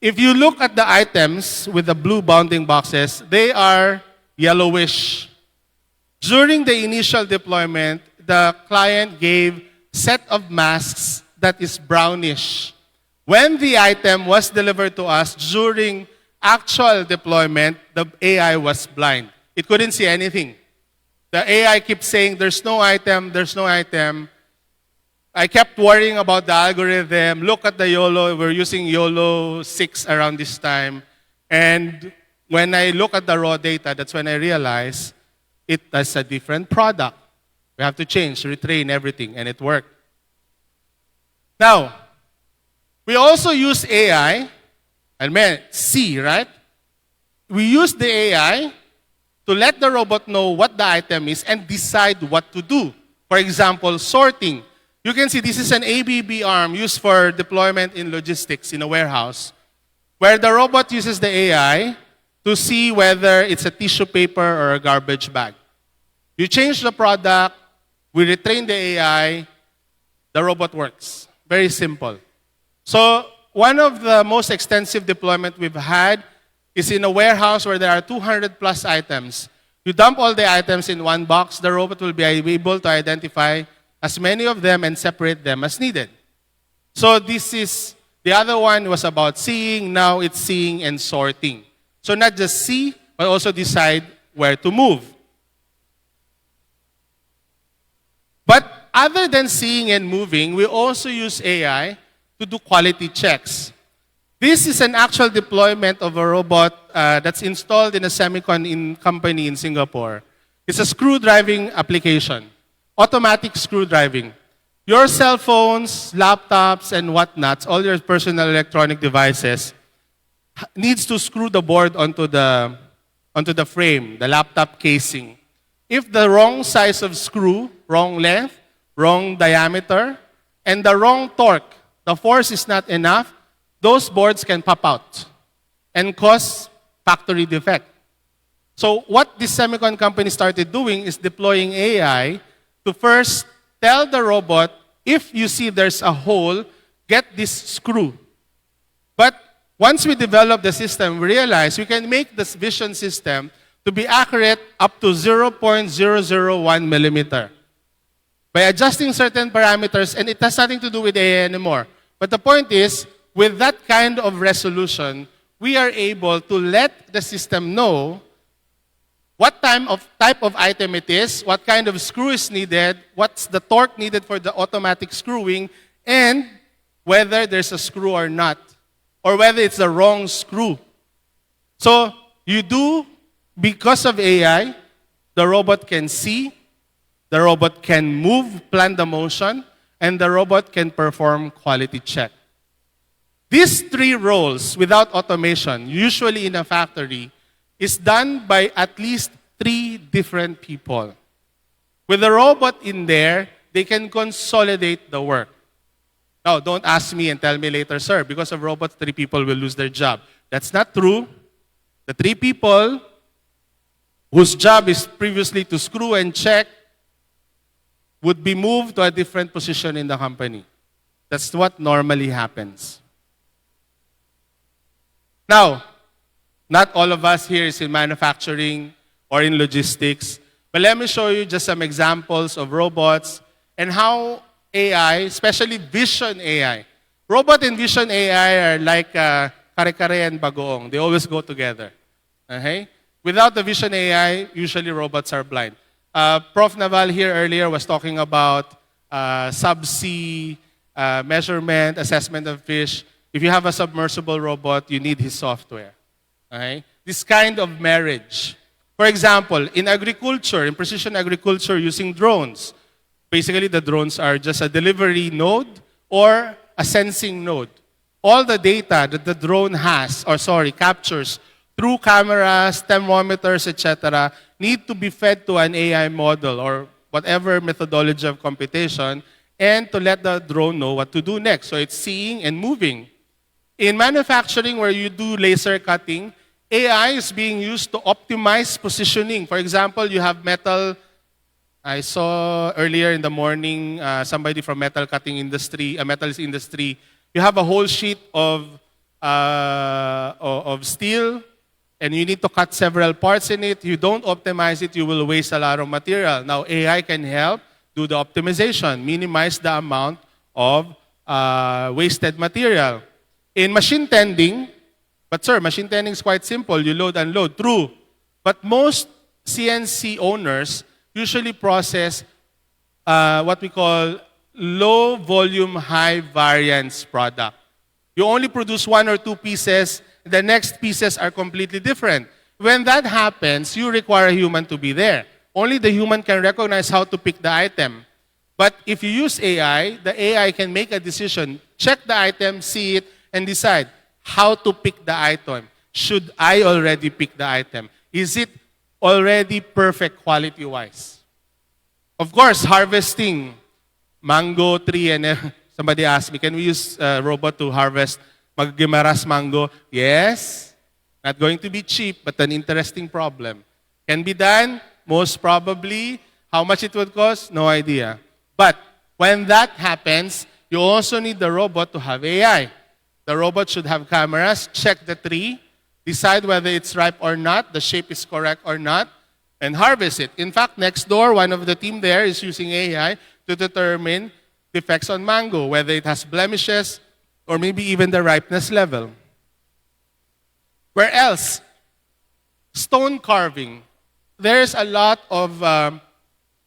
If you look at the items with the blue bounding boxes, they are yellowish. During the initial deployment, the client gave set of masks that is brownish. When the item was delivered to us during actual deployment, the AI was blind. It couldn't see anything. The AI keeps saying, there's no item, there's no item. I kept worrying about the algorithm. Look at the YOLO. We're using YOLO 6 around this time. And when I look at the raw data, that's when I realize it is a different product. We have to change, retrain everything, and it worked. Now, we also use AI, C, right? We use the AI to let the robot know what the item is and decide what to do. For example, sorting. You can see this is an ABB arm used for deployment in logistics in a warehouse, where the robot uses the AI to see whether it's a tissue paper or a garbage bag. You change the product, we retrain the AI, the robot works. Very simple. So one of the most extensive deployment we've had is in a warehouse where there are 200 plus items. You dump all the items in one box, the robot will be able to identify as many of them and separate them as needed. So this is, the other one was about seeing, now it's seeing and sorting. So not just see, but also decide where to move. But other than seeing and moving, we also use AI to do quality checks. This is an actual deployment of a robot that's installed in a semicon company in Singapore. It's a screw driving application, automatic screw driving. Your cell phones, laptops, and whatnots, all your personal electronic devices, needs to screw the board onto the frame, the laptop casing. If the wrong size of screw, wrong length, wrong diameter, and the wrong torque, the force is not enough, those boards can pop out and cause factory defect. So what this semicon company started doing is deploying AI to first tell the robot, if you see there's a hole, get this screw. But once we develop the system, we realize we can make this vision system to be accurate up to 0.001 millimeter by adjusting certain parameters, and it has nothing to do with AI anymore. But the point is, with that kind of resolution, we are able to let the system know what type of item it is, what kind of screw is needed, what's the torque needed for the automatic screwing, and whether there's a screw or not, or whether it's the wrong screw. So you do, because of AI, the robot can see, the robot can move, plan the motion, and the robot can perform quality check. These three roles without automation, usually in a factory, is done by at least 3 different people. With a robot in there, they can consolidate the work. Now, don't ask me and tell me later, sir, because of robots, 3 people will lose their job. That's not true. The 3 people whose job is previously to screw and check would be moved to a different position in the company. That's what normally happens. Now, not all of us here is in manufacturing or in logistics, but let me show you just some examples of robots and how AI, especially vision AI. Robot and vision AI are like kare-kare and bagoong. They always go together. Okay? Without the vision AI, usually robots are blind. Prof. Naval here earlier was talking about subsea measurement, assessment of fish. If you have a submersible robot, you need his software. Okay? This kind of marriage. For example, in agriculture, in precision agriculture using drones, basically the drones are just a delivery node or a sensing node. All the data that the drone captures through cameras, thermometers, etc., need to be fed to an AI model or whatever methodology of computation and to let the drone know what to do next. So it's seeing and moving. In manufacturing, where you do laser cutting, AI is being used to optimize positioning. For example, you have metal. I saw earlier in the morning somebody from metal cutting industry, metals industry. You have a whole sheet of steel, and you need to cut several parts in it. You don't optimize it, you will waste a lot of material. Now, AI can help do the optimization, minimize the amount of wasted material. In machine tending, but sir, machine tending is quite simple. You load, unload. True. But most CNC owners usually process what we call low volume, high variance product. You only produce 1 or 2 pieces, the next pieces are completely different. When that happens, you require a human to be there. Only the human can recognize how to pick the item. But if you use AI, the AI can make a decision, check the item, see it, and decide how to pick the item. Should I already pick the item? Is it already perfect quality-wise? Of course, harvesting, mango tree, and somebody asked me, can we use a robot to harvest Guimaras mango? Yes. Not going to be cheap, but an interesting problem. Can be done? Most probably. How much it would cost? No idea. But when that happens, you also need the robot to have AI. The robot should have cameras, check the tree, decide whether it's ripe or not, the shape is correct or not, and harvest it. In fact, next door, one of the team there is using AI to determine defects on mango, whether it has blemishes or maybe even the ripeness level. Where else? Stone carving. There's a lot of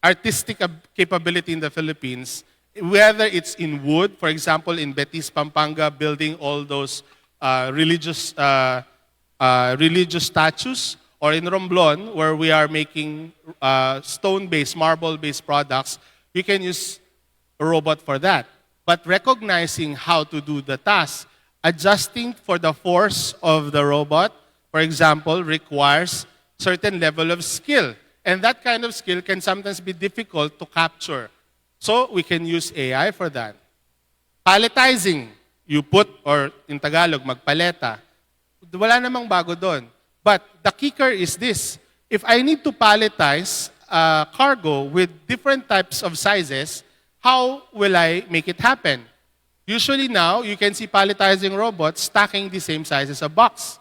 artistic capability in the Philippines, whether it's in wood, for example, in Betis, Pampanga, building all those religious statues, or in Romblon, where we are making stone-based, marble-based products, we can use a robot for that. But recognizing how to do the task, adjusting for the force of the robot, for example, requires certain level of skill. And that kind of skill can sometimes be difficult to capture. So we can use AI for that. Palletizing, you put, or in Tagalog, magpaleta. Wala namang bago doon. But the kicker is this. If I need to palletize cargo with different types of sizes, how will I make it happen? Usually now, you can see palletizing robots stacking the same size as a box.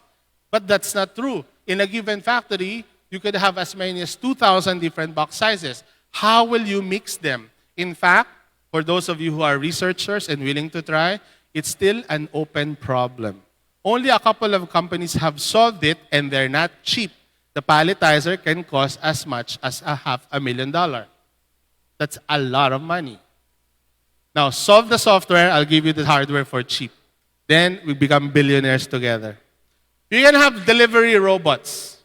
But that's not true. In a given factory, you could have as many as 2,000 different box sizes. How will you mix them? In fact, for those of you who are researchers and willing to try, it's still an open problem. Only a couple of companies have solved it, and they're not cheap. The palletizer can cost as much as $500,000. That's a lot of money. Now, solve the software, I'll give you the hardware for cheap. Then we become billionaires together. You can have delivery robots.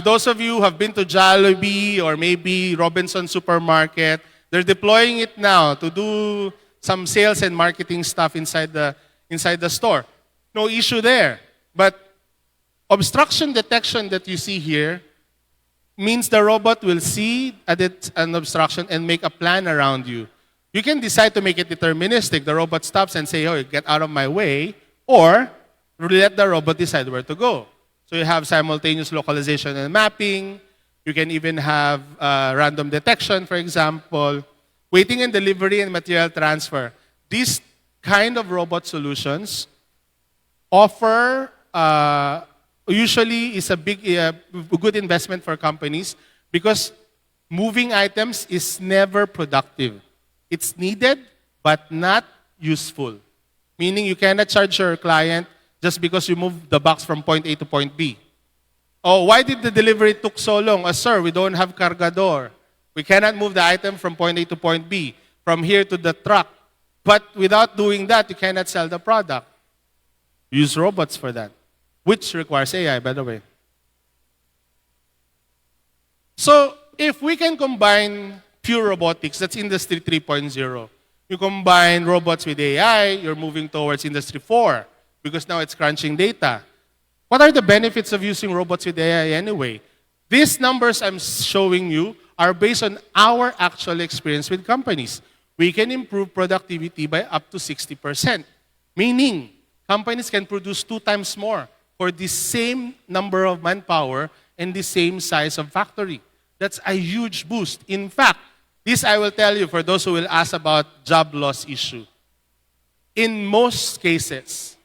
Those of you who have been to Jollibee or maybe Robinson Supermarket, they're deploying it now to do some sales and marketing stuff inside the store. No issue there. But obstruction detection that you see here means the robot will see an obstruction and make a plan around you. You can decide to make it deterministic. The robot stops and say, oh, get out of my way, or let the robot decide where to go. So you have simultaneous localization and mapping. You can even have random detection, for example, waiting and delivery and material transfer. These kind of robot solutions offer, usually is a good investment for companies because moving items is never productive. It's needed, but not useful. Meaning you cannot charge your client just because you move the box from point A to point B. Oh, why did the delivery took so long? Sir, we don't have cargador. We cannot move the item from point A to point B, from here to the truck. But without doing that, you cannot sell the product. Use robots for that, which requires AI, by the way. So, if we can combine pure robotics, that's Industry 3.0. You combine robots with AI, you're moving towards Industry 4, because now it's crunching data. What are the benefits of using robots with AI anyway? These numbers I'm showing you are based on our actual experience with companies. We can improve productivity by up to 60%, meaning companies can produce 2 times more for the same number of manpower and the same size of factory. That's a huge boost. In fact, this I will tell you for those who will ask about job loss issue. In most cases,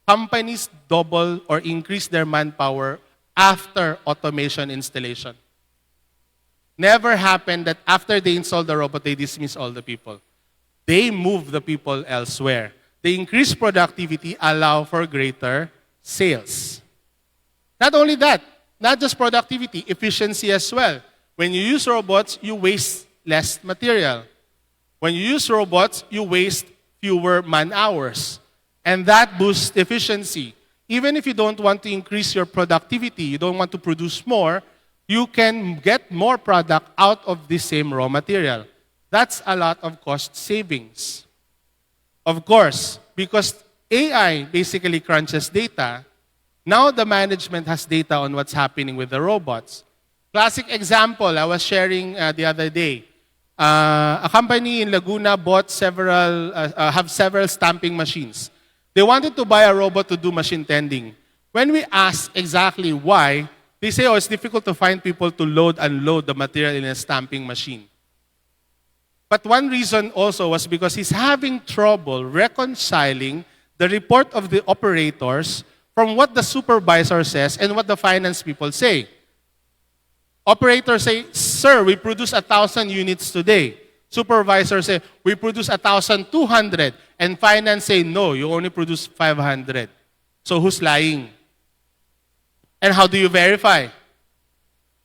companies double or increase their manpower after automation installation. Never happened that after they install the robot, they dismiss all the people. They move the people elsewhere. They increase productivity, allow for greater sales. Not only that, not just productivity, efficiency as well. When you use robots, you waste less material. When you use robots, you waste fewer man-hours. And that boosts efficiency. Even if you don't want to increase your productivity, you don't want to produce more, you can get more product out of the same raw material. That's a lot of cost savings. Of course, because AI basically crunches data, now the management has data on what's happening with the robots. Classic example I was sharing the other day. A company in Laguna bought have several stamping machines. They wanted to buy a robot to do machine tending. When we asked exactly why, they say, oh, it's difficult to find people to load and unload the material in a stamping machine. But one reason also was because he's having trouble reconciling the report of the operators from what the supervisor says and what the finance people say. Operators say, sir, we produce 1,000 units today. Supervisors say, we produce 1,200. And finance say, no, you only produce 500. So who's lying? And how do you verify?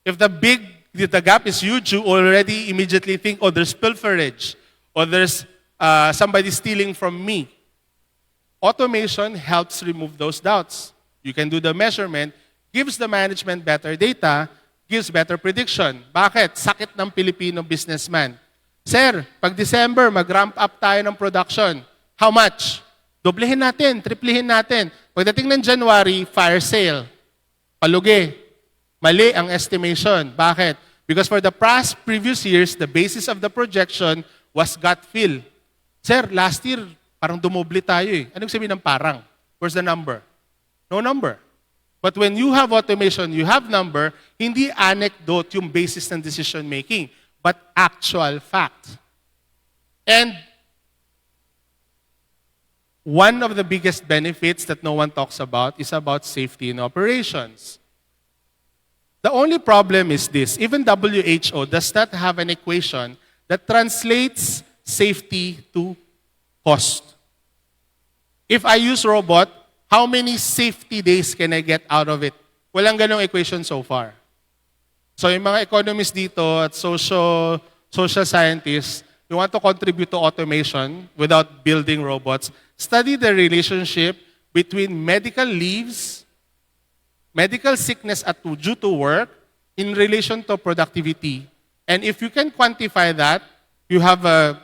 If the gap is huge, you already immediately think, oh, there's pilferage, or there's somebody stealing from me. Automation helps remove those doubts. You can do the measurement, gives the management better data, gives better prediction. Bakit? Sakit ng Pilipino businessman. Sir, pag December, mag-ramp up tayo ng production. How much? Doblehin natin, triplihin natin. Pagdating ng January, fire sale. Palugi. Mali ang estimation. Bakit? Because for the previous years, the basis of the projection was gut feel. Sir, last year, parang dumoble tayo eh. Anong sabihin ng parang? Where's the number? No number. But when you have automation, you have number, hindi anecdote yung basis ng decision making, but actual fact. And one of the biggest benefits that no one talks about is about safety in operations. The only problem is this, even WHO does not have an equation that translates safety to cost. If I use robot, how many safety days can I get out of it? Walang ganong equation so far. So yung mga economists dito at social scientists, you want to contribute to automation without building robots, study the relationship between medical leaves, medical sickness due to work in relation to productivity. And if you can quantify that, you have a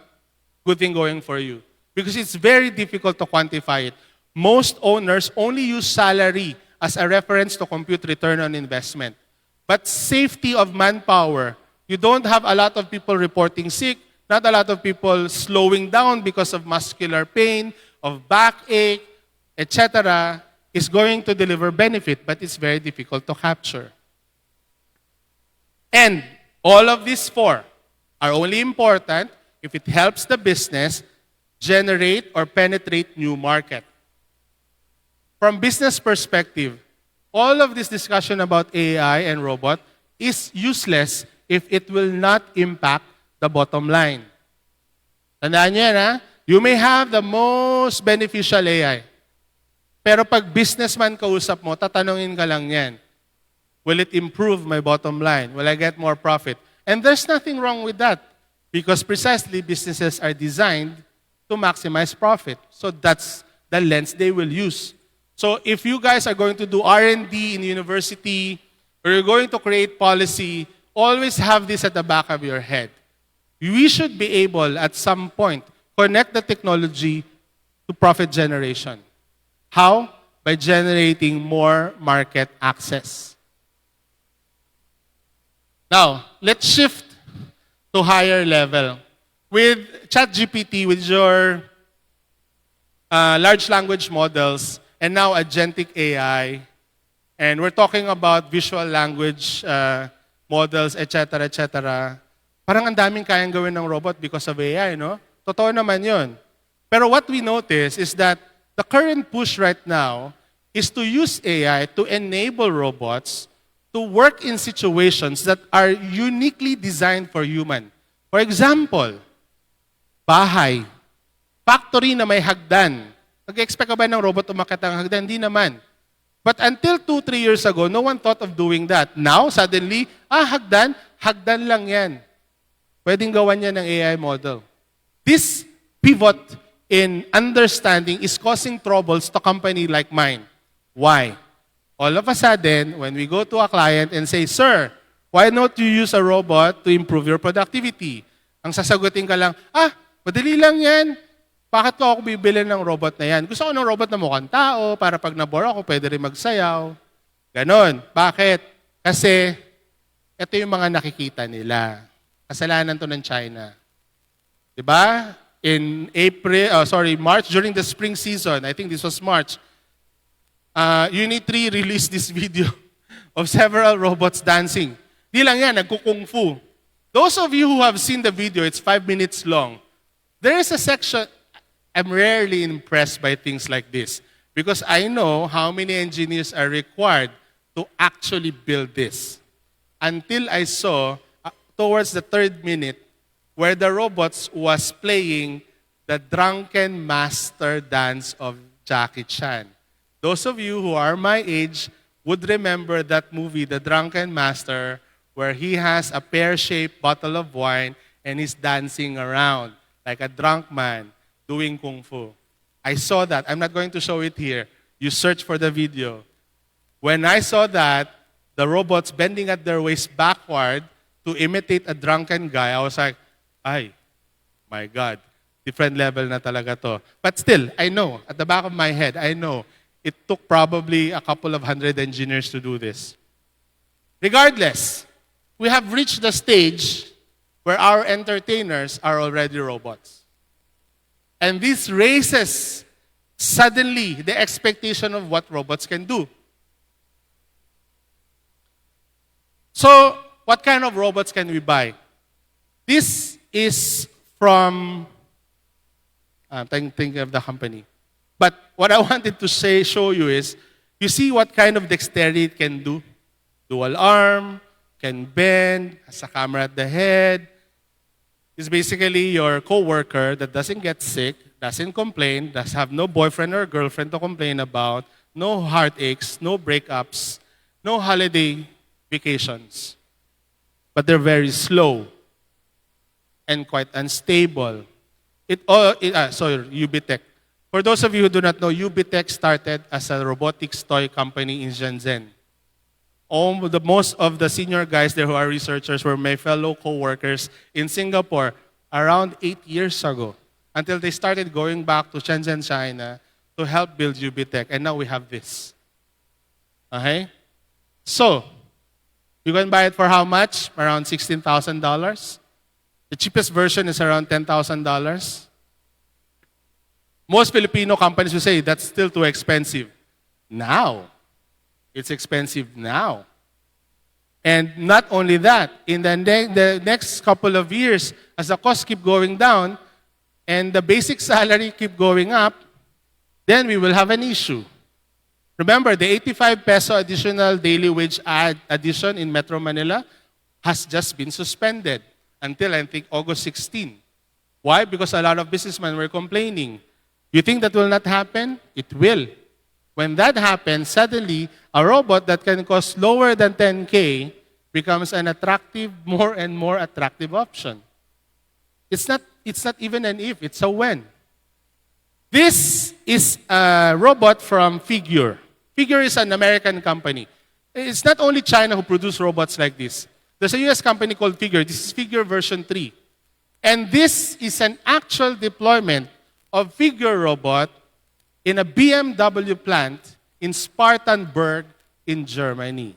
good thing going for you. Because it's very difficult to quantify it. Most owners only use salary as a reference to compute return on investment. But safety of manpower, you don't have a lot of people reporting sick, not a lot of people slowing down because of muscular pain, of backache, etc., is going to deliver benefit, but it's very difficult to capture. And all of these four are only important if it helps the business generate or penetrate new market. From business perspective, all of this discussion about AI and robot is useless if it will not impact the bottom line. Tandaan niyo yan, ha? You may have the most beneficial AI. Pero pag businessman kausap mo, tatanungin ka lang yan. Will it improve my bottom line? Will I get more profit? And there's nothing wrong with that because precisely businesses are designed to maximize profit. So that's the lens they will use. So if you guys are going to do R&D in university or you're going to create policy, always have this at the back of your head. We should be able at some point connect the technology to profit generation. How? By generating more market access. Now, let's shift to higher level. With ChatGPT, with your large language models, and now agentic AI. And we're talking about visual language models, etc., etc. Parang ang daming kayang gawin ng robot because of AI, no? Totoo naman yun. Pero what we notice is that the current push right now is to use AI to enable robots to work in situations that are uniquely designed for human. For example, bahay, factory na may hagdan. Nag-expect ka ba ng robot umakyat ang hagdan? Hindi naman. But until 2-3 years ago, no one thought of doing that. Now, suddenly, hagdan lang yan. Pwedeng gawan yan ng AI model. This pivot in understanding is causing troubles to a company like mine. Why? All of a sudden, when we go to a client and say, "Sir, why not you use a robot to improve your productivity?" Ang sasagutin ka lang, madali lang yan. Bakit ko ako bibili ng robot na yan? Gusto ko ng robot na mukhang tao para pag nabore ako, pwede rin magsayaw. Ganon. Bakit? Kasi ito yung mga nakikita nila. Kasalanan to ng China. Diba? In March, during the spring season, I think this was March, Unit 3 released this video of several robots dancing. Di lang yan, nagkukung fu. Those of you who have seen the video, it's 5 minutes long. There is a section, I'm rarely impressed by things like this because I know how many engineers are required to actually build this. Until I saw, towards the 3rd minute, where the robots was playing the drunken master dance of Jackie Chan. Those of you who are my age would remember that movie, The Drunken Master, where he has a pear-shaped bottle of wine and he's dancing around like a drunk man doing kung fu. I saw that. I'm not going to show it here. You search for the video. When I saw that, the robots bending at their waist backward to imitate a drunken guy, I was like, my God, different level na talaga to. But still, I know, at the back of my head, I know, it took probably a couple of 100 engineers to do this. Regardless, we have reached the stage where our entertainers are already robots. And this raises suddenly the expectation of what robots can do. So, what kind of robots can we buy? This is from, I'm thinking of the company. But what I wanted to show you is, you see what kind of dexterity it can do? Dual arm, can bend, has a camera at the head. It's basically your coworker that doesn't get sick, doesn't complain, does have no boyfriend or girlfriend to complain about, no heartaches, no breakups, no holiday vacations. But they're very slow and quite unstable. Ubitech. For those of you who do not know, Ubitech started as a robotics toy company in Shenzhen. Most of the senior guys there who are researchers were my fellow co-workers in Singapore around 8 years ago, until they started going back to Shenzhen, China to help build Ubitech. And now we have this. Okay? So, you can buy it for how much? Around $16,000. The cheapest version is around $10,000. Most Filipino companies will say that's still too expensive. Now, it's expensive now. And not only that, in the next couple of years, as the costs keep going down and the basic salary keep going up, then we will have an issue. Remember, the 85 peso additional daily wage addition in Metro Manila has just been suspended until, I think, August 16. Why? Because a lot of businessmen were complaining. You think that will not happen? It will. When that happens, suddenly, a robot that can cost lower than 10K becomes an attractive, more and more attractive option. It's not even an if, it's a when. This is a robot from Figure. Figure is an American company. It's not only China who produces robots like this. There's a US company called Figure. This is Figure version 3. And this is an actual deployment of Figure robot in a BMW plant in Spartanburg in Germany.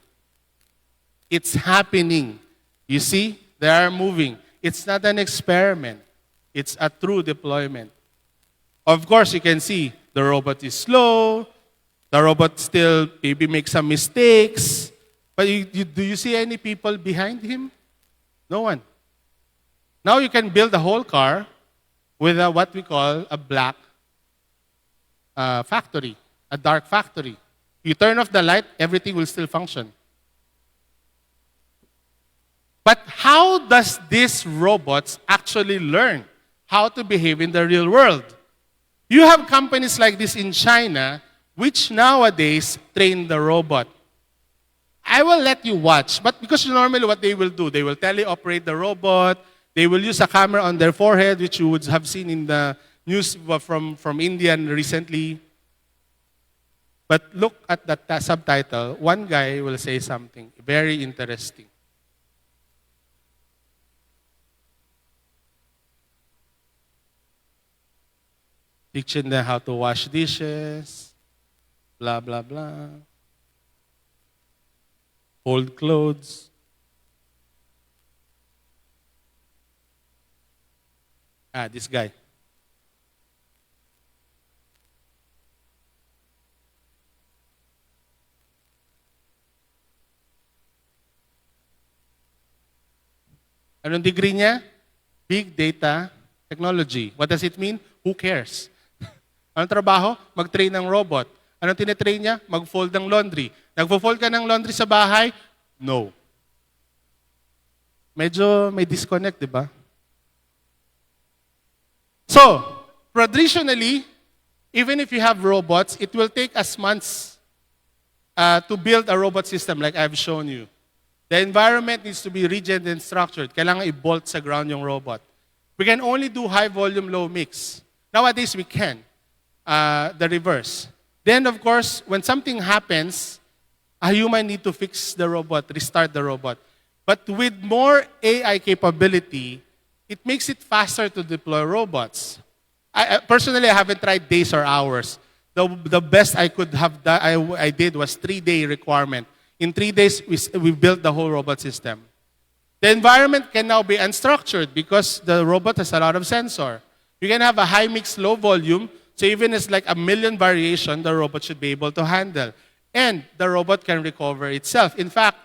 It's happening. You see, they are moving. It's not an experiment. It's a true deployment. Of course, you can see the robot is slow, The robot still maybe makes some mistakes. But do you see any people behind him? No one. Now you can build a whole car with what we call a black factory, a dark factory. You turn off the light, everything will still function. But how does these robots actually learn how to behave in the real world? You have companies like this in China, which nowadays train the robot. I will let you watch, but because normally what they will do, they will teleoperate the robot, they will use a camera on their forehead, which you would have seen in the news from India recently. But look at that subtitle. One guy will say something very interesting. Teaching them how to wash dishes, blah, blah, blah. Fold clothes. This guy. Anong degree niya? Big Data Technology. What does it mean? Who cares? Anong trabaho? Mag-train ng robot. Anong tinetrain niya? Mag-fold ng laundry. Nagfo-fold ka ng laundry sa bahay? No. Medyo may disconnect, di ba? So, traditionally, even if you have robots, it will take us months to build a robot system like I've shown you. The environment needs to be rigid and structured. Kailangan i-bolt sa ground yung robot. We can only do high volume, low mix. Nowadays, we can. The reverse. Then, of course, when something happens, a human need to fix the robot, restart the robot. But with more AI capability, it makes it faster to deploy robots. Personally, I haven't tried days or hours. The best I could have done, I did was 3-day requirement. In 3 days, we built the whole robot system. The environment can now be unstructured because the robot has a lot of sensor. You can have a high mix, low volume, so even it's like 1 million variation, the robot should be able to handle. And the robot can recover itself. In fact,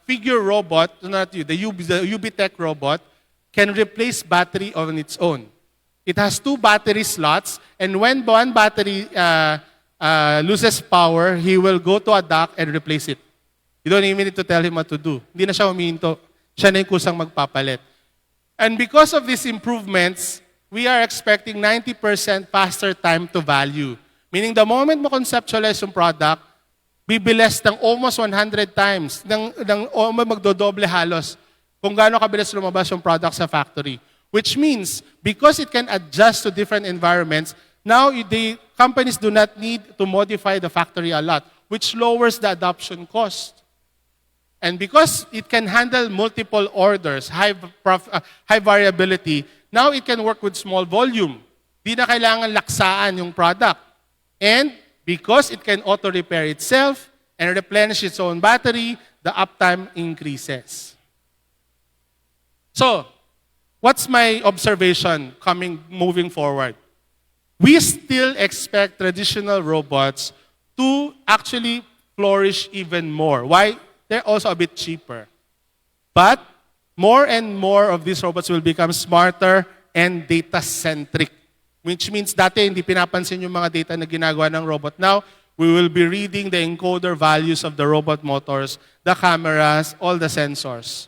figure robot, not you, the UBTech robot, can replace battery on its own. It has 2 battery slots, and when one battery loses power, he will go to a dock and replace it. You don't even need to tell him what to do. Hindi na siya humihinto. Siya na yung kusang magpapalit. And because of these improvements, we are expecting 90% faster time to value. Meaning the moment mo conceptualize yung product, bibilis ng almost 100 times, magdodoble halos kung gaano kabilis lumabas yung product sa factory. Which means, because it can adjust to different environments, now the companies do not need to modify the factory a lot, which lowers the adoption cost. And because it can handle multiple orders, high variability, now it can work with small volume. Di na kailangan laksaan yung product. And because it can auto-repair itself and replenish its own battery, the uptime increases. So, what's my observation moving forward? We still expect traditional robots to actually flourish even more. Why? They're also a bit cheaper. But more and more of these robots will become smarter and data-centric. Which means dati hindi pinapansin yung mga data na ginagawa ng robot. Now, we will be reading the encoder values of the robot motors, the cameras, all the sensors.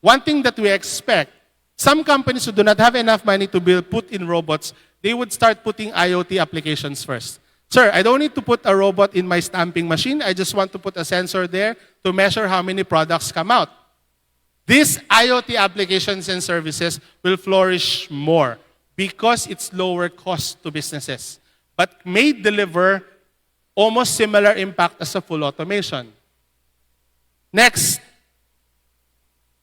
One thing that we expect, some companies who do not have enough money to put in robots, they would start putting IoT applications first. Sir, I don't need to put a robot in my stamping machine. I just want to put a sensor there to measure how many products come out. These IoT applications and services will flourish more because it's lower cost to businesses, but may deliver almost similar impact as a full automation. Next,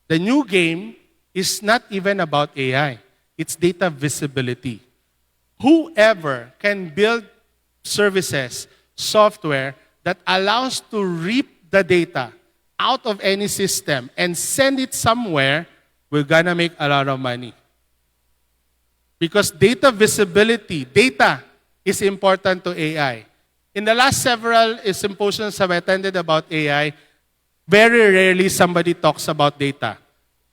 the new game is not even about AI. It's data visibility. Whoever can build services, software that allows to reap the data out of any system and send it somewhere, we're gonna make a lot of money. Because data visibility, data is important to AI. In the last several symposiums I've attended about AI, very rarely somebody talks about data.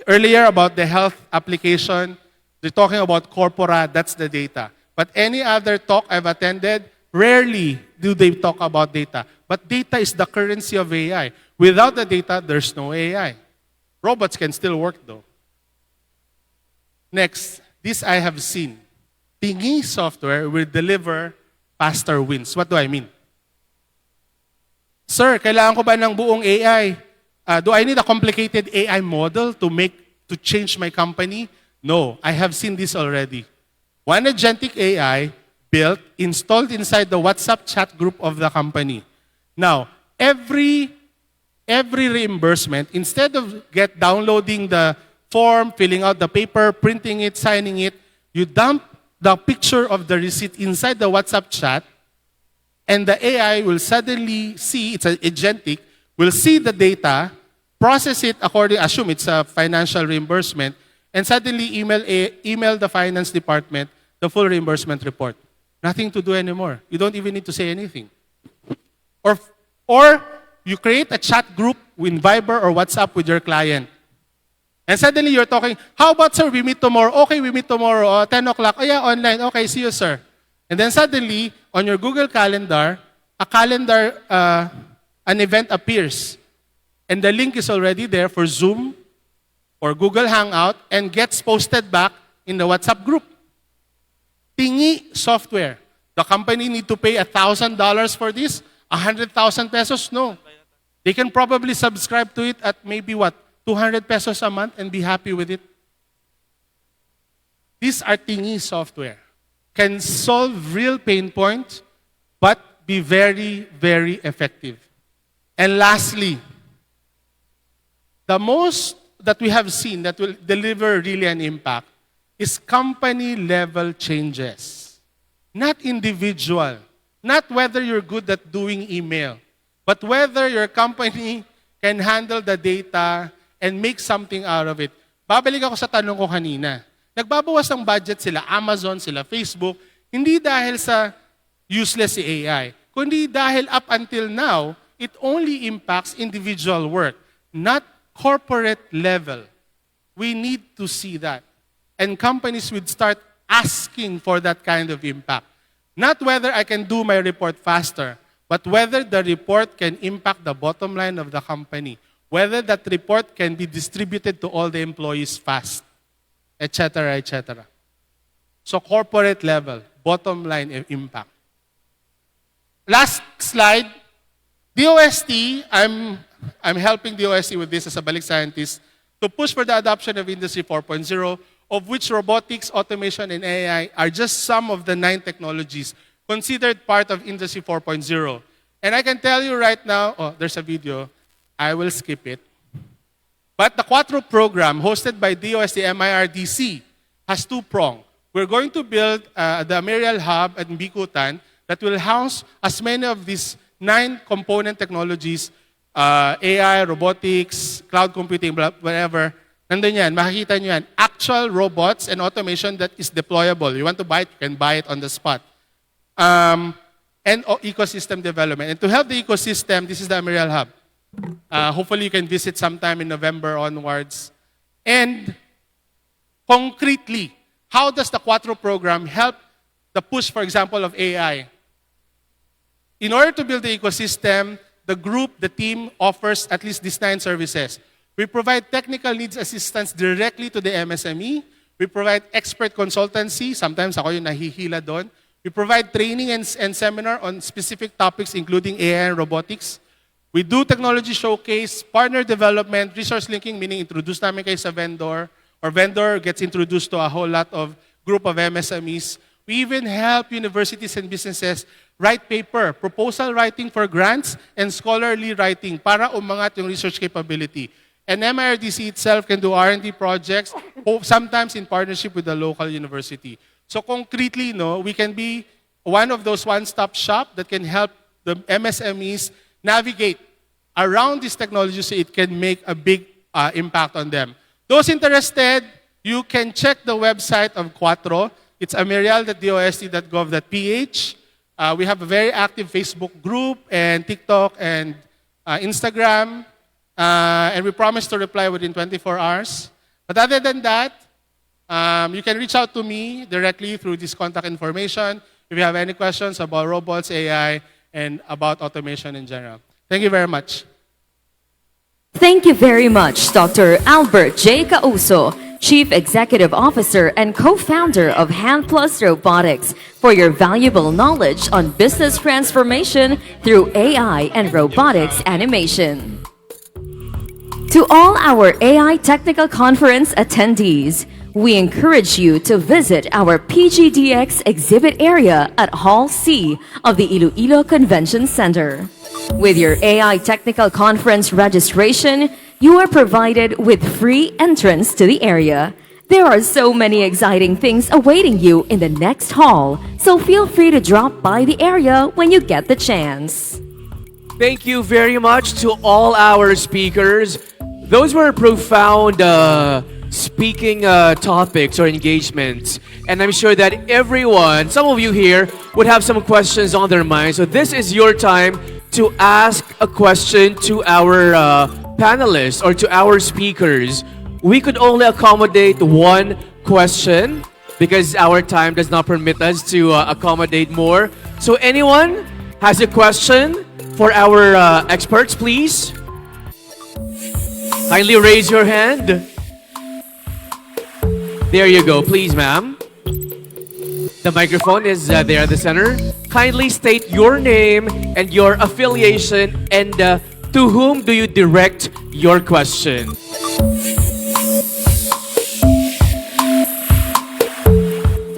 Earlier about the health application, they're talking about corpora, that's the data. But any other talk I've attended, rarely do they talk about data. But data is the currency of AI. Without the data, there's no AI. Robots can still work though. Next, this I have seen. Tingi software will deliver faster wins. What do I mean? Sir, kailangan ko ba ng buong AI? Do I need a complicated AI model to change my company? No, I have seen this already. One agentic AI built, installed inside the WhatsApp chat group of the company. Now, every reimbursement, instead of downloading the form, filling out the paper, printing it, signing it, you dump the picture of the receipt inside the WhatsApp chat, and the AI will suddenly see, it's an agentic, will see the data, process it assume it's a financial reimbursement, and suddenly email the finance department the full reimbursement report. Nothing to do anymore. You don't even need to say anything. Or you create a chat group in Viber or WhatsApp with your client. And suddenly you're talking, how about sir, we meet tomorrow? Okay, we meet tomorrow, 10 o'clock. Oh yeah, online. Okay, see you sir. And then suddenly, on your Google Calendar, an event appears. And the link is already there for Zoom or Google Hangout and gets posted back in the WhatsApp group. Tingi software. The company need to pay $1,000 for this? 100,000 pesos? No. They can probably subscribe to it at maybe 200 pesos a month and be happy with it. These are Tingi software. Can solve real pain points, but be very, very effective. And lastly, the most that we have seen that will deliver really an impact is company-level changes. Not individual. Not whether you're good at doing email, but whether your company can handle the data and make something out of it. Babalik ako sa tanong ko kanina. Nagbabawas ng budget sila Amazon, sila Facebook, hindi dahil sa useless si AI, kundi dahil up until now, it only impacts individual work, not corporate level. We need to see that. And companies would start asking for that kind of impact. Not whether I can do my report faster, but whether the report can impact the bottom line of the company, whether that report can be distributed to all the employees fast, etc., etc. So corporate level, bottom line impact. Last slide, DOST, I'm helping DOST with this as a Balik scientist to push for the adoption of Industry 4.0, of which robotics, automation, and AI are just some of the 9 technologies considered part of Industry 4.0. And I can tell you right now, there's a video, I will skip it. But the Quattro program, hosted by DOST MIRDC, has 2-pronged. We're going to build the Merial Hub at Bikutan that will house as many of these 9 component technologies, AI, robotics, cloud computing, whatever. Nandun yan, makikita nyo yan. Actual robots and automation that is deployable. You want to buy it, you can buy it on the spot. And ecosystem development. And to help the ecosystem, this is the Merial Hub. Hopefully you can visit sometime in November onwards. And concretely, how does the Quattro program help the push, for example, of AI? In order to build the ecosystem, the group, the team offers at least these 9 services. We provide technical needs assistance directly to the MSME. We provide expert consultancy. Sometimes ako yung nahihila doon. We provide training and seminar on specific topics including AI and robotics. We do technology showcase, partner development, resource linking, meaning introduce namin kayo sa vendor, or vendor gets introduced to a whole lot of group of MSMEs. We even help universities and businesses write paper, proposal writing for grants, and scholarly writing para umangat yung research capability. And MIRDC itself can do R&D projects, sometimes in partnership with the local university. So concretely, we can be one of those one-stop shop that can help the MSMEs navigate around this technology so it can make a big impact on them. Those interested, you can check the website of Quattro. It's amerial.dost.gov.ph. We have a very active Facebook group and TikTok and Instagram. And we promise to reply within 24 hours. But other than that, you can reach out to me directly through this contact information if you have any questions about robots, AI, and about automation in general. Thank you very much. Thank you very much, Dr. Albert J. Causo, Chief Executive Officer and co-founder of HandPlus Robotics, for your valuable knowledge on business transformation through AI and robotics animation. To all our AI Technical Conference attendees, we encourage you to visit our PGDX exhibit area at Hall C of the Iloilo Convention Center. With your AI Technical Conference registration, you are provided with free entrance to the area. There are so many exciting things awaiting you in the next hall, so feel free to drop by the area when you get the chance. Thank you very much to all our speakers. Those were profound speaking topics or engagements. And I'm sure that everyone, some of you here, would have some questions on their mind. So this is your time to ask a question to our panelists or to our speakers. We could only accommodate one question because our time does not permit us to accommodate more. So anyone has a question for our experts, please? Kindly raise your hand. There you go. Please, ma'am. The microphone is there at the center. Kindly state your name and your affiliation, and to whom do you direct your question?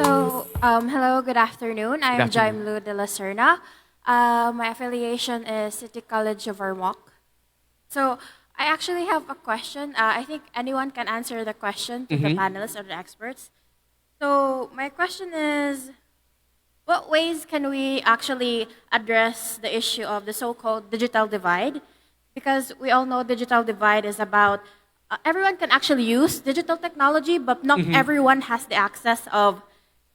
So, hello, good afternoon. I'm Jaimlu de la Serna. My affiliation is City College of Armagh. So, I actually have a question. I think anyone can answer the question to the panelists or the experts. So my question is, what ways can we actually address the issue of the so-called digital divide? Because we all know digital divide is about everyone can actually use digital technology, but not everyone has the access of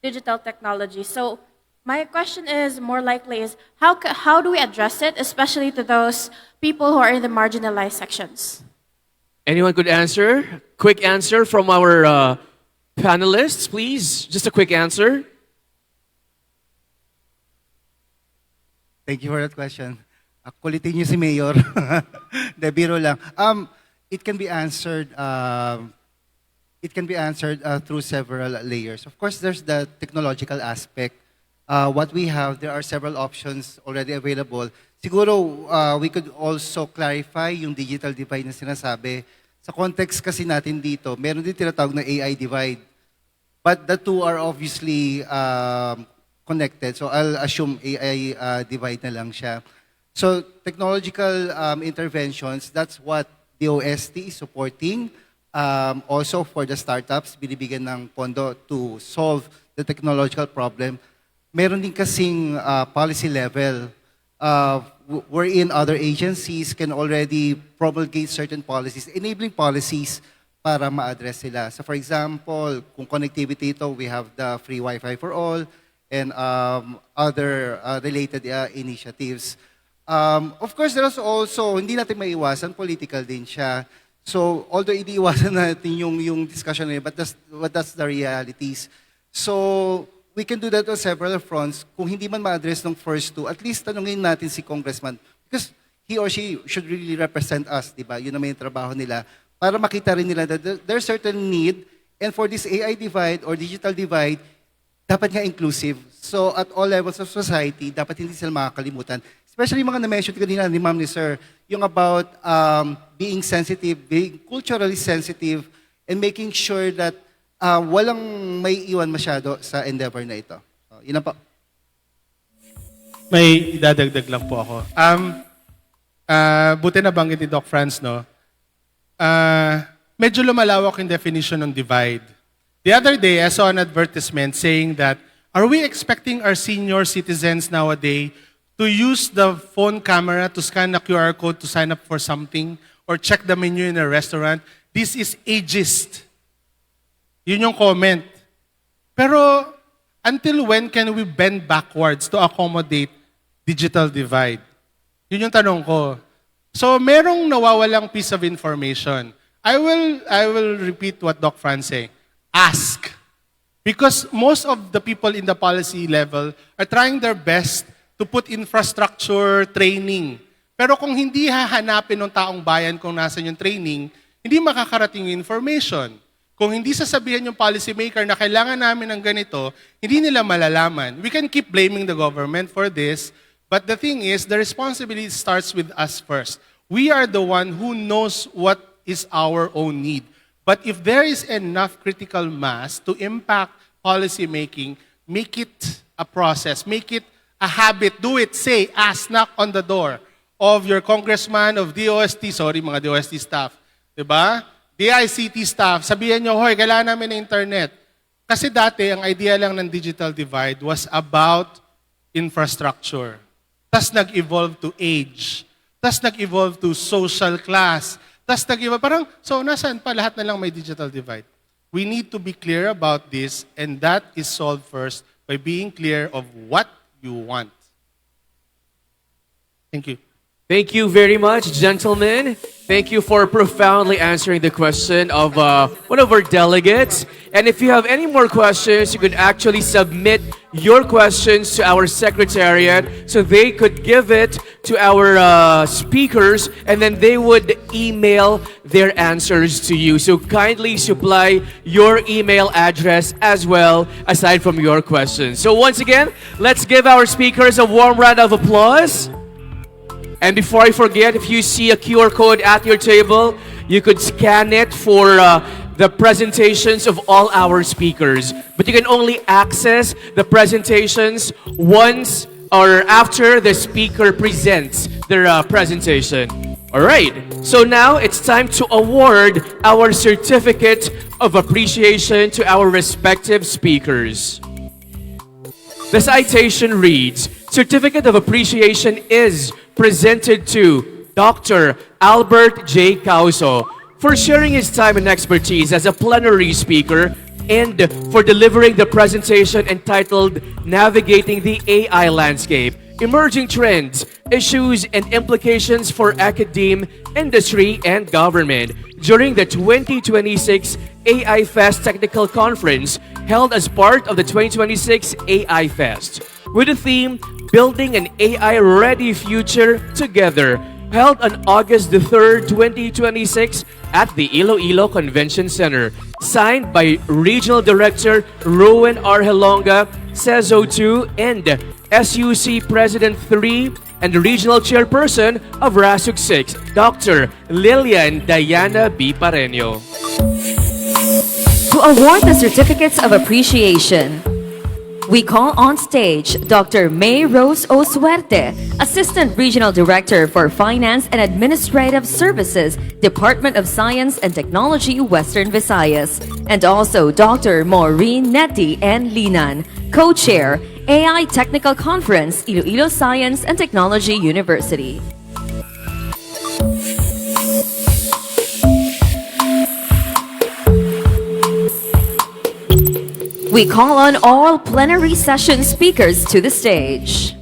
digital technology. So my question is more likely is how do we address it, especially to those people who are in the marginalized sections? Anyone could answer? Quick answer from our panelists, please. Just a quick answer. Thank you for that question. Kulitin niyo si Mayor. De, biro lang. It can be answered. Through several layers. Of course, there's the technological aspect. What we have, there are several options already available. Siguro, we could also clarify yung digital divide na sinasabi. Sa context kasi natin dito, meron din tinatawag na AI divide. But the two are obviously connected. So I'll assume AI divide na lang siya. So technological interventions, that's what the OST is supporting. Also for the startups, binibigyan ng pondo to solve the technological problem. Meron din kasing policy level wherein other agencies can already promulgate certain policies, enabling policies para ma-address sila. So for example, kung connectivity ito, we have the free Wi-Fi for all and other related initiatives. Of course, there's also, hindi natin maiwasan, political din siya. So although iniiwasan natin yung discussion but that's the realities. So we can do that on several fronts. Kung hindi man ma-address ng first two, at least tanungin natin si Congressman. Because he or she should really represent us, di ba? Yun naman yung trabaho nila. Para makita rin nila that there's certain need. And for this AI divide or digital divide, dapat nga inclusive. So at all levels of society, dapat hindi sila makakalimutan. Especially mga na-mention kanina ni Ma'am ni Sir, yung about being sensitive, being culturally sensitive, and making sure that walang may iwan masyado sa endeavor na ito. Yun po. May idadagdag lang po ako. Buti na banggit ni Doc Franz, no? Medyo lumalawak yung definition ng divide. The other day, I saw an advertisement saying that, are we expecting our senior citizens nowadays to use the phone camera to scan a QR code to sign up for something or check the menu in a restaurant? This is ageist. Yun yung comment. Pero until when can we bend backwards to accommodate digital divide? Yun yung tanong ko. So merong nawawalang piece of information. I will repeat what Doc Fran say. Ask. Because most of the people in the policy level are trying their best to put infrastructure, training. Pero kung hindi hahanapin ng taong bayan kung nasan yung training, hindi makakarating yung information. Kung hindi sasabihin yung policymaker na kailangan namin ng ganito, hindi nila malalaman. We can keep blaming the government for this, but the thing is, the responsibility starts with us first. We are the one who knows what is our own need. But if there is enough critical mass to impact policy making, make it a process, make it a habit, do it, say, ask, knock on the door of your congressman, of DOST, sorry mga DOST staff, diba? DICT staff, sabihan nyo, hoy, kailangan namin ng internet. Kasi dati, ang idea lang ng digital divide was about infrastructure. Tas nag-evolve to age. Tas nag-evolve to social class. Tas nag-evolve, parang, so nasaan pa lahat na lang may digital divide? We need to be clear about this, and that is solved first by being clear of what you want. Thank you. Thank you very much, gentlemen. Thank you for profoundly answering the question of one of our delegates. And if you have any more questions, you could actually submit your questions to our secretariat so they could give it to our speakers, and then they would email their answers to you. So kindly supply your email address as well, aside from your questions. So once again, let's give our speakers a warm round of applause. And before I forget, if you see a QR code at your table, you could scan it for the presentations of all our speakers. But you can only access the presentations once or after the speaker presents their presentation. All right, so now it's time to award our certificate of appreciation to our respective speakers. The citation reads, Certificate of Appreciation is presented to Dr. Albert J. Causo for sharing his time and expertise as a plenary speaker and for delivering the presentation entitled Navigating the AI Landscape, Emerging Trends, Issues, and Implications for Academe, Industry, and Government during the 2026 AI Fest Technical Conference held as part of the 2026 AI Fest, with the theme Building an AI-Ready Future Together, held on August the 3rd, 2026 at the Iloilo Convention Center. Signed by Regional Director Rowan R. Helonga, CESO 2, and SUC President 3, and the Regional Chairperson of RASUC 6, Dr. Lilian Diana B. Pareño. To award the certificates of appreciation, we call on stage Dr. May Rose O. Suerte, Assistant Regional Director for Finance and Administrative Services, Department of Science and Technology, Western Visayas, and also Dr. Maureen Neti N. Linan, Co-Chair, AI Technical Conference, Iloilo Science and Technology University. We call on all plenary session speakers to the stage.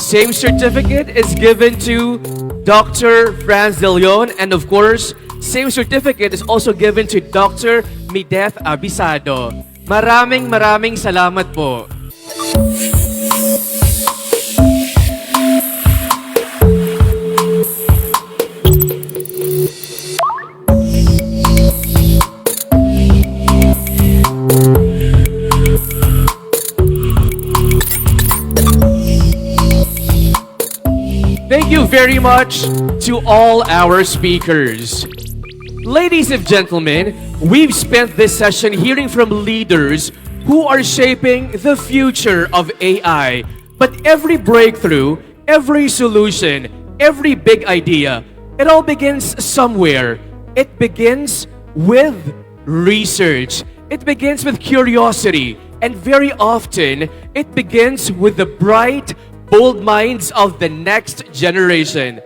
Same certificate is given to Dr. Franz De Leon, and of course, same certificate is also given to Dr. Mideth Abisado. Maraming salamat po. Thank you very much to all our speakers. Ladies and gentlemen, we've spent this session hearing from leaders who are shaping the future of AI. But every breakthrough, every solution, every big idea It all begins somewhere. It begins with research. It begins with curiosity. And very often, it begins with the bright, bold minds of the next generation.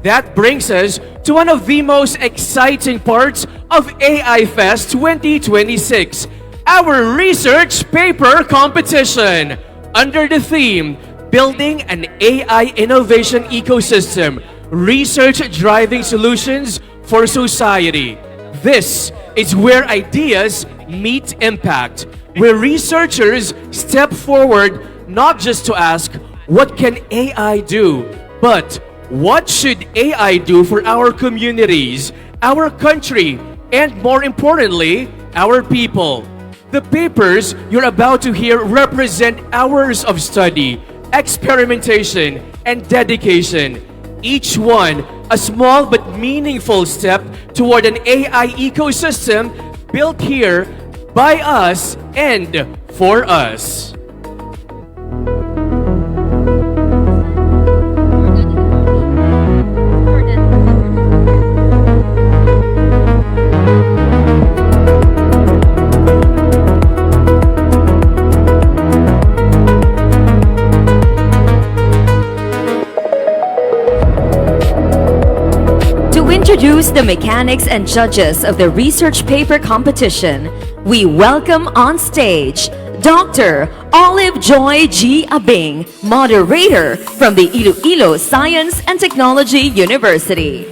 That brings us to one of the most exciting parts of AI Fest 2026, our research paper competition. Under the theme, Building an AI Innovation Ecosystem, Research Driving Solutions for Society. This is where ideas meet impact, where researchers step forward not just to ask, what can AI do? But what should AI do for our communities, our country, and more importantly, our people? The papers you're about to hear represent hours of study, experimentation, and dedication. Each one a small but meaningful step toward an AI ecosystem built here by us and for us. Introduce the mechanics and judges of the research paper competition. We welcome on stage Dr. Olive Joy G. Abing, moderator from the Iloilo Science and Technology University.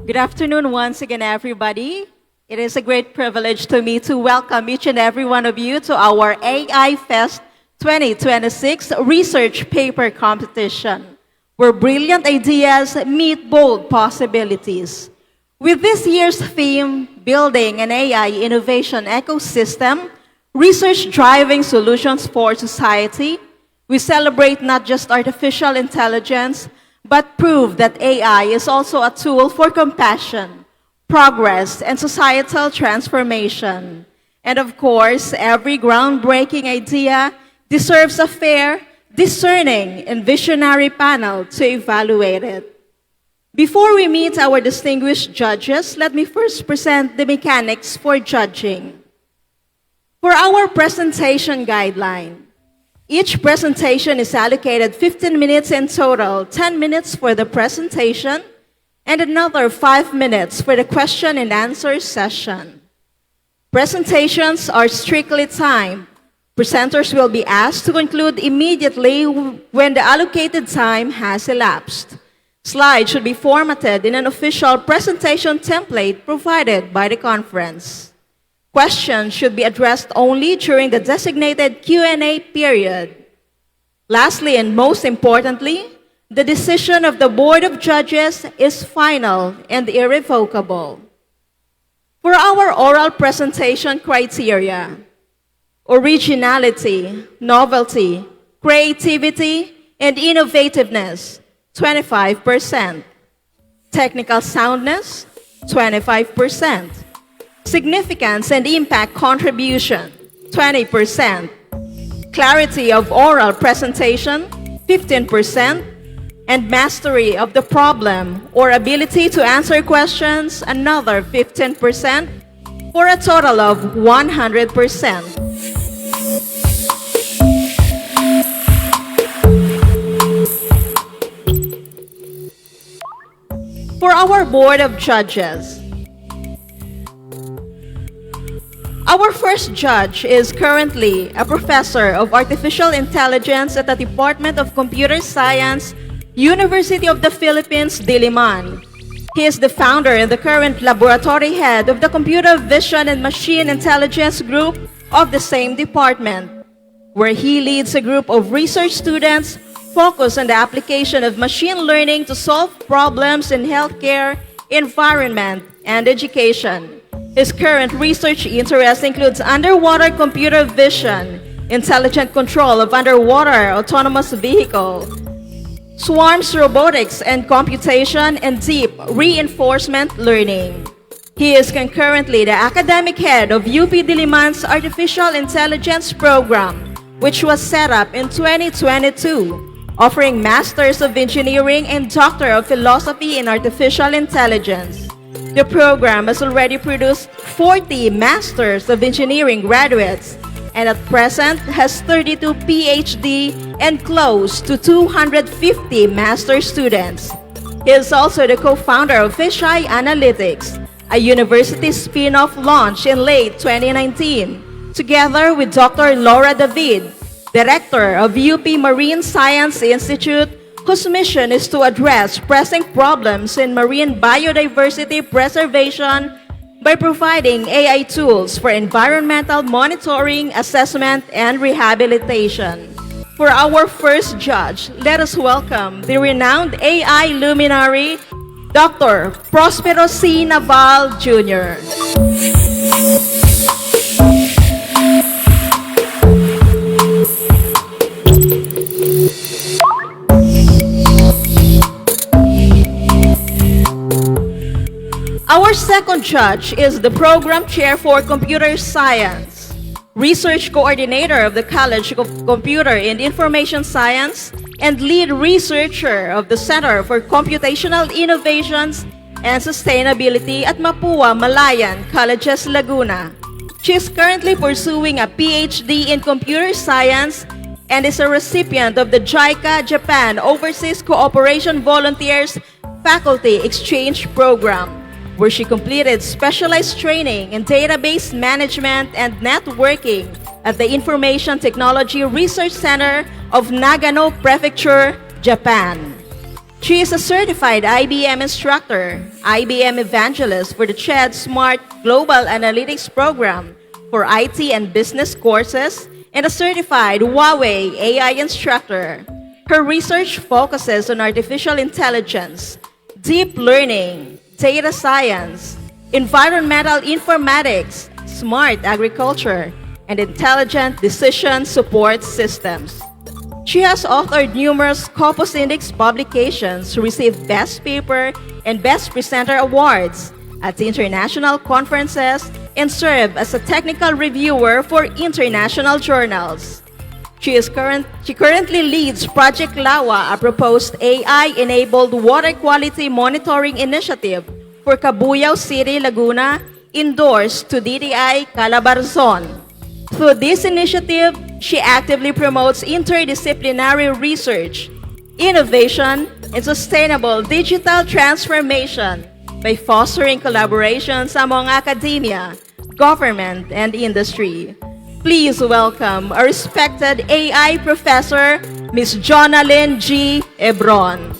Good afternoon once again, everybody. It is a great privilege to me to welcome each and every one of you to our AI Fest 2026 Research Paper Competition, where brilliant ideas meet bold possibilities. With this year's theme, Building an AI Innovation Ecosystem, Research Driving Solutions for Society, we celebrate not just artificial intelligence, but prove that AI is also a tool for compassion, progress, and societal transformation. And of course, every groundbreaking idea deserves a fair, discerning, and visionary panel to evaluate it. Before we meet our distinguished judges, let me first present the mechanics for judging. For our presentation guideline, each presentation is allocated 15 minutes in total, 10 minutes for the presentation, and another 5 minutes for the question and answer session. Presentations are strictly timed. Presenters will be asked to conclude immediately when the allocated time has elapsed. Slides should be formatted in an official presentation template provided by the conference. Questions should be addressed only during the designated Q&A period. Lastly, and most importantly, the decision of the Board of Judges is final and irrevocable. For our oral presentation criteria, originality, novelty, creativity, and innovativeness, 25%. Technical soundness, 25%. Significance and impact contribution, 20%. Clarity of oral presentation, 15%. And mastery of the problem or ability to answer questions, another 15%, for a total of 100%. For our Board of Judges, our first judge is currently a professor of artificial intelligence at the Department of Computer Science, University of the Philippines, Diliman. He is the founder and the current laboratory head of the Computer Vision and Machine Intelligence Group of the same department, where he leads a group of research students focused on the application of machine learning to solve problems in healthcare, environment, and education. His current research interest includes underwater computer vision, intelligent control of underwater autonomous vehicle, swarms robotics and computation, and deep reinforcement learning. He is concurrently the academic head of UP Diliman's Artificial Intelligence Program, which was set up in 2022, offering Masters of Engineering and Doctor of Philosophy in Artificial Intelligence. The program has already produced 40 Masters of Engineering graduates and at present has 32 PhD and close to 250 master students. He is also the co-founder of Fisheye Analytics, a university spin-off launched in late 2019, together with Dr. Laura David, director of UP Marine Science Institute, whose mission is to address pressing problems in marine biodiversity preservation by providing AI tools for environmental monitoring, assessment, and rehabilitation. For our first judge, let us welcome the renowned AI luminary, Dr. Prospero C. Naval Jr. Our second judge is the Program Chair for Computer Science, Research Coordinator of the College of Computer and Information Science, and Lead Researcher of the Center for Computational Innovations and Sustainability at Mapua Malayan Colleges, Laguna. She is currently pursuing a PhD in Computer Science and is a recipient of the JICA Japan Overseas Cooperation Volunteers Faculty Exchange Program, where she completed specialized training in database management and networking at the Information Technology Research Center of Nagano Prefecture, Japan. She is a certified IBM instructor, IBM evangelist for the CHED Smart Global Analytics Program for IT and business courses, and a certified Huawei AI instructor. Her research focuses on artificial intelligence, deep learning, data science, environmental informatics, smart agriculture, and intelligent decision support systems. She has authored numerous Scopus Index publications, received Best Paper and Best Presenter awards at international conferences, and served as a technical reviewer for international journals. She currently leads Project Lawa, a proposed AI-enabled water quality monitoring initiative for Cabuyao City, Laguna, endorsed to DTI Calabarzon. Through this initiative, she actively promotes interdisciplinary research, innovation, and sustainable digital transformation by fostering collaborations among academia, government, and industry. Please welcome a respected AI professor, Ms. Jonalyn G. Ebron.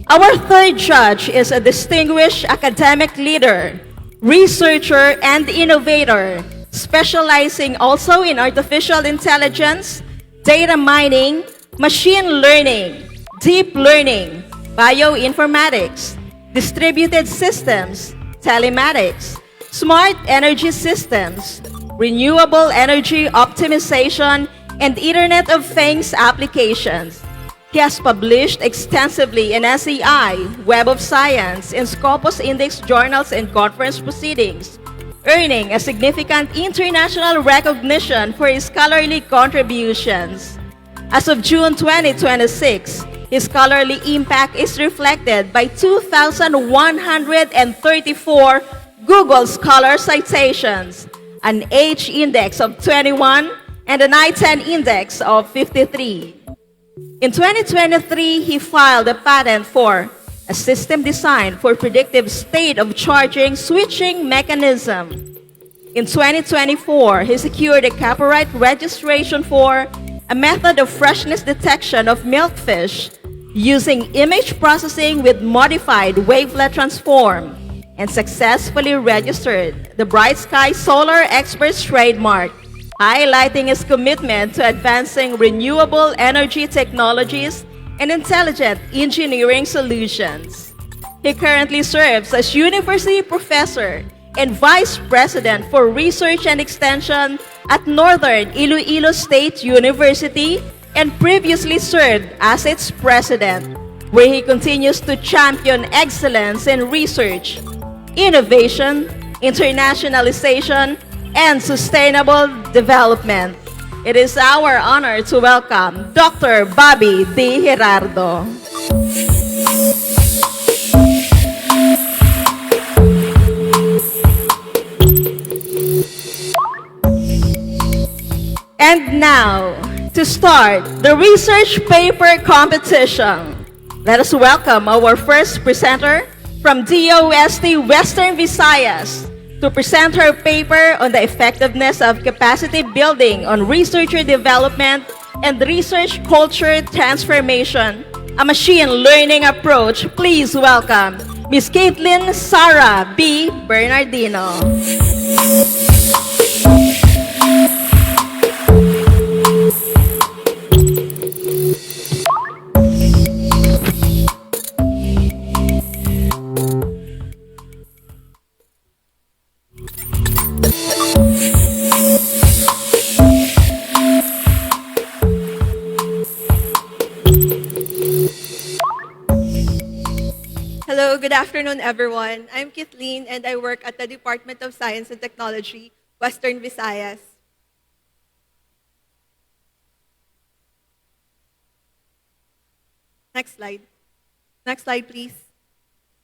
Our third judge is a distinguished academic leader, researcher, and innovator, specializing also in artificial intelligence, data mining, machine learning, deep learning, bioinformatics, distributed systems, telematics, smart energy systems, renewable energy optimization, and Internet of Things applications. He has published extensively in SEI, Web of Science, and Scopus Index journals and conference proceedings, earning a significant international recognition for his scholarly contributions. As of June 2026, his scholarly impact is reflected by 2,134 Google Scholar citations, an H index of 21, and an I-10 index of 53. In 2023, he filed a patent for a system designed for predictive state of charging switching mechanism. In 2024, he secured a copyright registration for a method of freshness detection of milkfish using image processing with modified wavelet transform, and successfully registered the Bright Sky Solar Experts trademark, highlighting his commitment to advancing renewable energy technologies and intelligent engineering solutions. He currently serves as university professor and vice president for research and extension at Northern Iloilo State University, and previously served as its president. where he continues to champion excellence in research, innovation, internationalization, and sustainable development. It is our honor to welcome Dr. Bobby D. Gerardo. And now, to start the research paper competition, let us welcome our first presenter from DOST Western Visayas to present her paper on the effectiveness of capacity building on researcher development and research culture transformation, a machine learning approach. Please welcome Ms. Caitlin Sara B. Bernardino. Hello, good afternoon, everyone. I'm Kathleen, and I work at the Department of Science and Technology, Western Visayas. Next slide. Next slide, please.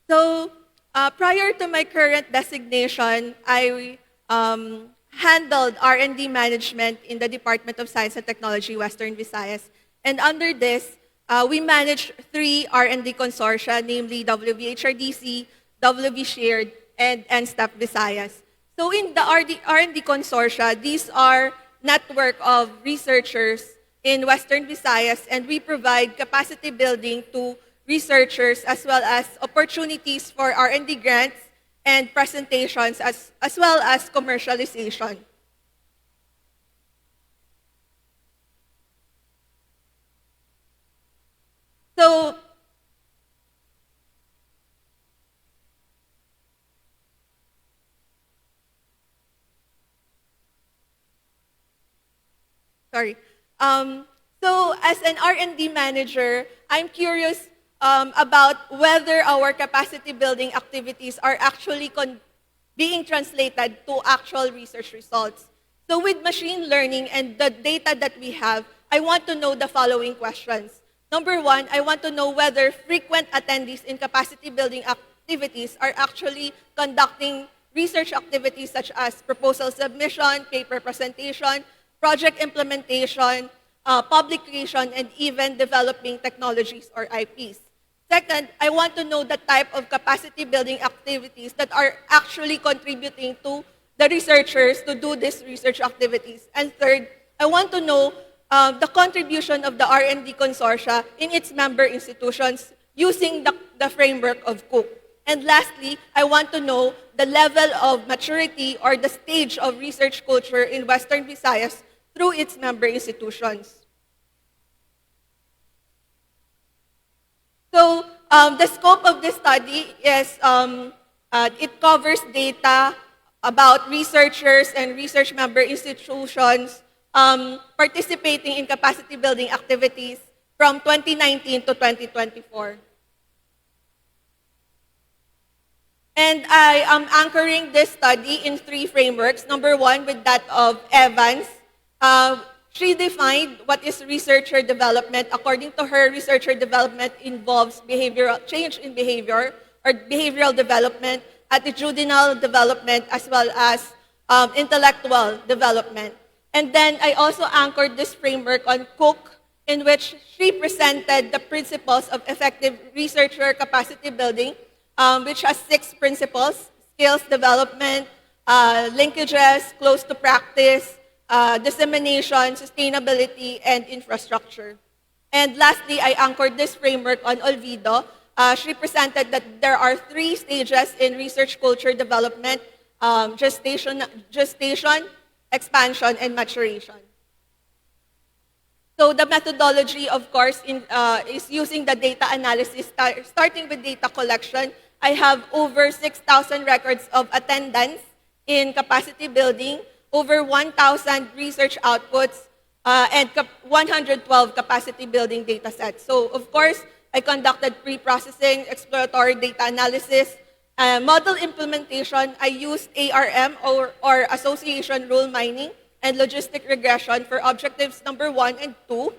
So, prior to my current designation, I handled R&D management in the Department of Science and Technology, Western Visayas. And under this, we manage 3 R&D consortia, namely WVHRDC, WV Shared, and NSTAP Visayas. So in the R&D consortia, these are network of researchers in Western Visayas, and we provide capacity building to researchers as well as opportunities for R&D grants and presentations as well as commercialization. So, sorry. So as an R&D manager, I'm curious about whether our capacity building activities are actually being translated to actual research results. So with machine learning and the data that we have, I want to know the following questions. Number 1, I want to know whether frequent attendees in capacity building activities are actually conducting research activities such as proposal submission, paper presentation, project implementation, publication, and even developing technologies or IPs. Second, I want to know the type of capacity building activities that are actually contributing to the researchers to do these research activities. And third, I want to know the contribution of the R&D consortia in its member institutions using the framework of Cook. And lastly, I want to know the level of maturity or the stage of research culture in Western Visayas through its member institutions. So the scope of this study is, it covers data about researchers and research member institutions participating in capacity building activities from 2019 to 2024. And I am anchoring this study in 3 frameworks. Number 1, with that of Evans. She defined what is researcher development. According to her, researcher development involves behavioral change in behavior or behavioral development, attitudinal development, as well as intellectual development. And then I also anchored this framework on Cook, in which she presented the principles of effective researcher capacity building, which has 6 principles: skills development, linkages, close to practice, dissemination, sustainability, and infrastructure. And lastly, I anchored this framework on Olvido. She presented that there are 3 stages in research culture development: gestation, expansion, and maturation. So the methodology, of course, is using the data analysis, starting with data collection. I have over 6,000 records of attendance in capacity building, over 1,000 research outputs, and 112 capacity building data sets. So, of course, I conducted pre-processing, exploratory data analysis, model implementation. I used ARM or association rule mining and logistic regression for objectives number 1 and 2.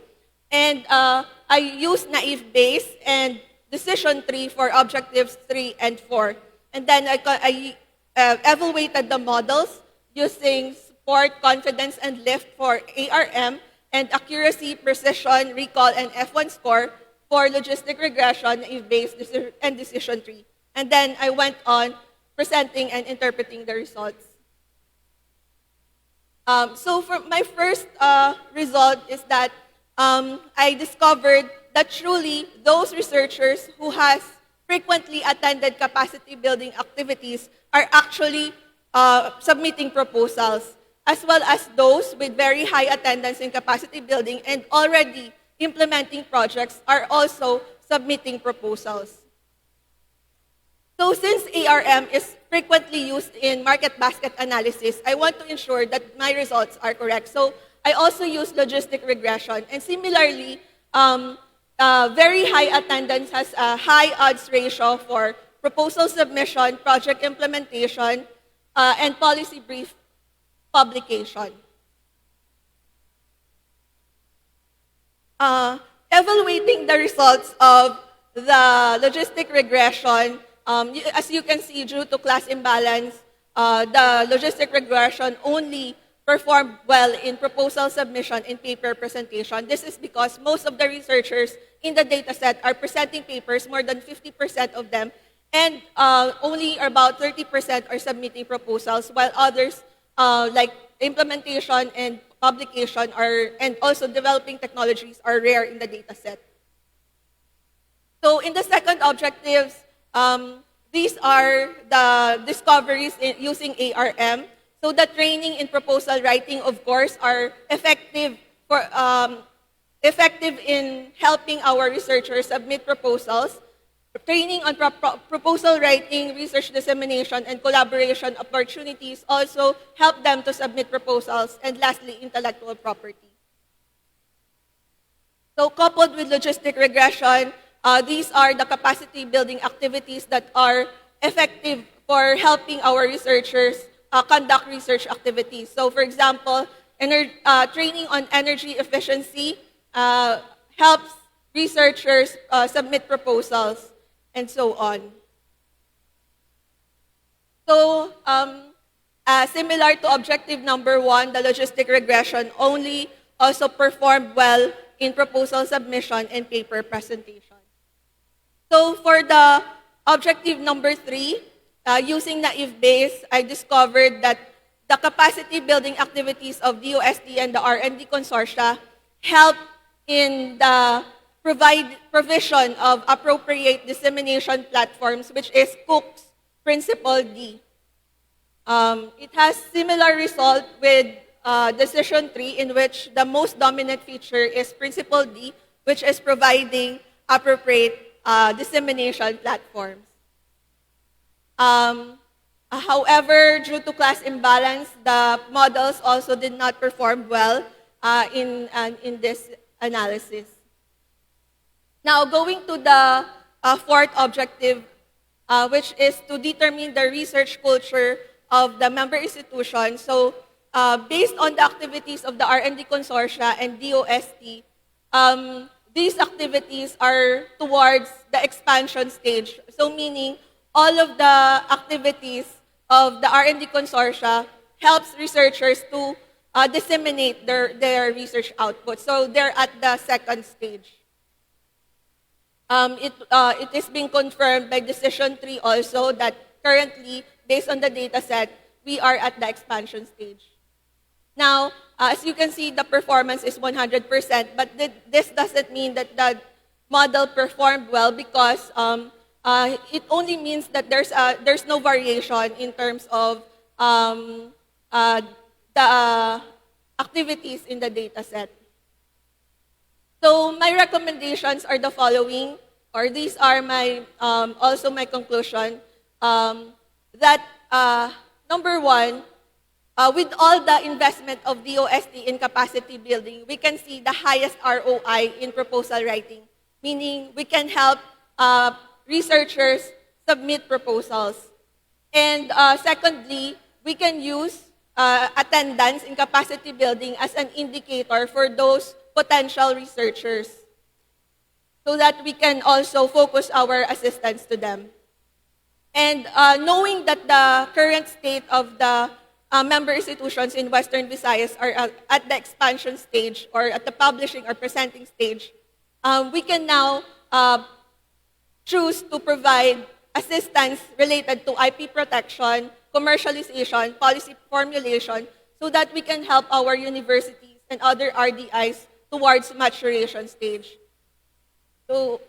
And I used naive Bayes and decision tree for objectives 3 and 4. And then I evaluated the models using support, confidence, and lift for ARM, and accuracy, precision, recall, and F1 score for logistic regression, naive Bayes, and decision tree. And then I went on presenting and interpreting the results. So for my first result is that I discovered that truly those researchers who has frequently attended capacity building activities are actually submitting proposals, as well as those with very high attendance in capacity building and already implementing projects are also submitting proposals. So since ARM is frequently used in market basket analysis, I want to ensure that my results are correct. So I also use logistic regression. And similarly, very high attendance has a high odds ratio for proposal submission, project implementation, and policy brief publication. Evaluating the results of the logistic regression, as you can see, due to class imbalance, the logistic regression only performed well in proposal submission and paper presentation. This is because most of the researchers in the dataset are presenting papers, more than 50% of them, and only about 30% are submitting proposals, while others, like implementation and publication, and also developing technologies are rare in the dataset. So in the second objectives, these are the discoveries using ARM. So the training in proposal writing, of course, are effective in helping our researchers submit proposals. Training on proposal writing, research dissemination, and collaboration opportunities also help them to submit proposals. And lastly, intellectual property. So coupled with logistic regression, these are the capacity building activities that are effective for helping our researchers conduct research activities. So for example, training on energy efficiency helps researchers submit proposals, and so on. So similar to objective number 1, the logistic regression only also performed well in proposal submission and paper presentation. So for the objective number 3, using naive Bayes, I discovered that the capacity building activities of DOST and the R&D consortia help in the provision of appropriate dissemination platforms, which is Cook's Principle D. It has similar result with decision tree, in which the most dominant feature is Principle D, which is providing appropriate dissemination platforms. However, due to class imbalance, the models also did not perform well in this analysis. Now, going to the fourth objective, which is to determine the research culture of the member institutions. So, based on the activities of the R&D consortia and DOST, these activities are towards the expansion stage. So, meaning all of the activities of the R&D consortia helps researchers to disseminate their research output. So, they're at the second stage. It is being confirmed by decision tree also that currently, based on the data set, we are at the expansion stage. Now, as you can see, the performance is 100%, but this doesn't mean that the model performed well, because it only means that there's no variation in terms of the activities in the data set. So my recommendations are the following, or these are my also my conclusion, that number 1, with all the investment of DOST in capacity building, we can see the highest ROI in proposal writing. meaning we can help researchers submit proposals. And secondly, we can use attendance in capacity building as an indicator for those potential researchers so that we can also focus our assistance to them. And knowing that the current state of the member institutions in Western Visayas are at the expansion stage or at the publishing or presenting stage, we can now choose to provide assistance related to IP protection, commercialization, policy formulation, so that we can help our universities and other RDIs towards maturation stage. So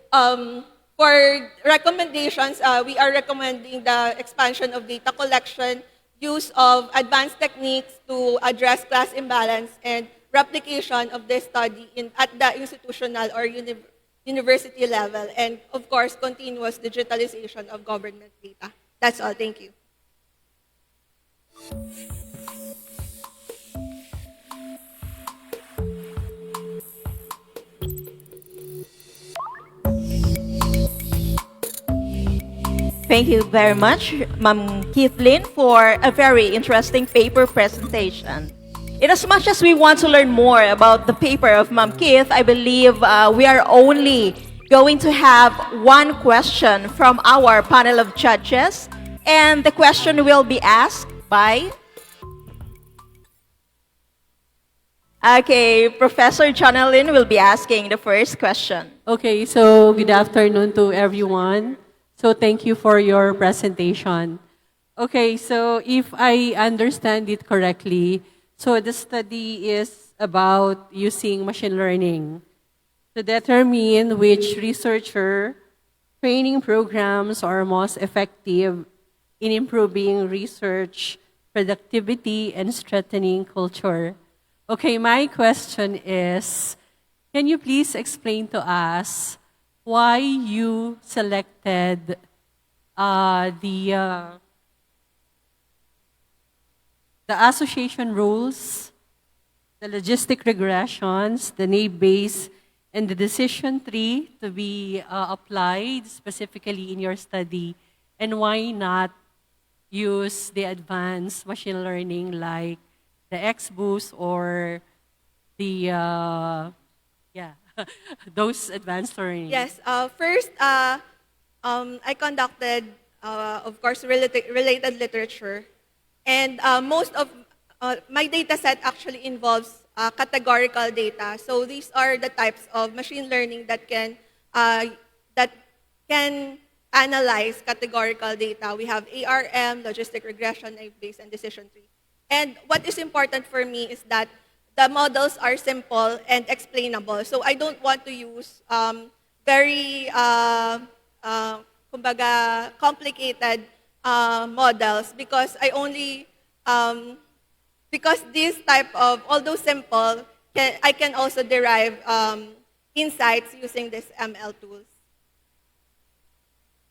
for recommendations, we are recommending the expansion of data collection, use of advanced techniques to address class imbalance, and replication of this study at the institutional or university level, and of course, continuous digitalization of government data. That's all. Thank you. Thank you very much, Ma'am Keithlyn, for a very interesting paper presentation. In as much as we want to learn more about the paper of Ma'am Keith, I believe we are only going to have one question from our panel of judges, and the question will be asked by... Okay, Professor Jonalyn will be asking the first question. Okay, so good afternoon to everyone. So thank you for your presentation. Okay, so if I understand it correctly, so the study is about using machine learning to determine which researcher training programs are most effective in improving research productivity and strengthening culture. Okay, my question is, can you please explain to us why you selected the association rules, the logistic regressions, the naive-Bayes, and the decision tree to be applied specifically in your study, and why not use the advanced machine learning like the XBoost or the, those advanced learning? Yes, first, I conducted, of course, related literature. And most of my data set actually involves categorical data. So these are the types of machine learning that can analyze categorical data. We have ARM, logistic regression, naive-Bayes, and decision tree. And what is important for me is that the models are simple and explainable. So I don't want to use very complicated models because I only, because this type of, although simple, I can also derive insights using these ML tools.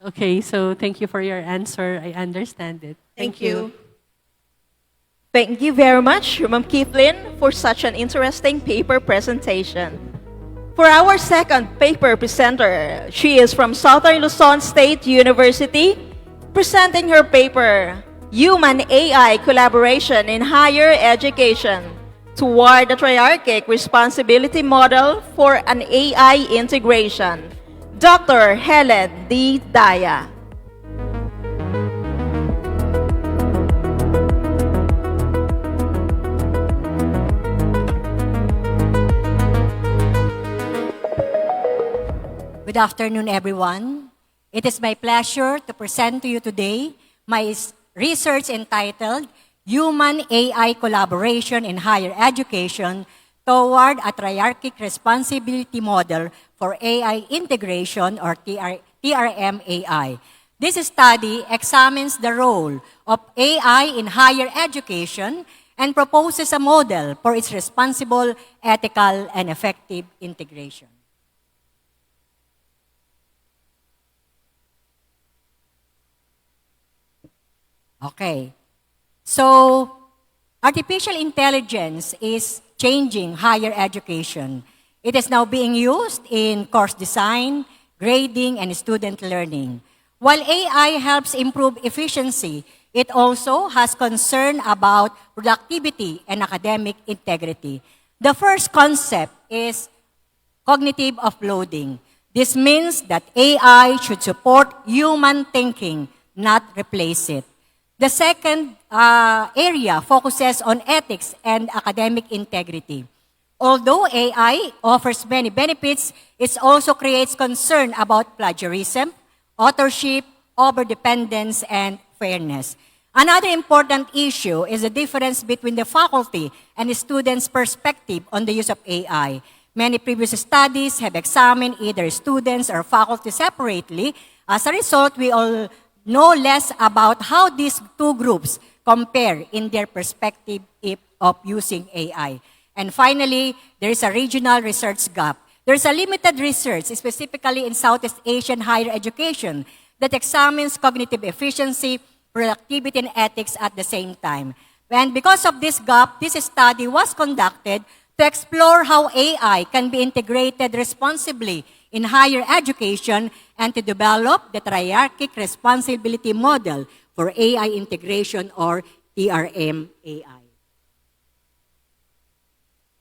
Okay, so thank you for your answer. I understand it. Thank you. Thank you very much, Ma'am Keithlyn, for such an interesting paper presentation. For our second paper presenter, she is from Southern Luzon State University, presenting her paper, Human-AI Collaboration in Higher Education, Toward the Triarchic Responsibility Model for an AI Integration. Dr. Helen D. Daya. Good afternoon, everyone. It is my pleasure to present to you today my research entitled Human-AI Collaboration in Higher Education Toward a Triarchic Responsibility Model for AI Integration, or TRM-AI. This study examines the role of AI in higher education and proposes a model for its responsible, ethical, and effective integration. Okay, so artificial intelligence is changing higher education. It is now being used in course design, grading, and student learning. While AI helps improve efficiency, it also has concern about productivity and academic integrity. The first concept is cognitive offloading. This means that AI should support human thinking, not replace it. The second area focuses on ethics and academic integrity. Although AI offers many benefits, it also creates concern about plagiarism, authorship, overdependence, and fairness. Another important issue is the difference between the faculty and the students' perspective on the use of AI. Many previous studies have examined either students or faculty separately. As a result, we all know less about how these two groups compare in their perspective of using AI. And finally, there is a regional research gap. There is a limited research, specifically in Southeast Asian higher education, that examines cognitive efficiency, productivity, and ethics at the same time. And because of this gap, this study was conducted to explore how AI can be integrated responsibly in higher education and to develop the triarchic responsibility model for AI integration, or TRM-AI.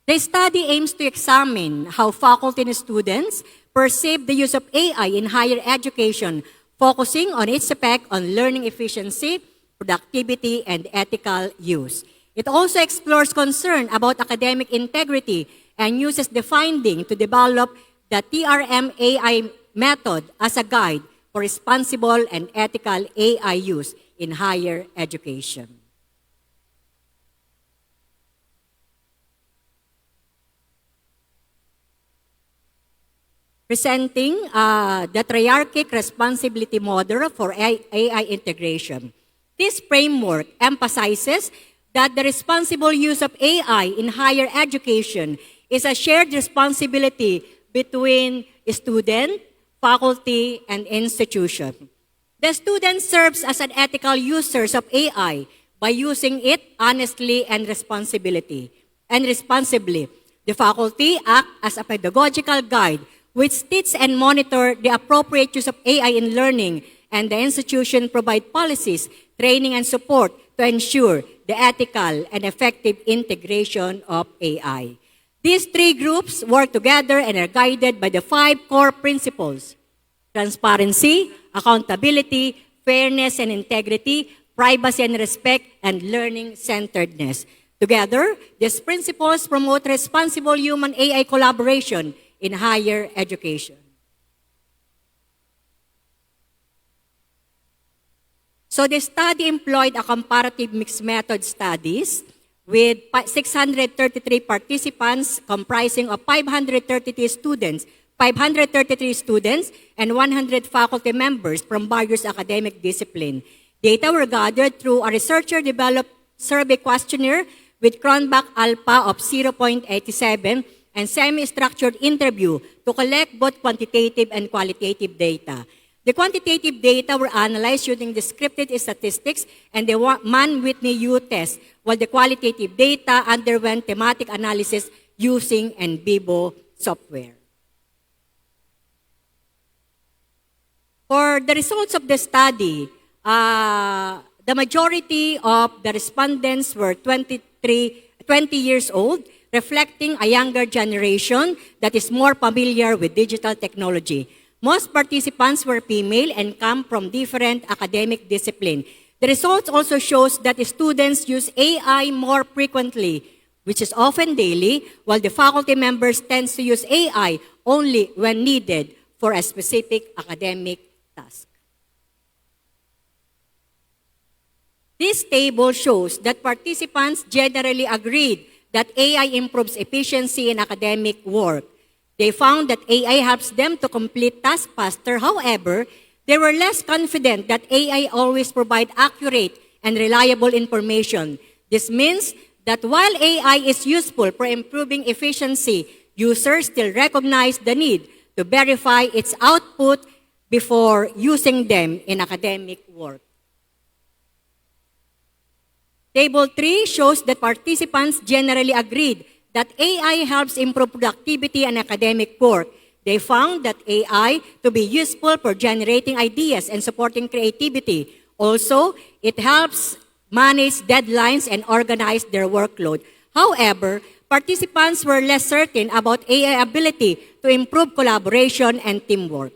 The study aims to examine how faculty and students perceive the use of AI in higher education, focusing on its effect on learning efficiency, productivity, and ethical use. It also explores concern about academic integrity and uses the finding to develop the TRM-AI method as a guide for responsible and ethical AI use in higher education. Presenting the triarchic responsibility model for AI integration. This framework emphasizes that the responsible use of AI in higher education is a shared responsibility between student, faculty, and institution. The student serves as an ethical user of AI by using it honestly and responsibly. The faculty act as a pedagogical guide which teach and monitor the appropriate use of AI in learning, and the institution provide policies, training, and support to ensure the ethical and effective integration of AI. These three groups work together and are guided by the 5 core principles: transparency, accountability, fairness and integrity, privacy and respect, and learning-centeredness. Together, these principles promote responsible human-AI collaboration in higher education. So the study employed a comparative mixed method studies with 633 participants comprising of 533 students and 100 faculty members from various academic disciplines. Data were gathered through a researcher-developed survey questionnaire with Cronbach alpha of 0.87 and semi-structured interview to collect both quantitative and qualitative data. The quantitative data were analyzed using descriptive statistics and the Mann-Whitney U test, while the qualitative data underwent thematic analysis using en vivo software. For the results of the study, the majority of the respondents were 20 years old, reflecting a younger generation that is more familiar with digital technology. Most participants were female and come from different academic disciplines. The results also shows that students use AI more frequently, which is often daily, while the faculty members tend to use AI only when needed for a specific academic task. This table shows that participants generally agreed that AI improves efficiency in academic work. They found that AI helps them to complete tasks faster. However, they were less confident that AI always provides accurate and reliable information. This means that while AI is useful for improving efficiency, users still recognize the need to verify its output before using them in academic work. Table 3 shows that participants generally agreed that AI helps improve productivity and academic work. They found that AI to be useful for generating ideas and supporting creativity. Also, it helps manage deadlines and organize their workload. However, participants were less certain about AI ability to improve collaboration and teamwork.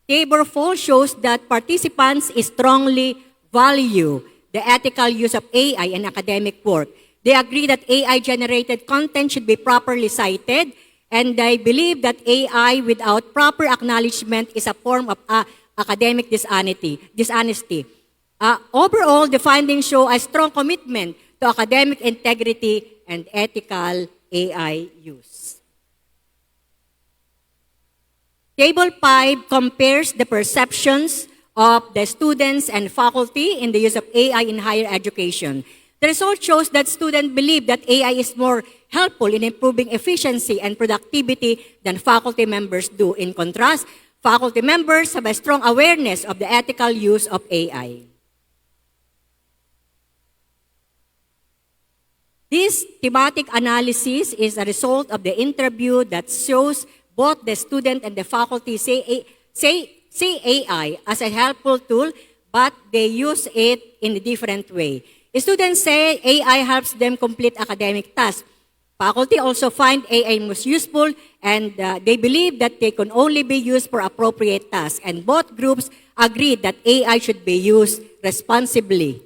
Table 4 shows that participants strongly value the ethical use of AI in academic work. They agree that AI-generated content should be properly cited, and they believe that AI without proper acknowledgement is a form of academic dishonesty. Overall, the findings show a strong commitment to academic integrity and ethical AI use. Table 5 compares the perceptions of the students and faculty in the use of AI in higher education. The result shows that students believe that AI is more helpful in improving efficiency and productivity than faculty members do. In contrast, faculty members have a strong awareness of the ethical use of AI. This thematic analysis is a result of the interview that shows both the student and the faculty see AI as a helpful tool, but they use it in a different way. Students say AI helps them complete academic tasks. Faculty also find AI most useful, and they believe that they can only be used for appropriate tasks. And both groups agree that AI should be used responsibly.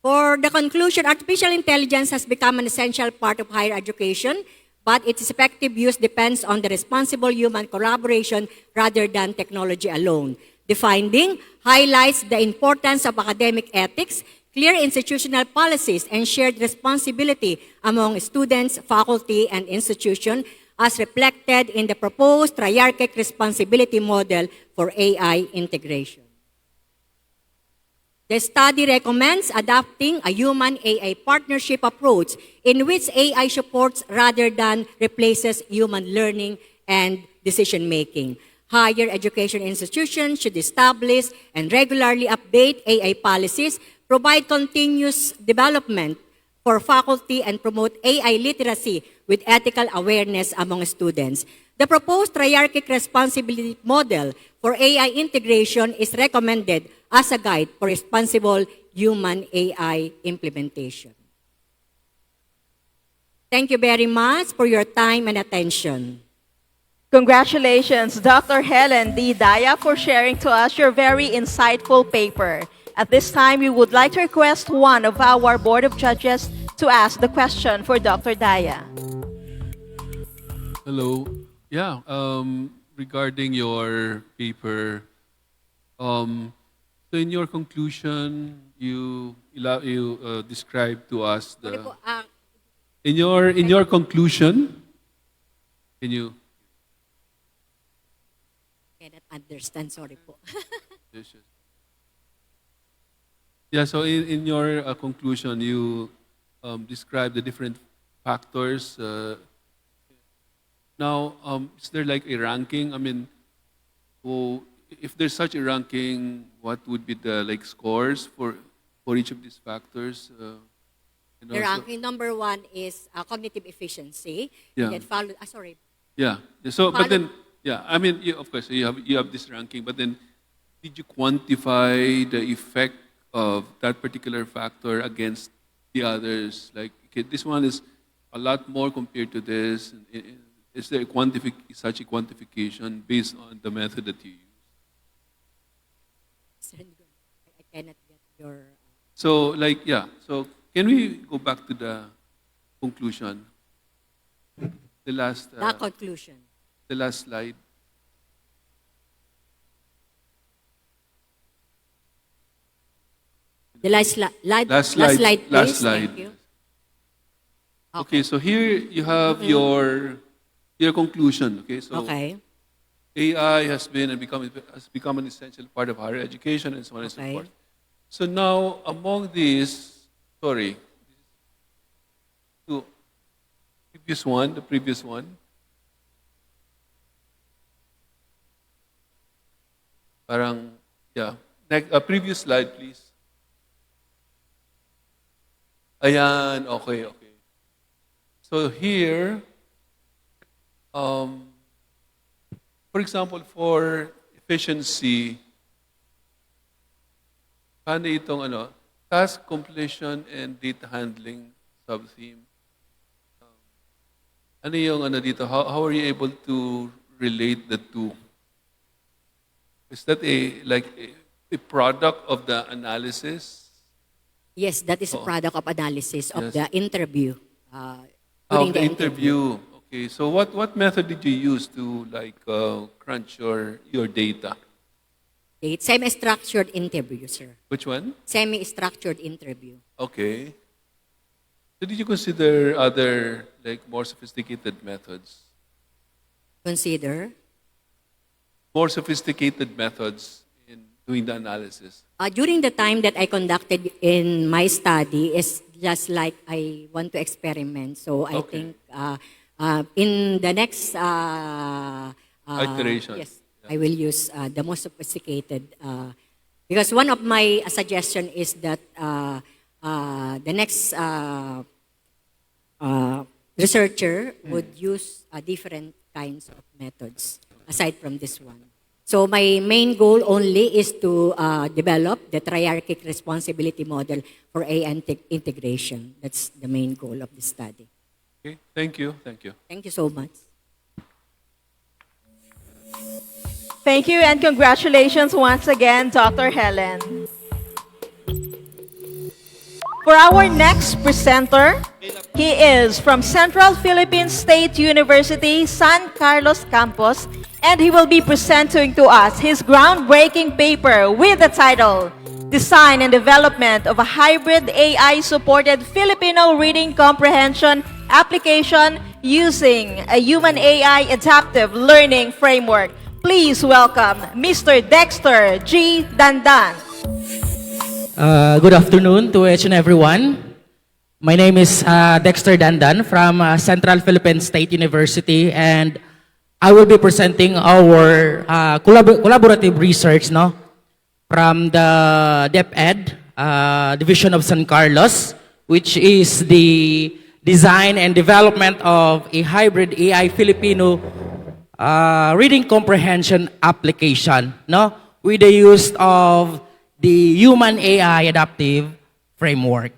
For the conclusion, artificial intelligence has become an essential part of higher education, but its effective use depends on the responsible human collaboration rather than technology alone. The finding highlights the importance of academic ethics, clear institutional policies, and shared responsibility among students, faculty, and institutions as reflected in the proposed triarchic responsibility model for AI integration. The study recommends adopting a human-AI partnership approach in which AI supports rather than replaces human learning and decision-making. Higher education institutions should establish and regularly update AI policies, provide continuous development for faculty, and promote AI literacy with ethical awareness among students. The proposed triarchic responsibility model for AI integration is recommended as a guide for responsible human-AI implementation. Thank you very much for your time and attention. Congratulations, Dr. Helen D. Daya, for sharing to us your very insightful paper. At this time, we would like to request one of our Board of Judges to ask the question for Dr. Daya. Hello. Yeah, regarding your paper, so in your conclusion, you described to us the in your conclusion. Can you? Cannot understand. Sorry po. Yes, yes. Yeah. So in your conclusion, you describe the different factors. Now, is there like a ranking? I mean, if there's such a ranking, what would be the like scores for each of these factors? The ranking number 1 is cognitive efficiency. Yeah. And then followed, sorry. Yeah. So, but then, yeah. I mean, of course, you have this ranking, but then, did you quantify the effect of that particular factor against the others? Like, okay, this one is a lot more compared to this. Is there such a quantification based on the method that you use? I cannot get your... So, like, yeah. So, can we go back to the conclusion? The last... the conclusion. The last slide. The last slide, please. Last slide. Thank you. Okay, so here you have your conclusion. Okay, so AI has become an essential part of higher education and so on and so forth. So now among these, the previous one. Parang, yeah, Next, previous slide, please. Ayan, okay, okay. So here, for example, for efficiency, paano itong task completion and data handling sub-theme? Ano yung dito? How are you able to relate the two? Is that a product of the analysis? Yes, that is a product of analysis of the interview. Of the interview. Okay, so what method did you use to crunch your data? It's semi-structured interview, sir. Which one? Semi-structured interview. Okay. So did you consider other more sophisticated methods? Consider? More sophisticated methods in doing the analysis. During the time that I conducted in my study, is just like I want to experiment. So I think in the next iteration, yes, I will use the most sophisticated. Because one of my suggestion is that the next researcher would use different kinds of methods aside from this one. So my main goal only is to develop the triarchic responsibility model for AI integration. That's the main goal of the study. Okay, thank you, thank you. Thank you so much. Thank you and congratulations once again, Dr. Helen. For our next presenter, he is from Central Philippine State University, San Carlos Campus, and he will be presenting to us his groundbreaking paper with the title, Design and Development of a Hybrid AI-Supported Filipino Reading Comprehension Application Using a Human AI Adaptive Learning Framework. Please welcome Mr. Dexter G. Dandan. Good afternoon to each and everyone. My name is Dexter Dandan from Central Philippine State University, and I will be presenting our collaborative research from the DepEd Division of San Carlos, which is the design and development of a hybrid AI Filipino reading comprehension application, with the use of the Human AI Adaptive Framework.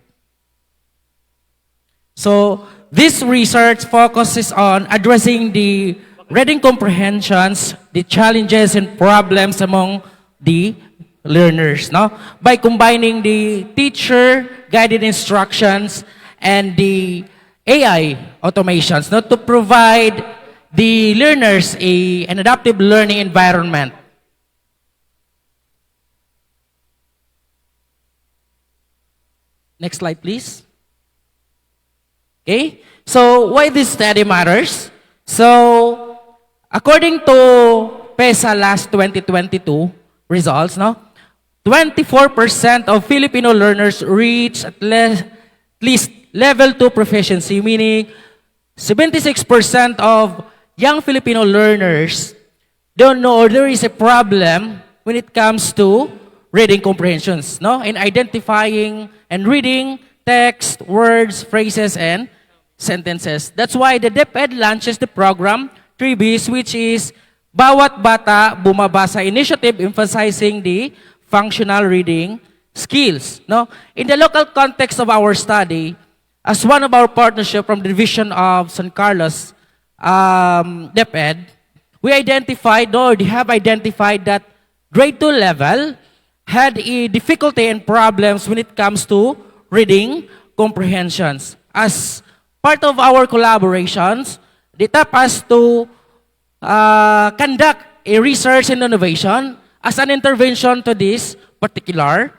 So this research focuses on addressing the reading comprehensions, the challenges and problems among the learners, by combining the teacher-guided instructions and the AI automations, to provide the learners an adaptive learning environment. Next slide, please. Okay, so why this study matters? So, according to PESA last 2022 results, 24% of Filipino learners reach at least level 2 proficiency, meaning 76% of young Filipino learners don't know, or there is a problem when it comes to reading comprehensions, in identifying and reading text, words, phrases, and sentences. That's why the DepEd launches the program 3Bs, which is Bawat Bata Bumabasa initiative, emphasizing the functional reading skills. In the local context of our study, as one of our partnership from the Division of San Carlos, DepEd, we identified, or they have identified that grade 2 level had a difficulty and problems when it comes to reading comprehensions. As part of our collaborations, they tapped us to conduct a research and innovation as an intervention to these particular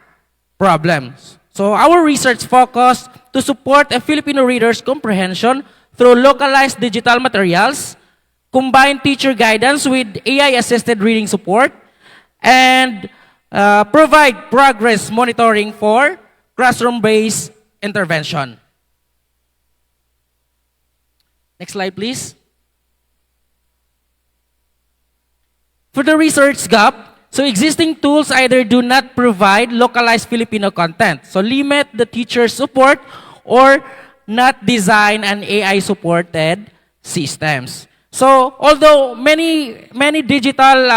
problems. So our research focused to support a Filipino reader's comprehension through localized digital materials, combine teacher guidance with AI-assisted reading support, and provide progress monitoring for classroom-based intervention. Next slide, please. For the research gap, So existing tools either do not provide localized Filipino content, so limit the teacher's support, or not design an AI-supported systems. So although many digital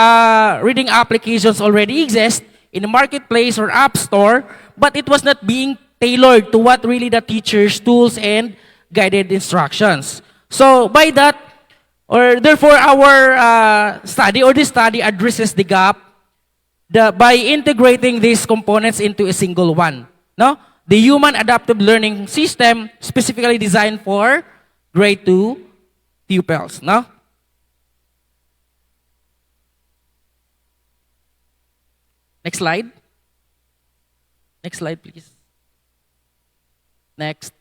reading applications already exist in the marketplace or app store, but it was not being tailored to what really the teacher's tools and guided instructions. So by that, or therefore our study or this study addresses the gap by integrating these components into a single one. No? The human adaptive learning system specifically designed for grade 2 pupils. No? Next slide. Next slide, please. Next.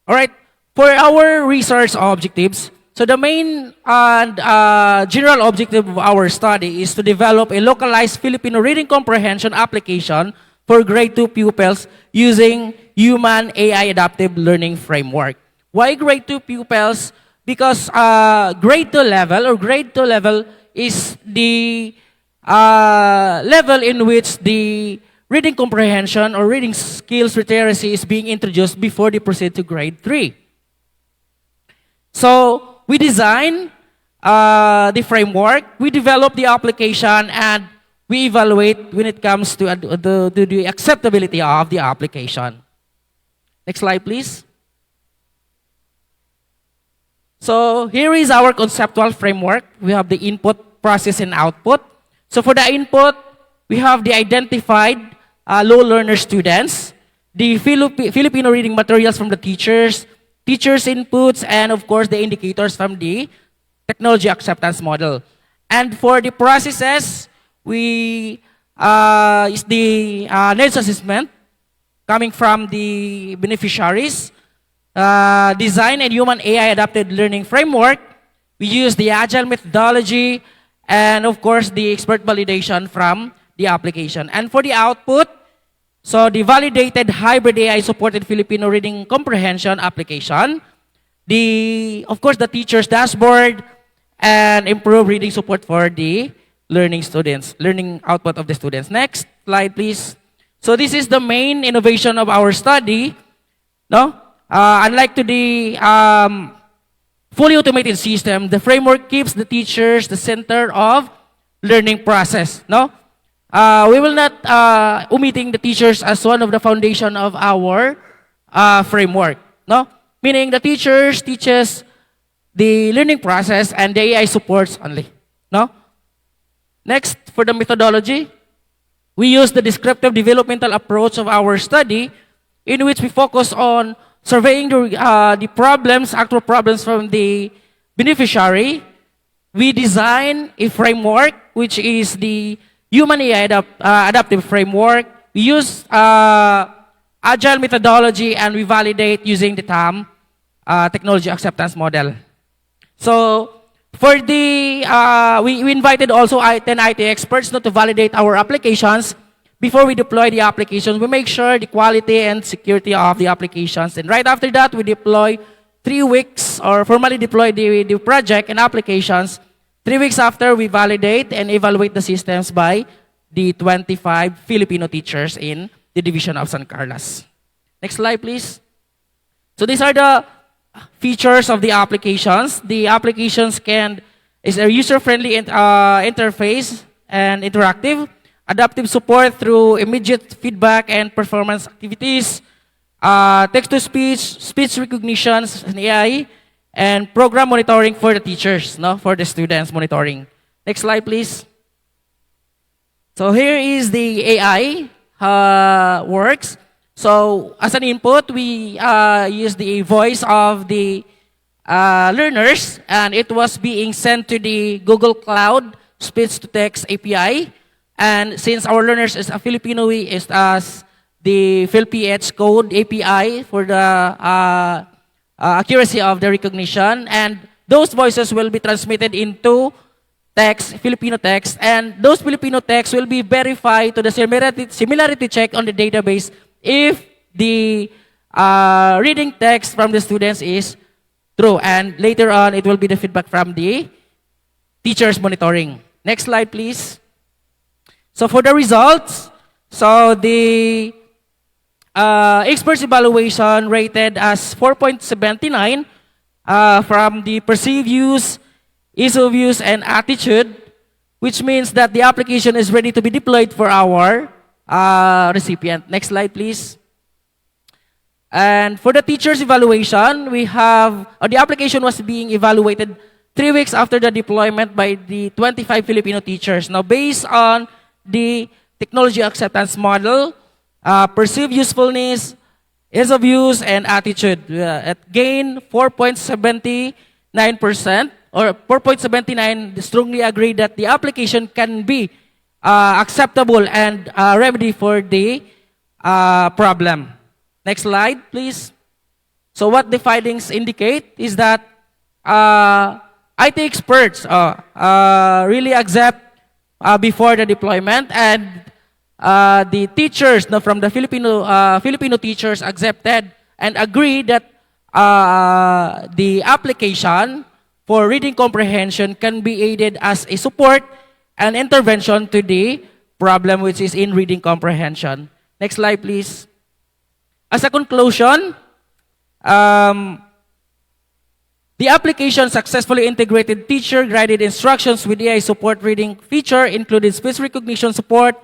All right. For our research objectives, so the main general objective of our study is to develop a localized Filipino reading comprehension application for grade 2 pupils using human AI adaptive learning framework. Why grade 2 pupils? Because grade 2 level is the level in which the reading comprehension or reading skills literacy is being introduced before they proceed to grade 3. So we design the framework, we develop the application, and we evaluate when it comes to the acceptability of the application. Next slide, please. So here is our conceptual framework. We have the input, process, and output. So for the input, we have the identified low learner students, the Filipino reading materials from the teachers inputs, and of course the indicators from the technology acceptance model. And for the processes, we is the needs assessment coming from the beneficiaries, design and human AI adapted learning framework. We use the agile methodology, and of course the expert validation from the application. And for the output, so the validated hybrid AI supported Filipino reading comprehension application, of course the teacher's dashboard, and improved reading support for the learning output of the students. Next slide, please. So this is the main innovation of our study. No? Unlike to the fully automated system, the framework keeps the teachers the center of learning process. No? We will not omitting the teachers as one of the foundation of our framework. No? Meaning the teachers teaches the learning process and the AI supports only. No? Next, for the methodology, we use the descriptive developmental approach of our study, in which we focus on surveying the problems, actual problems from the beneficiary. We design a framework, which is the human AI adaptive framework. We use agile methodology, and we validate using the TAM technology acceptance model. So for the, we invited also 10 IT experts to validate our applications. Before we deploy the applications, we make sure the quality and security of the applications. And right after that, we deploy 3 weeks, or formally deploy the project and applications. 3 weeks after, we validate and evaluate the systems by the 25 Filipino teachers in the division of San Carlos. Next slide, please. So these are the features of the applications. The applications is a user-friendly interface and interactive, adaptive support through immediate feedback and performance activities, text-to-speech, speech recognition and AI, and program monitoring for the teachers, for the students monitoring. Next slide, please. So here is the AI works. So as an input, we use the voice of the learners, and it was being sent to the Google Cloud speech-to-text API. And since our learners is a Filipino, we is as the PhilPH code API for the accuracy of the recognition. And those voices will be transmitted into text, Filipino text, and those Filipino texts will be verified to the similarity check on the database if the reading text from the students is true. And later on, it will be the feedback from the teachers monitoring. Next slide, please. So for the results, so the experts evaluation rated as 4.79 from the perceived use, ease of use, and attitude, which means that the application is ready to be deployed for our recipient. Next slide, please. And for the teacher's evaluation, we have, the application was being evaluated 3 weeks after the deployment by the 25 Filipino teachers. Now, based on the technology acceptance model, perceived usefulness, ease of use, and attitude, it gained 4.79%, or 4.79, strongly agree that the application can be acceptable and remedy for the problem. Next slide, please. So what the findings indicate is that IT experts really accept before the deployment, and the teachers from the Filipino teachers accepted and agreed that the application for reading comprehension can be aided as a support and intervention to the problem which is in reading comprehension. Next slide, please. As a conclusion, the application successfully integrated teacher-guided instructions with AI support reading feature, including speech recognition support,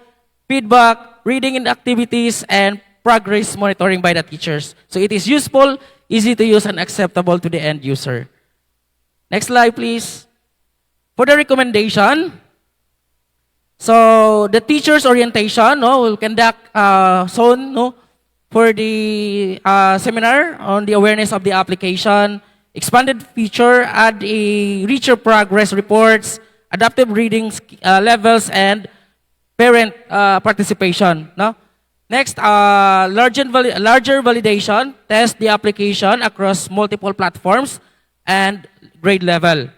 feedback, reading and activities, and progress monitoring by the teachers. So it is useful, easy to use, and acceptable to the end user. Next slide, please. For the recommendation, so the teacher's orientation will conduct soon for the seminar on the awareness of the application, expanded feature, add a richer progress reports, adaptive reading levels, and parent participation. Next, larger validation, test the application across multiple platforms and grade level.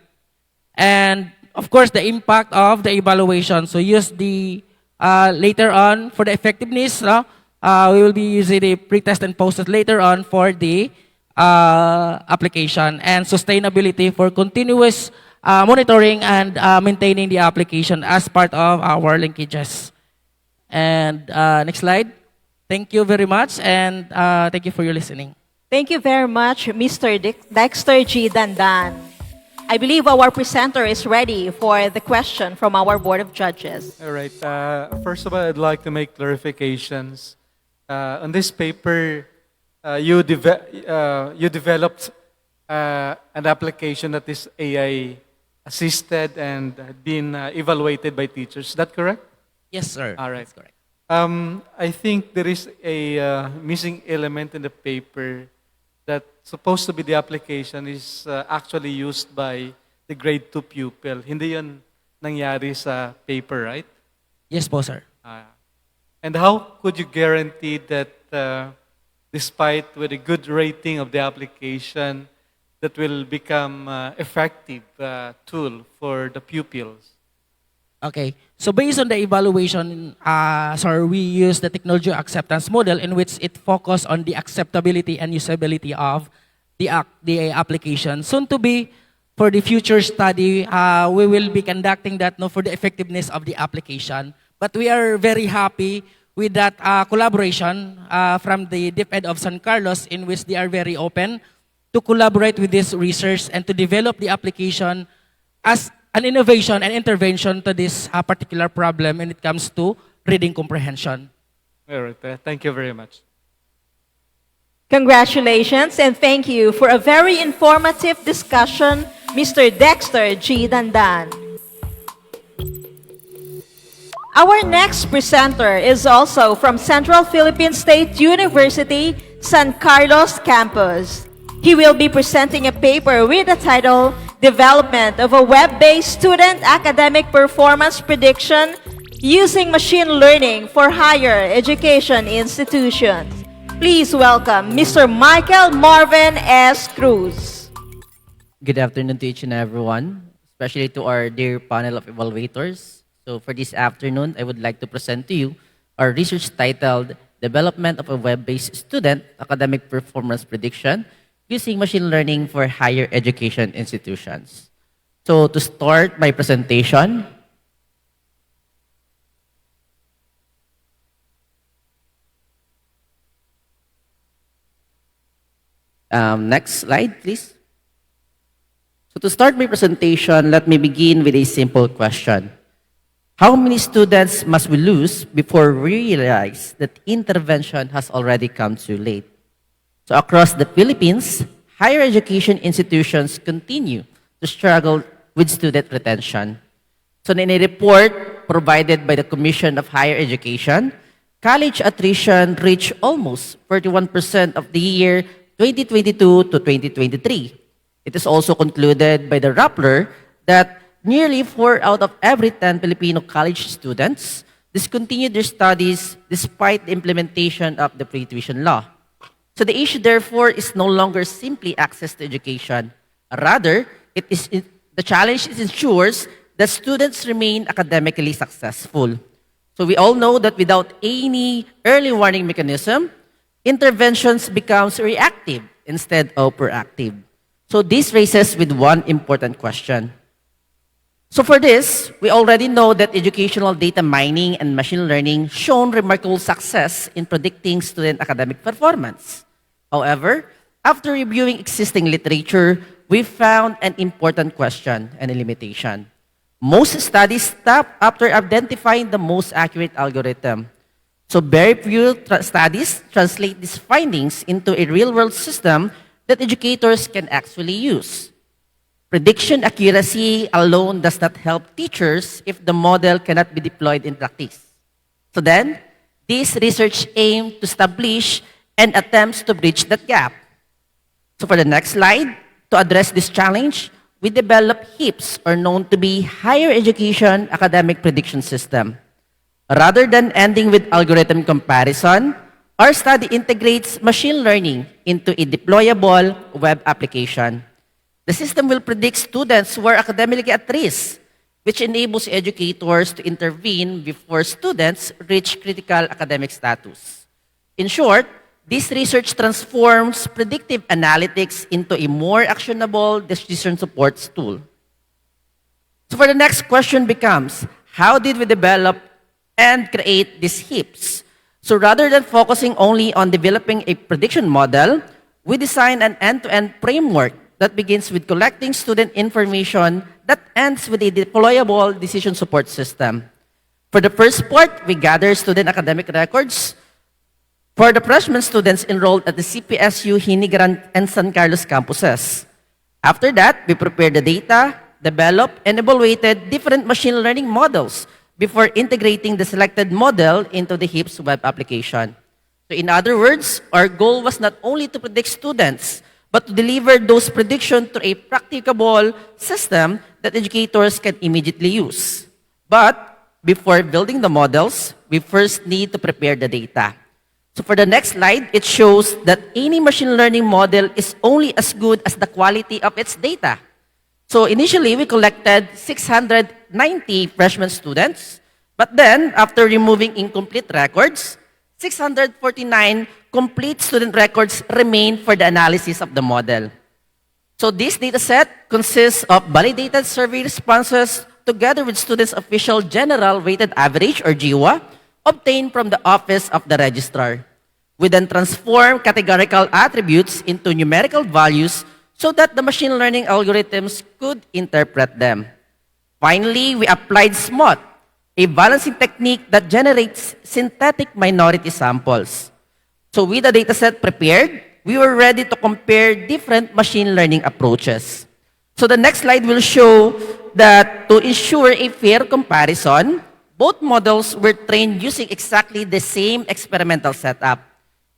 And of course, the impact of the evaluation. So use the, later on, for the effectiveness, we will be using the pre-test and post-test later on for the application, and sustainability for continuous monitoring and maintaining the application as part of our linkages. And next slide. Thank you very much, and thank you for your listening. Thank you very much, Mr. Dexter G. Dandan. I believe our presenter is ready for the question from our Board of Judges. All right. First of all, I'd like to make clarifications. On this paper, you developed an application that is AI assisted and been evaluated by teachers. Is that correct? Yes, sir. All right. That's correct. I think there is a missing element in the paper that supposed to be the application is actually used by the grade 2 pupil. Hindi yun nangyari sa paper, right? Yes po, sir. And how could you guarantee that despite with a good rating of the application, that will become effective tool for the pupils? Okay. So based on the evaluation, sir, we use the technology acceptance model in which it focused on the acceptability and usability of the application. Soon to be, for the future study, we will be conducting that for the effectiveness of the application. But we are very happy with that collaboration from the DepEd of San Carlos, in which they are very open to collaborate with this research and to develop the application as an innovation and intervention to this particular problem when it comes to reading comprehension. All right. Thank you very much. Congratulations and thank you for a very informative discussion, Mr. Dexter G. Dandan. Our next presenter is also from Central Philippine State University, San Carlos campus. He will be presenting a paper with the title, Development of a Web-Based Student Academic Performance Prediction Using Machine Learning for Higher Education Institutions. Please welcome Mr. Michael Marvin S. Cruz. Good afternoon to each and everyone, especially to our dear panel of evaluators. So for this afternoon, I would like to present to you our research titled Development of a Web-Based Student Academic Performance Prediction Using Machine Learning for Higher Education Institutions. So to start my presentation, Next slide, please. So to start my presentation, let me begin with a simple question. How many students must we lose before we realize that intervention has already come too late? So across the Philippines, higher education institutions continue to struggle with student retention. So in a report provided by the Commission of Higher Education, college attrition reached almost 41% of the year 2022 to 2023. It is also concluded by the Rappler that nearly 4 out of every 10 Filipino college students discontinued their studies despite the implementation of the pre-tuition law. So the issue, therefore, is no longer simply access to education. Rather, the challenge ensures that students remain academically successful. So we all know that without any early warning mechanism, interventions becomes reactive instead of proactive. So this raises with one important question. So for this, we already know that educational data mining and machine learning shown remarkable success in predicting student academic performance. However, after reviewing existing literature, we found an important question and a limitation. Most studies stop after identifying the most accurate algorithm. So very few studies translate these findings into a real-world system that educators can actually use. Prediction accuracy alone does not help teachers if the model cannot be deployed in practice. So then, this research aims to establish and attempts to bridge that gap. So for the next slide, to address this challenge, we developed HIPS, or known to be Higher Education Academic Prediction System. Rather than ending with algorithm comparison, our study integrates machine learning into a deployable web application. The system will predict students who are academically at risk, which enables educators to intervene before students reach critical academic status. In short, this research transforms predictive analytics into a more actionable decision support tool. So for the next question becomes, how did we develop and create these HIPs? So rather than focusing only on developing a prediction model, we designed an end-to-end framework that begins with collecting student information that ends with a deployable decision support system. For the first part, we gather student academic records for the freshman students enrolled at the CPSU, Hinigaran, and San Carlos campuses. After that, we prepared the data, developed, and evaluated different machine learning models before integrating the selected model into the HIPS web application. So in other words, our goal was not only to predict students, but to deliver those predictions to a practicable system that educators can immediately use. But before building the models, we first need to prepare the data. So for the next slide, it shows that any machine learning model is only as good as the quality of its data. So initially, we collected 690 freshman students, but then after removing incomplete records, 649 complete student records remain for the analysis of the model. So this dataset consists of validated survey responses together with students' official general weighted average, or GWA, obtained from the Office of the Registrar. We then transform categorical attributes into numerical values so that the machine learning algorithms could interpret them. Finally, we applied SMOT, a balancing technique that generates synthetic minority samples. So with the dataset prepared, we were ready to compare different machine learning approaches. So the next slide will show that to ensure a fair comparison, both models were trained using exactly the same experimental setup.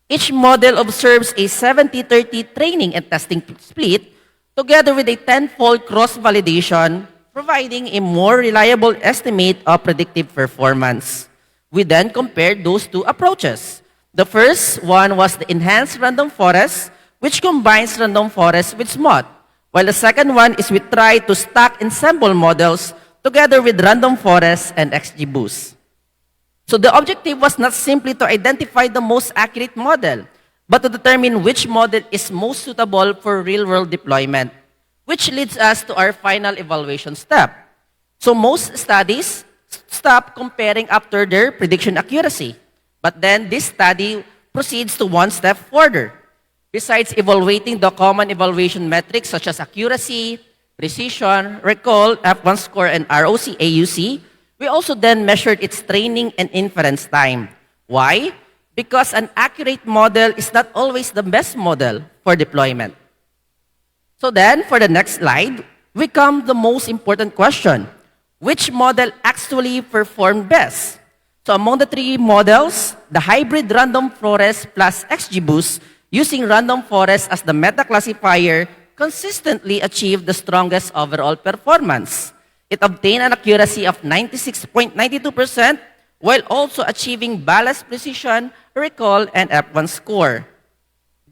Each model observes a 70-30 training and testing split together with a 10-fold cross-validation, providing a more reliable estimate of predictive performance. We then compared those two approaches. The first one was the enhanced random forest, which combines random forest with SMOT, while the second one is we try to stack ensemble models together with random forest and XGBoost. So the objective was not simply to identify the most accurate model, but to determine which model is most suitable for real-world deployment, which leads us to our final evaluation step. So most studies stop comparing after their prediction accuracy, but then this study proceeds to one step further. Besides evaluating the common evaluation metrics such as accuracy, precision, recall, F1 score, and ROC, AUC, we also then measured its training and inference time. Why? Because an accurate model is not always the best model for deployment. So then, for the next slide, we come to the most important question. Which model actually performed best? So among the three models, the hybrid random forest plus XGBoost using random forest as the meta classifier consistently achieved the strongest overall performance. It obtained an accuracy of 96.92% while also achieving balanced precision, recall, and F1 score.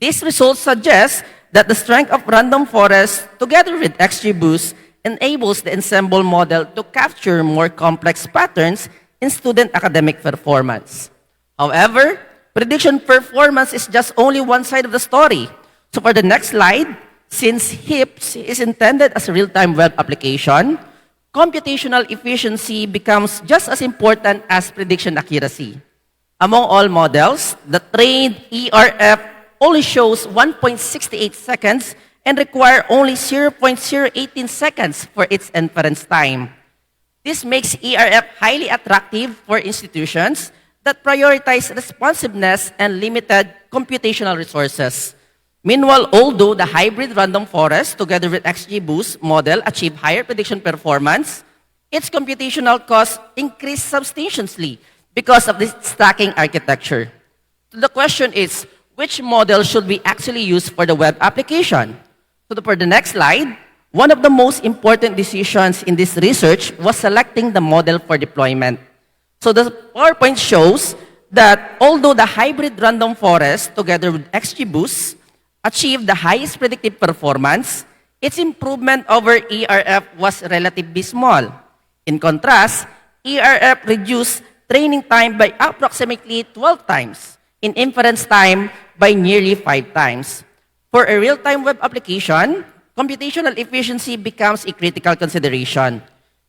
These results suggest that the strength of random forest together with XGBoost enables the ensemble model to capture more complex patterns in student academic performance. However, prediction performance is just only one side of the story. So for the next slide, since HIPS is intended as a real-time web application, computational efficiency becomes just as important as prediction accuracy. Among all models, the trained ERF only shows 1.68 seconds and require only 0.018 seconds for its inference time. This makes ERF highly attractive for institutions that prioritize responsiveness and limited computational resources. Meanwhile, although the hybrid random forest together with XGBoost model achieve higher prediction performance, its computational costs increase substantially because of this stacking architecture. So the question is, which model should we actually use for the web application? So for the next slide, one of the most important decisions in this research was selecting the model for deployment. So the PowerPoint shows that although the hybrid random forest together with XGBoost achieved the highest predictive performance, its improvement over ERF was relatively small. In contrast, ERF reduced training time by approximately 12 times, in inference time by nearly 5 times. For a real-time web application, computational efficiency becomes a critical consideration.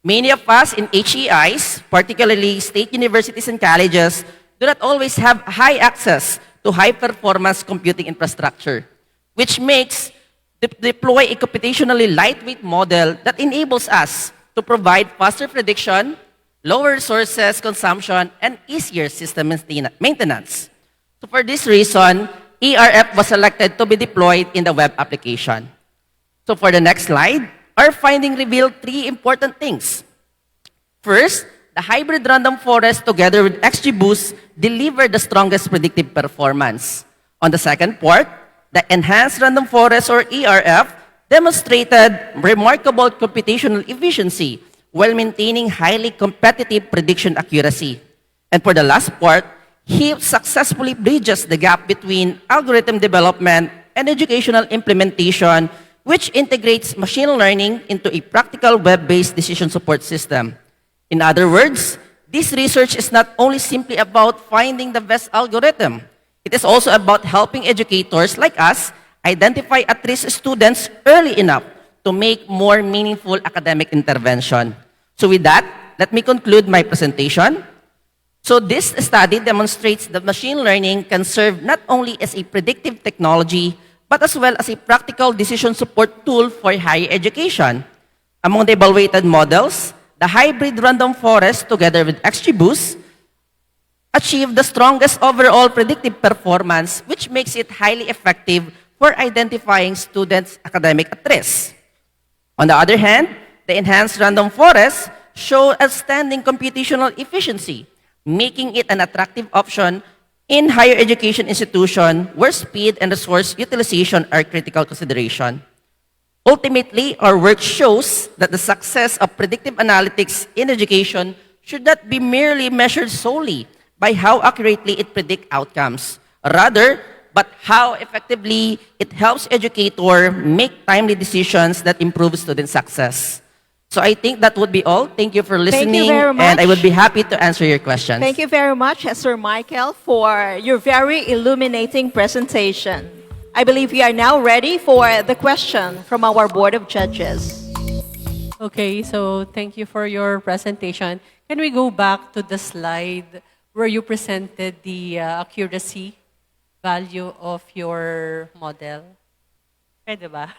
Many of us in HEIs, particularly state universities and colleges, do not always have high access to high-performance computing infrastructure, which makes deploy a computationally lightweight model that enables us to provide faster prediction, lower resources consumption, and easier system maintenance. So for this reason, ERF was selected to be deployed in the web application. So for the next slide, our finding revealed 3 important things. First, the hybrid random forest together with XGBoost delivered the strongest predictive performance. On the second part, the enhanced random forest or ERF demonstrated remarkable computational efficiency while maintaining highly competitive prediction accuracy. And for the last part, HIPS successfully bridges the gap between algorithm development and educational implementation, which integrates machine learning into a practical web-based decision support system. In other words, this research is not only simply about finding the best algorithm, it is also about helping educators like us identify at-risk students early enough to make more meaningful academic intervention. So with that, let me conclude my presentation. So this study demonstrates that machine learning can serve not only as a predictive technology, but as well as a practical decision support tool for higher education. Among the evaluated models, the hybrid random forest together with XGBoost achieved the strongest overall predictive performance, which makes it highly effective for identifying students' academic at risk. On the other hand, the enhanced random forest show outstanding computational efficiency, making it an attractive option in higher education institutions where speed and resource utilization are critical consideration. Ultimately, our work shows that the success of predictive analytics in education should not be merely measured solely by how accurately it predicts outcomes, rather, but how effectively it helps educators make timely decisions that improve student success. So I think that would be all. Thank you for listening, Thank you very much. and I would be happy to answer your questions. Thank you very much, Sir Michael, for your very illuminating presentation. I believe we are now ready for the question from our Board of Judges. Okay, so thank you for your presentation. Can we go back to the slide where you presented the accuracy value of your model? Pwede ba?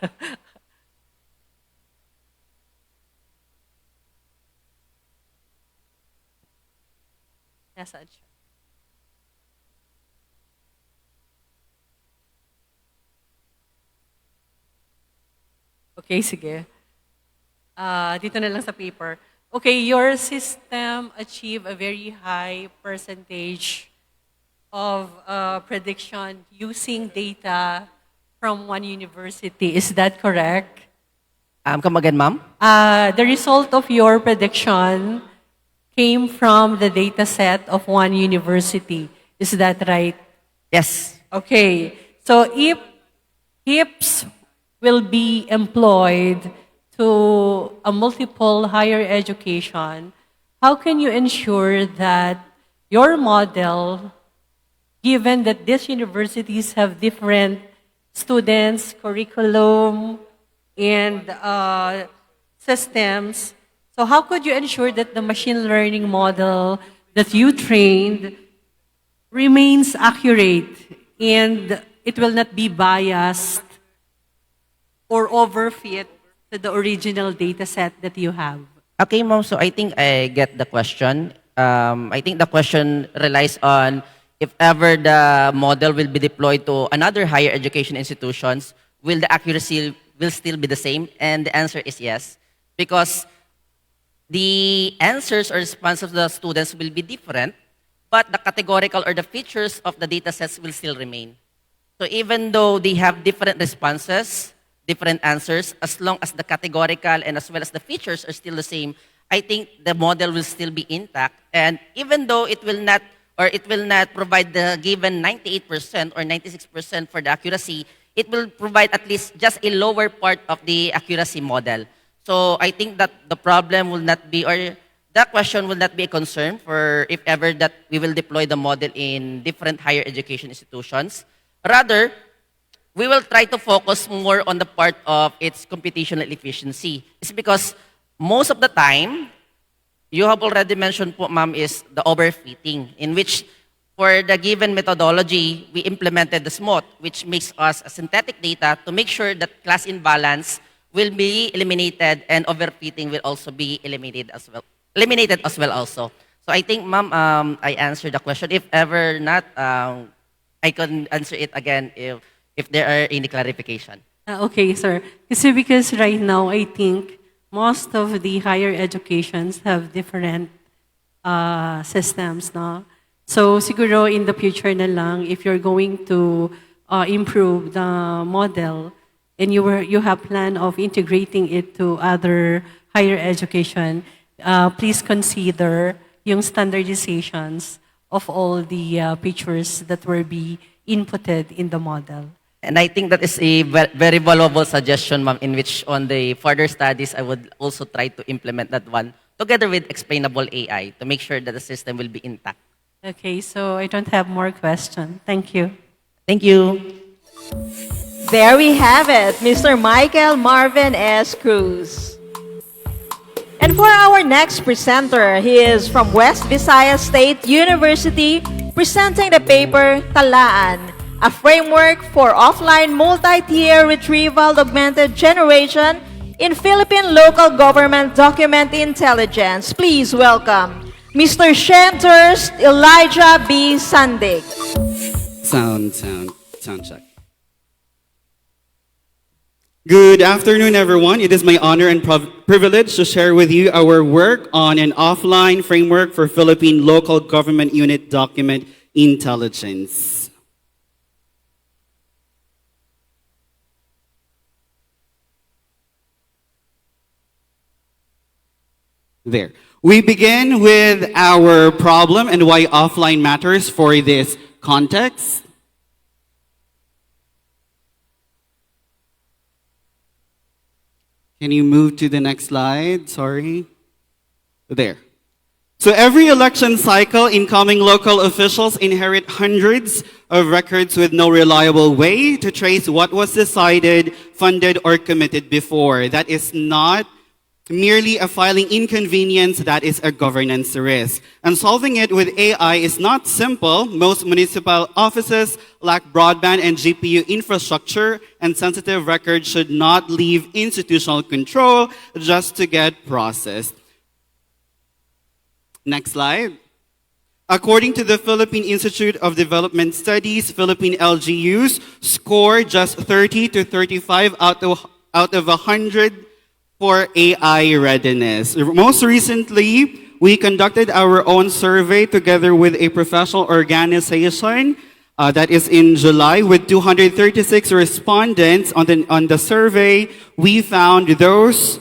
Nasaan siya? Okay, sige. Dito na lang sa paper. Okay, your system achieve a very high percentage of prediction using data from one university. Is that correct? Come again, ma'am? The result of your prediction came from the data set of one university. Is that right? Yes. Okay. So if HIPS will be employed to a multiple higher education, how can you ensure that your model, given that these universities have different students, curriculum, and systems, so how could you ensure that the machine learning model that you trained remains accurate and it will not be biased or overfit to the original data set that you have? Okay, ma'am. So I think I get the question. I think the question relies on if ever the model will be deployed to another higher education institutions, will the accuracy will still be the same? And the answer is yes, because the answers or responses of the students will be different, but the categorical or the features of the data sets will still remain. So even though they have different responses, different answers, as long as the categorical and as well as the features are still the same, I think the model will still be intact. And even though it will not provide the given 98% or 96% for the accuracy, it will provide at least just a lower part of the accuracy model. So I think that the problem will not be, or that question will not be a concern for if ever that we will deploy the model in different higher education institutions. Rather, we will try to focus more on the part of its computational efficiency. It's because most of the time, you have already mentioned po, ma'am, is the overfitting, in which for the given methodology, we implemented the SMOT, which makes us a synthetic data to make sure that class imbalance will be eliminated and overfitting will also be eliminated as well also. So I think, ma'am, I answered the question. If ever not, I can answer it again if there are any clarification. Okay, sir. Because right now, I think most of the higher educations have different systems, no? So siguro in the future na lang, if you're going to improve the model and you have plan of integrating it to other higher education, please consider yung standardizations of all the features that will be inputted in the model. And I think that is a very valuable suggestion, ma'am, in which on the further studies, I would also try to implement that one together with explainable AI to make sure that the system will be intact. Okay, so I don't have more questions. Thank you. Thank you. There we have it, Mr. Michael Marvin S. Cruz. And for our next presenter, he is from West Visayas State University, presenting the paper Talaan, a framework for offline multi-tier retrieval augmented generation in Philippine local government document intelligence. Please welcome Mr. Shenters Elijah B. Sandig. Sound check. Good afternoon, everyone. It is my honor and privilege to share with you our work on an offline framework for Philippine local government unit document intelligence. There. We begin with our problem and why offline matters for this context. Can you move to the next slide? Sorry. There. So every election cycle, incoming local officials inherit hundreds of records with no reliable way to trace what was decided, funded, or committed before. That is not merely a filing inconvenience that is a governance risk. And solving it with AI is not simple. Most municipal offices lack broadband and GPU infrastructure, and sensitive records should not leave institutional control just to get processed. Next slide. According to the Philippine Institute of Development Studies, Philippine LGUs score just 30 to 35 out of 100 for AI readiness. Most recently, we conducted our own survey together with a professional organization that is in July with 236 respondents on the survey. We found those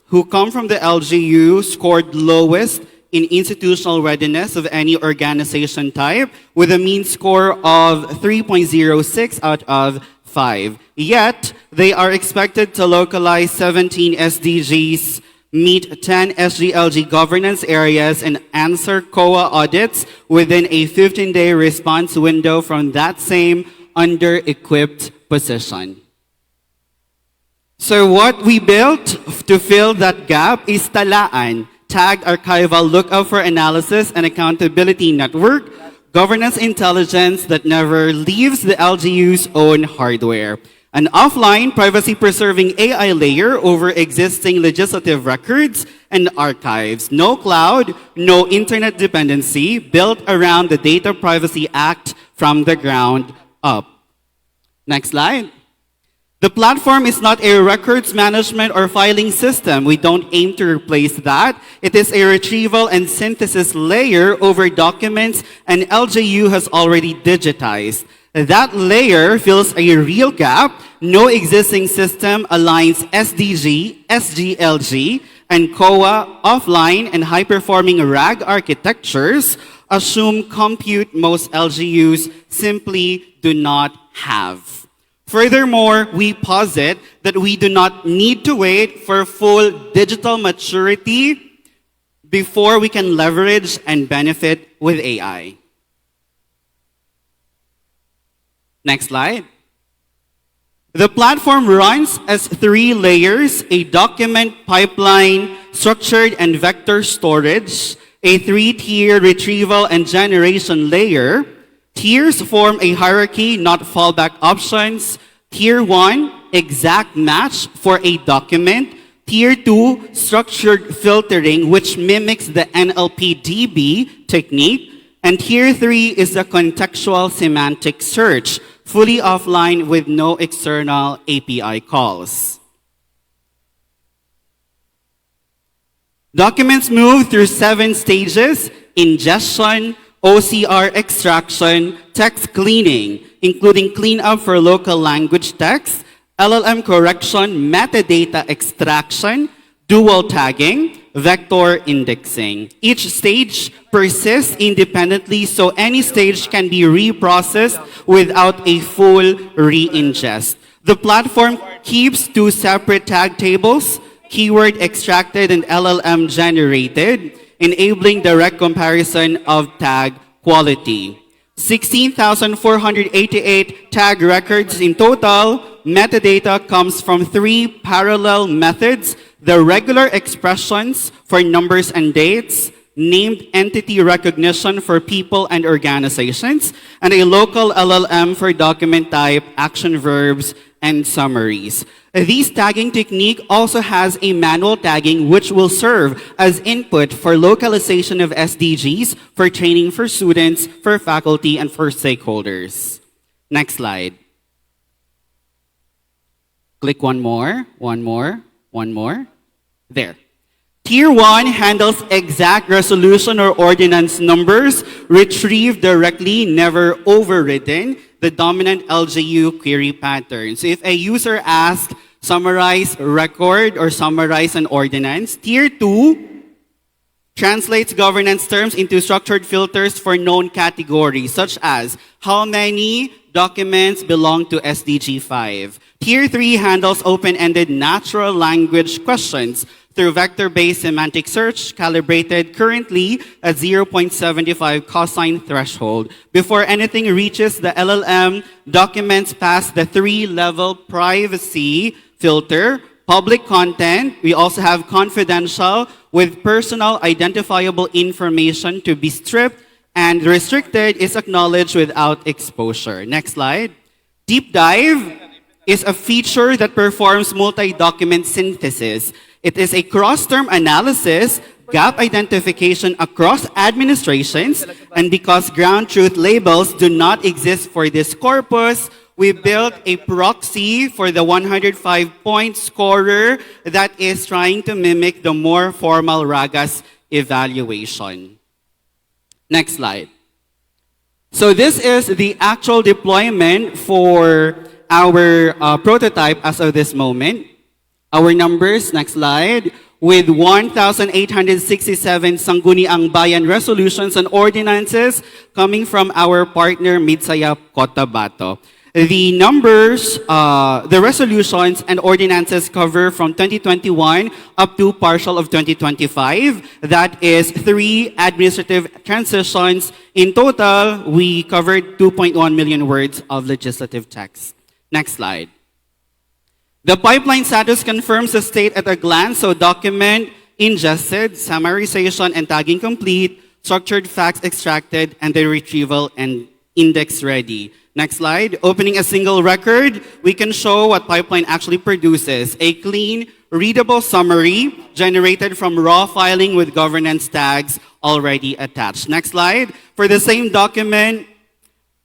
who come from the LGU scored lowest in institutional readiness of any organization type with a mean score of 3.06 out of 5. Yet, they are expected to localize 17 SDGs, meet 10 SGLG governance areas, and answer COA audits within a 15-day response window from that same under-equipped position. So what we built to fill that gap is Talaan, Tagged Archival Lookup for Analysis and Accountability Network, governance intelligence that never leaves the LGU's own hardware. An offline, privacy-preserving AI layer over existing legislative records and archives. No cloud, no internet dependency, built around the Data Privacy Act from the ground up. Next slide. The platform is not a records management or filing system. We don't aim to replace that. It is a retrieval and synthesis layer over documents an LGU has already digitized. That layer fills a real gap. No existing system aligns SDG, SGLG, and COA offline and high-performing RAG architectures assume compute most LGUs simply do not have. Furthermore, we posit that we do not need to wait for full digital maturity before we can leverage and benefit with AI. Next slide. The platform runs as 3 layers: a document pipeline, structured and vector storage, a 3-tier retrieval and generation layer. Tiers form a hierarchy, not fallback options. Tier 1, exact match for a document. Tier 2, structured filtering, which mimics the NLP-DB technique. And Tier 3 is the contextual semantic search, fully offline with no external API calls. Documents move through 7 stages: ingestion, OCR extraction, text cleaning, including cleanup for local language text, LLM correction, metadata extraction, dual tagging, vector indexing. Each stage persists independently, so any stage can be reprocessed without a full re-ingest. The platform keeps 2 separate tag tables, keyword extracted and LLM generated, enabling direct comparison of tag quality. 16,488 tag records in total. Metadata comes from 3 parallel methods: the regular expressions for numbers and dates, named entity recognition for people and organizations, and a local LLM for document type, action verbs, and summaries. This tagging technique also has a manual tagging which will serve as input for localization of SDGs, for training for students, for faculty, and for stakeholders. Next slide. Click one more. There. Tier 1 handles exact resolution or ordinance numbers, retrieved directly, never overridden, the dominant LGU query pattern. So if a user asks, summarize record or summarize an ordinance, Tier 2 translates governance terms into structured filters for known categories, such as how many documents belong to SDG 5. Tier 3 handles open-ended natural language questions through vector-based semantic search, calibrated currently at 0.75 cosine threshold. Before anything reaches the LLM, documents pass the 3-level privacy filter, public content. We also have confidential with personal identifiable information to be stripped, and restricted is acknowledged without exposure. Next slide. Deep dive is a feature that performs multi-document synthesis. It is a cross-term analysis, gap identification across administrations, and because ground truth labels do not exist for this corpus, we built a proxy for the 105-point scorer that is trying to mimic the more formal RAGAS evaluation. Next slide. So this is the actual deployment for our prototype as of this moment. Our numbers, next slide, with 1,867 Sangguniang Bayan resolutions and ordinances coming from our partner Midsaya Cotabato. The numbers, the resolutions and ordinances cover from 2021 up to partial of 2025. That is 3 administrative transitions. In total, we covered 2.1 million words of legislative text. Next slide. The pipeline status confirms the state at a glance, so document ingested, summarization and tagging complete, structured facts extracted, and the retrieval and index ready. Next slide. Opening a single record, we can show what pipeline actually produces. A clean, readable summary generated from raw filing with governance tags already attached. Next slide. For the same document,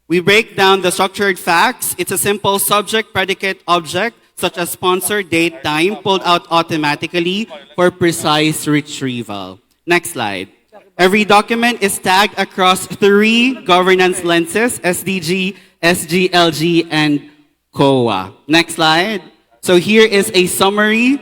we break down the structured facts. It's a simple subject, predicate, object, such as sponsor, date, time, pulled out automatically for precise retrieval. Next slide. Every document is tagged across 3 governance lenses, SDG, SGLG, and COA. Next slide. So here is a summary.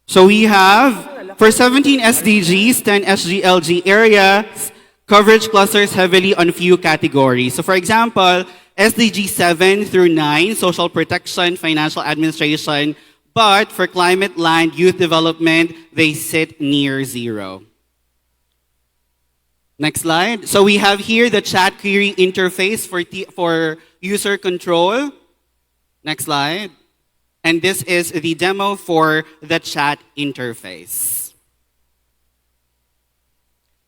So we have, for 17 SDGs, 10 SGLG areas, coverage clusters heavily on few categories. So for example, SDG 7 through 9, social protection, financial administration, but for climate, land, youth development, they sit near 0. Next slide. So we have here the chat query interface for user control. Next slide. And this is the demo for the chat interface.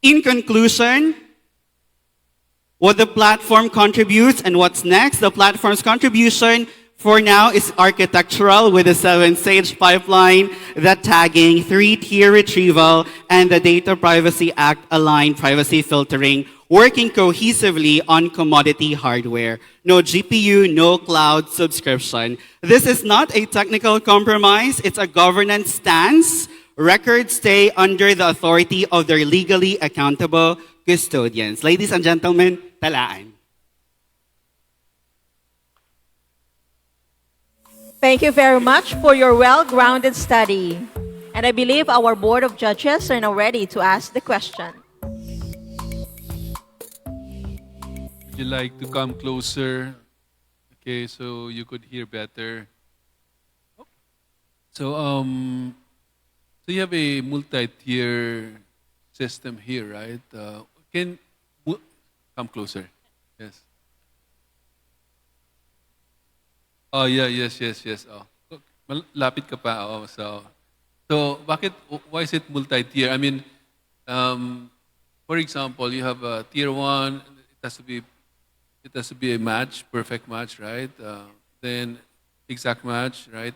In conclusion, what the platform contributes and what's next, the platform's contribution for now is architectural with a 7-stage pipeline, the tagging, 3-tier retrieval, and the Data Privacy Act aligned privacy filtering, working cohesively on commodity hardware. No GPU, no cloud subscription. This is not a technical compromise, it's a governance stance. Records stay under the authority of their legally accountable custodians. Ladies and gentlemen, talaan. Thank you very much for your well-grounded study. And I believe our Board of Judges are now ready to ask the question. Would you like to come closer? Okay, so you could hear better. So, so you have a multi-tier system here, right? Come closer. Yes. Oh, yeah, yes. Oh. Lapit ka pa. Oh, so why is it multi-tier? I mean, for example, you have a tier 1, it has to be a match, perfect match, right? Then exact match, right?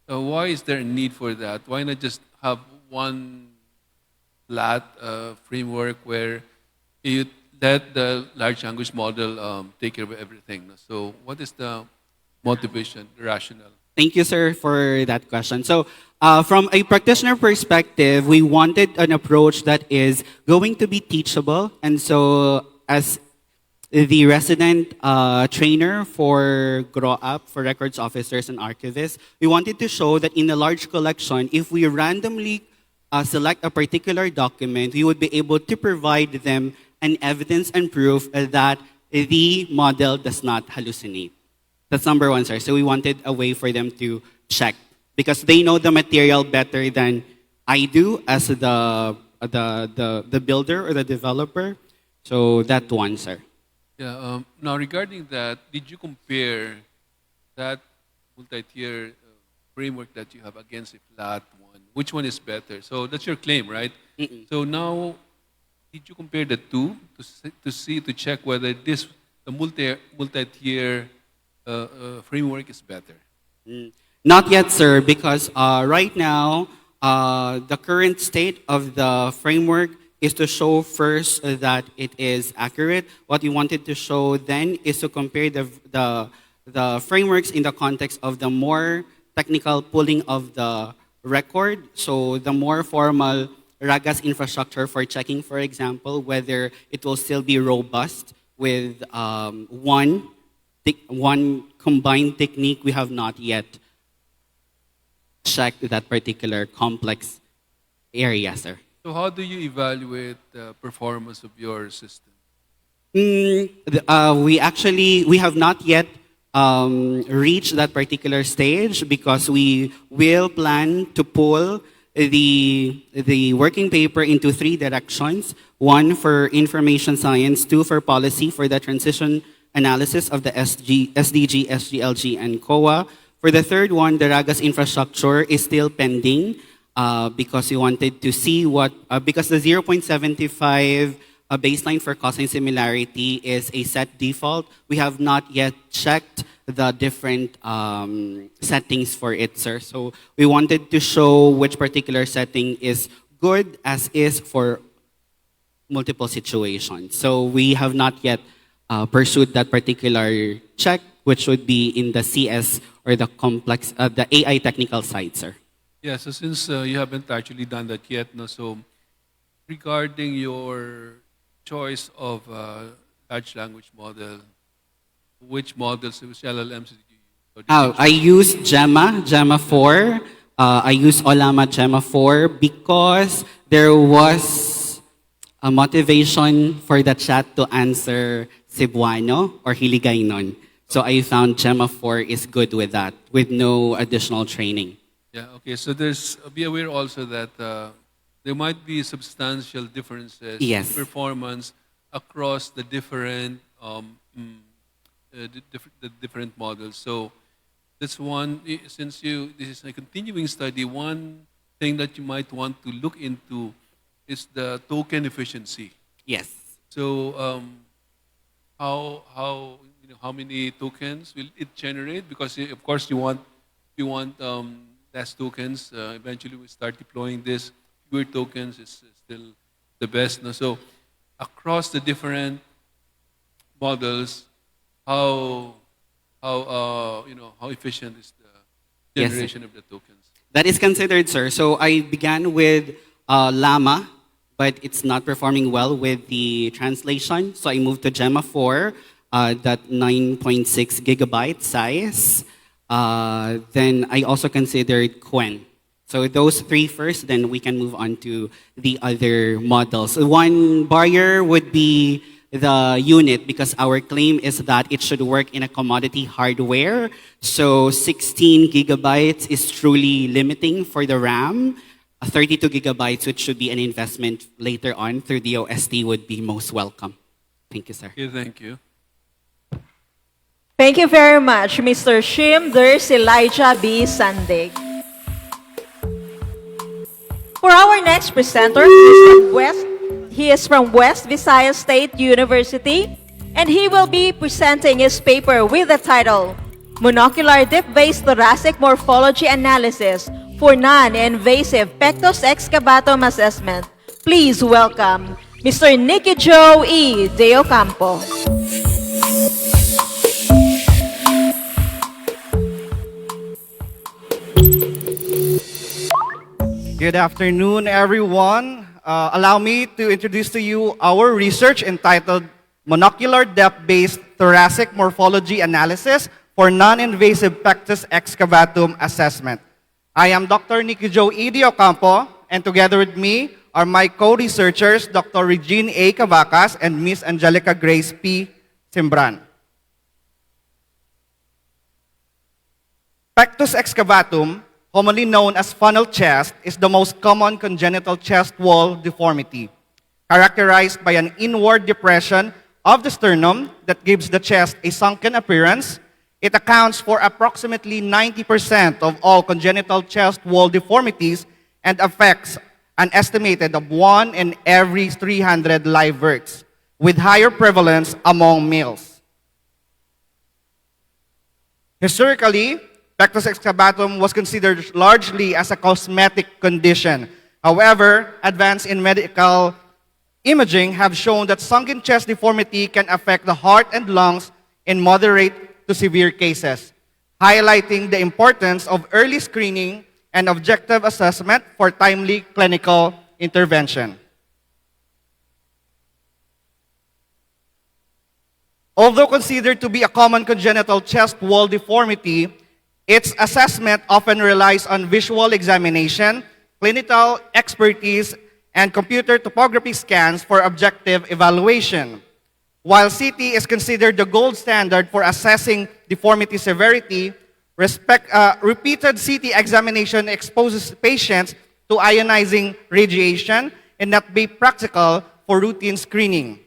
So why is there a need for that? Why not just have one flat framework where you let the large language model take care of everything? So what is the motivation, the rationale? Thank you, sir, for that question. So from a practitioner perspective, we wanted an approach that is going to be teachable. And so as the resident trainer for Grow Up, for records officers and archivists, we wanted to show that in a large collection, if we randomly select a particular document, we would be able to provide them an evidence and proof that the model does not hallucinate. That's number 1, sir. So we wanted a way for them to check because they know the material better than I do as the builder or the developer. So that one, sir. Yeah. Now regarding that, did you compare that multi-tier framework that you have against a flat one? Which one is better? So that's your claim, right? So now, did you compare the two to check whether the multi-tier framework is better? Not yet, sir, because right now, the current state of the framework is to show first that it is accurate. What we wanted to show then is to compare the frameworks in the context of the more technical pulling of the record. So the more formal RAGAS infrastructure for checking, for example, whether it will still be robust with one combined technique. We have not yet checked that particular complex area, sir. So how do you evaluate the performance of your system? We have not yet reached that particular stage because we will plan to pull the working paper into 3 directions. 1 for information science, 2 for policy for the transition analysis of the SDG, SGLG, and COA. For the third one, the RAGAS infrastructure is still pending because we wanted to see because the 0.75 baseline for cosine similarity is a set default. We have not yet checked the different settings for it, sir. So we wanted to show which particular setting is good as is for multiple situations. So we have not yet pursued that particular check, which would be in the CS or the complex, the AI technical side, sir. Yeah, so since you haven't actually done that yet, no, so regarding your choice of large language model, which models, which LLMs did you use? I used Gemma 4. I used Olama Gemma 4 because there was a motivation for the chat to answer Cebuano or Hiligaynon. So I found Gemma 4 is good with that, with no additional training. Yeah, okay, so be aware also that there might be substantial differences in performance across the different the different models. So that's one, since this is a continuing study, one thing that you might want to look into is the token efficiency. Yes. So how many tokens will it generate? Because of course you want less tokens. Eventually we start deploying this. Fewer tokens is still the best. No? So across the different models, how efficient is the generation of the tokens? That is considered, sir. So I began with Llama, but it's not performing well with the translation. So I moved to Gemma 4, that 9.6 gigabyte size. Then I also considered Qwen. So those 3 first, then we can move on to the other models. One barrier would be the unit, because our claim is that it should work in a commodity hardware. So 16 gigabytes is truly limiting for the RAM. 32 gigabytes, which should be an investment later on through the OST, would be most welcome. Thank you, sir. Okay, thank you. Thank you very much, Mr. Shim. There's Elijah B. Sandig. For our next presenter, he is from West Visayas State University, and he will be presenting his paper with the title, Monocular Dip-Based Thoracic Morphology Analysis for Non-Invasive Pectus Excavatum Assessment. Please welcome Mr. Nicky Joe E. De Ocampo. Good afternoon, everyone. Allow me to introduce to you our research entitled Monocular Depth-Based Thoracic Morphology Analysis for Non-Invasive Pectus Excavatum Assessment. I am Dr. Nicky Joe E. De Ocampo, and together with me are my co-researchers, Dr. Regine A. Cavacas and Ms. Angelica Grace P. Simbran. Pectus excavatum, commonly known as funnel chest, is the most common congenital chest wall deformity, characterized by an inward depression of the sternum that gives the chest a sunken appearance It accounts for approximately 90% of all congenital chest wall deformities and affects an estimated of 1 in every 300 live births, with higher prevalence among males. Historically, pectus excavatum was considered largely as a cosmetic condition. However, advances in medical imaging have shown that sunken chest deformity can affect the heart and lungs in moderate to severe cases, highlighting the importance of early screening and objective assessment for timely clinical intervention. Although considered to be a common congenital chest wall deformity, its assessment often relies on visual examination, clinical expertise, and computer topography scans for objective evaluation. While CT is considered the gold standard for assessing deformity severity, repeated CT examination exposes patients to ionizing radiation and not be practical for routine screening.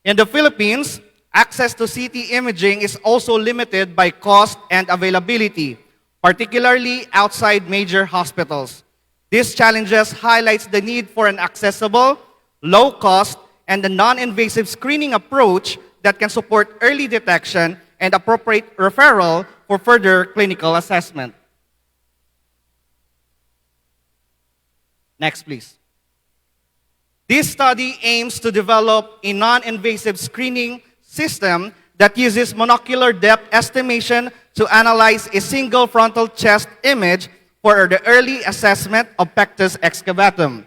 In the Philippines, access to CT imaging is also limited by cost and availability, particularly outside major hospitals. These challenges highlights the need for an accessible, low-cost, and a non-invasive screening approach that can support early detection and appropriate referral for further clinical assessment. Next, please. This study aims to develop a non-invasive screening system that uses monocular depth estimation to analyze a single frontal chest image for the early assessment of pectus excavatum.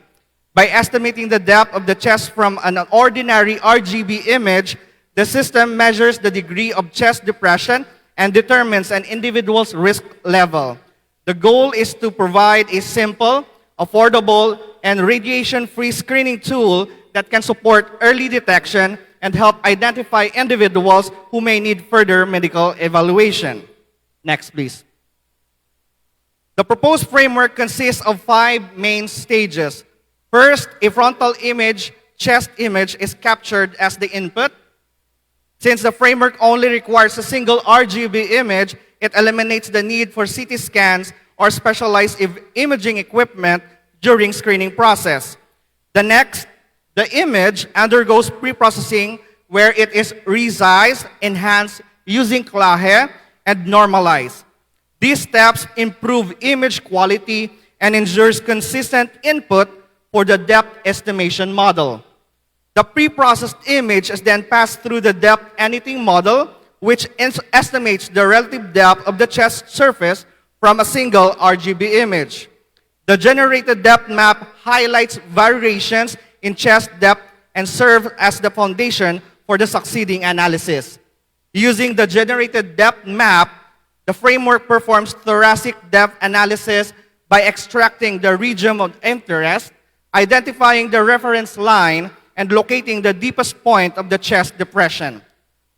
By estimating the depth of the chest from an ordinary RGB image, the system measures the degree of chest depression and determines an individual's risk level. The goal is to provide a simple, affordable, and radiation-free screening tool that can support early detection and help identify individuals who may need further medical evaluation. Next, please. The proposed framework consists of 5 main stages. First, a frontal image, chest image is captured as the input. Since the framework only requires a single RGB image, it eliminates the need for CT scans or specialized imaging equipment during screening process. The image undergoes pre-processing where it is resized, enhanced using Clahe, and normalized. These steps improve image quality and ensures consistent input for the depth estimation model. The pre-processed image is then passed through the depth anything model, which estimates the relative depth of the chest surface from a single RGB image. The generated depth map highlights variations in chest depth and serves as the foundation for the succeeding analysis. Using the generated depth map, the framework performs thoracic depth analysis by extracting the region of interest, identifying the reference line, and locating the deepest point of the chest depression.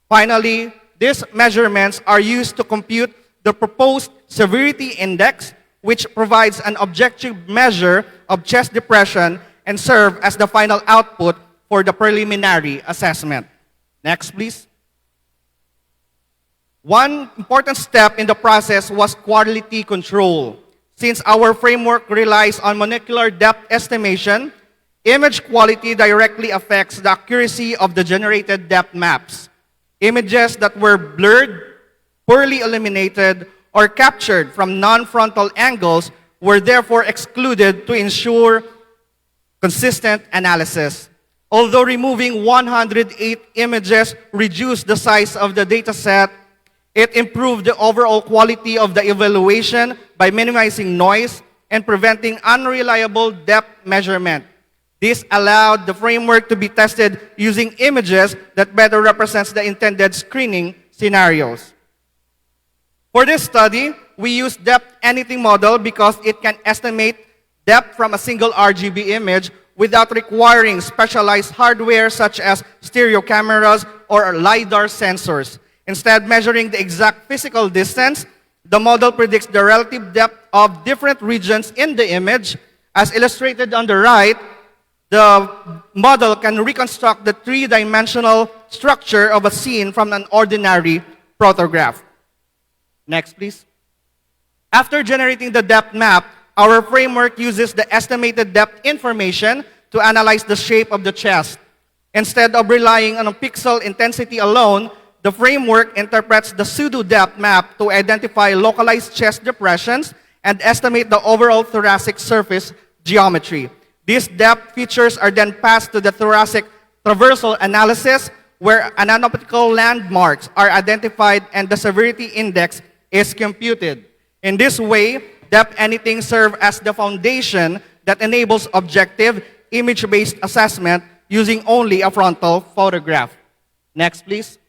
Finally, these measurements are used to compute the proposed severity index, which provides an objective measure of chest depression and serve as the final output for the preliminary assessment. Next, please. One important step in the process was quality control. Since our framework relies on molecular depth estimation, image quality directly affects the accuracy of the generated depth maps. Images that were blurred, poorly illuminated, or captured from non-frontal angles were therefore excluded to ensure consistent analysis. Although removing 108 images reduced the size of the dataset, it improved the overall quality of the evaluation by minimizing noise and preventing unreliable depth measurement. This allowed the framework to be tested using images that better represents the intended screening scenarios. For this study, we used depth anything model because it can estimate depth from a single RGB image without requiring specialized hardware such as stereo cameras or LiDAR sensors. Instead, measuring the exact physical distance, the model predicts the relative depth of different regions in the image. As illustrated on the right, the model can reconstruct the 3-dimensional structure of a scene from an ordinary photograph. Next, please. After generating the depth map, our framework uses the estimated depth information to analyze the shape of the chest. Instead of relying on a pixel intensity alone, the framework interprets the pseudo-depth map to identify localized chest depressions and estimate the overall thoracic surface geometry. These depth features are then passed to the thoracic traversal analysis, where anatomical landmarks are identified and the severity index is computed. In this way, depth anything serves as the foundation that enables objective, image-based assessment using only a frontal photograph. Next, please.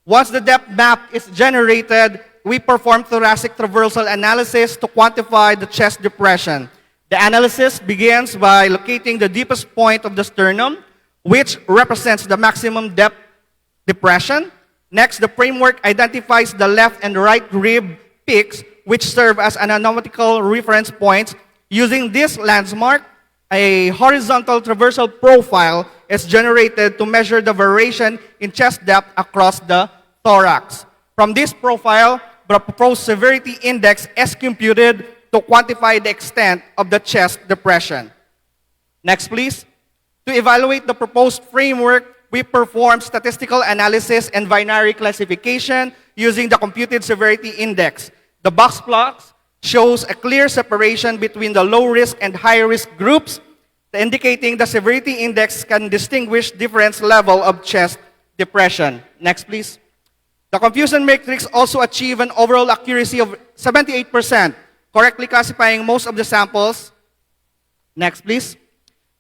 Once the depth map is generated, we perform thoracic traversal analysis to quantify the chest depression. The analysis begins by locating the deepest point of the sternum, which represents the maximum depth depression. Next, the framework identifies the left and right rib peaks, which serve as anatomical reference points. Using this landmark, a horizontal traversal profile is generated to measure the variation in chest depth across the thorax. From this profile, the proposed severity index is computed to quantify the extent of the chest depression. Next, please. To evaluate the proposed framework, we perform statistical analysis and binary classification using the computed severity index. The box plots shows a clear separation between the low-risk and high-risk groups, indicating the severity index can distinguish different level of chest depression. Next, please. The confusion matrix also achieve an overall accuracy of 78%, correctly classifying most of the samples. Next, please.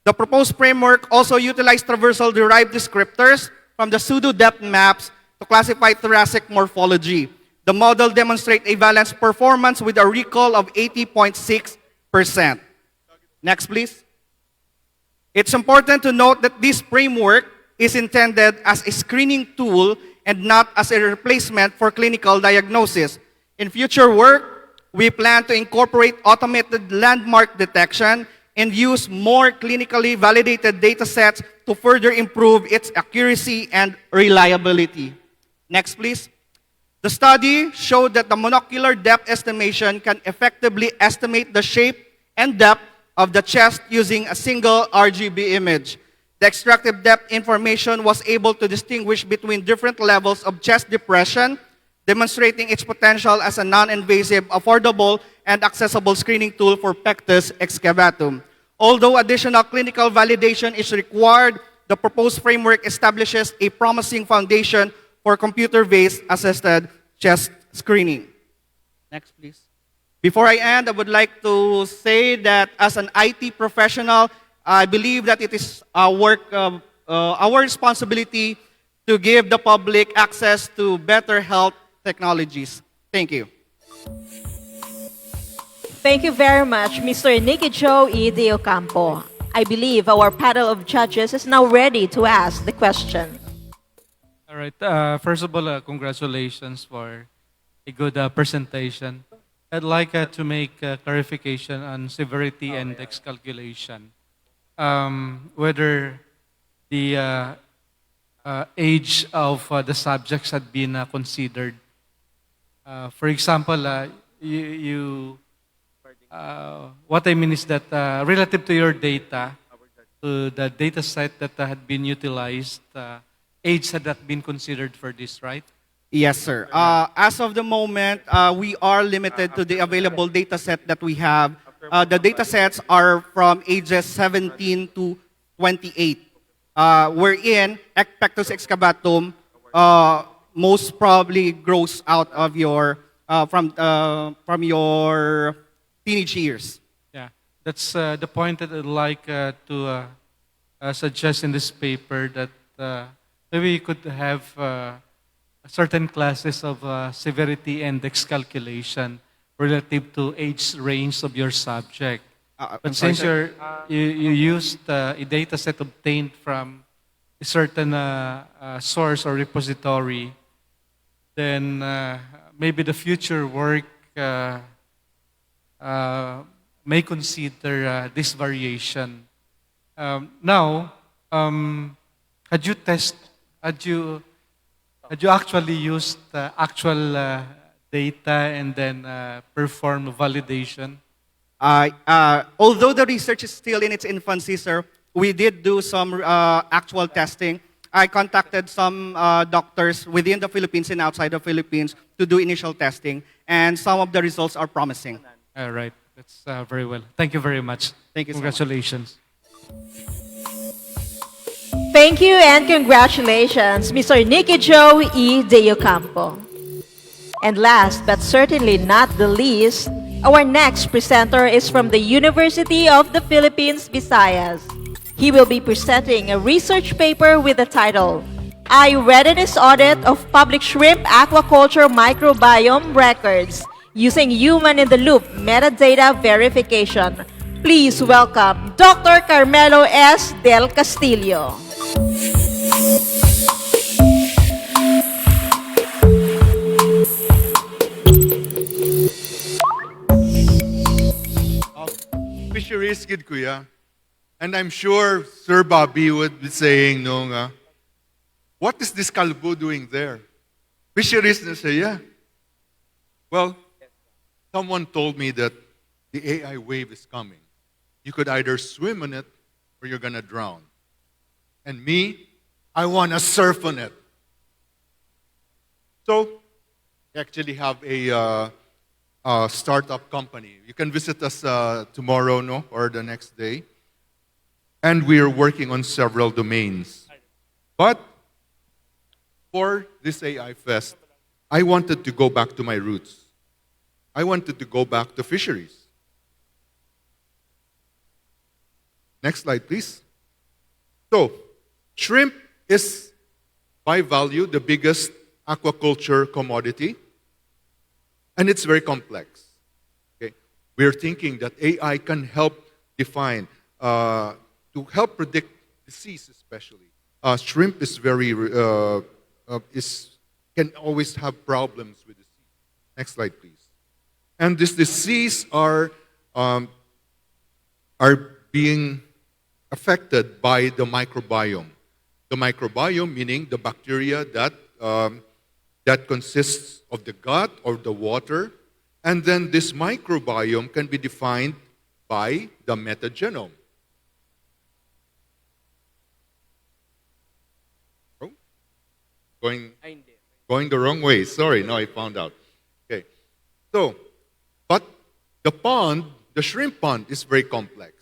The proposed framework also utilized traversal-derived descriptors from the pseudo-depth maps to classify thoracic morphology. The model demonstrates a balanced performance with a recall of 80.6%. Next, please. It's important to note that this framework is intended as a screening tool and not as a replacement for clinical diagnosis. In future work, we plan to incorporate automated landmark detection and use more clinically validated data sets to further improve its accuracy and reliability. Next, please. The study showed that the monocular depth estimation can effectively estimate the shape and depth of the chest using a single RGB image. The extractive depth information was able to distinguish between different levels of chest depression, demonstrating its potential as a non-invasive, affordable, and accessible screening tool for pectus excavatum. Although additional clinical validation is required, the proposed framework establishes a promising foundation for computer-based assisted chest screening. Next, please. Before I end, I would like to say that as an IT professional, I believe that it is our responsibility to give the public access to better health technologies. Thank you. Thank you very much, Mr. Nicky Joe E. De Ocampo. I believe our panel of judges is now ready to ask the question. All right. First of all, congratulations for a good presentation. I'd like to make a clarification on severity index calculation. Whether the age of the subjects had been considered. For example, what I mean is that relative to your data, to the data set that had been utilized, age had not been considered for this, right? Yes, sir. As of the moment, we are limited to the available data set that we have. The data sets are from ages 17 to 28, wherein Pectus excavatum most probably grows out of your from your teenage years. Yeah, that's the point that I'd like to suggest in this paper, that maybe you could have certain classes of severity index calculation relative to age range of your subject. But since you used a data set obtained from a certain source or repository, then maybe the future work may consider this variation. Now, had you actually used actual data and then perform validation? Although the research is still in its infancy, sir, we did do some actual testing. I contacted some doctors within the Philippines and outside the Philippines to do initial testing, and some of the results are promising. All right. That's very well. Thank you very much. Thank you so much. Congratulations. Thank you and congratulations, Mr. Nicky Joe E. De Ocampo. And last but certainly not the least, our next presenter is from the University of the Philippines, Visayas. He will be presenting a research paper with the title, iReadiness Audit of Public Shrimp Aquaculture Microbiome Records Using Human-in-the-Loop Metadata Verification. Please welcome Dr. Carmelo S. Del Castillo. Fisheries kid kuya. And I'm sure Sir Bobby would be saying, no nga, what is this kalbo doing there? Fisheries na siya. Well, someone told me that the AI wave is coming. You could either swim in it or you're going to drown. And me, I want to surf on it. So, we actually have a startup company. You can visit us tomorrow, no, or the next day. And we are working on several domains. But for this AI Fest, I wanted to go back to my roots. I wanted to go back to fisheries. Next slide, please. So, shrimp is, by value, the biggest aquaculture commodity. And it's very complex. Okay? We're thinking that AI can help define, to help predict disease especially. Shrimp is can always have problems with disease. Next slide, please. And this disease are being affected by the microbiome. The microbiome meaning the bacteria that consists of the gut or the water. And then this microbiome can be defined by the metagenome. Oh, going the wrong way. Sorry, no, I found out. Okay. So, but the shrimp pond is very complex.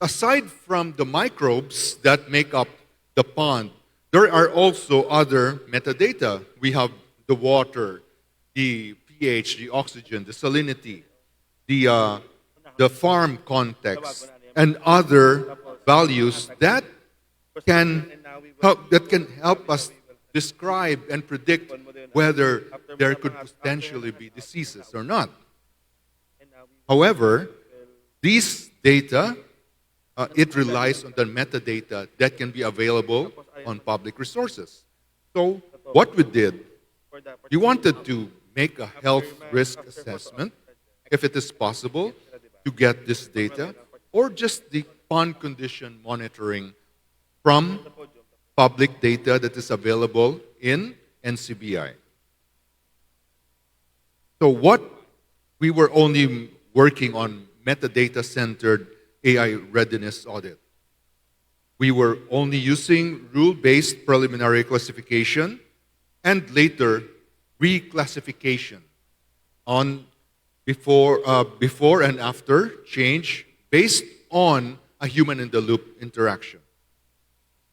Aside from the microbes that make up the pond, there are also other metadata. We have the water, the pH, the oxygen, the salinity, the farm context, and other values that can help us describe and predict whether there could potentially be diseases or not. However, these data, it relies on the metadata that can be available on public resources. So what we did, we wanted to make a health risk assessment, if it is possible, to get this data, or just the pond condition monitoring from public data that is available in NCBI. So what we were only working on metadata-centered AI readiness audit. We were only using rule-based preliminary classification and later reclassification on before and after change based on a human-in-the-loop interaction.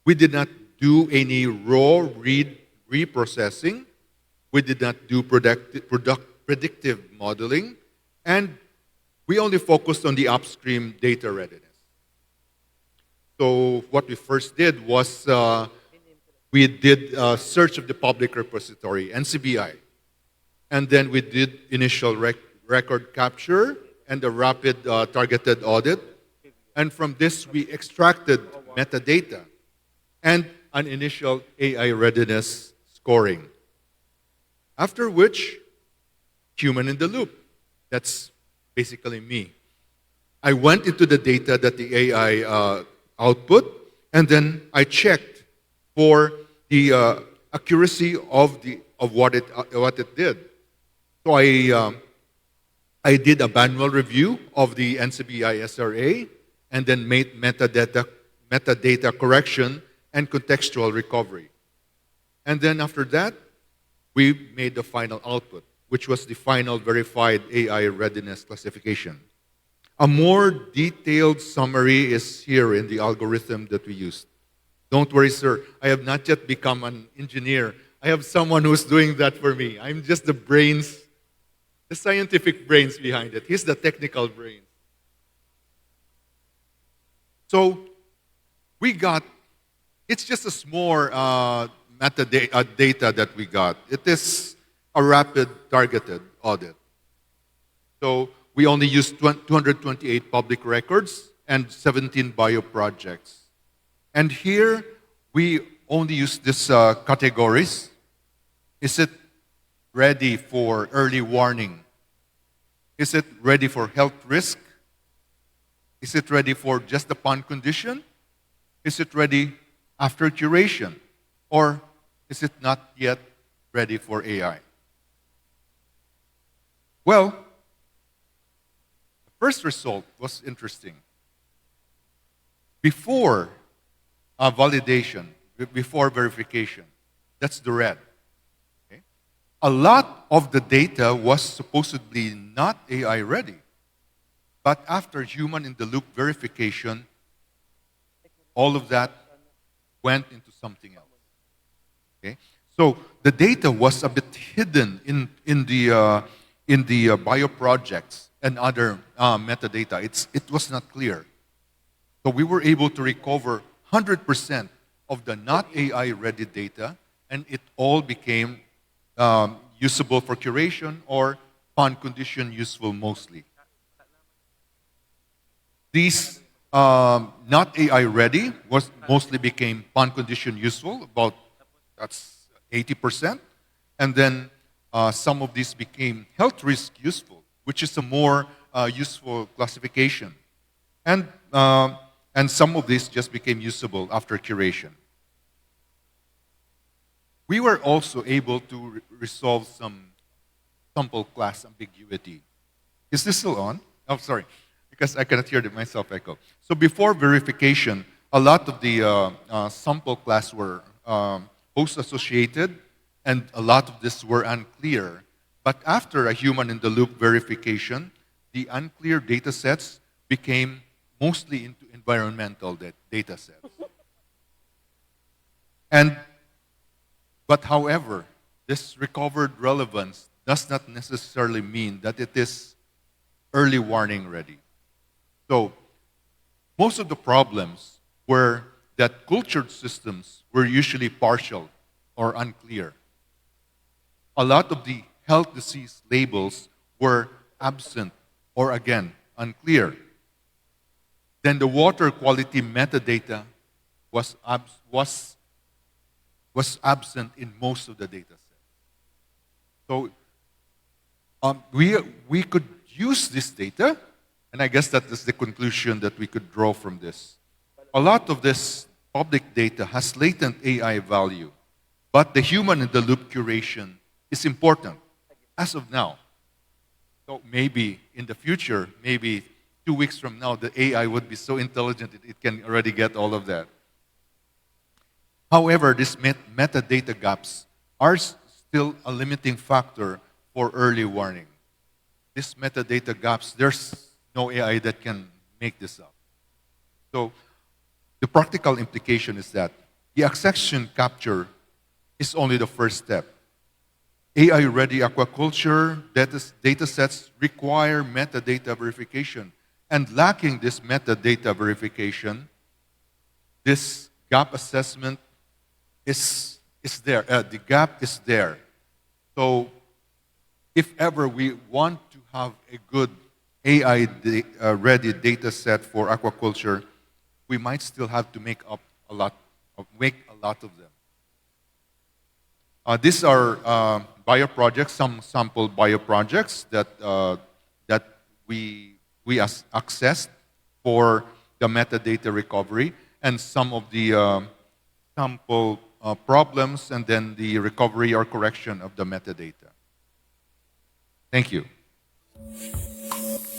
We did not do any raw read reprocessing. We did not do predictive modeling. And we only focused on the upstream data readiness. So what we first did was we did a search of the public repository, NCBI. And then we did initial record capture and a rapid targeted audit. And from this, we extracted metadata and an initial AI readiness scoring. After which, human in the loop. That's basically me. I went into the data that the AI output, and then I checked for the accuracy of what it did. So I did a manual review of the NCBI SRA and then made metadata correction and contextual recovery. And then after that, we made the final output, which was the final verified AI readiness classification. A more detailed summary is here in the algorithm that we used. Don't worry, sir. I have not yet become an engineer. I have someone who's doing that for me. I'm just the brains, the scientific brains behind it. He's the technical brains. So we got, it's just a small metadata that we got. It is a rapid targeted audit. So we only used 228 public records and 17 bio projects. And here we only use these categories. Is it ready for early warning? Is it ready for health risk? Is it ready for just upon condition? Is it ready after curation? Or is it not yet ready for AI? Well, the first result was interesting. Before validation, before verification, that's the red. Okay? A lot of the data was supposedly not AI ready. But after human-in-the-loop verification, all of that went into something else. Okay? So the data was a bit hidden in the bio projects and other metadata. It was not clear. So we were able to recover 100% of the not AI-ready data, and it all became usable for curation or upon condition useful mostly. These not AI-ready was mostly became upon condition useful, about that's 80%, and then some of these became health risk useful, which is a more useful classification. And some of these just became usable after curation. We were also able to resolve some sample class ambiguity. Is this still on? Oh, sorry, because I cannot hear myself echo. So before verification, a lot of the sample class were host-associated, and a lot of this were unclear. But after a human-in-the-loop verification, the unclear data sets became mostly into environmental data sets. But however, this recovered relevance does not necessarily mean that it is early warning ready. So most of the problems were that cultured systems were usually partial or unclear. A lot of the health disease labels were absent or again, unclear. Then the water quality metadata was absent in most of the data sets. So we could use this data, and I guess that is the conclusion that we could draw from this. A lot of this public data has latent AI value, but the human-in-the-loop curation is important as of now. So maybe in the future, maybe 2 weeks from now, the AI would be so intelligent it can already get all of that. However, these metadata gaps are still a limiting factor for early warning. These metadata gaps, there's no AI that can make this up. So the practical implication is that the accession capture is only the first step. AI-ready aquaculture data sets require metadata verification. And lacking this metadata verification, this gap assessment is there. The gap is there. So if ever we want to have a good AI-ready data set for aquaculture, we might still have to make a lot of them. These are bio projects, some sample bio projects that we accessed for the metadata recovery, and some of the sample problems, and then the recovery or correction of the metadata. Thank you.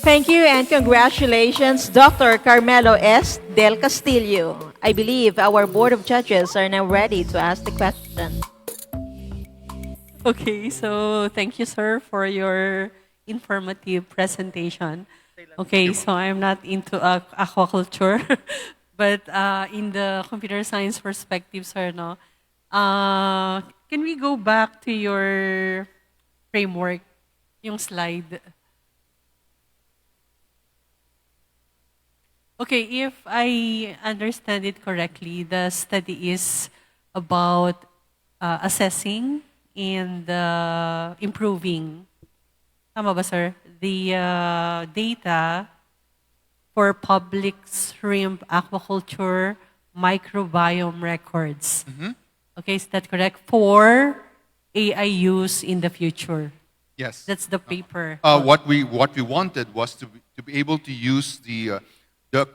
Thank you and congratulations, Dr. Carmelo S. Del Castillo. I believe our Board of Judges are now ready to ask the question. Okay, so thank you, sir, for your informative presentation. Okay, so I'm not into aquaculture, but in the computer science perspective, sir, no, can we go back to your framework, yung slide? Okay, if I understand it correctly, the study is about assessing and improving, tama ba, sir? The data for public shrimp aquaculture microbiome records. Okay, is that correct? For AI use in the future. Yes. That's the paper. What we wanted was to be able to use the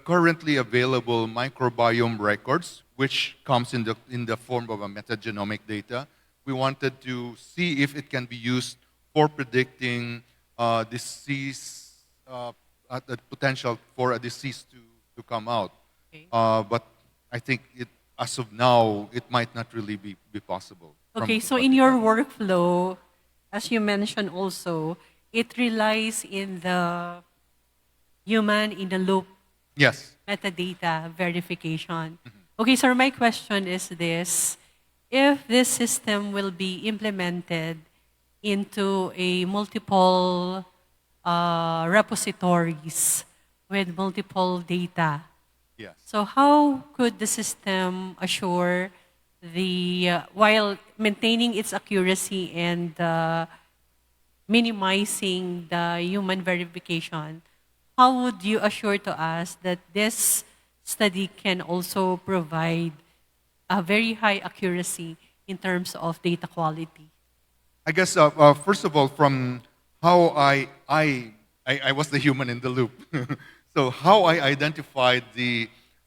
currently available microbiome records, which comes in the form of a metagenomic data. We wanted to see if it can be used for predicting disease, the potential for a disease to come out. Okay. But I think as of now, it might not really be possible. Okay, so in your workflow, as you mentioned also, it relies in the human in the loop Yes. metadata verification. Okay, so my question is this. If this system will be implemented into a multiple repositories with multiple data, yes. So how could the system assure while maintaining its accuracy and minimizing the human verification, how would you assure to us that this study can also provide a very high accuracy in terms of data quality? I guess, first of all, from how I was the human in the loop. So how I identified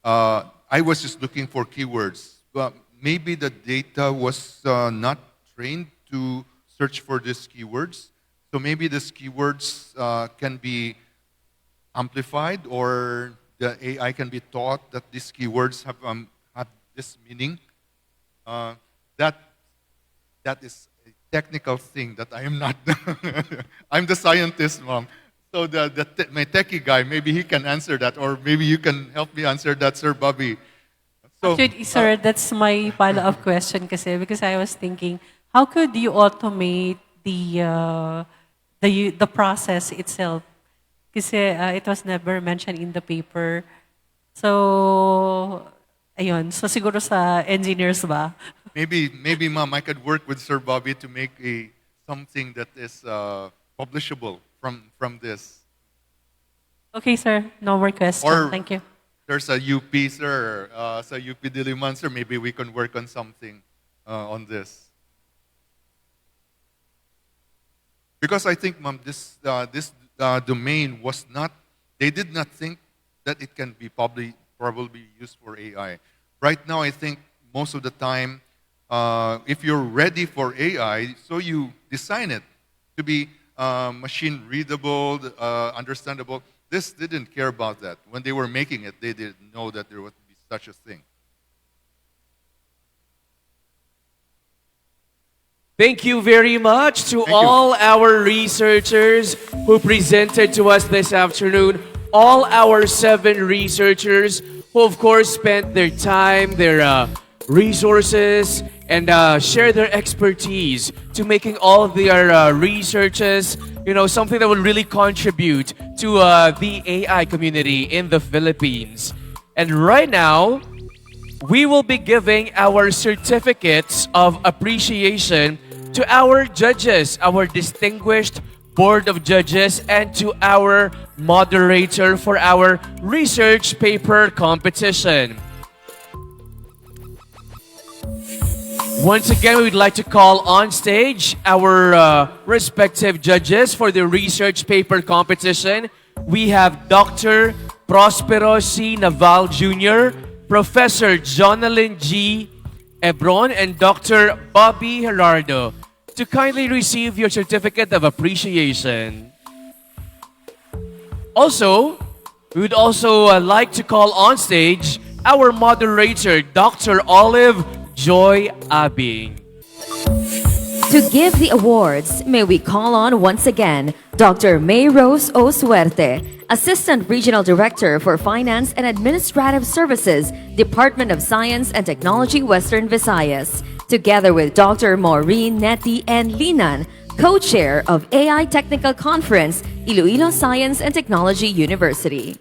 I was just looking for keywords. But maybe the data was not trained to search for these keywords. So maybe these keywords can be amplified, or the AI can be taught that these keywords have this meaning. That is a technical thing that I am not. I'm the scientist, Mom. So my techie guy, maybe he can answer that, or maybe you can help me answer that, Sir Bobby. So, Actually, sir, that's my follow-up question kasi, because I was thinking, how could you automate the process itself? Kasi it was never mentioned in the paper. So, ayun. So, siguro sa engineers ba? Maybe, Mom, I could work with Sir Bobby to make something that is publishable from this. Okay, sir. No more questions. Or Thank you. there's a UP, sir. Sa UP Diliman, sir. Maybe we can work on something on this. Because I think, Mom, this domain was not, they did not think that it can be probably used for AI. Right now, I think most of the time, if you're ready for AI, so you design it to be machine readable, understandable. This didn't care about that. When they were making it, they didn't know that there would be such a thing. Thank you very much to all our researchers who presented to us this afternoon. All our 7 researchers who, of course, spent their time, their resources, and share their expertise to making all of their researches, something that will really contribute to the AI community in the Philippines. And right now, we will be giving our certificates of appreciation to our judges, our distinguished Board of Judges, and to our moderator for our research paper competition. Once again, we would like to call on stage our respective judges for the research paper competition. We have Dr. Prospero C. Naval Jr., Professor Jonalyn G. Ebron, and Dr. Bobby Gerardo. to kindly receive your certificate of appreciation. Also, we would also like to call on stage our moderator, Dr. Olive Joy Abing. To give the awards, may we call on once again Dr. May Rose O. Suerte, Assistant Regional Director for Finance and Administrative Services, Department of Science and Technology, Western Visayas, together with Dr. Maureen Neti and Linan, Co-Chair of AI Technical Conference, Iloilo Science and Technology University.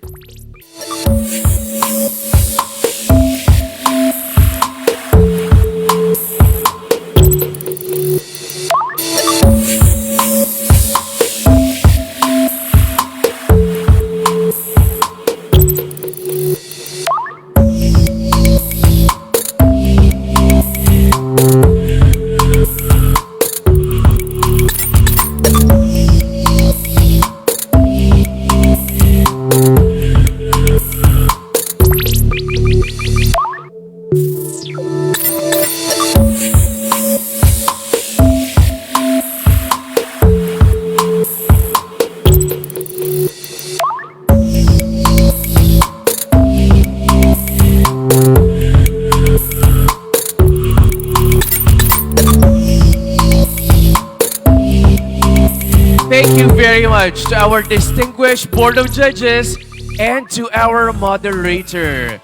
Thank you very much to our distinguished Board of Judges and to our moderator.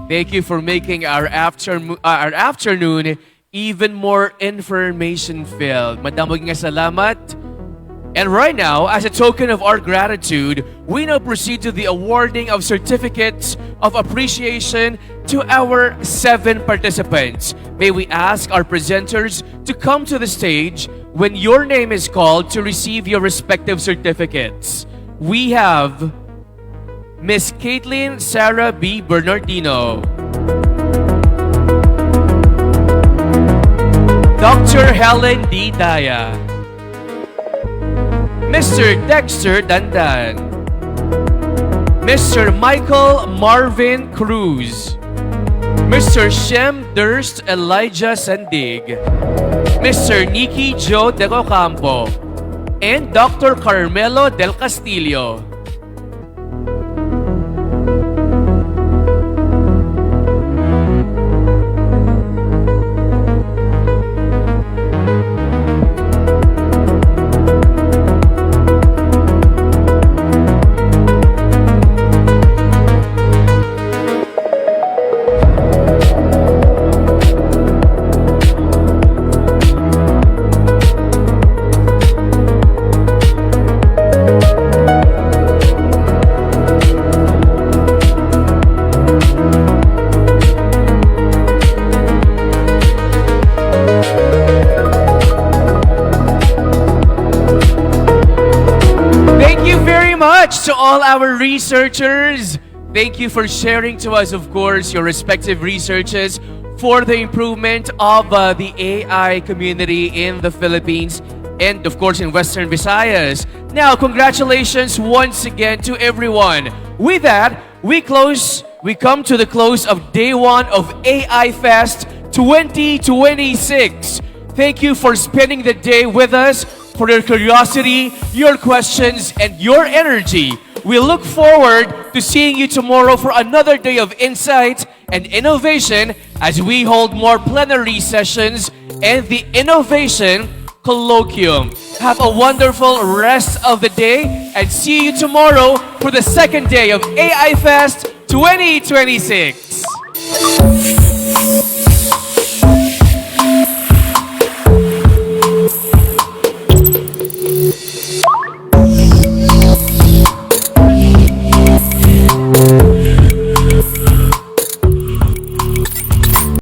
Thank you for making our afternoon even more information-filled. Madaming nga salamat. And right now, as a token of our gratitude, we now proceed to the awarding of certificates of appreciation to our 7 participants. May we ask our presenters to come to the stage when your name is called to receive your respective certificates. We have Miss Caitlin Sarah B. Bernardino, Dr. Helen D. Daya, Mr. Dexter Dandan, Mr. Michael Marvin Cruz, Mr. Shem Durst Elijah Sandig, Mr. Nikki Joe De Ocampo, and Dr. Carmelo Del Castillo. To all our researchers, thank you for sharing to us, of course, your respective researches for the improvement of the AI community in the Philippines and, of course, in Western Visayas. Now, congratulations once again to everyone. With that, we come to the close of day 1 of AI Fest 2026. Thank you for spending the day with us, for your curiosity, your questions, and your energy. We look forward to seeing you tomorrow for another day of insight and innovation as we hold more plenary sessions and the Innovation Colloquium. Have a wonderful rest of the day and see you tomorrow for the second day of AI Fest 2026.